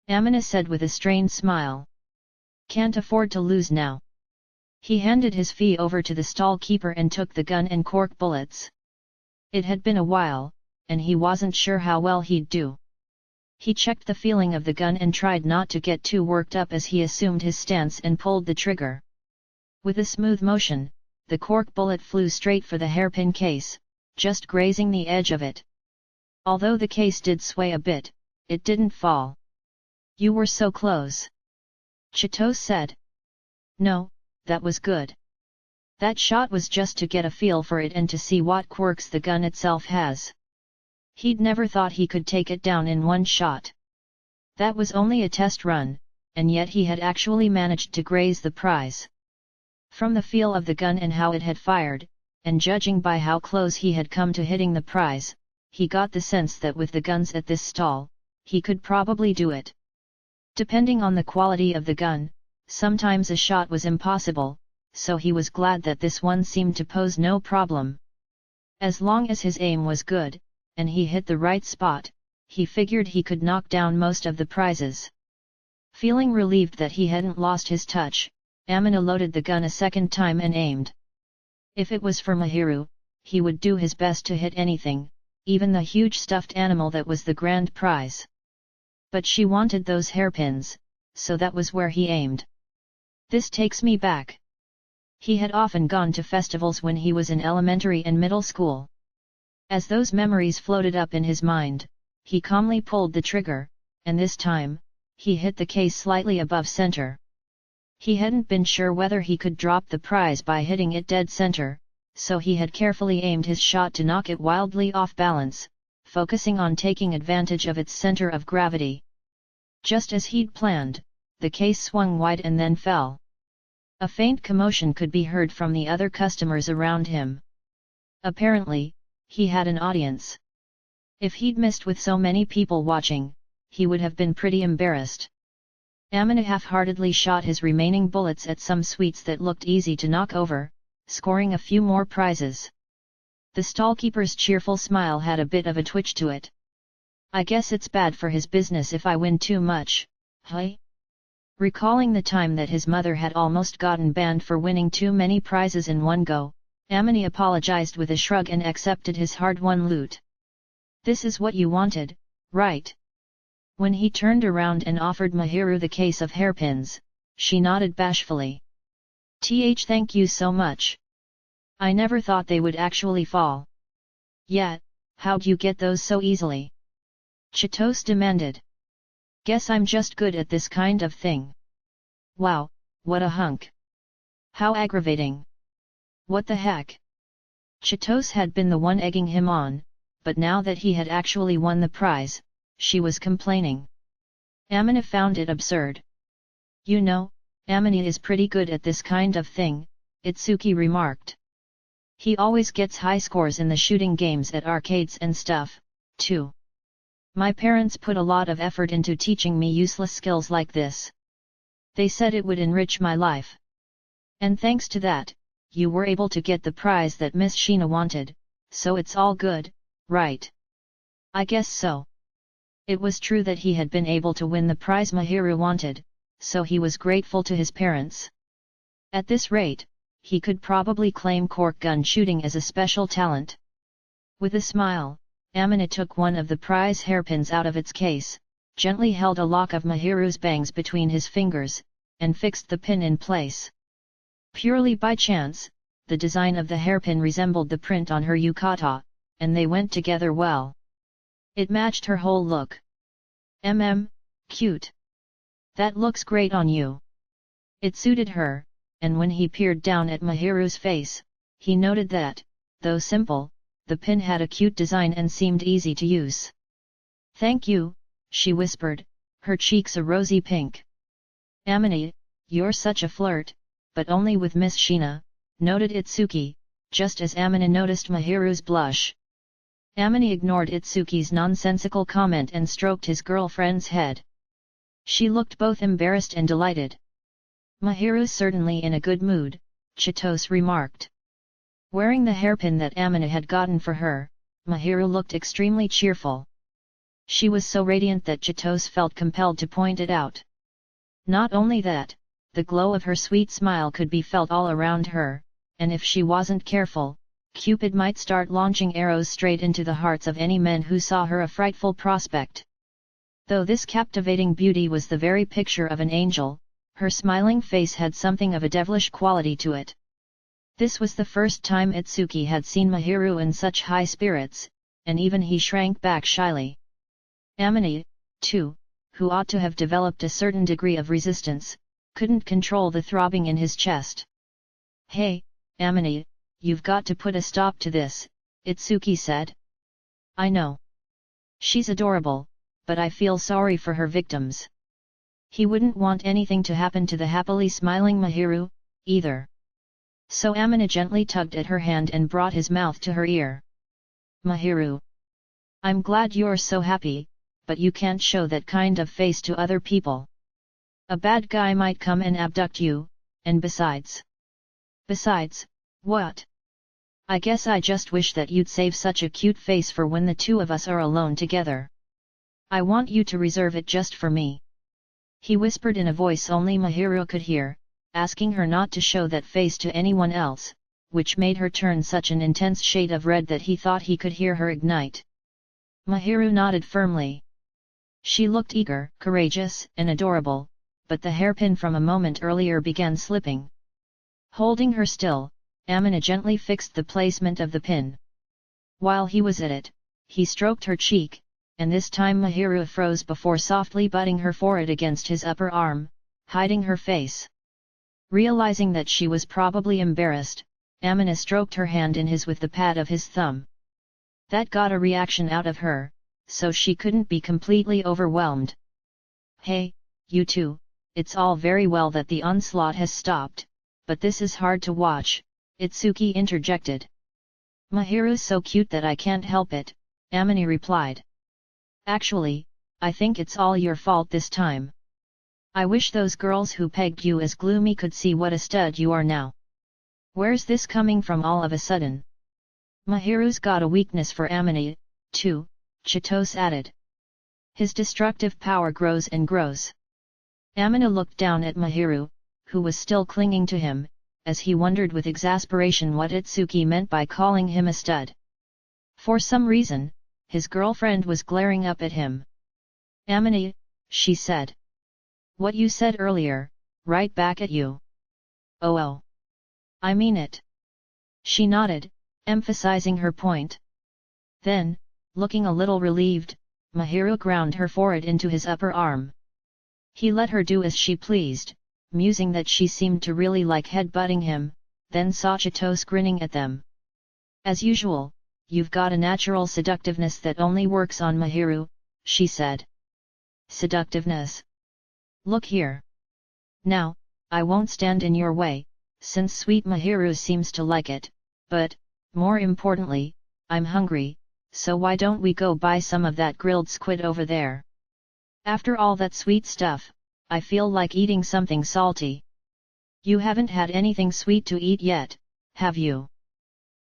Amina said with a strained smile. "Can't afford to lose now." He handed his fee over to the stall keeper and took the gun and cork bullets. It had been a while, and he wasn't sure how well he'd do. He checked the feeling of the gun and tried not to get too worked up as he assumed his stance and pulled the trigger. With a smooth motion, the cork bullet flew straight for the hairpin case, just grazing the edge of it. Although the case did sway a bit, it didn't fall. "You were so close," Chitose said. "No, that was good. That shot was just to get a feel for it and to see what quirks the gun itself has." He'd never thought he could take it down in one shot. That was only a test run, and yet he had actually managed to graze the prize. From the feel of the gun and how it had fired, and judging by how close he had come to hitting the prize, he got the sense that with the guns at this stall, he could probably do it. Depending on the quality of the gun, sometimes a shot was impossible, so he was glad that this one seemed to pose no problem. As long as his aim was good, and he hit the right spot, he figured he could knock down most of the prizes. Feeling relieved that he hadn't lost his touch, Amina loaded the gun a second time and aimed. If it was for Mahiru, he would do his best to hit anything, even the huge stuffed animal that was the grand prize. But she wanted those hairpins, so that was where he aimed. This takes me back. He had often gone to festivals when he was in elementary and middle school. As those memories floated up in his mind, he calmly pulled the trigger, and this time, he hit the case slightly above center. He hadn't been sure whether he could drop the prize by hitting it dead center, so he had carefully aimed his shot to knock it wildly off balance, focusing on taking advantage of its center of gravity. Just as he'd planned, the case swung wide and then fell. A faint commotion could be heard from the other customers around him. Apparently, he had an audience. If he'd missed with so many people watching, he would have been pretty embarrassed. Amina half-heartedly shot his remaining bullets at some sweets that looked easy to knock over, scoring a few more prizes. The stallkeeper's cheerful smile had a bit of a twitch to it. "I guess it's bad for his business if I win too much, huh?" Recalling the time that his mother had almost gotten banned for winning too many prizes in one go, Amina apologized with a shrug and accepted his hard-won loot. "This is what you wanted, right?" When he turned around and offered Mahiru the case of hairpins, she nodded bashfully. Thank you so much. I never thought they would actually fall." "Yeah, how'd you get those so easily?" Chitose demanded. "Guess I'm just good at this kind of thing." "Wow, what a hunk. How aggravating. What the heck?" Chitose had been the one egging him on, but now that he had actually won the prize, she was complaining. Amina found it absurd. "You know, Amina is pretty good at this kind of thing," Itsuki remarked. He always gets high scores in the shooting games at arcades and stuff, too. My parents put a lot of effort into teaching me useless skills like this. They said it would enrich my life. And thanks to that, you were able to get the prize that Miss Sheena wanted, so it's all good, right? I guess so. It was true that he had been able to win the prize Mahiru wanted, so he was grateful to his parents. At this rate, he could probably claim cork gun shooting as a special talent. With a smile, Amina took one of the prize hairpins out of its case, gently held a lock of Mahiru's bangs between his fingers, and fixed the pin in place. Purely by chance, the design of the hairpin resembled the print on her yukata, and they went together well. It matched her whole look. Cute. That looks great on you. It suited her, and when he peered down at Mahiru's face, he noted that, though simple, the pin had a cute design and seemed easy to use. Thank you, she whispered, her cheeks a rosy pink. Amina, you're such a flirt, but only with Miss Sheena, noted Itsuki, just as Amina noticed Mahiru's blush. Amina ignored Itsuki's nonsensical comment and stroked his girlfriend's head. She looked both embarrassed and delighted. Mahiru's certainly in a good mood, Chitose remarked. Wearing the hairpin that Amina had gotten for her, Mahiru looked extremely cheerful. She was so radiant that Chitose felt compelled to point it out. Not only that, the glow of her sweet smile could be felt all around her, and if she wasn't careful, Cupid might start launching arrows straight into the hearts of any men who saw her a frightful prospect. Though this captivating beauty was the very picture of an angel, her smiling face had something of a devilish quality to it. This was the first time Itsuki had seen Mahiru in such high spirits, and even he shrank back shyly. Amina, too, who ought to have developed a certain degree of resistance, couldn't control the throbbing in his chest. Hey, Amina, you've got to put a stop to this, Itsuki said. I know. She's adorable, but I feel sorry for her victims. He wouldn't want anything to happen to the happily smiling Mahiru, either. So Amina gently tugged at her hand and brought his mouth to her ear. Mahiru. I'm glad you're so happy, but you can't show that kind of face to other people. A bad guy might come and abduct you, and besides... Besides, what? I guess I just wish that you'd save such a cute face for when the two of us are alone together. I want you to reserve it just for me. He whispered in a voice only Mahiru could hear, asking her not to show that face to anyone else, which made her turn such an intense shade of red that he thought he could hear her ignite. Mahiru nodded firmly. She looked eager, courageous, and adorable, but the hairpin from a moment earlier began slipping. Holding her still, Amina gently fixed the placement of the pin. While he was at it, he stroked her cheek, and this time Mahiru froze before softly butting her forehead against his upper arm, hiding her face. Realizing that she was probably embarrassed, Amina stroked her hand in his with the pad of his thumb. That got a reaction out of her, so she couldn't be completely overwhelmed. Hey, you two, it's all very well that the onslaught has stopped, but this is hard to watch, Itsuki interjected. Mahiru's so cute that I can't help it, Amina replied. Actually, I think it's all your fault this time. I wish those girls who pegged you as gloomy could see what a stud you are now. Where's this coming from all of a sudden? Mahiru's got a weakness for Amina, too, Chitose added. His destructive power grows and grows. Amina looked down at Mahiru, who was still clinging to him, as he wondered with exasperation what Itsuki meant by calling him a stud. For some reason, his girlfriend was glaring up at him. Amina, she said. What you said earlier, right back at you. Oh. I mean it. She nodded, emphasizing her point. Then, looking a little relieved, Mahiru ground her forehead into his upper arm. He let her do as she pleased, musing that she seemed to really like head-butting him, then saw Chitose grinning at them. As usual, you've got a natural seductiveness that only works on Mahiru, she said. Seductiveness? Look here. Now, I won't stand in your way, since sweet Mahiru seems to like it, but, More importantly, I'm hungry, so why don't we go buy some of that grilled squid over there? After all that sweet stuff, I feel like eating something salty. You haven't had anything sweet to eat yet, have you?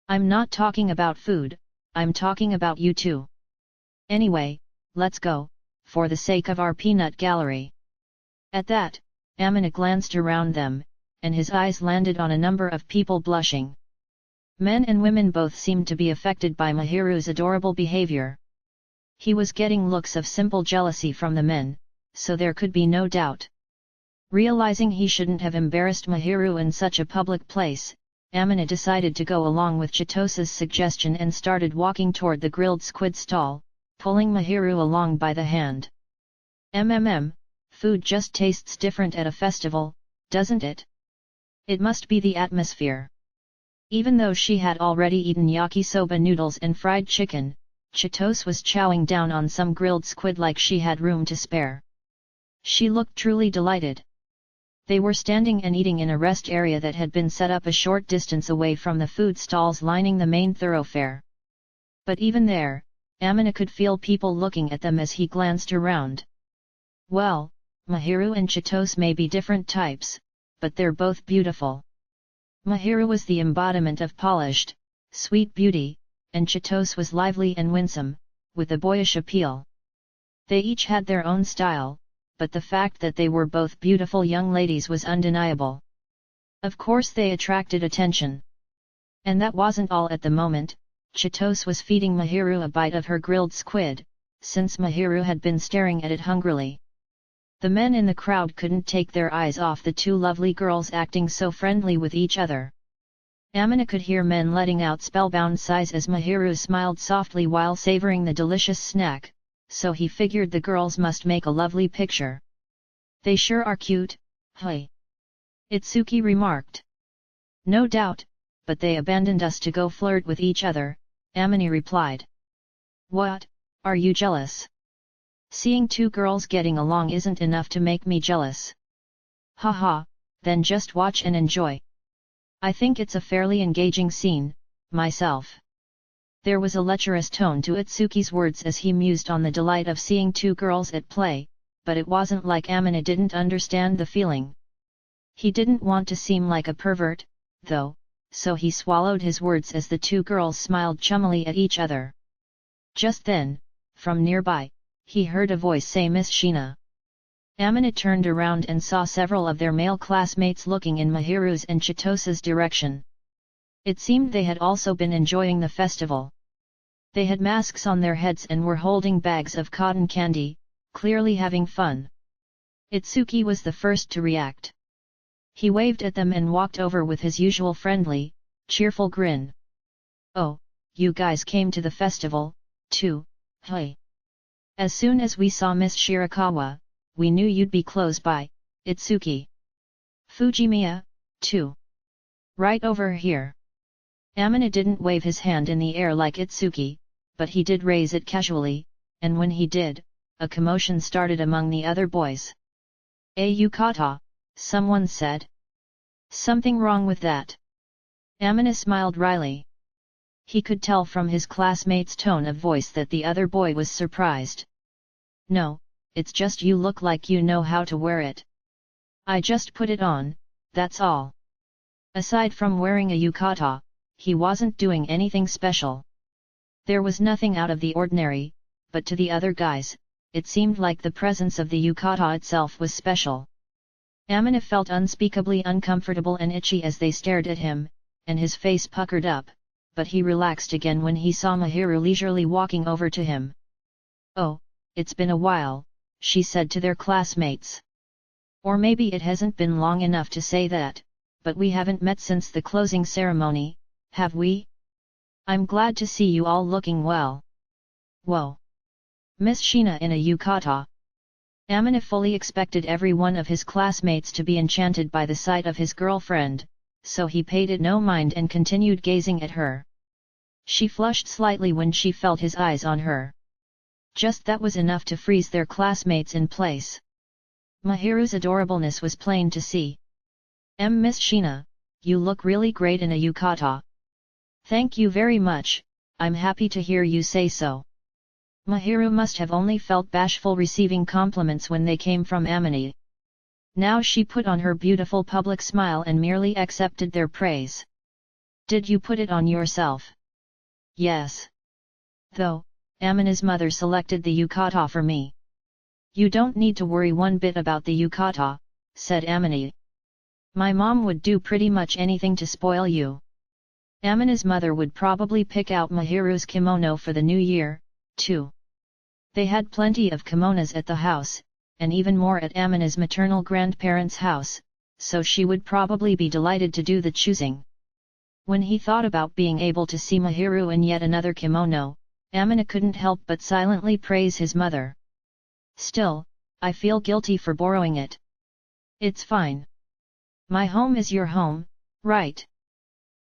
I'm not talking about food, I'm talking about you too. Anyway, let's go, for the sake of our peanut gallery. At that, Amina glanced around them, and his eyes landed on a number of people blushing. Men and women both seemed to be affected by Mahiru's adorable behavior. He was getting looks of simple jealousy from the men, so there could be no doubt. Realizing he shouldn't have embarrassed Mahiru in such a public place, Amina decided to go along with Chitosa's suggestion and started walking toward the grilled squid stall, pulling Mahiru along by the hand. Food just tastes different at a festival, doesn't it? It must be the atmosphere. Even though she had already eaten yakisoba noodles and fried chicken, Chitose was chowing down on some grilled squid like she had room to spare. She looked truly delighted. They were standing and eating in a rest area that had been set up a short distance away from the food stalls lining the main thoroughfare. But even there, Amina could feel people looking at them as he glanced around. Well, Mahiru and Chitose may be different types, but they're both beautiful. Mahiru was the embodiment of polished, sweet beauty, and Chitose was lively and winsome, with a boyish appeal. They each had their own style, but the fact that they were both beautiful young ladies was undeniable. Of course they attracted attention. And that wasn't all at the moment. Chitose was feeding Mahiru a bite of her grilled squid, since Mahiru had been staring at it hungrily. The men in the crowd couldn't take their eyes off the two lovely girls acting so friendly with each other. Amina could hear men letting out spellbound sighs as Mahiru smiled softly while savoring the delicious snack, so he figured the girls must make a lovely picture. They sure are cute, hey? Itsuki remarked. No doubt, but they abandoned us to go flirt with each other, Amina replied. What, are you jealous? Seeing two girls getting along isn't enough to make me jealous. Haha, then just watch and enjoy. I think it's a fairly engaging scene, myself. There was a lecherous tone to Itsuki's words as he mused on the delight of seeing two girls at play, but it wasn't like Amina didn't understand the feeling. He didn't want to seem like a pervert, though, so he swallowed his words as the two girls smiled chummily at each other. Just then, from nearby, he heard a voice say Miss Sheena. Amina turned around and saw several of their male classmates looking in Mahiru's and Chitosa's direction. It seemed they had also been enjoying the festival. They had masks on their heads and were holding bags of cotton candy, clearly having fun. Itsuki was the first to react. He waved at them and walked over with his usual friendly, cheerful grin. Oh, you guys came to the festival, too, hey? As soon as we saw Miss Shirakawa, we knew you'd be close by, Itsuki. Fujimiya, too. Right over here. Amina didn't wave his hand in the air like Itsuki, but he did raise it casually, and when he did, a commotion started among the other boys. Yukata, someone said. Something wrong with that? Amina smiled wryly. He could tell from his classmate's tone of voice that the other boy was surprised. No, it's just you look like you know how to wear it. I just put it on, that's all. Aside from wearing a yukata, he wasn't doing anything special. There was nothing out of the ordinary, but to the other guys, it seemed like the presence of the yukata itself was special. Amina felt unspeakably uncomfortable and itchy as they stared at him, and his face puckered up, but he relaxed again when he saw Mahiru leisurely walking over to him. Oh, it's been a while, she said to their classmates. Or maybe it hasn't been long enough to say that, but we haven't met since the closing ceremony, have we? I'm glad to see you all looking well. Whoa! Miss Sheena in a yukata. Amina fully expected every one of his classmates to be enchanted by the sight of his girlfriend, so he paid it no mind and continued gazing at her. She flushed slightly when she felt his eyes on her. Just that was enough to freeze their classmates in place. Mahiru's adorableness was plain to see. Miss Sheena, you look really great in a yukata. Thank you very much, I'm happy to hear you say so. Mahiru must have only felt bashful receiving compliments when they came from Amini. Now she put on her beautiful public smile and merely accepted their praise. Did you put it on yourself? Yes. Though, Amina's mother selected the yukata for me. You don't need to worry one bit about the yukata, said Amini. My mom would do pretty much anything to spoil you. Amina's mother would probably pick out Mahiru's kimono for the new year, too. They had plenty of kimonos at the house, and even more at Amina's maternal grandparents' house, so she would probably be delighted to do the choosing. When he thought about being able to see Mahiru in yet another kimono, Amina couldn't help but silently praise his mother. Still, I feel guilty for borrowing it. It's fine. My home is your home, right?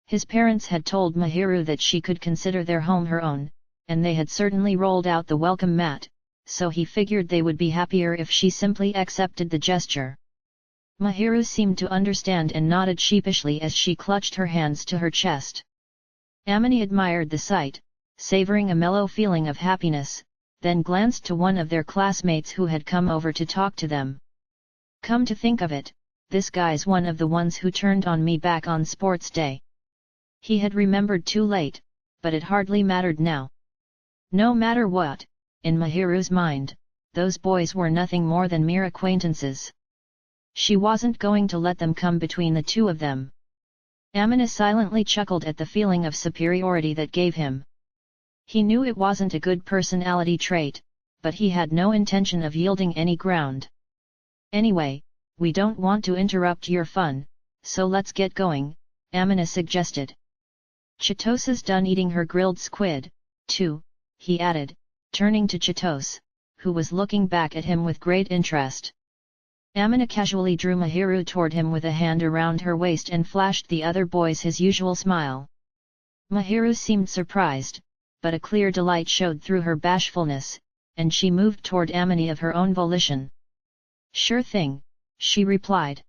His parents had told Mahiru that she could consider their home her own, and they had certainly rolled out the welcome mat, so he figured they would be happier if she simply accepted the gesture. Mahiru seemed to understand and nodded sheepishly as she clutched her hands to her chest. Amini admired the sight, savoring a mellow feeling of happiness, then glanced to one of their classmates who had come over to talk to them. Come to think of it, this guy's one of the ones who turned on me back on sports day. He had remembered too late, but it hardly mattered now. No matter what, in Mahiru's mind, those boys were nothing more than mere acquaintances. She wasn't going to let them come between the two of them. Amina silently chuckled at the feeling of superiority that gave him. He knew it wasn't a good personality trait, but he had no intention of yielding any ground. Anyway, we don't want to interrupt your fun, so let's get going, Amina suggested. Chitosa's done eating her grilled squid, too, he added, turning to Chitose, who was looking back at him with great interest. Amina casually drew Mahiru toward him with a hand around her waist and flashed the other boys his usual smile. Mahiru seemed surprised, but a clear delight showed through her bashfulness, and she moved toward Amini of her own volition. Sure thing, she replied.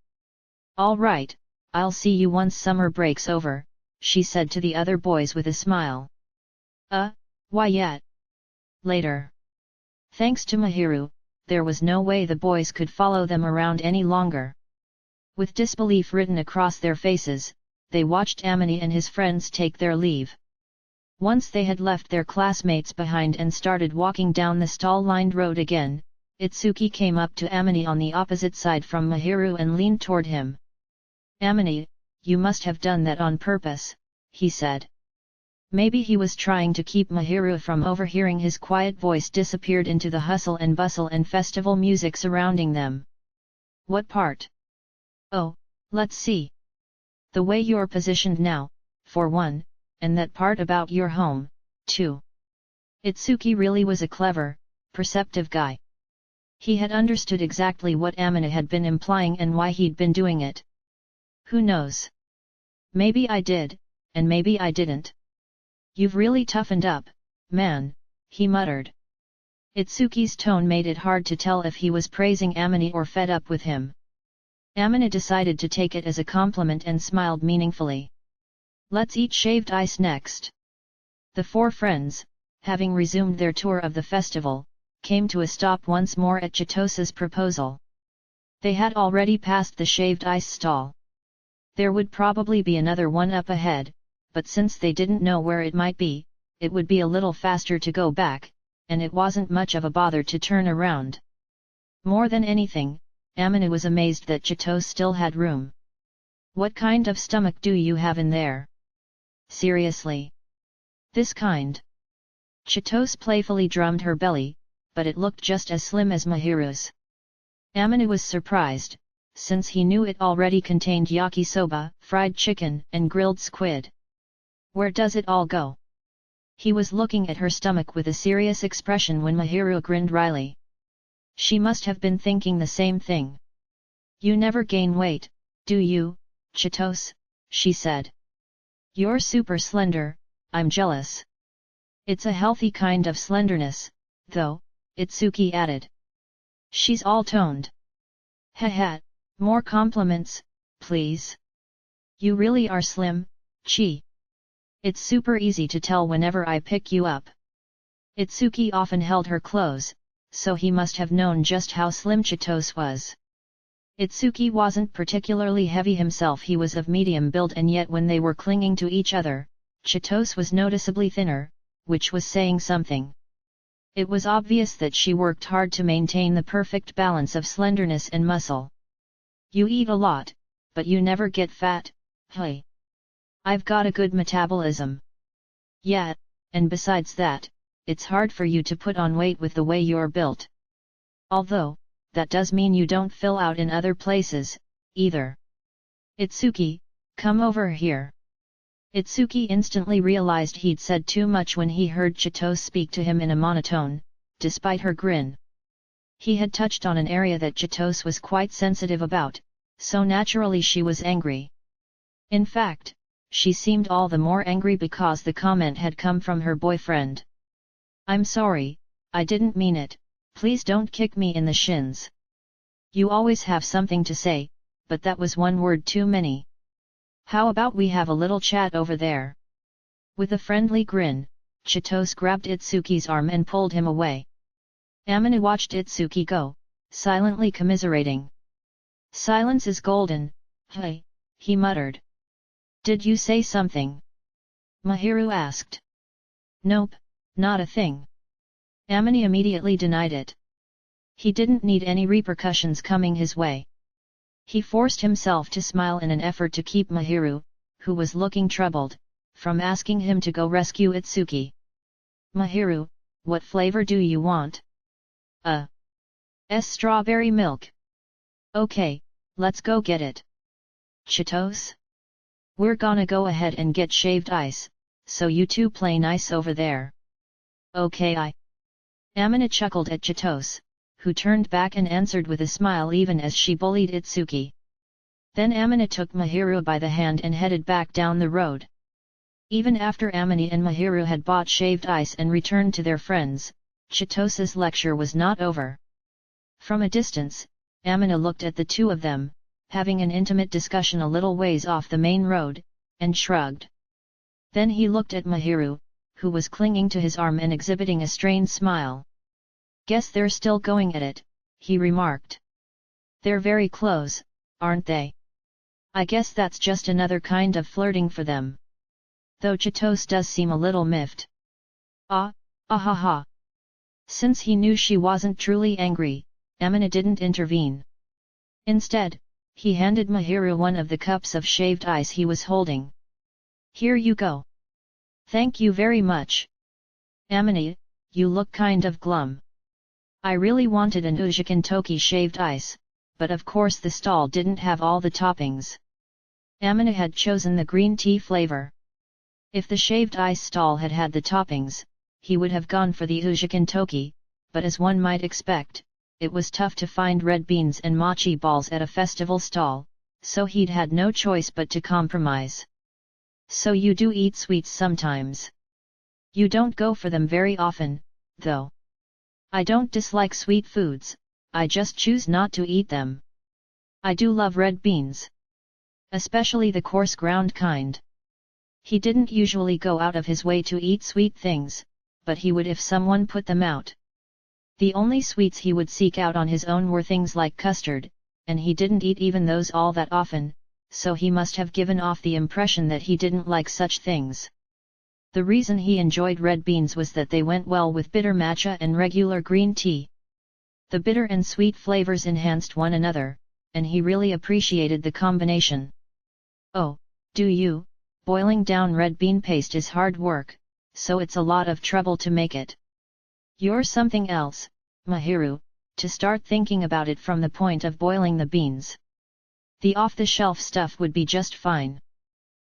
All right, I'll see you once summer breaks over, she said to the other boys with a smile. Why yet? Later. Thanks to Mahiru, there was no way the boys could follow them around any longer. With disbelief written across their faces, they watched Amini and his friends take their leave. Once they had left their classmates behind and started walking down the stall-lined road again, Itsuki came up to Amini on the opposite side from Mahiru and leaned toward him. Amini, you must have done that on purpose, he said. Maybe he was trying to keep Mahiru from overhearing. His quiet voice disappeared into the hustle and bustle and festival music surrounding them. What part? Oh, let's see. The way you're positioned now, for one, and that part about your home, too. Itsuki really was a clever, perceptive guy. He had understood exactly what Amina had been implying and why he'd been doing it. Who knows? Maybe I did, and maybe I didn't. You've really toughened up, man, he muttered. Itsuki's tone made it hard to tell if he was praising Amini or fed up with him. Amina decided to take it as a compliment and smiled meaningfully. Let's eat shaved ice next. The four friends, having resumed their tour of the festival, came to a stop once more at Chitosa's proposal. They had already passed the shaved ice stall. There would probably be another one up ahead, but since they didn't know where it might be, it would be a little faster to go back, and it wasn't much of a bother to turn around. More than anything, Amina was amazed that Chitose still had room. What kind of stomach do you have in there? Seriously? This kind? Chitose playfully drummed her belly, but it looked just as slim as Mahiru's. Amina was surprised, since he knew it already contained yakisoba, fried chicken, and grilled squid. Where does it all go? He was looking at her stomach with a serious expression when Mahiru grinned wryly. She must have been thinking the same thing. You never gain weight, do you, Chitose? She said. You're super slender, I'm jealous. It's a healthy kind of slenderness, though, Itsuki added. She's all toned. Heh, more compliments, please. You really are slim, Chi. It's super easy to tell whenever I pick you up. Itsuki often held her close, so he must have known just how slim Chitose was. Itsuki wasn't particularly heavy himself, he was of medium build, and yet when they were clinging to each other, Chitose was noticeably thinner, which was saying something. It was obvious that she worked hard to maintain the perfect balance of slenderness and muscle. You eat a lot, but you never get fat, hey. I've got a good metabolism. Yeah, and besides that, it's hard for you to put on weight with the way you're built. Although, that does mean you don't fill out in other places, either. Itsuki, come over here. Itsuki instantly realized he'd said too much when he heard Chitose speak to him in a monotone, despite her grin. He had touched on an area that Chitose was quite sensitive about, so naturally she was angry. In fact, she seemed all the more angry because the comment had come from her boyfriend. I'm sorry, I didn't mean it, please don't kick me in the shins. You always have something to say, but that was one word too many. How about we have a little chat over there? With a friendly grin, Chitose grabbed Itsuki's arm and pulled him away. Amina watched Itsuki go, silently commiserating. Silence is golden, hey, he muttered. Did you say something? Mahiru asked. Nope, not a thing. Amina immediately denied it. He didn't need any repercussions coming his way. He forced himself to smile in an effort to keep Mahiru, who was looking troubled, from asking him to go rescue Itsuki. Mahiru, what flavor do you want? Strawberry milk. Okay, let's go get it. Chitose? We're gonna go ahead and get shaved ice, so you two play nice over there. Okay. Amina chuckled at Chitose, who turned back and answered with a smile even as she bullied Itsuki. Then Amina took Mahiru by the hand and headed back down the road. Even after Amina and Mahiru had bought shaved ice and returned to their friends, Chitose's lecture was not over. From a distance, Amina looked at the two of them, having an intimate discussion a little ways off the main road, and shrugged. Then he looked at Mahiru, who was clinging to his arm and exhibiting a strained smile. Guess they're still going at it, he remarked. They're very close, aren't they? I guess that's just another kind of flirting for them. Though Chitose does seem a little miffed. Ha ha. Since he knew she wasn't truly angry, Amina didn't intervene. Instead, he handed Mahiru one of the cups of shaved ice he was holding. Here you go. Thank you very much. Amina, you look kind of glum. I really wanted an Ujiken Toki shaved ice, but of course the stall didn't have all the toppings. Amina had chosen the green tea flavor. If the shaved ice stall had had the toppings, he would have gone for the Ujiken Toki, but as one might expect, it was tough to find red beans and mochi balls at a festival stall, so he'd had no choice but to compromise. So you do eat sweets sometimes. You don't go for them very often, though. I don't dislike sweet foods, I just choose not to eat them. I do love red beans. Especially the coarse ground kind. He didn't usually go out of his way to eat sweet things, but he would if someone put them out. The only sweets he would seek out on his own were things like custard, and he didn't eat even those all that often, so he must have given off the impression that he didn't like such things. The reason he enjoyed red beans was that they went well with bitter matcha and regular green tea. The bitter and sweet flavors enhanced one another, and he really appreciated the combination. Oh, do you? Boiling down red bean paste is hard work, so it's a lot of trouble to make it. You're something else, Mahiru, to start thinking about it from the point of boiling the beans. The off-the-shelf stuff would be just fine.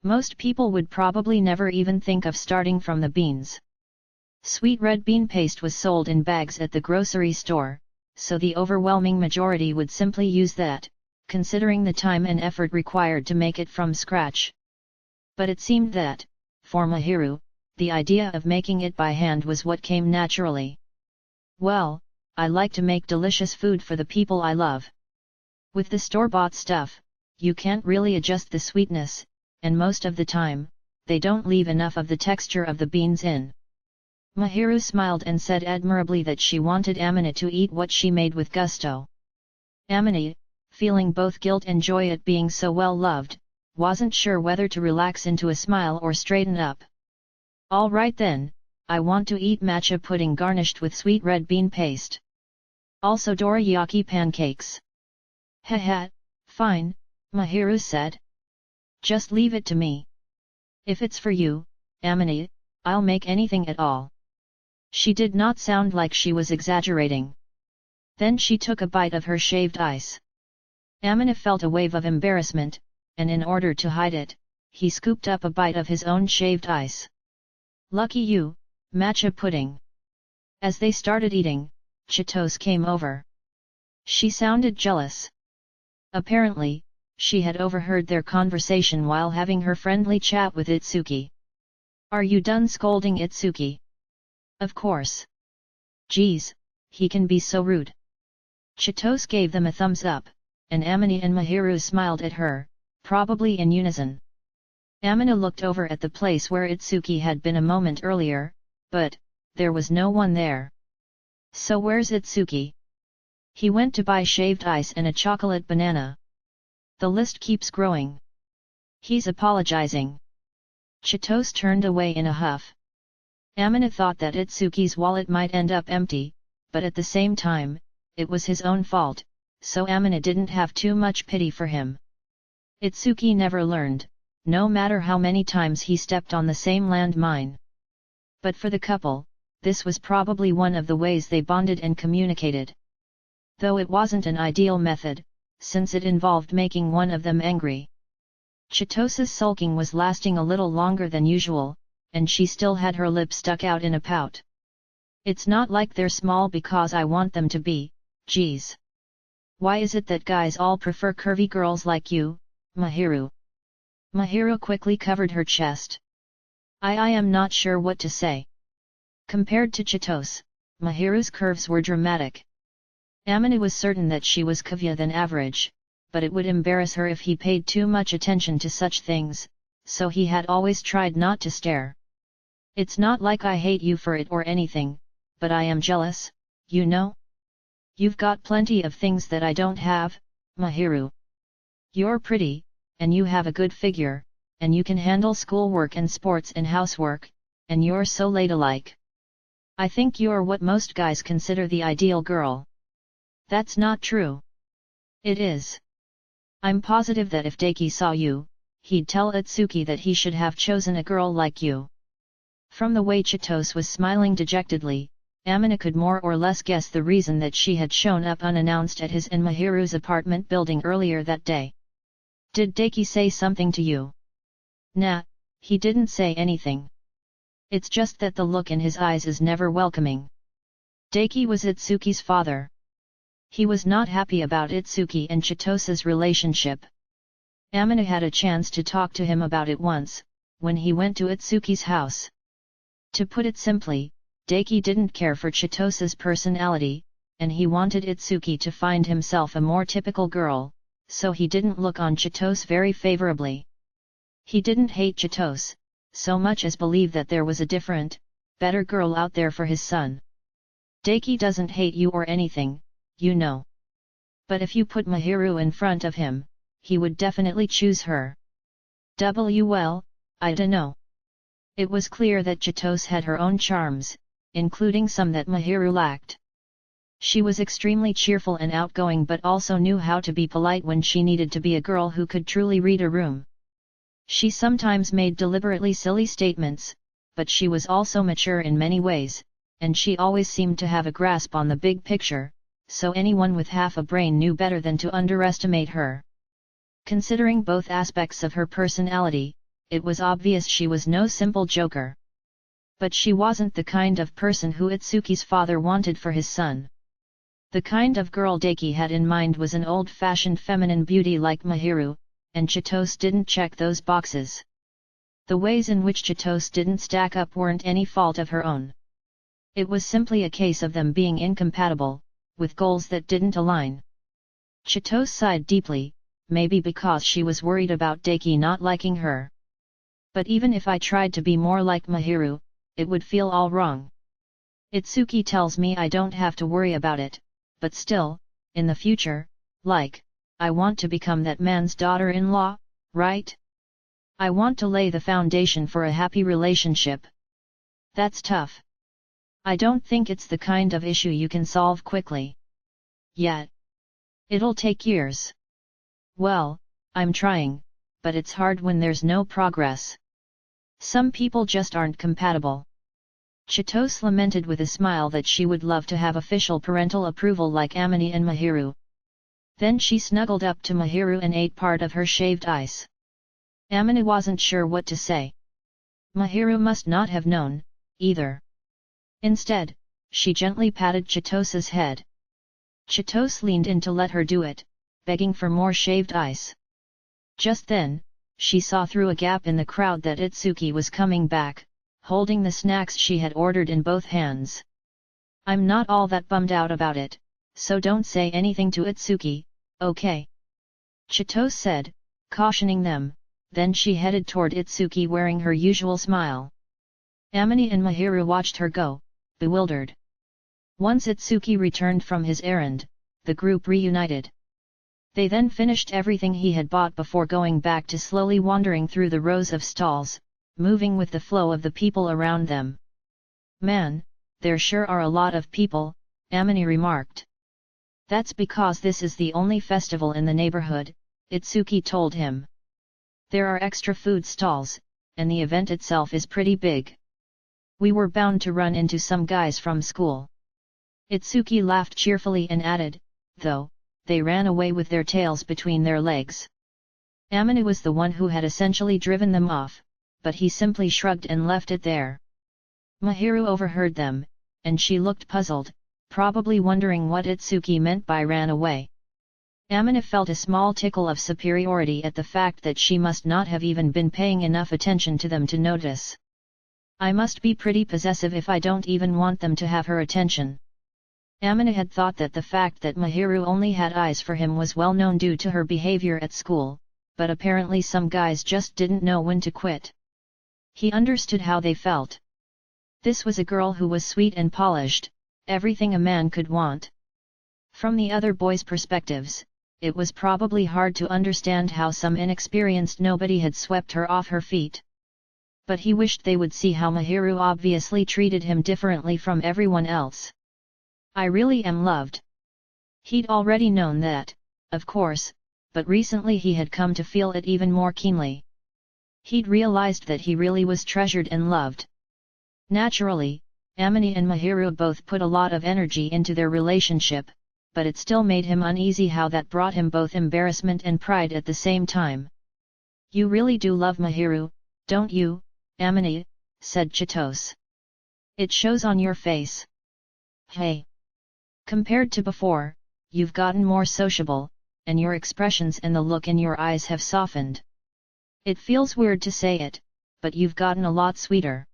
Most people would probably never even think of starting from the beans. Sweet red bean paste was sold in bags at the grocery store, so the overwhelming majority would simply use that, considering the time and effort required to make it from scratch. But it seemed that, for Mahiru, the idea of making it by hand was what came naturally. Well, I like to make delicious food for the people I love. With the store-bought stuff, you can't really adjust the sweetness, and most of the time, they don't leave enough of the texture of the beans in. Mahiru smiled and said admirably that she wanted Amina to eat what she made with gusto. Amina, feeling both guilt and joy at being so well loved, wasn't sure whether to relax into a smile or straighten up. All right then, I want to eat matcha pudding garnished with sweet red bean paste. Also dorayaki pancakes. Heh, fine, Mahiru said. Just leave it to me. If it's for you, Amina, I'll make anything at all. She did not sound like she was exaggerating. Then she took a bite of her shaved ice. Amina felt a wave of embarrassment, and in order to hide it, he scooped up a bite of his own shaved ice. Lucky you, matcha pudding. As they started eating, Chitose came over. She sounded jealous. Apparently, she had overheard their conversation while having her friendly chat with Itsuki. Are you done scolding Itsuki? Of course. Geez, he can be so rude. Chitose gave them a thumbs up, and Amina and Mahiru smiled at her, probably in unison. Amina looked over at the place where Itsuki had been a moment earlier, but there was no one there. So where's Itsuki? He went to buy shaved ice and a chocolate banana. The list keeps growing. He's apologizing. Chitose turned away in a huff. Amina thought that Itsuki's wallet might end up empty, but at the same time, it was his own fault, so Amina didn't have too much pity for him. Itsuki never learned, no matter how many times he stepped on the same landmine. But for the couple, this was probably one of the ways they bonded and communicated. Though it wasn't an ideal method, since it involved making one of them angry. Chitose's sulking was lasting a little longer than usual, and she still had her lips stuck out in a pout. It's not like they're small because I want them to be, geez. Why is it that guys all prefer curvy girls like you, Mahiru? Mahiru quickly covered her chest. I am not sure what to say. Compared to Chitose, Mahiru's curves were dramatic. Amina was certain that she was curvier than average, but it would embarrass her if he paid too much attention to such things, so he had always tried not to stare. It's not like I hate you for it or anything, but I am jealous, you know? You've got plenty of things that I don't have, Mahiru. You're pretty, and you have a good figure, and you can handle schoolwork and sports and housework, and you're so ladylike. I think you're what most guys consider the ideal girl. That's not true. It is. I'm positive that if Daiki saw you, he'd tell Itsuki that he should have chosen a girl like you. From the way Chitose was smiling dejectedly, Amina could more or less guess the reason that she had shown up unannounced at his and Mahiru's apartment building earlier that day. Did Daiki say something to you? Nah, he didn't say anything. It's just that the look in his eyes is never welcoming. Daiki was Itsuki's father. He was not happy about Itsuki and Chitose's relationship. Amina had a chance to talk to him about it once, when he went to Itsuki's house. To put it simply, Daiki didn't care for Chitose's personality, and he wanted Itsuki to find himself a more typical girl, so he didn't look on Chitose very favorably. He didn't hate Chitose, so much as believe that there was a different, better girl out there for his son. Daiki doesn't hate you or anything, you know. But if you put Mahiru in front of him, he would definitely choose her. Well, I dunno. It was clear that Chitose had her own charms, including some that Mahiru lacked. She was extremely cheerful and outgoing but also knew how to be polite when she needed to be a girl who could truly read a room. She sometimes made deliberately silly statements, but she was also mature in many ways, and she always seemed to have a grasp on the big picture, so anyone with half a brain knew better than to underestimate her. Considering both aspects of her personality, it was obvious she was no simple joker. But she wasn't the kind of person who Itsuki's father wanted for his son. The kind of girl Daiki had in mind was an old-fashioned feminine beauty like Mahiru, and Chitose didn't check those boxes. The ways in which Chitose didn't stack up weren't any fault of her own. It was simply a case of them being incompatible, with goals that didn't align. Chitose sighed deeply, maybe because she was worried about Daiki not liking her. But even if I tried to be more like Mahiru, it would feel all wrong. Itsuki tells me I don't have to worry about it, but still, in the future, I want to become that man's daughter-in-law, right? I want to lay the foundation for a happy relationship. That's tough. I don't think it's the kind of issue you can solve quickly. Yet. It'll take years. Well, I'm trying, but it's hard when there's no progress. Some people just aren't compatible. Chitose lamented with a smile that she would love to have official parental approval like Amini and Mahiru. Then she snuggled up to Mahiru and ate part of her shaved ice. Amini wasn't sure what to say. Mahiru must not have known, either. Instead, she gently patted Chitose's head. Chitose leaned in to let her do it, begging for more shaved ice. Just then, she saw through a gap in the crowd that Itsuki was coming back, holding the snacks she had ordered in both hands. I'm not all that bummed out about it, so don't say anything to Itsuki, okay? Chitose said, cautioning them, then she headed toward Itsuki wearing her usual smile. Amini and Mahiru watched her go, bewildered. Once Itsuki returned from his errand, the group reunited. They then finished everything he had bought before going back to slowly wandering through the rows of stalls, moving with the flow of the people around them. Man, there sure are a lot of people, Amini remarked. That's because this is the only festival in the neighborhood, Itsuki told him. There are extra food stalls, and the event itself is pretty big. We were bound to run into some guys from school. Itsuki laughed cheerfully and added, though, they ran away with their tails between their legs. Amini was the one who had essentially driven them off, but he simply shrugged and left it there. Mahiru overheard them, and she looked puzzled, probably wondering what Itsuki meant by ran away. Amini felt a small tickle of superiority at the fact that she must not have even been paying enough attention to them to notice. I must be pretty possessive if I don't even want them to have her attention. Amini had thought that the fact that Mahiru only had eyes for him was well known due to her behavior at school, but apparently some guys just didn't know when to quit. He understood how they felt. This was a girl who was sweet and polished, everything a man could want. From the other boys' perspectives, it was probably hard to understand how some inexperienced nobody had swept her off her feet. But he wished they would see how Mahiru obviously treated him differently from everyone else. I really am loved. He'd already known that, of course, but recently he had come to feel it even more keenly. He'd realized that he really was treasured and loved. Naturally, Amini and Mahiru both put a lot of energy into their relationship, but it still made him uneasy how that brought him both embarrassment and pride at the same time. You really do love Mahiru, don't you, Amini? Said Chitose. It shows on your face. Hey! Compared to before, you've gotten more sociable, and your expressions and the look in your eyes have softened. It feels weird to say it, but you've gotten a lot sweeter.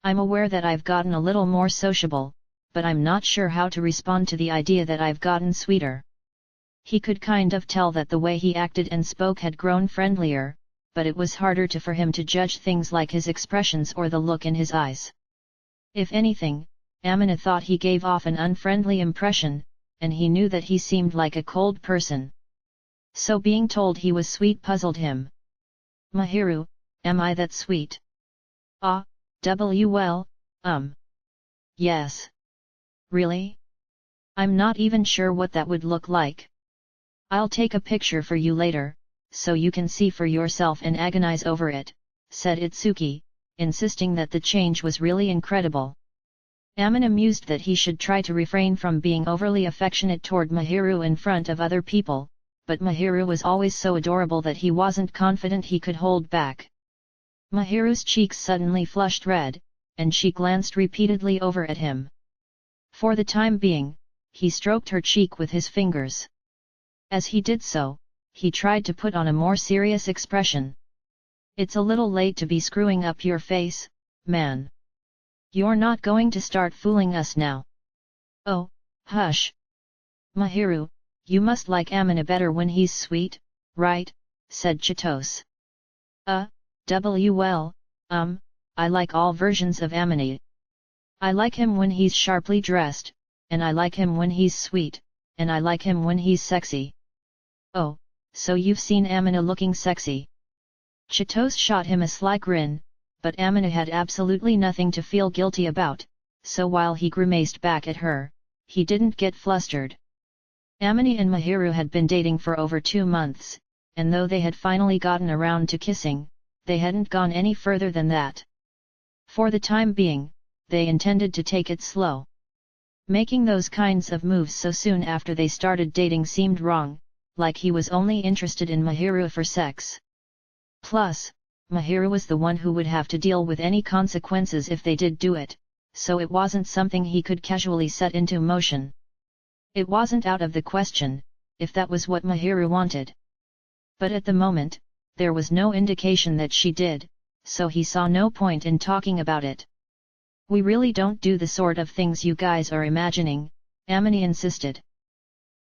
I'm aware that I've gotten a little more sociable, but I'm not sure how to respond to the idea that I've gotten sweeter. He could kind of tell that the way he acted and spoke had grown friendlier, but it was harder for him to judge things like his expressions or the look in his eyes. If anything, Amina thought he gave off an unfriendly impression, and he knew that he seemed like a cold person. So being told he was sweet puzzled him. Mahiru, am I that sweet? Well, yes. Really? I'm not even sure what that would look like. I'll take a picture for you later, so you can see for yourself and agonize over it, said Itsuki, insisting that the change was really incredible. Amina mused that he should try to refrain from being overly affectionate toward Mahiru in front of other people, but Mahiru was always so adorable that he wasn't confident he could hold back. Mahiru's cheeks suddenly flushed red, and she glanced repeatedly over at him. For the time being, he stroked her cheek with his fingers. As he did so, he tried to put on a more serious expression. It's a little late to be screwing up your face, man. You're not going to start fooling us now. Oh, hush. Mahiru, you must like Amina better when he's sweet, right? Said Chitose. Well, I like all versions of Amine. I like him when he's sharply dressed, and I like him when he's sweet, and I like him when he's sexy. Oh, so you've seen Amina looking sexy? Chitose shot him a sly grin, but Amina had absolutely nothing to feel guilty about, so while he grimaced back at her, he didn't get flustered. Amina and Mahiru had been dating for over 2 months, and though they had finally gotten around to kissing, they hadn't gone any further than that. For the time being, they intended to take it slow. Making those kinds of moves so soon after they started dating seemed wrong, like he was only interested in Mahiru for sex. Plus, Mahiru was the one who would have to deal with any consequences if they did do it, so it wasn't something he could casually set into motion. It wasn't out of the question, if that was what Mahiru wanted. But at the moment, there was no indication that she did, so he saw no point in talking about it. We really don't do the sort of things you guys are imagining, Amini insisted.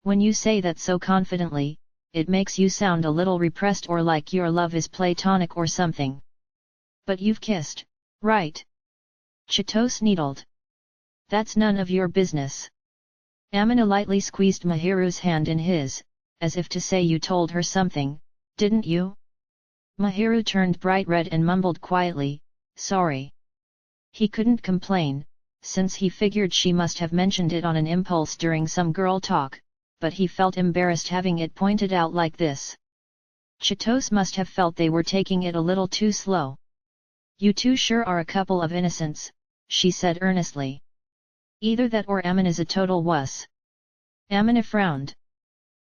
When you say that so confidently, it makes you sound a little repressed or like your love is platonic or something. But you've kissed, right? Chitose needled. That's none of your business. Amina lightly squeezed Mahiru's hand in his, as if to say you told her something, didn't you? Mahiru turned bright red and mumbled quietly, sorry. He couldn't complain, since he figured she must have mentioned it on an impulse during some girl talk, but he felt embarrassed having it pointed out like this. Chitose must have felt they were taking it a little too slow. You two sure are a couple of innocents, she said earnestly. Either that or Amina's a total wuss. Amina frowned.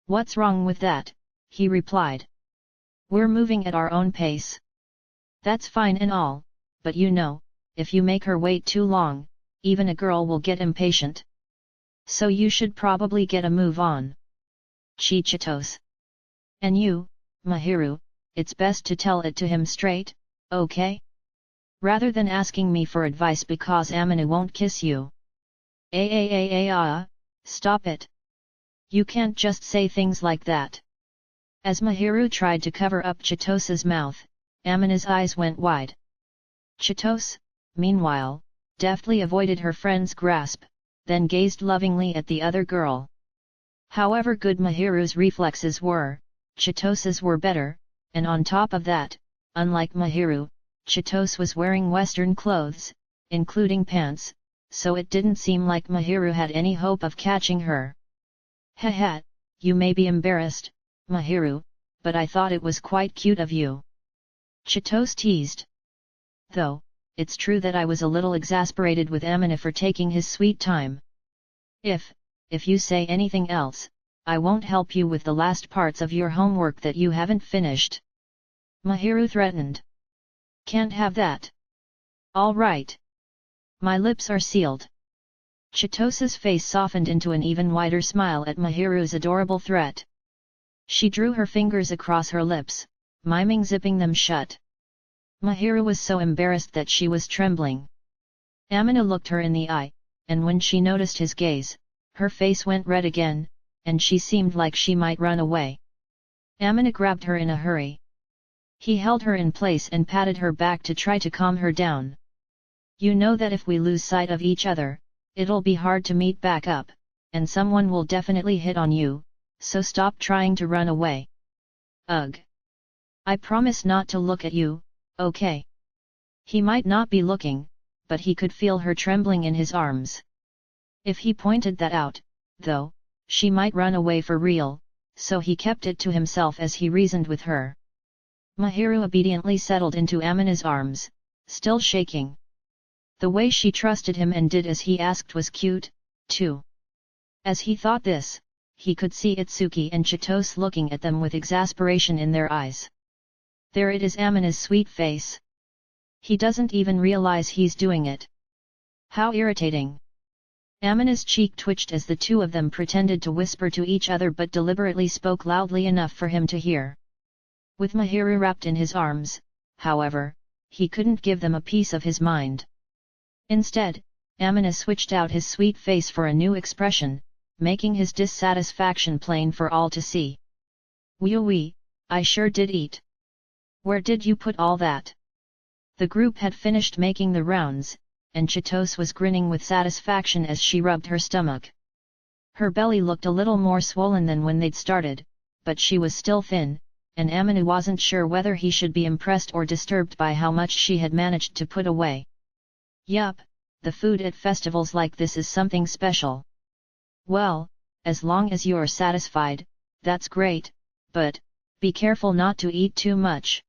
What's wrong with that, he replied. We're moving at our own pace. That's fine and all, but you know, if you make her wait too long, even a girl will get impatient. So you should probably get a move on. Chitose. And you, Mahiru, it's best to tell it to him straight, okay? Rather than asking me for advice because Amina won't kiss you. Stop it. You can't just say things like that. As Mahiru tried to cover up Chitose's mouth, Amina's eyes went wide. Chitose, meanwhile, deftly avoided her friend's grasp, then gazed lovingly at the other girl. However good Mahiru's reflexes were, Chitose's were better, and on top of that, unlike Mahiru, Chitose was wearing Western clothes, including pants, so it didn't seem like Mahiru had any hope of catching her. Heh, you may be embarrassed, Mahiru, but I thought it was quite cute of you. Chitose teased. Though, it's true that I was a little exasperated with Amina for taking his sweet time. If you say anything else, I won't help you with the last parts of your homework that you haven't finished. Mahiru threatened. Can't have that. All right. My lips are sealed. Chitose's face softened into an even wider smile at Mahiru's adorable threat. She drew her fingers across her lips, miming zipping them shut. Mahiru was so embarrassed that she was trembling. Amina looked her in the eye, and when she noticed his gaze, her face went red again, and she seemed like she might run away. Amina grabbed her in a hurry. He held her in place and patted her back to try to calm her down. You know that if we lose sight of each other, it'll be hard to meet back up, and someone will definitely hit on you, so stop trying to run away. Ugh. I promise not to look at you, okay? He might not be looking, but he could feel her trembling in his arms. If he pointed that out, though, she might run away for real, so he kept it to himself as he reasoned with her. Mahiru obediently settled into Amina's arms, still shaking. The way she trusted him and did as he asked was cute, too. As he thought this, he could see Itsuki and Chitose looking at them with exasperation in their eyes. There it is, Amina's sweet face. He doesn't even realize he's doing it. How irritating. Amina's cheek twitched as the two of them pretended to whisper to each other but deliberately spoke loudly enough for him to hear. With Mahiru wrapped in his arms, however, he couldn't give them a piece of his mind. Instead, Amina switched out his sweet face for a new expression, making his dissatisfaction plain for all to see. Wee, I sure did eat. Where did you put all that? The group had finished making the rounds, and Chitose was grinning with satisfaction as she rubbed her stomach. Her belly looked a little more swollen than when they'd started, but she was still thin, and Amina wasn't sure whether he should be impressed or disturbed by how much she had managed to put away. Yup, the food at festivals like this is something special. Well, as long as you're satisfied, that's great, but be careful not to eat too much.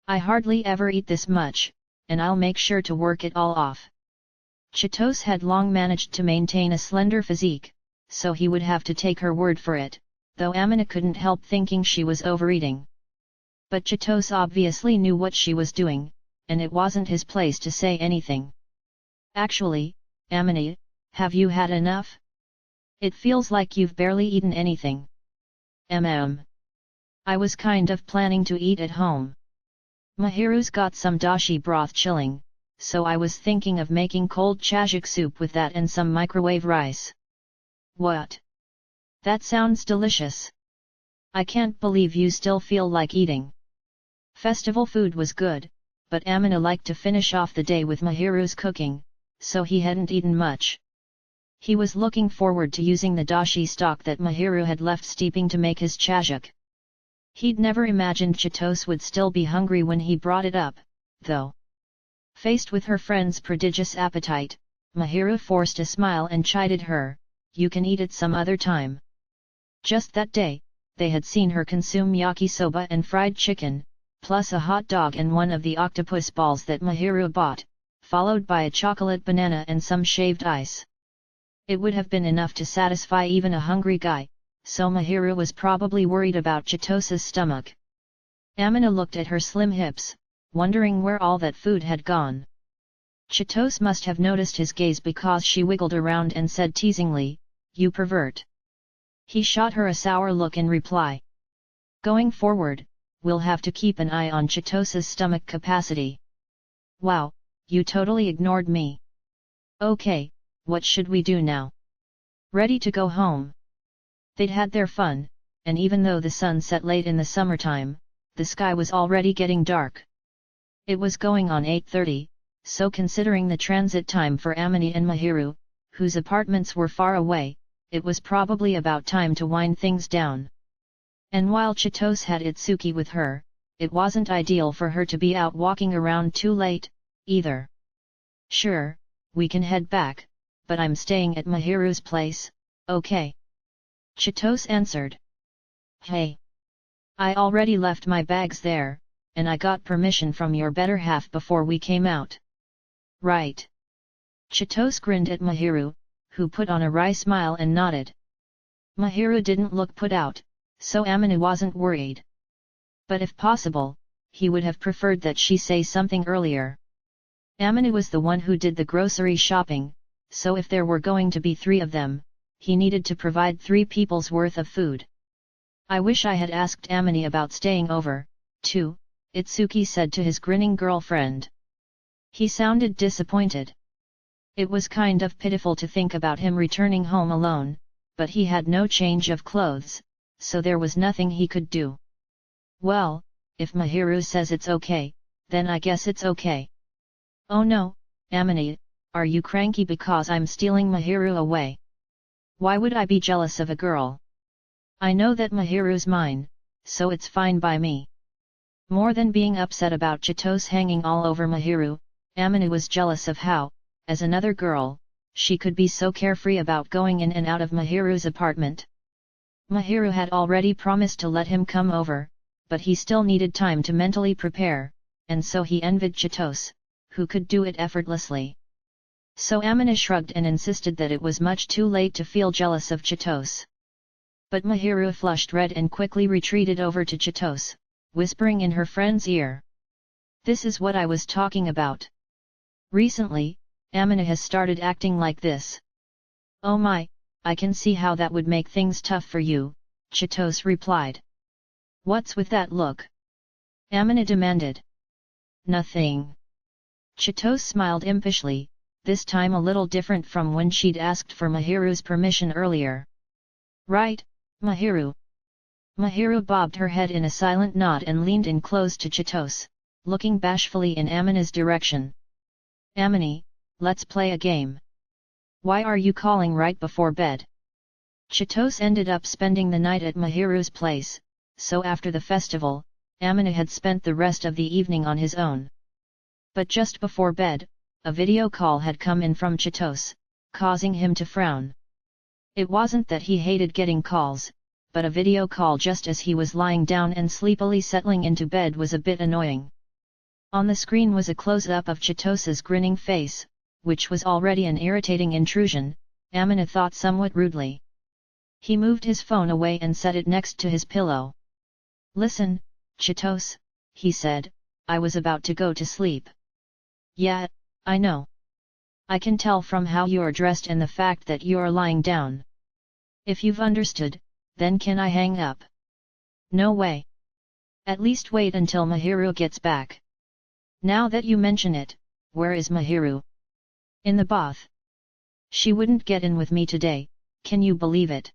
I hardly ever eat this much, and I'll make sure to work it all off. Chitose had long managed to maintain a slender physique, so he would have to take her word for it, though Amina couldn't help thinking she was overeating. But Chitose obviously knew what she was doing, and it wasn't his place to say anything. Actually, Amina, have you had enough? It feels like you've barely eaten anything. I was kind of planning to eat at home. Mahiru's got some dashi broth chilling, so I was thinking of making cold chajik soup with that and some microwave rice. What? That sounds delicious. I can't believe you still feel like eating. Festival food was good, but Amina liked to finish off the day with Mahiru's cooking, so he hadn't eaten much. He was looking forward to using the dashi stock that Mahiru had left steeping to make his chajik. He'd never imagined Chitose would still be hungry when he brought it up, though. Faced with her friend's prodigious appetite, Mahiru forced a smile and chided her, "You can eat it some other time." Just that day, they had seen her consume yakisoba and fried chicken, plus a hot dog and one of the octopus balls that Mahiru bought, followed by a chocolate banana and some shaved ice. It would have been enough to satisfy even a hungry guy, so Mahiru was probably worried about Chitose's stomach. Amina looked at her slim hips, wondering where all that food had gone. Chitose must have noticed his gaze because she wiggled around and said teasingly, "You pervert." He shot her a sour look in reply. Going forward, we'll have to keep an eye on Chitose's stomach capacity. Wow, you totally ignored me. Okay, what should we do now? Ready to go home? They'd had their fun, and even though the sun set late in the summertime, the sky was already getting dark. It was going on 8:30, so considering the transit time for Amina and Mahiru, whose apartments were far away, it was probably about time to wind things down. And while Chitose had Itsuki with her, it wasn't ideal for her to be out walking around too late, either. Sure, we can head back, but I'm staying at Mahiru's place, okay? Chitose answered. Hey! I already left my bags there, and I got permission from your better half before we came out. Right. Chitose grinned at Mahiru, who put on a wry smile and nodded. Mahiru didn't look put out, so Amina wasn't worried. But if possible, he would have preferred that she say something earlier. Amina was the one who did the grocery shopping, so if there were going to be 3 of them, he needed to provide 3 people's worth of food. I wish I had asked Amina about staying over, too, Itsuki said to his grinning girlfriend. He sounded disappointed. It was kind of pitiful to think about him returning home alone, but he had no change of clothes, so there was nothing he could do. Well, if Mahiru says it's okay, then I guess it's okay. Oh no, Amina, are you cranky because I'm stealing Mahiru away? Why would I be jealous of a girl? I know that Mahiru's mine, so it's fine by me. More than being upset about Chitose hanging all over Mahiru, Amina was jealous of how, as another girl, she could be so carefree about going in and out of Mahiru's apartment. Mahiru had already promised to let him come over, but he still needed time to mentally prepare, and so he envied Chitose, who could do it effortlessly. So Amina shrugged and insisted that it was much too late to feel jealous of Chitose. But Mahiru flushed red and quickly retreated over to Chitose, whispering in her friend's ear. This is what I was talking about. Recently, Amina has started acting like this. Oh my, I can see how that would make things tough for you, Chitose replied. What's with that look? Amina demanded. Nothing. Chitose smiled impishly, this time a little different from when she'd asked for Mahiru's permission earlier. Right, Mahiru. Mahiru bobbed her head in a silent nod and leaned in close to Chitose, looking bashfully in Amina's direction. Amini, let's play a game. Why are you calling right before bed? Chitose ended up spending the night at Mahiru's place, so after the festival, Amina had spent the rest of the evening on his own. But just before bed, a video call had come in from Chitose, causing him to frown. It wasn't that he hated getting calls, but a video call just as he was lying down and sleepily settling into bed was a bit annoying. On the screen was a close-up of Chitose's grinning face, which was already an irritating intrusion, Amina thought somewhat rudely. He moved his phone away and set it next to his pillow. Listen, Chitose, he said, I was about to go to sleep. Yeah, I know. I can tell from how you're dressed and the fact that you're lying down. If you've understood, then can I hang up? No way. At least wait until Mahiru gets back. Now that you mention it, where is Mahiru? In the bath. She wouldn't get in with me today, can you believe it?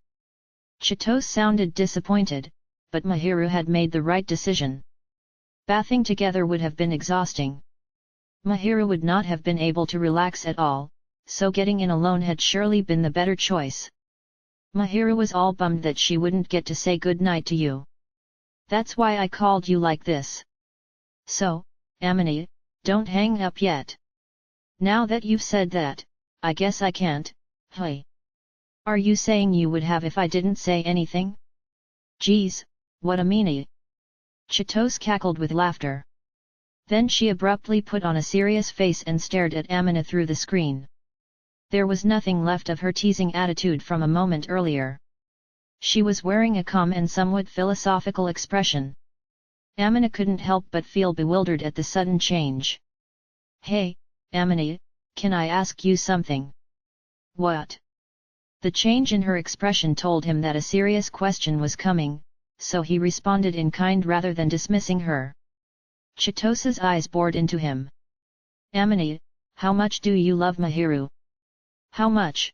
Chitose sounded disappointed, but Mahiru had made the right decision. Bathing together would have been exhausting. Mahiru would not have been able to relax at all, so getting in alone had surely been the better choice. Mahiru was all bummed that she wouldn't get to say good night to you. That's why I called you like this. So, Amini, don't hang up yet. Now that you've said that, I guess I can't, hey. Are you saying you would have if I didn't say anything? Geez, what a meanie. Chitose cackled with laughter. Then she abruptly put on a serious face and stared at Amina through the screen. There was nothing left of her teasing attitude from a moment earlier. She was wearing a calm and somewhat philosophical expression. Amina couldn't help but feel bewildered at the sudden change. Hey, Amina, can I ask you something? What? The change in her expression told him that a serious question was coming, so he responded in kind rather than dismissing her. Chitose's eyes bored into him. Amini, how much do you love Mahiru? How much?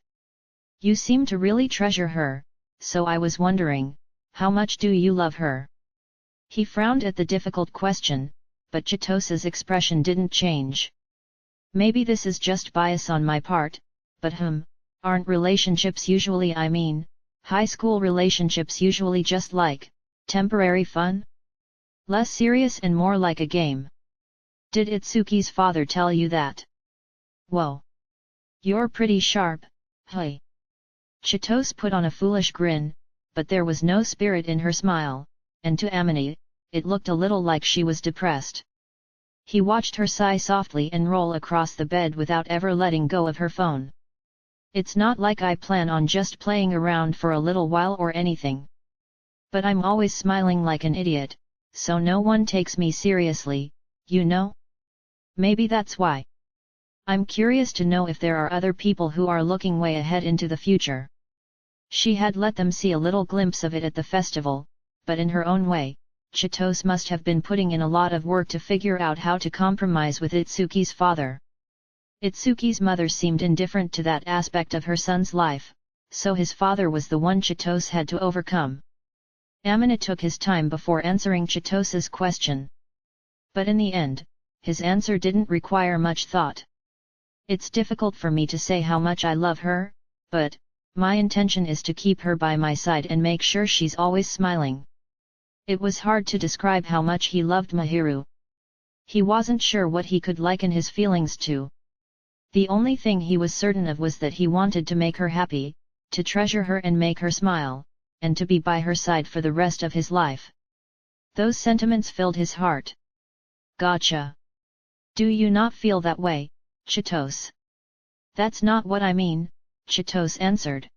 You seem to really treasure her, so I was wondering, how much do you love her? He frowned at the difficult question, but Chitose's expression didn't change. Maybe this is just bias on my part, but aren't relationships usually high school relationships usually just like, temporary fun? Less serious and more like a game. Did Itsuki's father tell you that? Whoa! You're pretty sharp, hey. Chitose put on a foolish grin, but there was no spirit in her smile, and to Amini, it looked a little like she was depressed. He watched her sigh softly and roll across the bed without ever letting go of her phone. It's not like I plan on just playing around for a little while or anything. But I'm always smiling like an idiot, so no one takes me seriously, you know? Maybe that's why. I'm curious to know if there are other people who are looking way ahead into the future. She had let them see a little glimpse of it at the festival, but in her own way, Chitose must have been putting in a lot of work to figure out how to compromise with Itsuki's father. Itsuki's mother seemed indifferent to that aspect of her son's life, so his father was the one Chitose had to overcome. Amina took his time before answering Chitose's question. But in the end, his answer didn't require much thought. It's difficult for me to say how much I love her, but my intention is to keep her by my side and make sure she's always smiling. It was hard to describe how much he loved Mahiru. He wasn't sure what he could liken his feelings to. The only thing he was certain of was that he wanted to make her happy, to treasure her and make her smile, and to be by her side for the rest of his life. Those sentiments filled his heart. Gotcha. Do you not feel that way, Chitose? That's not what I mean, Chitose answered.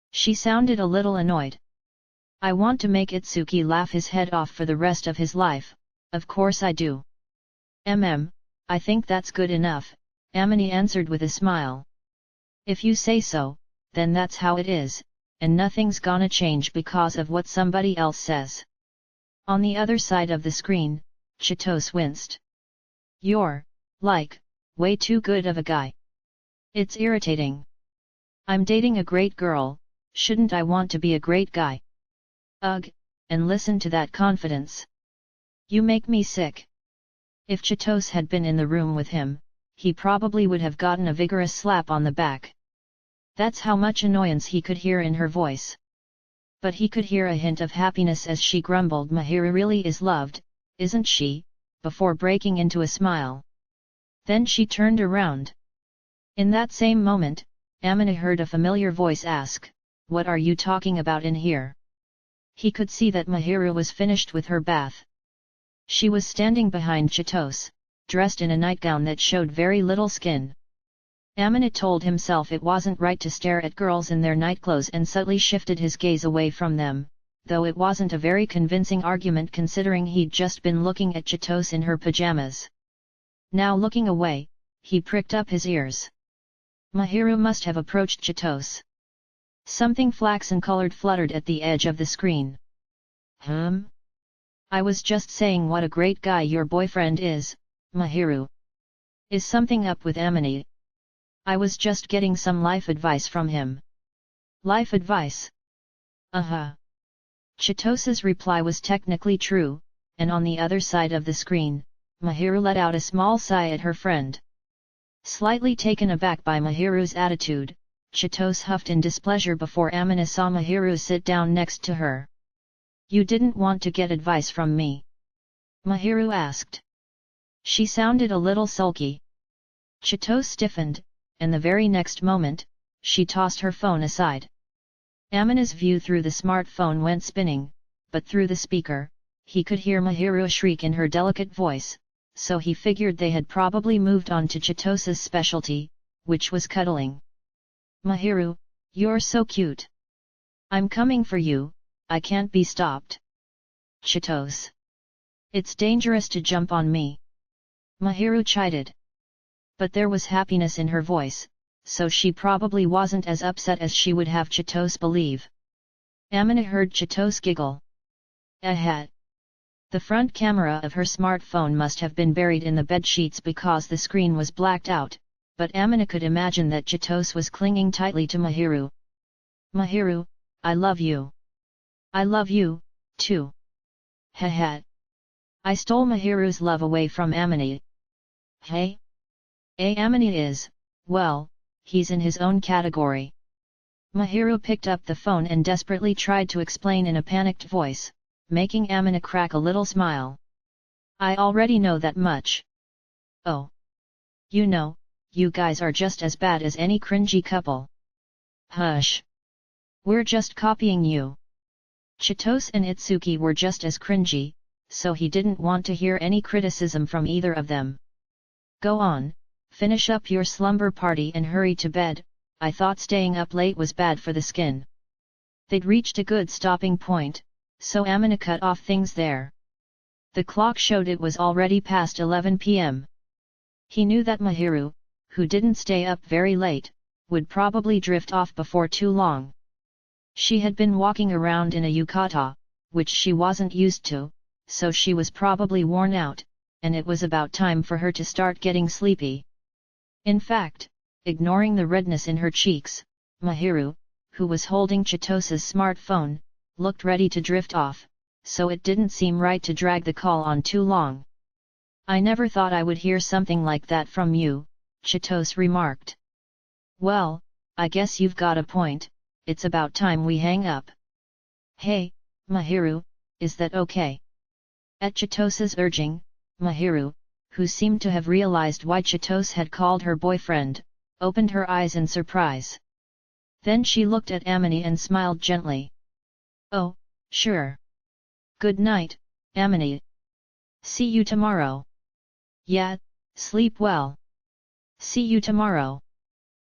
She sounded a little annoyed. I want to make Itsuki laugh his head off for the rest of his life, of course I do. I think that's good enough, Amini answered with a smile. If you say so, then that's how it is, and nothing's gonna change because of what somebody else says. On the other side of the screen, Chitose winced. You're, like, way too good of a guy. It's irritating. I'm dating a great girl, shouldn't I want to be a great guy? Ugh, and listen to that confidence. You make me sick. If Chitose had been in the room with him, he probably would have gotten a vigorous slap on the back. That's how much annoyance he could hear in her voice. But he could hear a hint of happiness as she grumbled, "Mahiru really is loved, isn't she?" before breaking into a smile. Then she turned around. In that same moment, Amina heard a familiar voice ask, "What are you talking about in here?" He could see that Mahiru was finished with her bath. She was standing behind Chitose, dressed in a nightgown that showed very little skin. Amina told himself it wasn't right to stare at girls in their nightclothes and subtly shifted his gaze away from them, though it wasn't a very convincing argument considering he'd just been looking at Chitose in her pajamas. Now looking away, he pricked up his ears. Mahiru must have approached Chitose. Something flaxen-colored fluttered at the edge of the screen. I was just saying what a great guy your boyfriend is, Mahiru. Is something up with Amina? I was just getting some life advice from him." "Life advice?" Chitose's reply was technically true, and on the other side of the screen, Mahiru let out a small sigh at her friend. Slightly taken aback by Mahiru's attitude, Chitose huffed in displeasure before Amina saw Mahiru sit down next to her. "You didn't want to get advice from me?" Mahiru asked. She sounded a little sulky. Chitose stiffened, and the very next moment, she tossed her phone aside. Amina's view through the smartphone went spinning, but through the speaker, he could hear Mahiru shriek in her delicate voice, so he figured they had probably moved on to Chitose's specialty, which was cuddling. "Mahiru, you're so cute. I'm coming for you, I can't be stopped." "Chitose. It's dangerous to jump on me," Mahiru chided. But there was happiness in her voice, so she probably wasn't as upset as she would have Chitose believe. Amina heard Chitose giggle. The front camera of her smartphone must have been buried in the bedsheets because the screen was blacked out, but Amina could imagine that Chitose was clinging tightly to Mahiru. "Mahiru, I love you. I love you, too." I stole Mahiru's love away from Amina. "Hey? Amina is, well, he's in his own category." Mahiru picked up the phone and desperately tried to explain in a panicked voice, making Amina crack a little smile. "I already know that much." "Oh. You know, you guys are just as bad as any cringy couple." "Hush. We're just copying you." Chitose and Itsuki were just as cringy, so he didn't want to hear any criticism from either of them. "Go on. Finish up your slumber party and hurry to bed, I thought staying up late was bad for the skin." They'd reached a good stopping point, so Amina cut off things there. The clock showed it was already past 11 p.m. He knew that Mahiru, who didn't stay up very late, would probably drift off before too long. She had been walking around in a yukata, which she wasn't used to, so she was probably worn out, and it was about time for her to start getting sleepy. In fact, ignoring the redness in her cheeks, Mahiru, who was holding Chitose's smartphone, looked ready to drift off, so it didn't seem right to drag the call on too long. "I never thought I would hear something like that from you," Chitose remarked. "Well, I guess you've got a point, it's about time we hang up." "Hey, Mahiru, is that okay?" At Chitose's urging, Mahiru, who seemed to have realized why Chitose had called her boyfriend, opened her eyes in surprise. Then she looked at Amina and smiled gently. "Oh, sure. Good night, Amina. See you tomorrow." "Yeah, sleep well. See you tomorrow."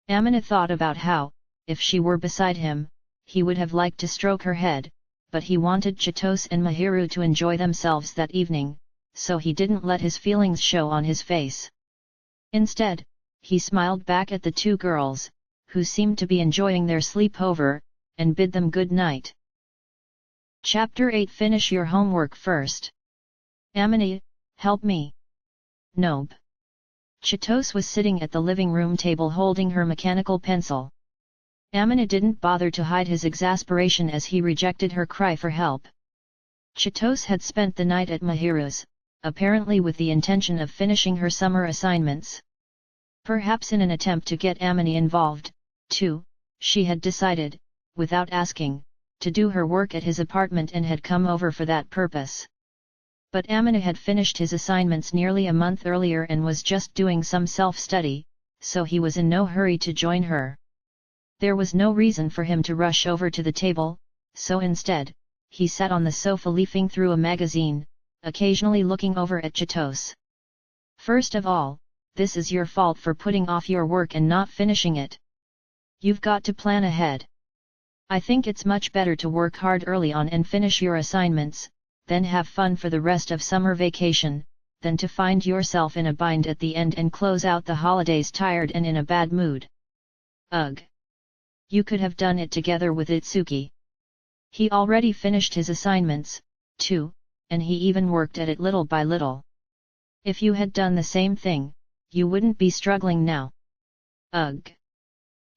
Amina thought about how, if she were beside him, he would have liked to stroke her head, but he wanted Chitose and Mahiru to enjoy themselves that evening, so he didn't let his feelings show on his face. Instead, he smiled back at the two girls, who seemed to be enjoying their sleepover, and bid them good night. Chapter 8. Finish your homework first. "Amina, help me." "Nope." Chitose was sitting at the living room table holding her mechanical pencil. Amina didn't bother to hide his exasperation as he rejected her cry for help. Chitose had spent the night at Mahiru's, apparently with the intention of finishing her summer assignments. Perhaps in an attempt to get Amini involved, too, she had decided, without asking, to do her work at his apartment and had come over for that purpose. But Amina had finished his assignments nearly a month earlier and was just doing some self-study, so he was in no hurry to join her. There was no reason for him to rush over to the table, so instead, he sat on the sofa leafing through a magazine, occasionally looking over at Chitose. First of all, this is your fault for putting off your work and not finishing it. You've got to plan ahead. I think it's much better to work hard early on and finish your assignments, then have fun for the rest of summer vacation, than to find yourself in a bind at the end and close out the holidays tired and in a bad mood. Ugh! You could have done it together with Itsuki. He already finished his assignments, too, and he even worked at it little by little. If you had done the same thing, you wouldn't be struggling now. Ugh!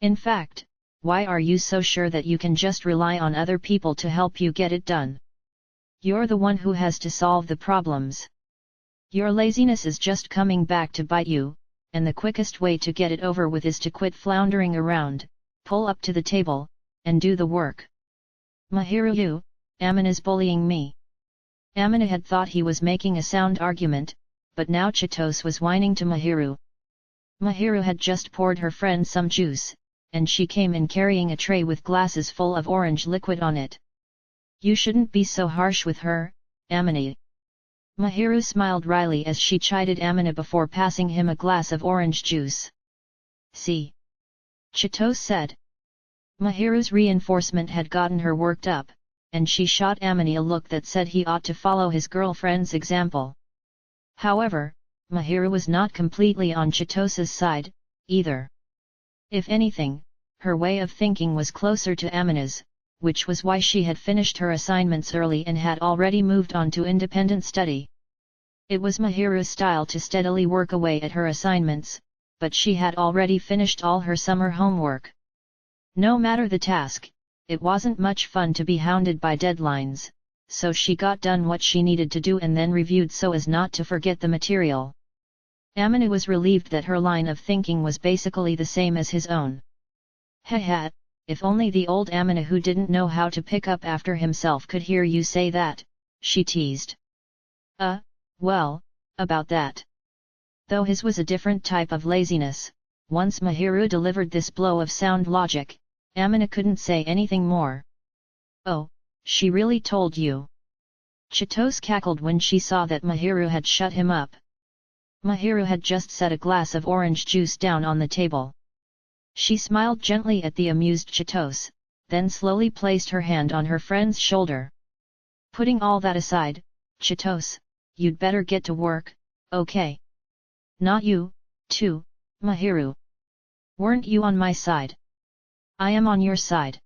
In fact, why are you so sure that you can just rely on other people to help you get it done? You're the one who has to solve the problems. Your laziness is just coming back to bite you, and the quickest way to get it over with is to quit floundering around, pull up to the table, and do the work. Mahiru, Amina's bullying me. Amina had thought he was making a sound argument, but now Chitose was whining to Mahiru. Mahiru had just poured her friend some juice, and she came in carrying a tray with glasses full of orange liquid on it. You shouldn't be so harsh with her, Amina. Mahiru smiled wryly as she chided Amina before passing him a glass of orange juice. See? Chitose said. Mahiru's reinforcement had gotten her worked up, and she shot Amina a look that said he ought to follow his girlfriend's example. However, Mahiru was not completely on Chitose's side, either. If anything, her way of thinking was closer to Amina's, which was why she had finished her assignments early and had already moved on to independent study. It was Mahiru's style to steadily work away at her assignments, but she had already finished all her summer homework. No matter the task, it wasn't much fun to be hounded by deadlines, so she got done what she needed to do and then reviewed so as not to forget the material. Amina was relieved that her line of thinking was basically the same as his own. Haha, if only the old Amina who didn't know how to pick up after himself could hear you say that, she teased. Well, about that. Though his was a different type of laziness, once Mahiru delivered this blow of sound logic, Amina couldn't say anything more. Oh, she really told you. Chitose cackled when she saw that Mahiru had shut him up. Mahiru had just set a glass of orange juice down on the table. She smiled gently at the amused Chitose, then slowly placed her hand on her friend's shoulder. Putting all that aside, Chitose, you'd better get to work, okay? Not you, too, Mahiru. Weren't you on my side? I am on your side.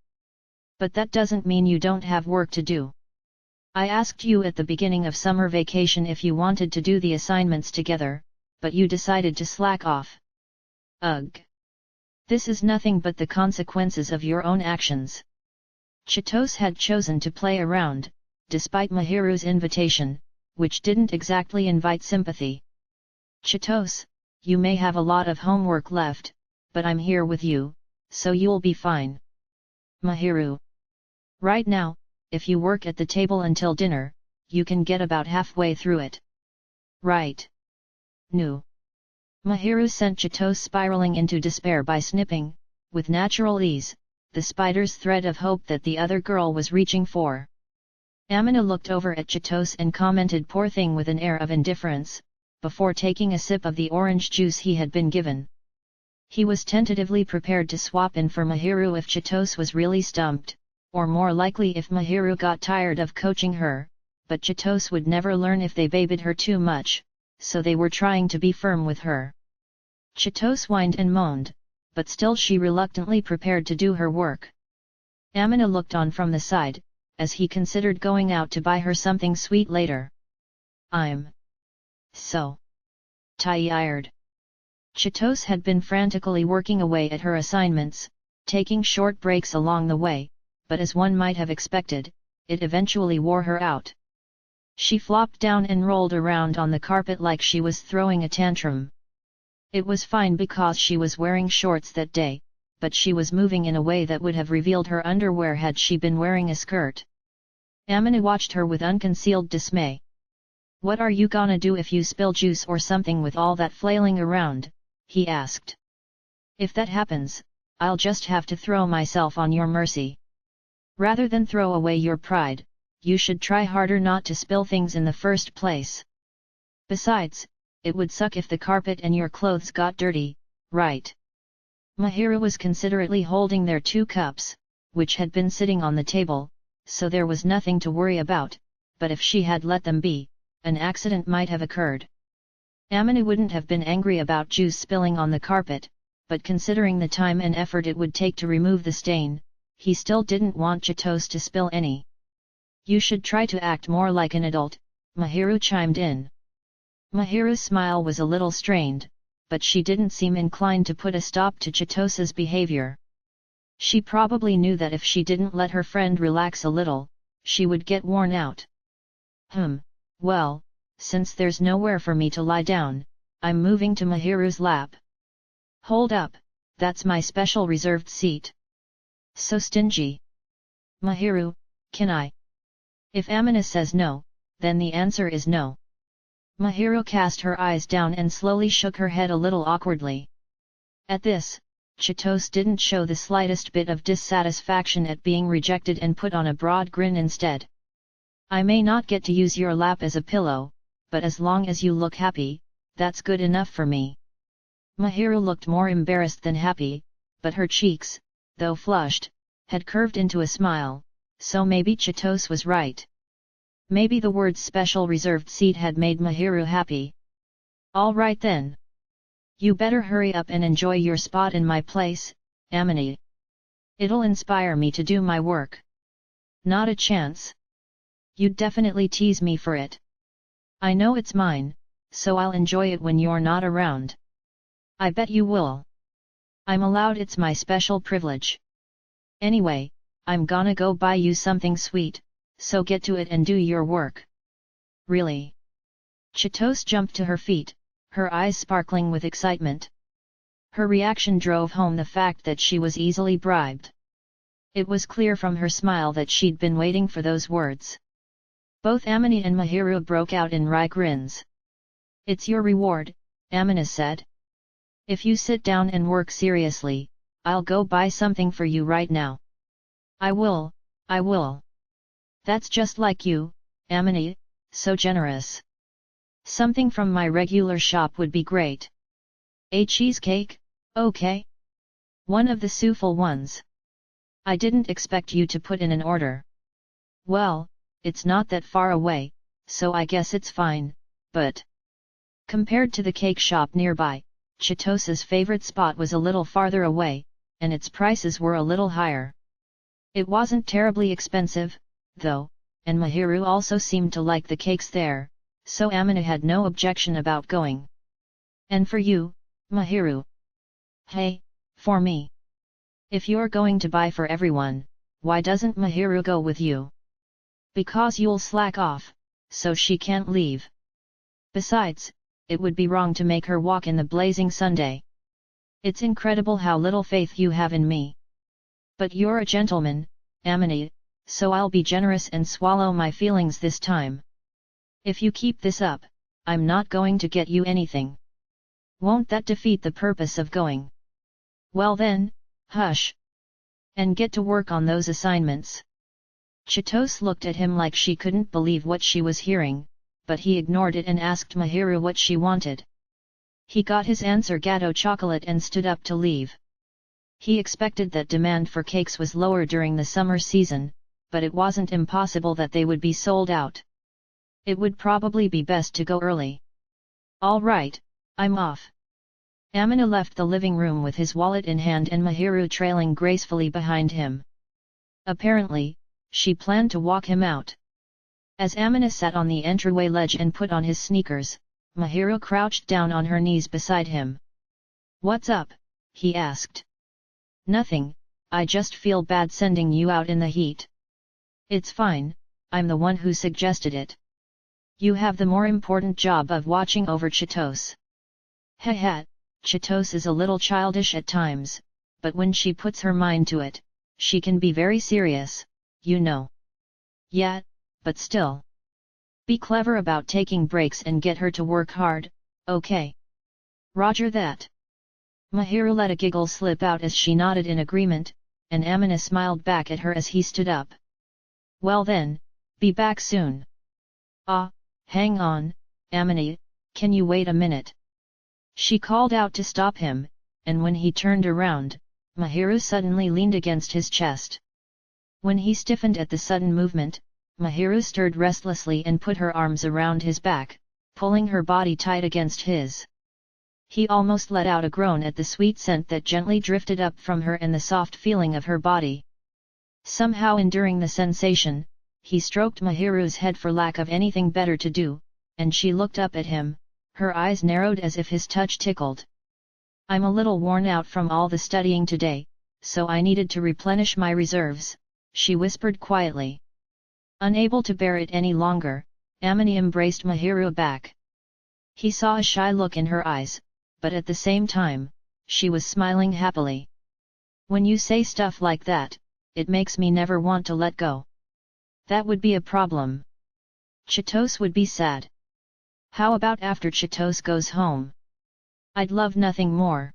But that doesn't mean you don't have work to do. I asked you at the beginning of summer vacation if you wanted to do the assignments together, but you decided to slack off. Ugh! This is nothing but the consequences of your own actions. Chitose had chosen to play around, despite Mahiru's invitation, which didn't exactly invite sympathy. Chitose, you may have a lot of homework left, but I'm here with you, so you'll be fine. Mahiru. Right now, if you work at the table until dinner, you can get about halfway through it. Right. No. Mahiru sent Chitose spiraling into despair by snipping, with natural ease, the spider's thread of hope that the other girl was reaching for. Amina looked over at Chitose and commented poor thing with an air of indifference, before taking a sip of the orange juice he had been given. He was tentatively prepared to swap in for Mahiru if Chitose was really stumped, or more likely if Mahiru got tired of coaching her, but Chitose would never learn if they babied her too much, so they were trying to be firm with her. Chitose whined and moaned, but still she reluctantly prepared to do her work. Amina looked on from the side, as he considered going out to buy her something sweet later. I'm so tired. Chitose had been frantically working away at her assignments, taking short breaks along the way, but as one might have expected, it eventually wore her out. She flopped down and rolled around on the carpet like she was throwing a tantrum. It was fine because she was wearing shorts that day, but she was moving in a way that would have revealed her underwear had she been wearing a skirt. Amina watched her with unconcealed dismay. "What are you gonna do if you spill juice or something with all that flailing around?" he asked. "If that happens, I'll just have to throw myself on your mercy. Rather than throw away your pride, you should try harder not to spill things in the first place. Besides, it would suck if the carpet and your clothes got dirty, right?" Mahira was considerately holding their 2 cups, which had been sitting on the table, so there was nothing to worry about, but if she had let them be, an accident might have occurred. Amina wouldn't have been angry about juice spilling on the carpet, but considering the time and effort it would take to remove the stain, he still didn't want Chitos to spill any. "You should try to act more like an adult," Mahiru chimed in. Mahiru's smile was a little strained, but she didn't seem inclined to put a stop to Chitos's behavior. She probably knew that if she didn't let her friend relax a little, she would get worn out. Well, since there's nowhere for me to lie down, I'm moving to Mahiru's lap." "Hold up, that's my special reserved seat." "So stingy." "Mahiru, can I?" If Amina says no, then the answer is no. Mahiru cast her eyes down and slowly shook her head a little awkwardly. At this, Chitos didn't show the slightest bit of dissatisfaction at being rejected and put on a broad grin instead. "I may not get to use your lap as a pillow, but as long as you look happy, that's good enough for me." Mahiru looked more embarrassed than happy, but her cheeks, though flushed, had curved into a smile, so maybe Chitos was right. Maybe the words special reserved seat had made Mahiru happy. "All right then. You better hurry up and enjoy your spot in my place, Amina. It'll inspire me to do my work." "Not a chance. You'd definitely tease me for it. I know it's mine, so I'll enjoy it when you're not around." "I bet you will." "I'm allowed, it's my special privilege. Anyway, I'm gonna go buy you something sweet, so get to it and do your work." "Really?" Chitos jumped to her feet, her eyes sparkling with excitement. Her reaction drove home the fact that she was easily bribed. It was clear from her smile that she'd been waiting for those words. Both Amina and Mahiru broke out in wry grins. "It's your reward," Amina said. "If you sit down and work seriously, I'll go buy something for you right now." I will. "That's just like you, Amina, so generous. Something from my regular shop would be great." "A cheesecake, okay? One of the souffle ones. I didn't expect you to put in an order." "Well, it's not that far away, so I guess it's fine, but..." Compared to the cake shop nearby, Chitos's favorite spot was a little farther away, and its prices were a little higher. It wasn't terribly expensive, though, and Mahiru also seemed to like the cakes there, so Amina had no objection about going. "And for you, Mahiru?" "Hey, for me. If you're going to buy for everyone, why doesn't Mahiru go with you?" "Because you'll slack off, so she can't leave. Besides, it would be wrong to make her walk in the blazing Sunday. It's incredible how little faith you have in me. But you're a gentleman, Amina, so I'll be generous and swallow my feelings this time. If you keep this up, I'm not going to get you anything. Won't that defeat the purpose of going?" "Well then, hush. And get to work on those assignments." Chitos looked at him like she couldn't believe what she was hearing, but he ignored it and asked Mahiru what she wanted. He got his answer, gato chocolate, and stood up to leave. He expected that demand for cakes was lower during the summer season, but it wasn't impossible that they would be sold out. It would probably be best to go early. "All right, I'm off." Amina left the living room with his wallet in hand and Mahiru trailing gracefully behind him. Apparently, she planned to walk him out. As Amina sat on the entryway ledge and put on his sneakers, Mahiru crouched down on her knees beside him. "What's up?" he asked. "Nothing, I just feel bad sending you out in the heat." "It's fine, I'm the one who suggested it." You have the more important job of watching over Chitose. Heh. Chitose is a little childish at times, but when she puts her mind to it, she can be very serious, you know. Yeah, but still. Be clever about taking breaks and get her to work hard, okay? Roger that. Mahiru let a giggle slip out as she nodded in agreement, and Amina smiled back at her as he stood up. Well then, be back soon. Hang on, Amina, can you wait a minute? She called out to stop him, and when he turned around, Mahiru suddenly leaned against his chest. When he stiffened at the sudden movement, Mahiru stirred restlessly and put her arms around his back, pulling her body tight against his. He almost let out a groan at the sweet scent that gently drifted up from her and the soft feeling of her body. Somehow enduring the sensation, he stroked Mahiru's head for lack of anything better to do, and she looked up at him, her eyes narrowed as if his touch tickled. I'm a little worn out from all the studying today, so I needed to replenish my reserves, she whispered quietly. Unable to bear it any longer, Amina embraced Mahiru back. He saw a shy look in her eyes, but at the same time, she was smiling happily. When you say stuff like that, it makes me never want to let go. That would be a problem. Chitose would be sad. How about after Chitose goes home? I'd love nothing more.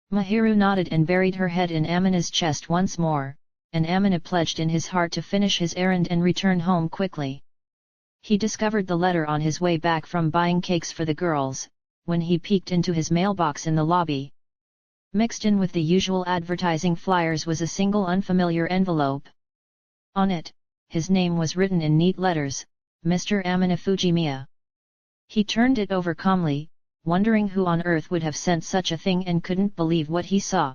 Mahiru nodded and buried her head in Amina's chest once more, and Amina pledged in his heart to finish his errand and return home quickly. He discovered the letter on his way back from buying cakes for the girls, when he peeked into his mailbox in the lobby. Mixed in with the usual advertising flyers was a single unfamiliar envelope. On it, his name was written in neat letters, Mr. Amina Fujimiya. He turned it over calmly, wondering who on earth would have sent such a thing and couldn't believe what he saw.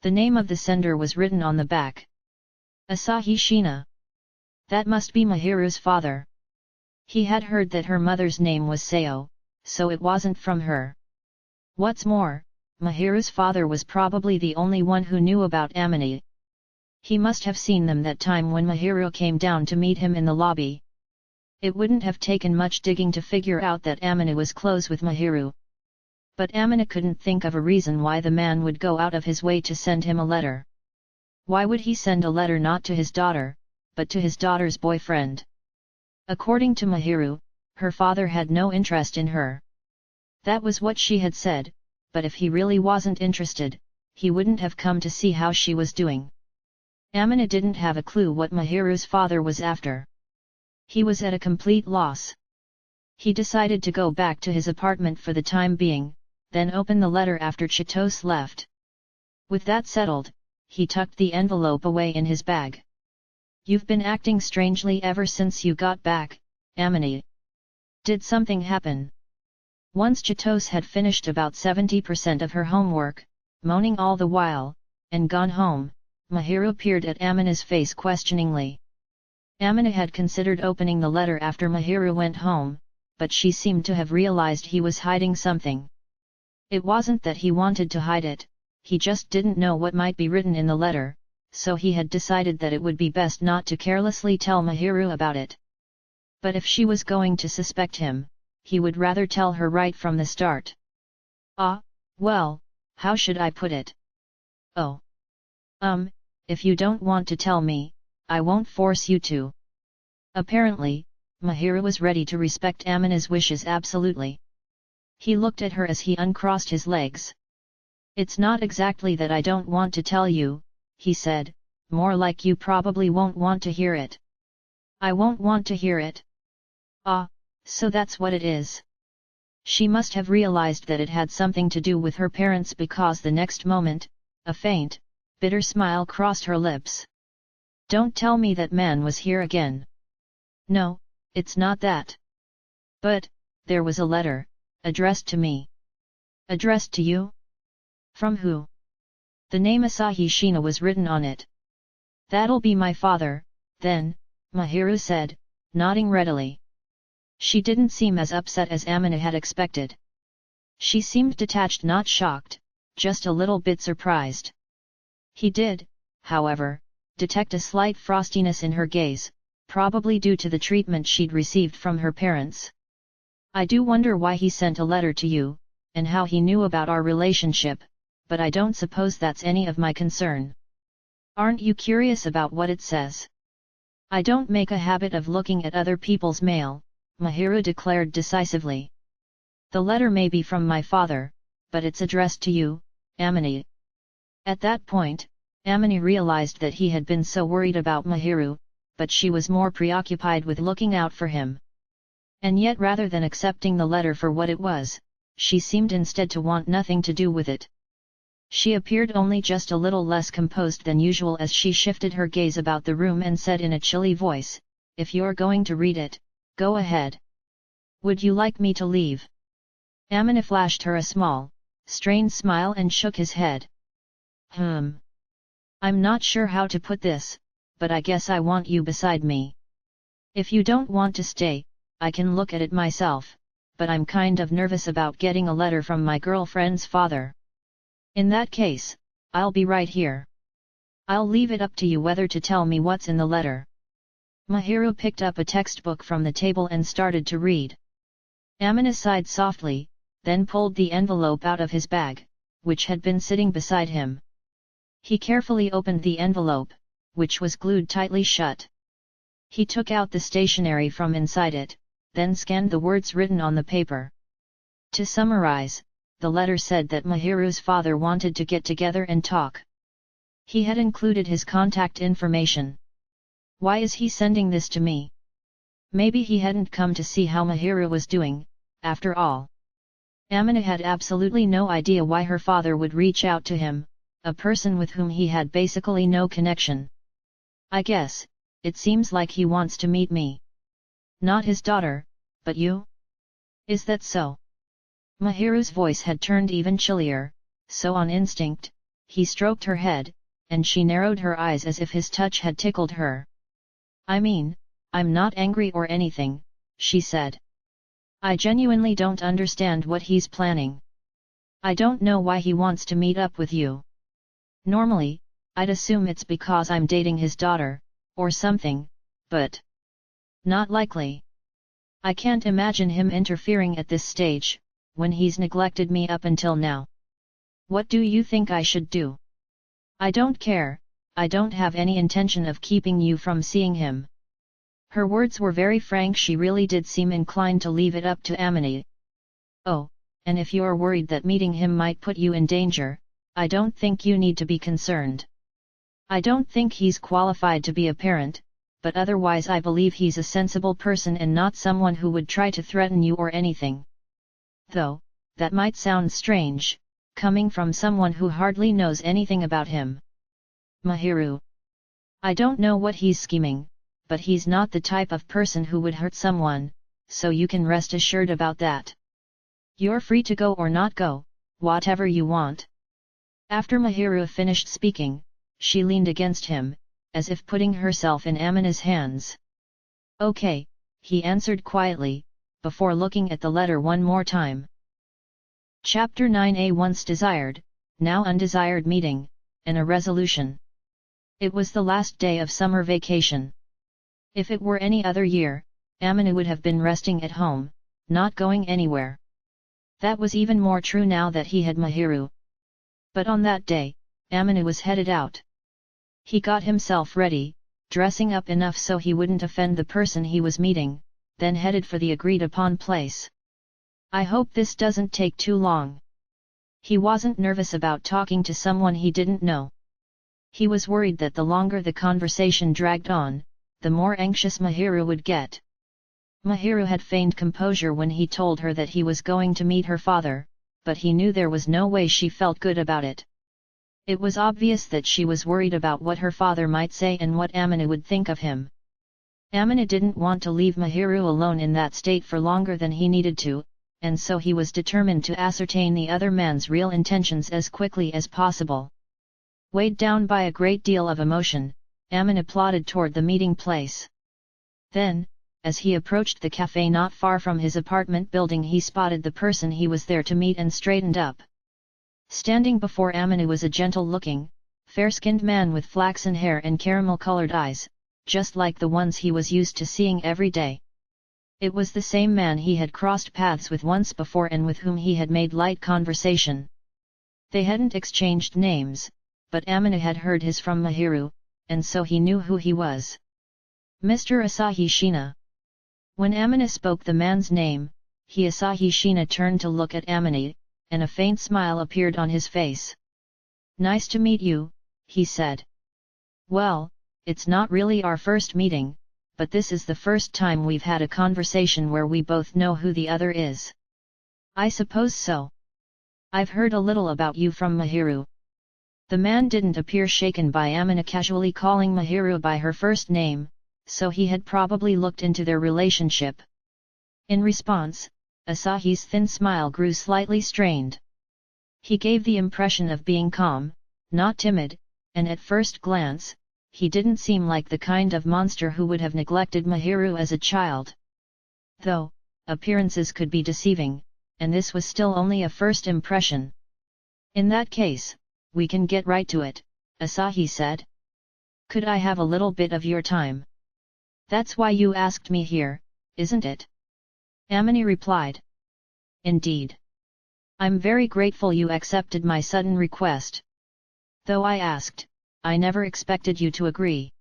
The name of the sender was written on the back. Asahi Shina. That must be Mahiru's father. He had heard that her mother's name was Sayo, so it wasn't from her. What's more, Mahiru's father was probably the only one who knew about Amina. He must have seen them that time when Mahiru came down to meet him in the lobby. It wouldn't have taken much digging to figure out that Amina was close with Mahiru. But Amina couldn't think of a reason why the man would go out of his way to send him a letter. Why would he send a letter not to his daughter, but to his daughter's boyfriend? According to Mahiru, her father had no interest in her. That was what she had said, but if he really wasn't interested, he wouldn't have come to see how she was doing. Amina didn't have a clue what Mahiru's father was after. He was at a complete loss. He decided to go back to his apartment for the time being, then open the letter after Chitose left. With that settled, he tucked the envelope away in his bag. You've been acting strangely ever since you got back, Amina. Did something happen? Once Chitose had finished about 70% of her homework, moaning all the while, and gone home, Mahiru peered at Amina's face questioningly. Amina had considered opening the letter after Mahiru went home, but she seemed to have realized he was hiding something. It wasn't that he wanted to hide it, he just didn't know what might be written in the letter, so he had decided that it would be best not to carelessly tell Mahiru about it. But if she was going to suspect him, he would rather tell her right from the start. Well, how should I put it? Oh. If you don't want to tell me, I won't force you to. Apparently, Mahiru was ready to respect Amina's wishes absolutely. He looked at her as he uncrossed his legs. It's not exactly that I don't want to tell you, he said, more like you probably won't want to hear it. I won't want to hear it. So that's what it is. She must have realized that it had something to do with her parents because the next moment, a faint, bitter smile crossed her lips. Don't tell me that man was here again. No, it's not that. But, there was a letter, addressed to me. Addressed to you? From who? The name Asahi Shina was written on it. That'll be my father, then, Mahiru said, nodding readily. She didn't seem as upset as Amina had expected. She seemed detached, not shocked, just a little bit surprised. He did, however, detect a slight frostiness in her gaze, probably due to the treatment she'd received from her parents. I do wonder why he sent a letter to you, and how he knew about our relationship, but I don't suppose that's any of my concern. Aren't you curious about what it says? I don't make a habit of looking at other people's mail, Mahiru declared decisively. The letter may be from my father, but it's addressed to you, Amini. At that point, Amini realized that he had been so worried about Mahiru, but she was more preoccupied with looking out for him. And yet rather than accepting the letter for what it was, she seemed instead to want nothing to do with it. She appeared only just a little less composed than usual as she shifted her gaze about the room and said in a chilly voice, "If you're going to read it, go ahead. Would you like me to leave?" Amina flashed her a small, strained smile and shook his head. I'm not sure how to put this, but I guess I want you beside me. If you don't want to stay, I can look at it myself, but I'm kind of nervous about getting a letter from my girlfriend's father. In that case, I'll be right here. I'll leave it up to you whether to tell me what's in the letter." Mahiru picked up a textbook from the table and started to read. Amina sighed softly, then pulled the envelope out of his bag, which had been sitting beside him. He carefully opened the envelope, which was glued tightly shut. He took out the stationery from inside it, then scanned the words written on the paper. To summarize, the letter said that Mahiru's father wanted to get together and talk. He had included his contact information. Why is he sending this to me? Maybe he hadn't come to see how Mahiru was doing, after all. Amina had absolutely no idea why her father would reach out to him, a person with whom he had basically no connection. "I guess, it seems like he wants to meet me. Not his daughter, but you? Is that so?" Mahiru's voice had turned even chillier, so on instinct, he stroked her head, and she narrowed her eyes as if his touch had tickled her. "I mean, I'm not angry or anything," she said. "I genuinely don't understand what he's planning. I don't know why he wants to meet up with you. Normally, I'd assume it's because I'm dating his daughter, or something, but not likely. I can't imagine him interfering at this stage, when he's neglected me up until now. What do you think I should do?" "I don't care, I don't have any intention of keeping you from seeing him." Her words were very frank. She really did seem inclined to leave it up to Amini. "Oh, and if you're worried that meeting him might put you in danger, I don't think you need to be concerned. I don't think he's qualified to be a parent, but otherwise I believe he's a sensible person and not someone who would try to threaten you or anything. Though, that might sound strange, coming from someone who hardly knows anything about him. Mahiru. I don't know what he's scheming, but he's not the type of person who would hurt someone, so you can rest assured about that. You're free to go or not go, whatever you want." After Mahiru finished speaking, she leaned against him, as if putting herself in Amina's hands. "Okay," he answered quietly, before looking at the letter one more time. Chapter 9a Once Desired, Now Undesired Meeting, and a Resolution. It was the last day of summer vacation. If it were any other year, Amina would have been resting at home, not going anywhere. That was even more true now that he had Mahiru. But on that day, Amina was headed out. He got himself ready, dressing up enough so he wouldn't offend the person he was meeting, then headed for the agreed-upon place. "I hope this doesn't take too long." He wasn't nervous about talking to someone he didn't know. He was worried that the longer the conversation dragged on, the more anxious Mahiru would get. Mahiru had feigned composure when he told her that he was going to meet her father, but he knew there was no way she felt good about it. It was obvious that she was worried about what her father might say and what Amina would think of him. Amina didn't want to leave Mahiru alone in that state for longer than he needed to, and so he was determined to ascertain the other man's real intentions as quickly as possible. Weighed down by a great deal of emotion, Amina plodded toward the meeting place. Then, as he approached the cafe not far from his apartment building, he spotted the person he was there to meet and straightened up. Standing before Amina was a gentle-looking, fair-skinned man with flaxen hair and caramel-colored eyes, just like the ones he was used to seeing every day. It was the same man he had crossed paths with once before and with whom he had made light conversation. They hadn't exchanged names, but Amina had heard his from Mahiru, and so he knew who he was. Mr. Asahi Shina. When Amina spoke the man's name, Asahi Shina turned to look at Amina, and a faint smile appeared on his face. "Nice to meet you," he said. "Well, it's not really our first meeting, but this is the first time we've had a conversation where we both know who the other is." "I suppose so. I've heard a little about you from Mahiru." The man didn't appear shaken by Amina casually calling Mahiru by her first name, so he had probably looked into their relationship. In response, Asahi's thin smile grew slightly strained. He gave the impression of being calm, not timid, and at first glance, he didn't seem like the kind of monster who would have neglected Mahiru as a child. Though, appearances could be deceiving, and this was still only a first impression. "In that case, we can get right to it," Asahi said. "Could I have a little bit of your time?" "That's why you asked me here, isn't it?" Amina replied. "Indeed. I'm very grateful you accepted my sudden request. Though I asked, I never expected you to agree.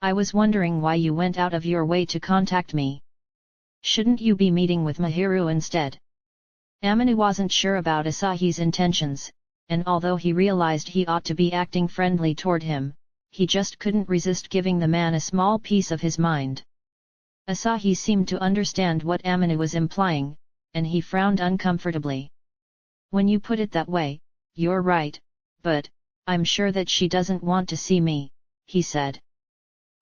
I was wondering why you went out of your way to contact me. Shouldn't you be meeting with Mahiru instead?" Amina wasn't sure about Asahi's intentions, and although he realized he ought to be acting friendly toward him, he just couldn't resist giving the man a small piece of his mind. Asahi seemed to understand what Amina was implying, and he frowned uncomfortably. "When you put it that way, you're right, but I'm sure that she doesn't want to see me," he said.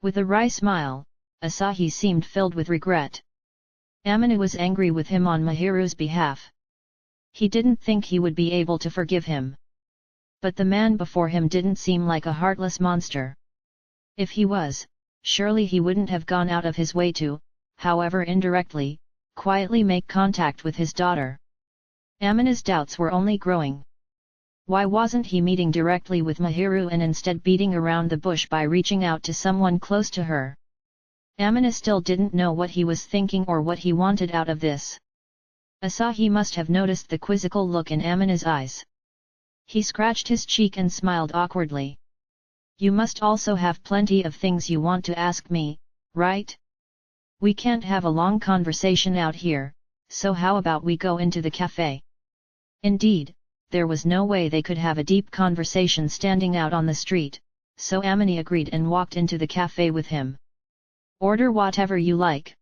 With a wry smile, Asahi seemed filled with regret. Amina was angry with him on Mahiru's behalf. He didn't think he would be able to forgive him. But the man before him didn't seem like a heartless monster. If he was, surely he wouldn't have gone out of his way to, however indirectly, quietly make contact with his daughter. Amina's doubts were only growing. Why wasn't he meeting directly with Mahiru and instead beating around the bush by reaching out to someone close to her? Amina still didn't know what he was thinking or what he wanted out of this. Asahi must have noticed the quizzical look in Amina's eyes. He scratched his cheek and smiled awkwardly. "You must also have plenty of things you want to ask me, right? We can't have a long conversation out here, so how about we go into the cafe?" Indeed, there was no way they could have a deep conversation standing out on the street, so Amina agreed and walked into the cafe with him. "Order whatever you like.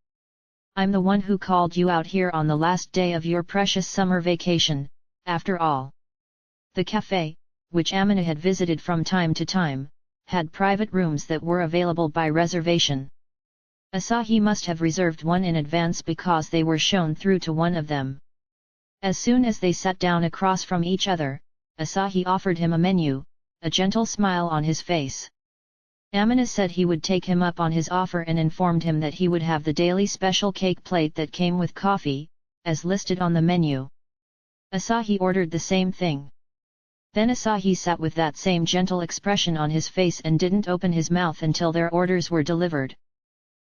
I'm the one who called you out here on the last day of your precious summer vacation, after all." The cafe, which Amina had visited from time to time, had private rooms that were available by reservation. Asahi must have reserved one in advance because they were shown through to one of them. As soon as they sat down across from each other, Asahi offered him a menu, a gentle smile on his face. Amina said he would take him up on his offer and informed him that he would have the daily special cake plate that came with coffee, as listed on the menu. Asahi ordered the same thing. Then Asahi sat with that same gentle expression on his face and didn't open his mouth until their orders were delivered.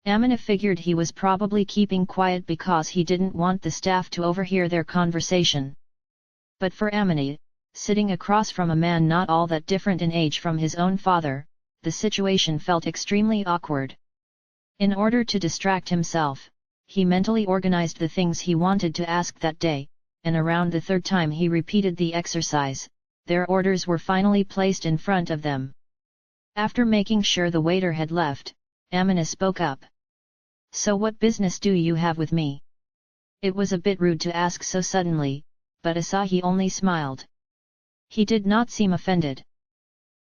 Amina figured he was probably keeping quiet because he didn't want the staff to overhear their conversation. But for Amina, sitting across from a man not all that different in age from his own father, the situation felt extremely awkward. In order to distract himself, he mentally organized the things he wanted to ask that day, and around the third time he repeated the exercise, their orders were finally placed in front of them. After making sure the waiter had left, Amina spoke up. "So what business do you have with me?" It was a bit rude to ask so suddenly, but Asahi only smiled. He did not seem offended.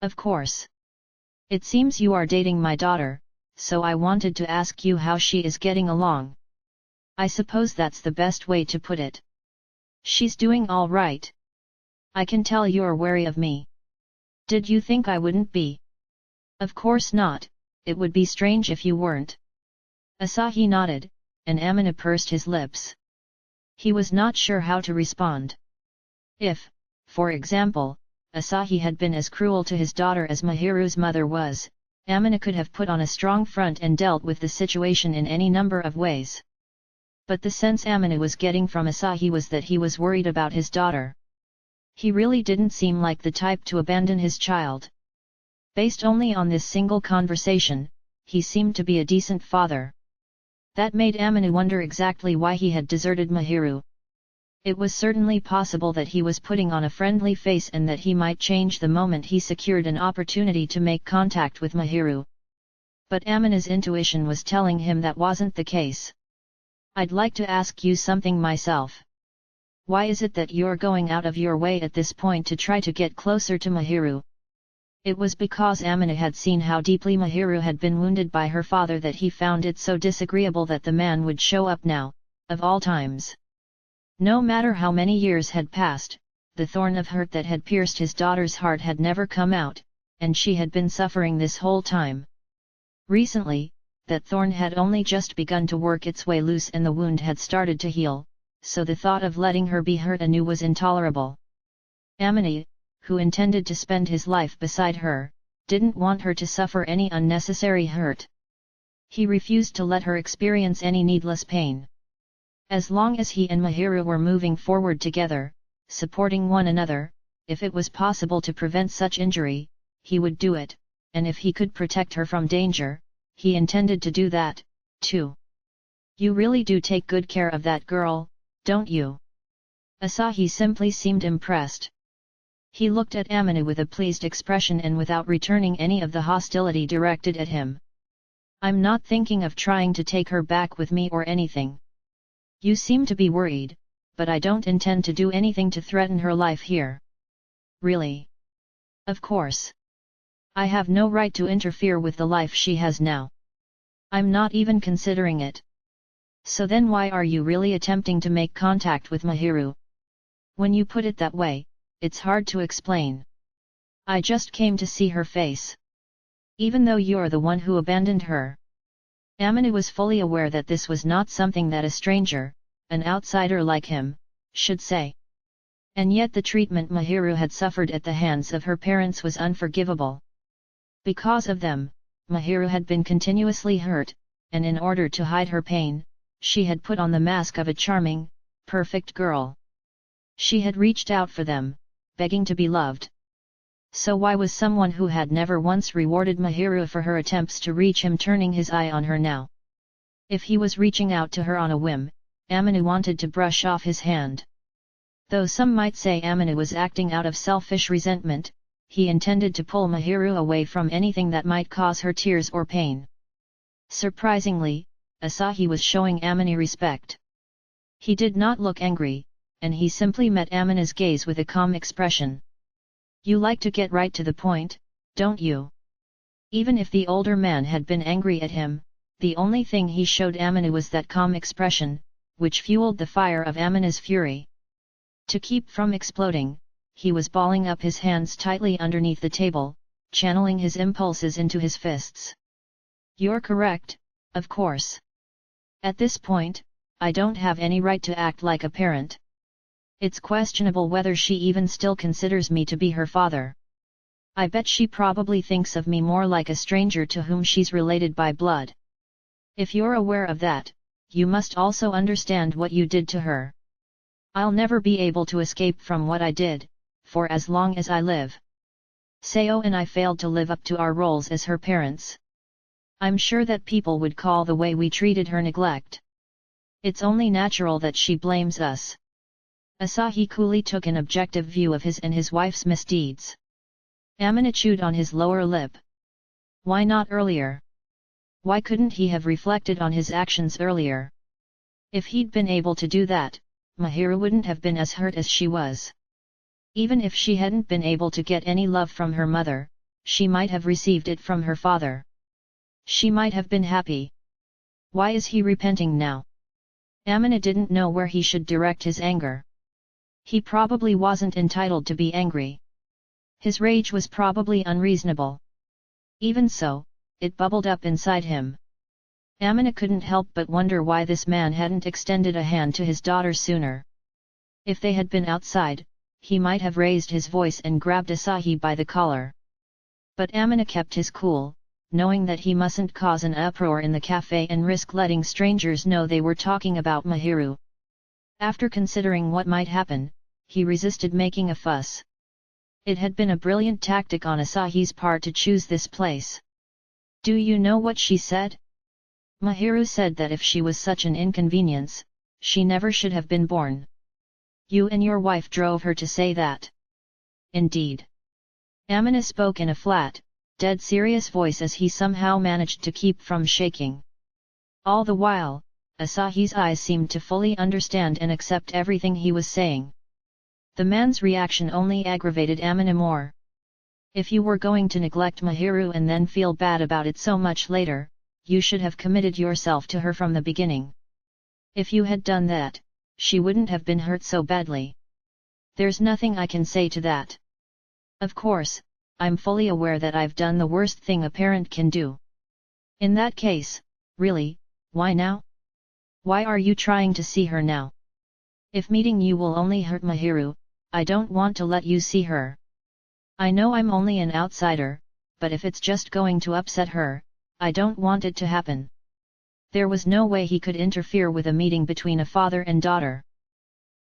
"Of course. It seems you are dating my daughter, so I wanted to ask you how she is getting along. I suppose that's the best way to put it." "She's doing all right. I can tell you're wary of me. Did you think I wouldn't be?" "Of course not, it would be strange if you weren't." Asahi nodded, and Amina pursed his lips. He was not sure how to respond. If, for example, Asahi had been as cruel to his daughter as Mahiru's mother was, Amina could have put on a strong front and dealt with the situation in any number of ways. But the sense Amina was getting from Asahi was that he was worried about his daughter. He really didn't seem like the type to abandon his child. Based only on this single conversation, he seemed to be a decent father. That made Amina wonder exactly why he had deserted Mahiru. It was certainly possible that he was putting on a friendly face and that he might change the moment he secured an opportunity to make contact with Mahiru. But Amina's intuition was telling him that wasn't the case. "I'd like to ask you something myself. Why is it that you're going out of your way at this point to try to get closer to Mahiru?" It was because Amina had seen how deeply Mahiru had been wounded by her father that he found it so disagreeable that the man would show up now, of all times. No matter how many years had passed, the thorn of hurt that had pierced his daughter's heart had never come out, and she had been suffering this whole time. Recently, that thorn had only just begun to work its way loose and the wound had started to heal, so the thought of letting her be hurt anew was intolerable. Amina, who intended to spend his life beside her, didn't want her to suffer any unnecessary hurt. He refused to let her experience any needless pain. As long as he and Mahiru were moving forward together, supporting one another, if it was possible to prevent such injury, he would do it, and if he could protect her from danger, he intended to do that, too. "You really do take good care of that girl, don't you?" Asahi simply seemed impressed. He looked at Amina with a pleased expression and without returning any of the hostility directed at him. "I'm not thinking of trying to take her back with me or anything. You seem to be worried, but I don't intend to do anything to threaten her life here." "Really?" "Of course. I have no right to interfere with the life she has now. I'm not even considering it. So then why are you really attempting to make contact with Mahiru?" "When you put it that way, it's hard to explain. I just came to see her face. Even though you're the one who abandoned her." Amina was fully aware that this was not something that a stranger, an outsider like him, should say. And yet the treatment Mahiru had suffered at the hands of her parents was unforgivable. Because of them, Mahiru had been continuously hurt, and in order to hide her pain, she had put on the mask of a charming, perfect girl. She had reached out for them, begging to be loved. So why was someone who had never once rewarded Mahiru for her attempts to reach him turning his eye on her now? If he was reaching out to her on a whim, Amina wanted to brush off his hand. Though some might say Amina was acting out of selfish resentment, he intended to pull Mahiru away from anything that might cause her tears or pain. Surprisingly, Asahi was showing Amina respect. He did not look angry, and he simply met Amina's gaze with a calm expression. "You like to get right to the point, don't you?" Even if the older man had been angry at him, the only thing he showed Amina was that calm expression, which fueled the fire of Amina's fury. To keep from exploding, he was balling up his hands tightly underneath the table, channeling his impulses into his fists. "You're correct, of course. At this point, I don't have any right to act like a parent. It's questionable whether she even still considers me to be her father. I bet she probably thinks of me more like a stranger to whom she's related by blood. If you're aware of that, you must also understand what you did to her. I'll never be able to escape from what I did, for as long as I live. Sayo and I failed to live up to our roles as her parents. I'm sure that people would call the way we treated her neglect. It's only natural that she blames us." Asahi coolly took an objective view of his and his wife's misdeeds. Amina chewed on his lower lip. Why not earlier? Why couldn't he have reflected on his actions earlier? If he'd been able to do that, Mahiru wouldn't have been as hurt as she was. Even if she hadn't been able to get any love from her mother, she might have received it from her father. She might have been happy. Why is he repenting now? Amina didn't know where he should direct his anger. He probably wasn't entitled to be angry. His rage was probably unreasonable. Even so, it bubbled up inside him. Amina couldn't help but wonder why this man hadn't extended a hand to his daughter sooner. If they had been outside, he might have raised his voice and grabbed Asahi by the collar. But Amina kept his cool, knowing that he mustn't cause an uproar in the cafe and risk letting strangers know they were talking about Mahiru. After considering what might happen, he resisted making a fuss. It had been a brilliant tactic on Asahi's part to choose this place. Do you know what she said? Mahiru said that if she was such an inconvenience, she never should have been born. You and your wife drove her to say that. Indeed. Amina spoke in a flat, dead serious voice as he somehow managed to keep from shaking. All the while, Asahi's eyes seemed to fully understand and accept everything he was saying. The man's reaction only aggravated Amina more. If you were going to neglect Mahiru and then feel bad about it so much later, you should have committed yourself to her from the beginning. If you had done that, she wouldn't have been hurt so badly. There's nothing I can say to that. Of course, I'm fully aware that I've done the worst thing a parent can do. In that case, really, why now? Why are you trying to see her now? If meeting you will only hurt Mahiru, I don't want to let you see her. I know I'm only an outsider, but if it's just going to upset her, I don't want it to happen. There was no way he could interfere with a meeting between a father and daughter.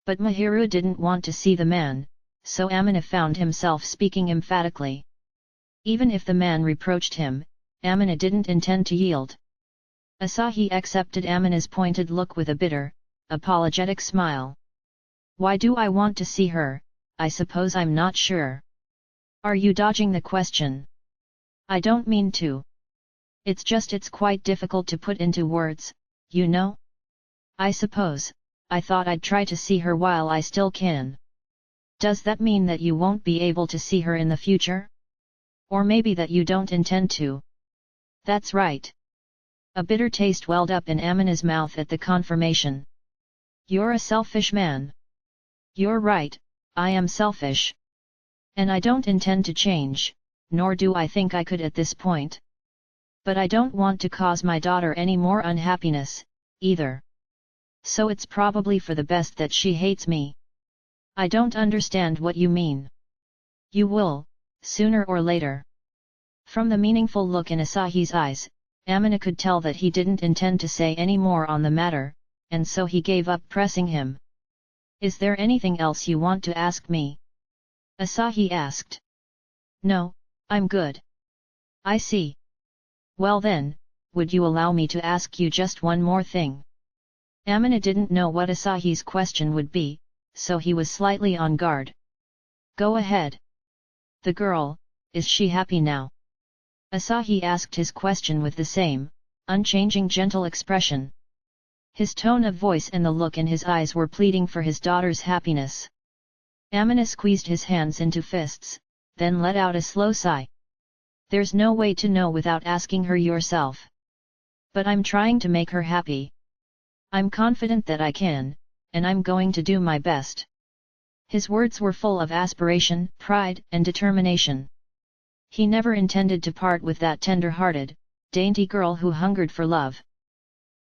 But Mahiru didn't want to see the man, so Amina found himself speaking emphatically. Even if the man reproached him, Amina didn't intend to yield. Asahi accepted Amina's pointed look with a bitter, apologetic smile. Why do I want to see her? I suppose I'm not sure. Are you dodging the question? I don't mean to. It's just it's quite difficult to put into words, you know? I suppose, I thought I'd try to see her while I still can. Does that mean that you won't be able to see her in the future? Or maybe that you don't intend to? That's right. A bitter taste welled up in Amina's mouth at the confirmation. You're a selfish man. You're right, I am selfish. And I don't intend to change, nor do I think I could at this point. But I don't want to cause my daughter any more unhappiness, either. So it's probably for the best that she hates me. I don't understand what you mean. You will, sooner or later. From the meaningful look in Asahi's eyes, Amina could tell that he didn't intend to say any more on the matter, and so he gave up pressing him. Is there anything else you want to ask me? Asahi asked. No, I'm good. I see. Well then, would you allow me to ask you just one more thing? Amina didn't know what Asahi's question would be, so he was slightly on guard. Go ahead. The girl, is she happy now? Asahi asked his question with the same, unchanging gentle expression. His tone of voice and the look in his eyes were pleading for his daughter's happiness. Amina squeezed his hands into fists, then let out a slow sigh. There's no way to know without asking her yourself. But I'm trying to make her happy. I'm confident that I can, and I'm going to do my best. His words were full of aspiration, pride, and determination. He never intended to part with that tender-hearted, dainty girl who hungered for love.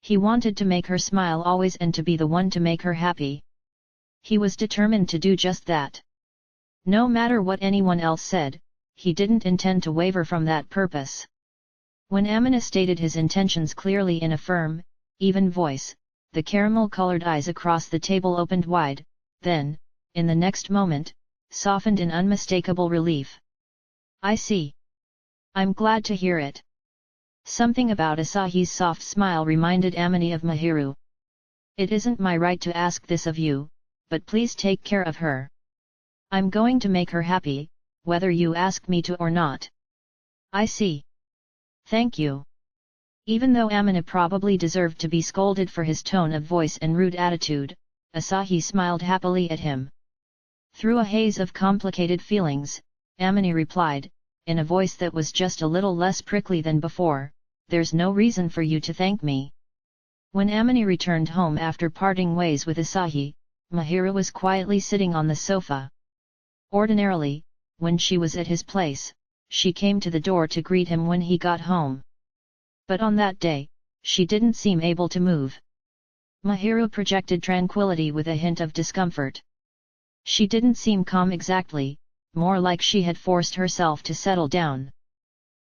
He wanted to make her smile always and to be the one to make her happy. He was determined to do just that. No matter what anyone else said, he didn't intend to waver from that purpose. When Amina stated his intentions clearly in a firm, even voice, the caramel-colored eyes across the table opened wide, then, in the next moment, softened in unmistakable relief. I see. I'm glad to hear it. Something about Asahi's soft smile reminded Amina of Mahiru. It isn't my right to ask this of you, but please take care of her. I'm going to make her happy, whether you ask me to or not. I see. Thank you. Even though Amina probably deserved to be scolded for his tone of voice and rude attitude, Asahi smiled happily at him. Through a haze of complicated feelings, Amina replied, in a voice that was just a little less prickly than before, there's no reason for you to thank me. When Amina returned home after parting ways with Asahi, Mahiru was quietly sitting on the sofa. Ordinarily, when she was at his place, she came to the door to greet him when he got home. But on that day, she didn't seem able to move. Mahiru projected tranquility with a hint of discomfort. She didn't seem calm exactly, more like she had forced herself to settle down.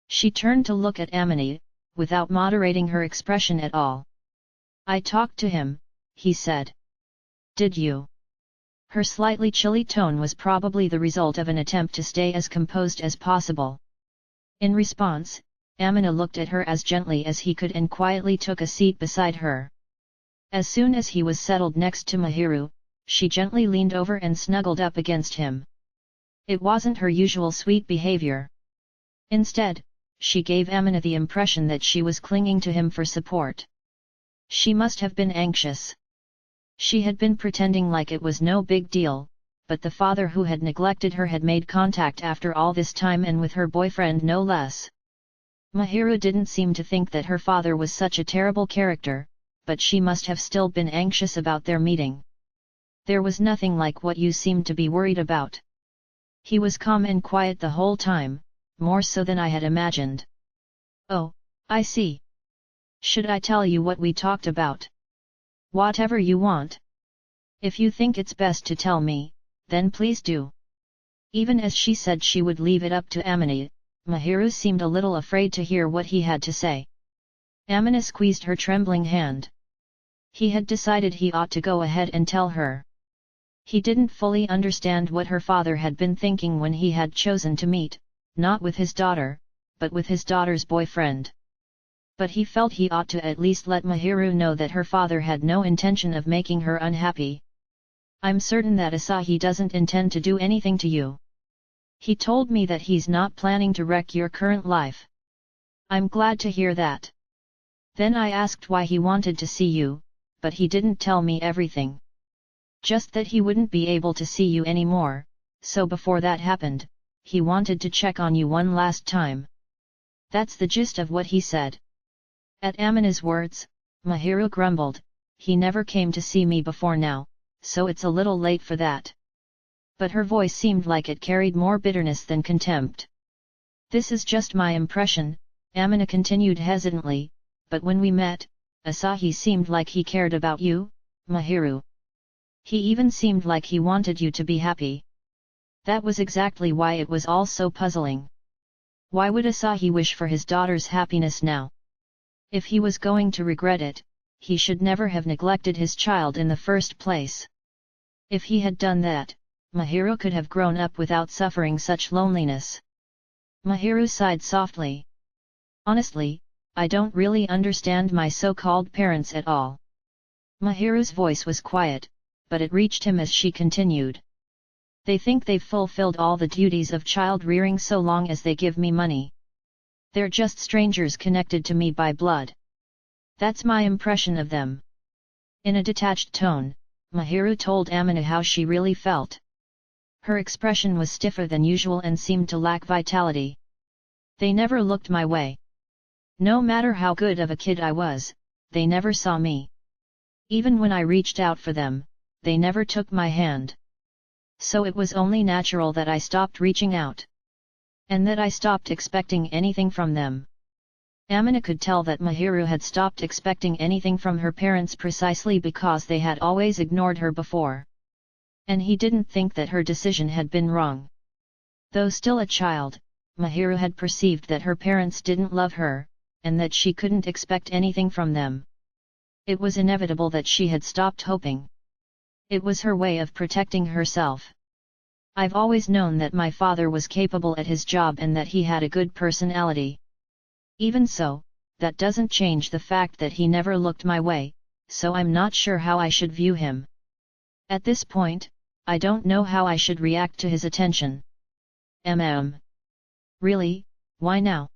She turned to look at Amini, without moderating her expression at all. I talked to him, he said. Did you? Her slightly chilly tone was probably the result of an attempt to stay as composed as possible. In response, Amina looked at her as gently as he could and quietly took a seat beside her. As soon as he was settled next to Mahiru, she gently leaned over and snuggled up against him. It wasn't her usual sweet behavior. Instead, she gave Amina the impression that she was clinging to him for support. She must have been anxious. She had been pretending like it was no big deal, but the father who had neglected her had made contact after all this time and with her boyfriend no less. Mahiru didn't seem to think that her father was such a terrible character, but she must have still been anxious about their meeting. There was nothing like what you seemed to be worried about. He was calm and quiet the whole time, more so than I had imagined. Oh, I see. Should I tell you what we talked about? Whatever you want. If you think it's best to tell me, then please do. Even as she said she would leave it up to Amini, Mahiru seemed a little afraid to hear what he had to say. Amina squeezed her trembling hand. He had decided he ought to go ahead and tell her. He didn't fully understand what her father had been thinking when he had chosen to meet, not with his daughter, but with his daughter's boyfriend. But he felt he ought to at least let Mahiru know that her father had no intention of making her unhappy. I'm certain that Asahi doesn't intend to do anything to you. He told me that he's not planning to wreck your current life. I'm glad to hear that. Then I asked why he wanted to see you, but he didn't tell me everything. Just that he wouldn't be able to see you anymore, so before that happened, he wanted to check on you one last time. That's the gist of what he said. At Amina's words, Mahiru grumbled, he never came to see me before now, so it's a little late for that. But her voice seemed like it carried more bitterness than contempt. This is just my impression, Amina continued hesitantly, but when we met, Asahi seemed like he cared about you, Mahiru. He even seemed like he wanted you to be happy. That was exactly why it was all so puzzling. Why would Asahi wish for his daughter's happiness now? If he was going to regret it, he should never have neglected his child in the first place. If he had done that, Mahiru could have grown up without suffering such loneliness. Mahiru sighed softly. Honestly, I don't really understand my so-called parents at all. Mahiru's voice was quiet, but it reached him as she continued. They think they've fulfilled all the duties of child rearing so long as they give me money. They're just strangers connected to me by blood. That's my impression of them. In a detached tone, Mahiru told Amina how she really felt. Her expression was stiffer than usual and seemed to lack vitality. They never looked my way. No matter how good of a kid I was, they never saw me. Even when I reached out for them, they never took my hand. So it was only natural that I stopped reaching out. And that I stopped expecting anything from them. Amina could tell that Mahiru had stopped expecting anything from her parents precisely because they had always ignored her before. And he didn't think that her decision had been wrong. Though still a child, Mahiru had perceived that her parents didn't love her, and that she couldn't expect anything from them. It was inevitable that she had stopped hoping. It was her way of protecting herself. I've always known that my father was capable at his job and that he had a good personality. Even so, that doesn't change the fact that he never looked my way, so I'm not sure how I should view him. At this point, I don't know how I should react to his attention. Really, why now?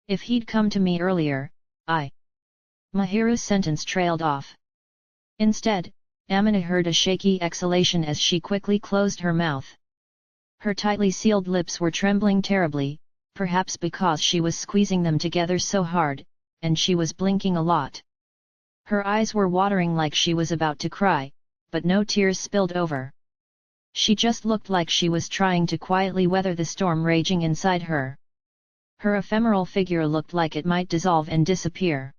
If he'd come to me earlier, Mahiru's sentence trailed off. Instead, Amina heard a shaky exhalation as she quickly closed her mouth. Her tightly sealed lips were trembling terribly, perhaps because she was squeezing them together so hard, and she was blinking a lot. Her eyes were watering like she was about to cry, but no tears spilled over. She just looked like she was trying to quietly weather the storm raging inside her. Her ephemeral figure looked like it might dissolve and disappear.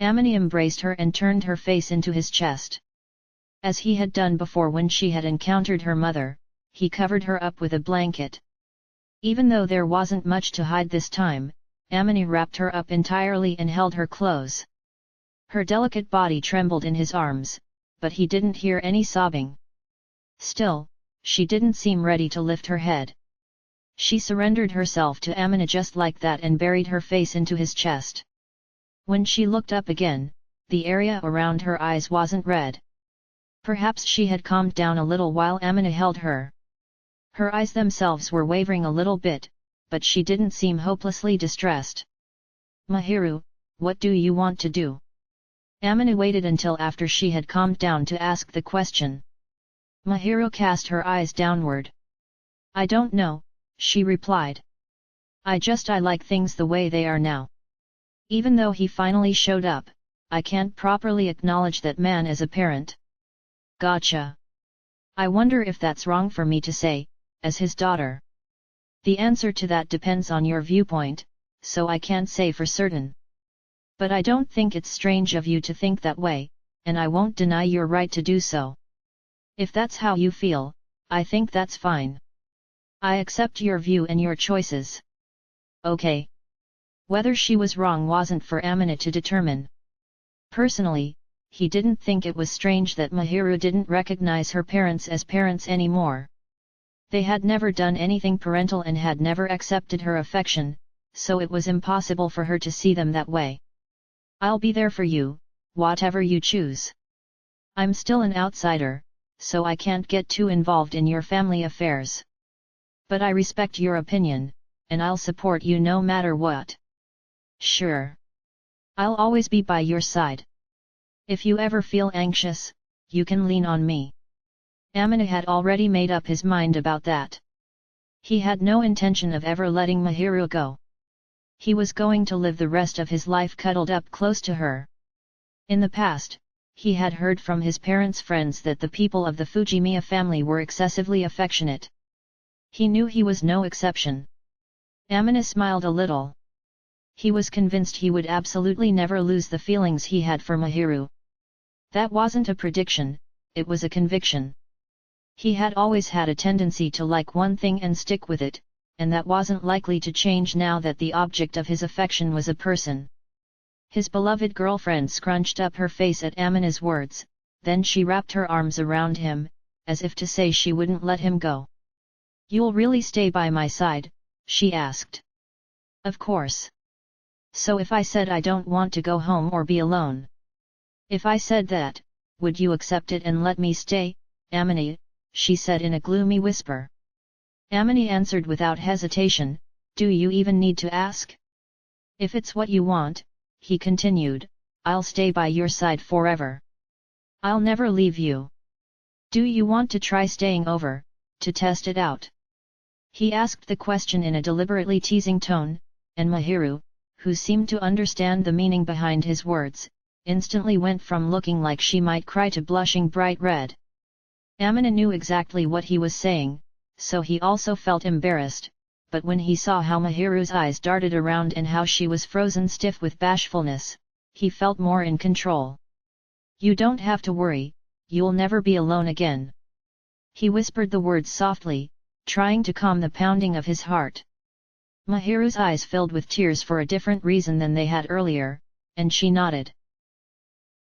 Amina embraced her and turned her face into his chest. As he had done before when she had encountered her mother, he covered her up with a blanket. Even though there wasn't much to hide this time, Amina wrapped her up entirely and held her close. Her delicate body trembled in his arms, but he didn't hear any sobbing. Still, she didn't seem ready to lift her head. She surrendered herself to Amina just like that and buried her face into his chest. When she looked up again, the area around her eyes wasn't red. Perhaps she had calmed down a little while Amina held her. Her eyes themselves were wavering a little bit, but she didn't seem hopelessly distressed. "Mahiru, what do you want to do?" Amina waited until after she had calmed down to ask the question. Mahiru cast her eyes downward. "I don't know," she replied. I like things the way they are now. Even though he finally showed up, I can't properly acknowledge that man as a parent." "Gotcha. I wonder if that's wrong for me to say, as his daughter." "The answer to that depends on your viewpoint, so I can't say for certain. But I don't think it's strange of you to think that way, and I won't deny your right to do so. If that's how you feel, I think that's fine. I accept your view and your choices." Okay. Whether she was wrong wasn't for Amina to determine. Personally, he didn't think it was strange that Mahiru didn't recognize her parents as parents anymore. They had never done anything parental and had never accepted her affection, so it was impossible for her to see them that way. "I'll be there for you, whatever you choose. I'm still an outsider, so I can't get too involved in your family affairs. But I respect your opinion, and I'll support you no matter what." "Sure. I'll always be by your side. If you ever feel anxious, you can lean on me." Amina had already made up his mind about that. He had no intention of ever letting Mahiru go. He was going to live the rest of his life cuddled up close to her. In the past, he had heard from his parents' friends that the people of the Fujimiya family were excessively affectionate. He knew he was no exception. Amina smiled a little. He was convinced he would absolutely never lose the feelings he had for Mahiru. That wasn't a prediction, it was a conviction. He had always had a tendency to like one thing and stick with it, and that wasn't likely to change now that the object of his affection was a person. His beloved girlfriend scrunched up her face at Amina's words, then she wrapped her arms around him, as if to say she wouldn't let him go. "You'll really stay by my side?" she asked. "Of course. So if I said I don't want to go home or be alone? If I said that, would you accept it and let me stay, Amina?" she said in a gloomy whisper. Amina answered without hesitation, "Do you even need to ask? If it's what you want," he continued, "I'll stay by your side forever. I'll never leave you. Do you want to try staying over, to test it out?" He asked the question in a deliberately teasing tone, and Mahiru, who seemed to understand the meaning behind his words, instantly went from looking like she might cry to blushing bright red. Amina knew exactly what he was saying, so he also felt embarrassed, but when he saw how Mahiru's eyes darted around and how she was frozen stiff with bashfulness, he felt more in control. "You don't have to worry, you'll never be alone again." He whispered the words softly, trying to calm the pounding of his heart. Mahiru's eyes filled with tears for a different reason than they had earlier, and she nodded.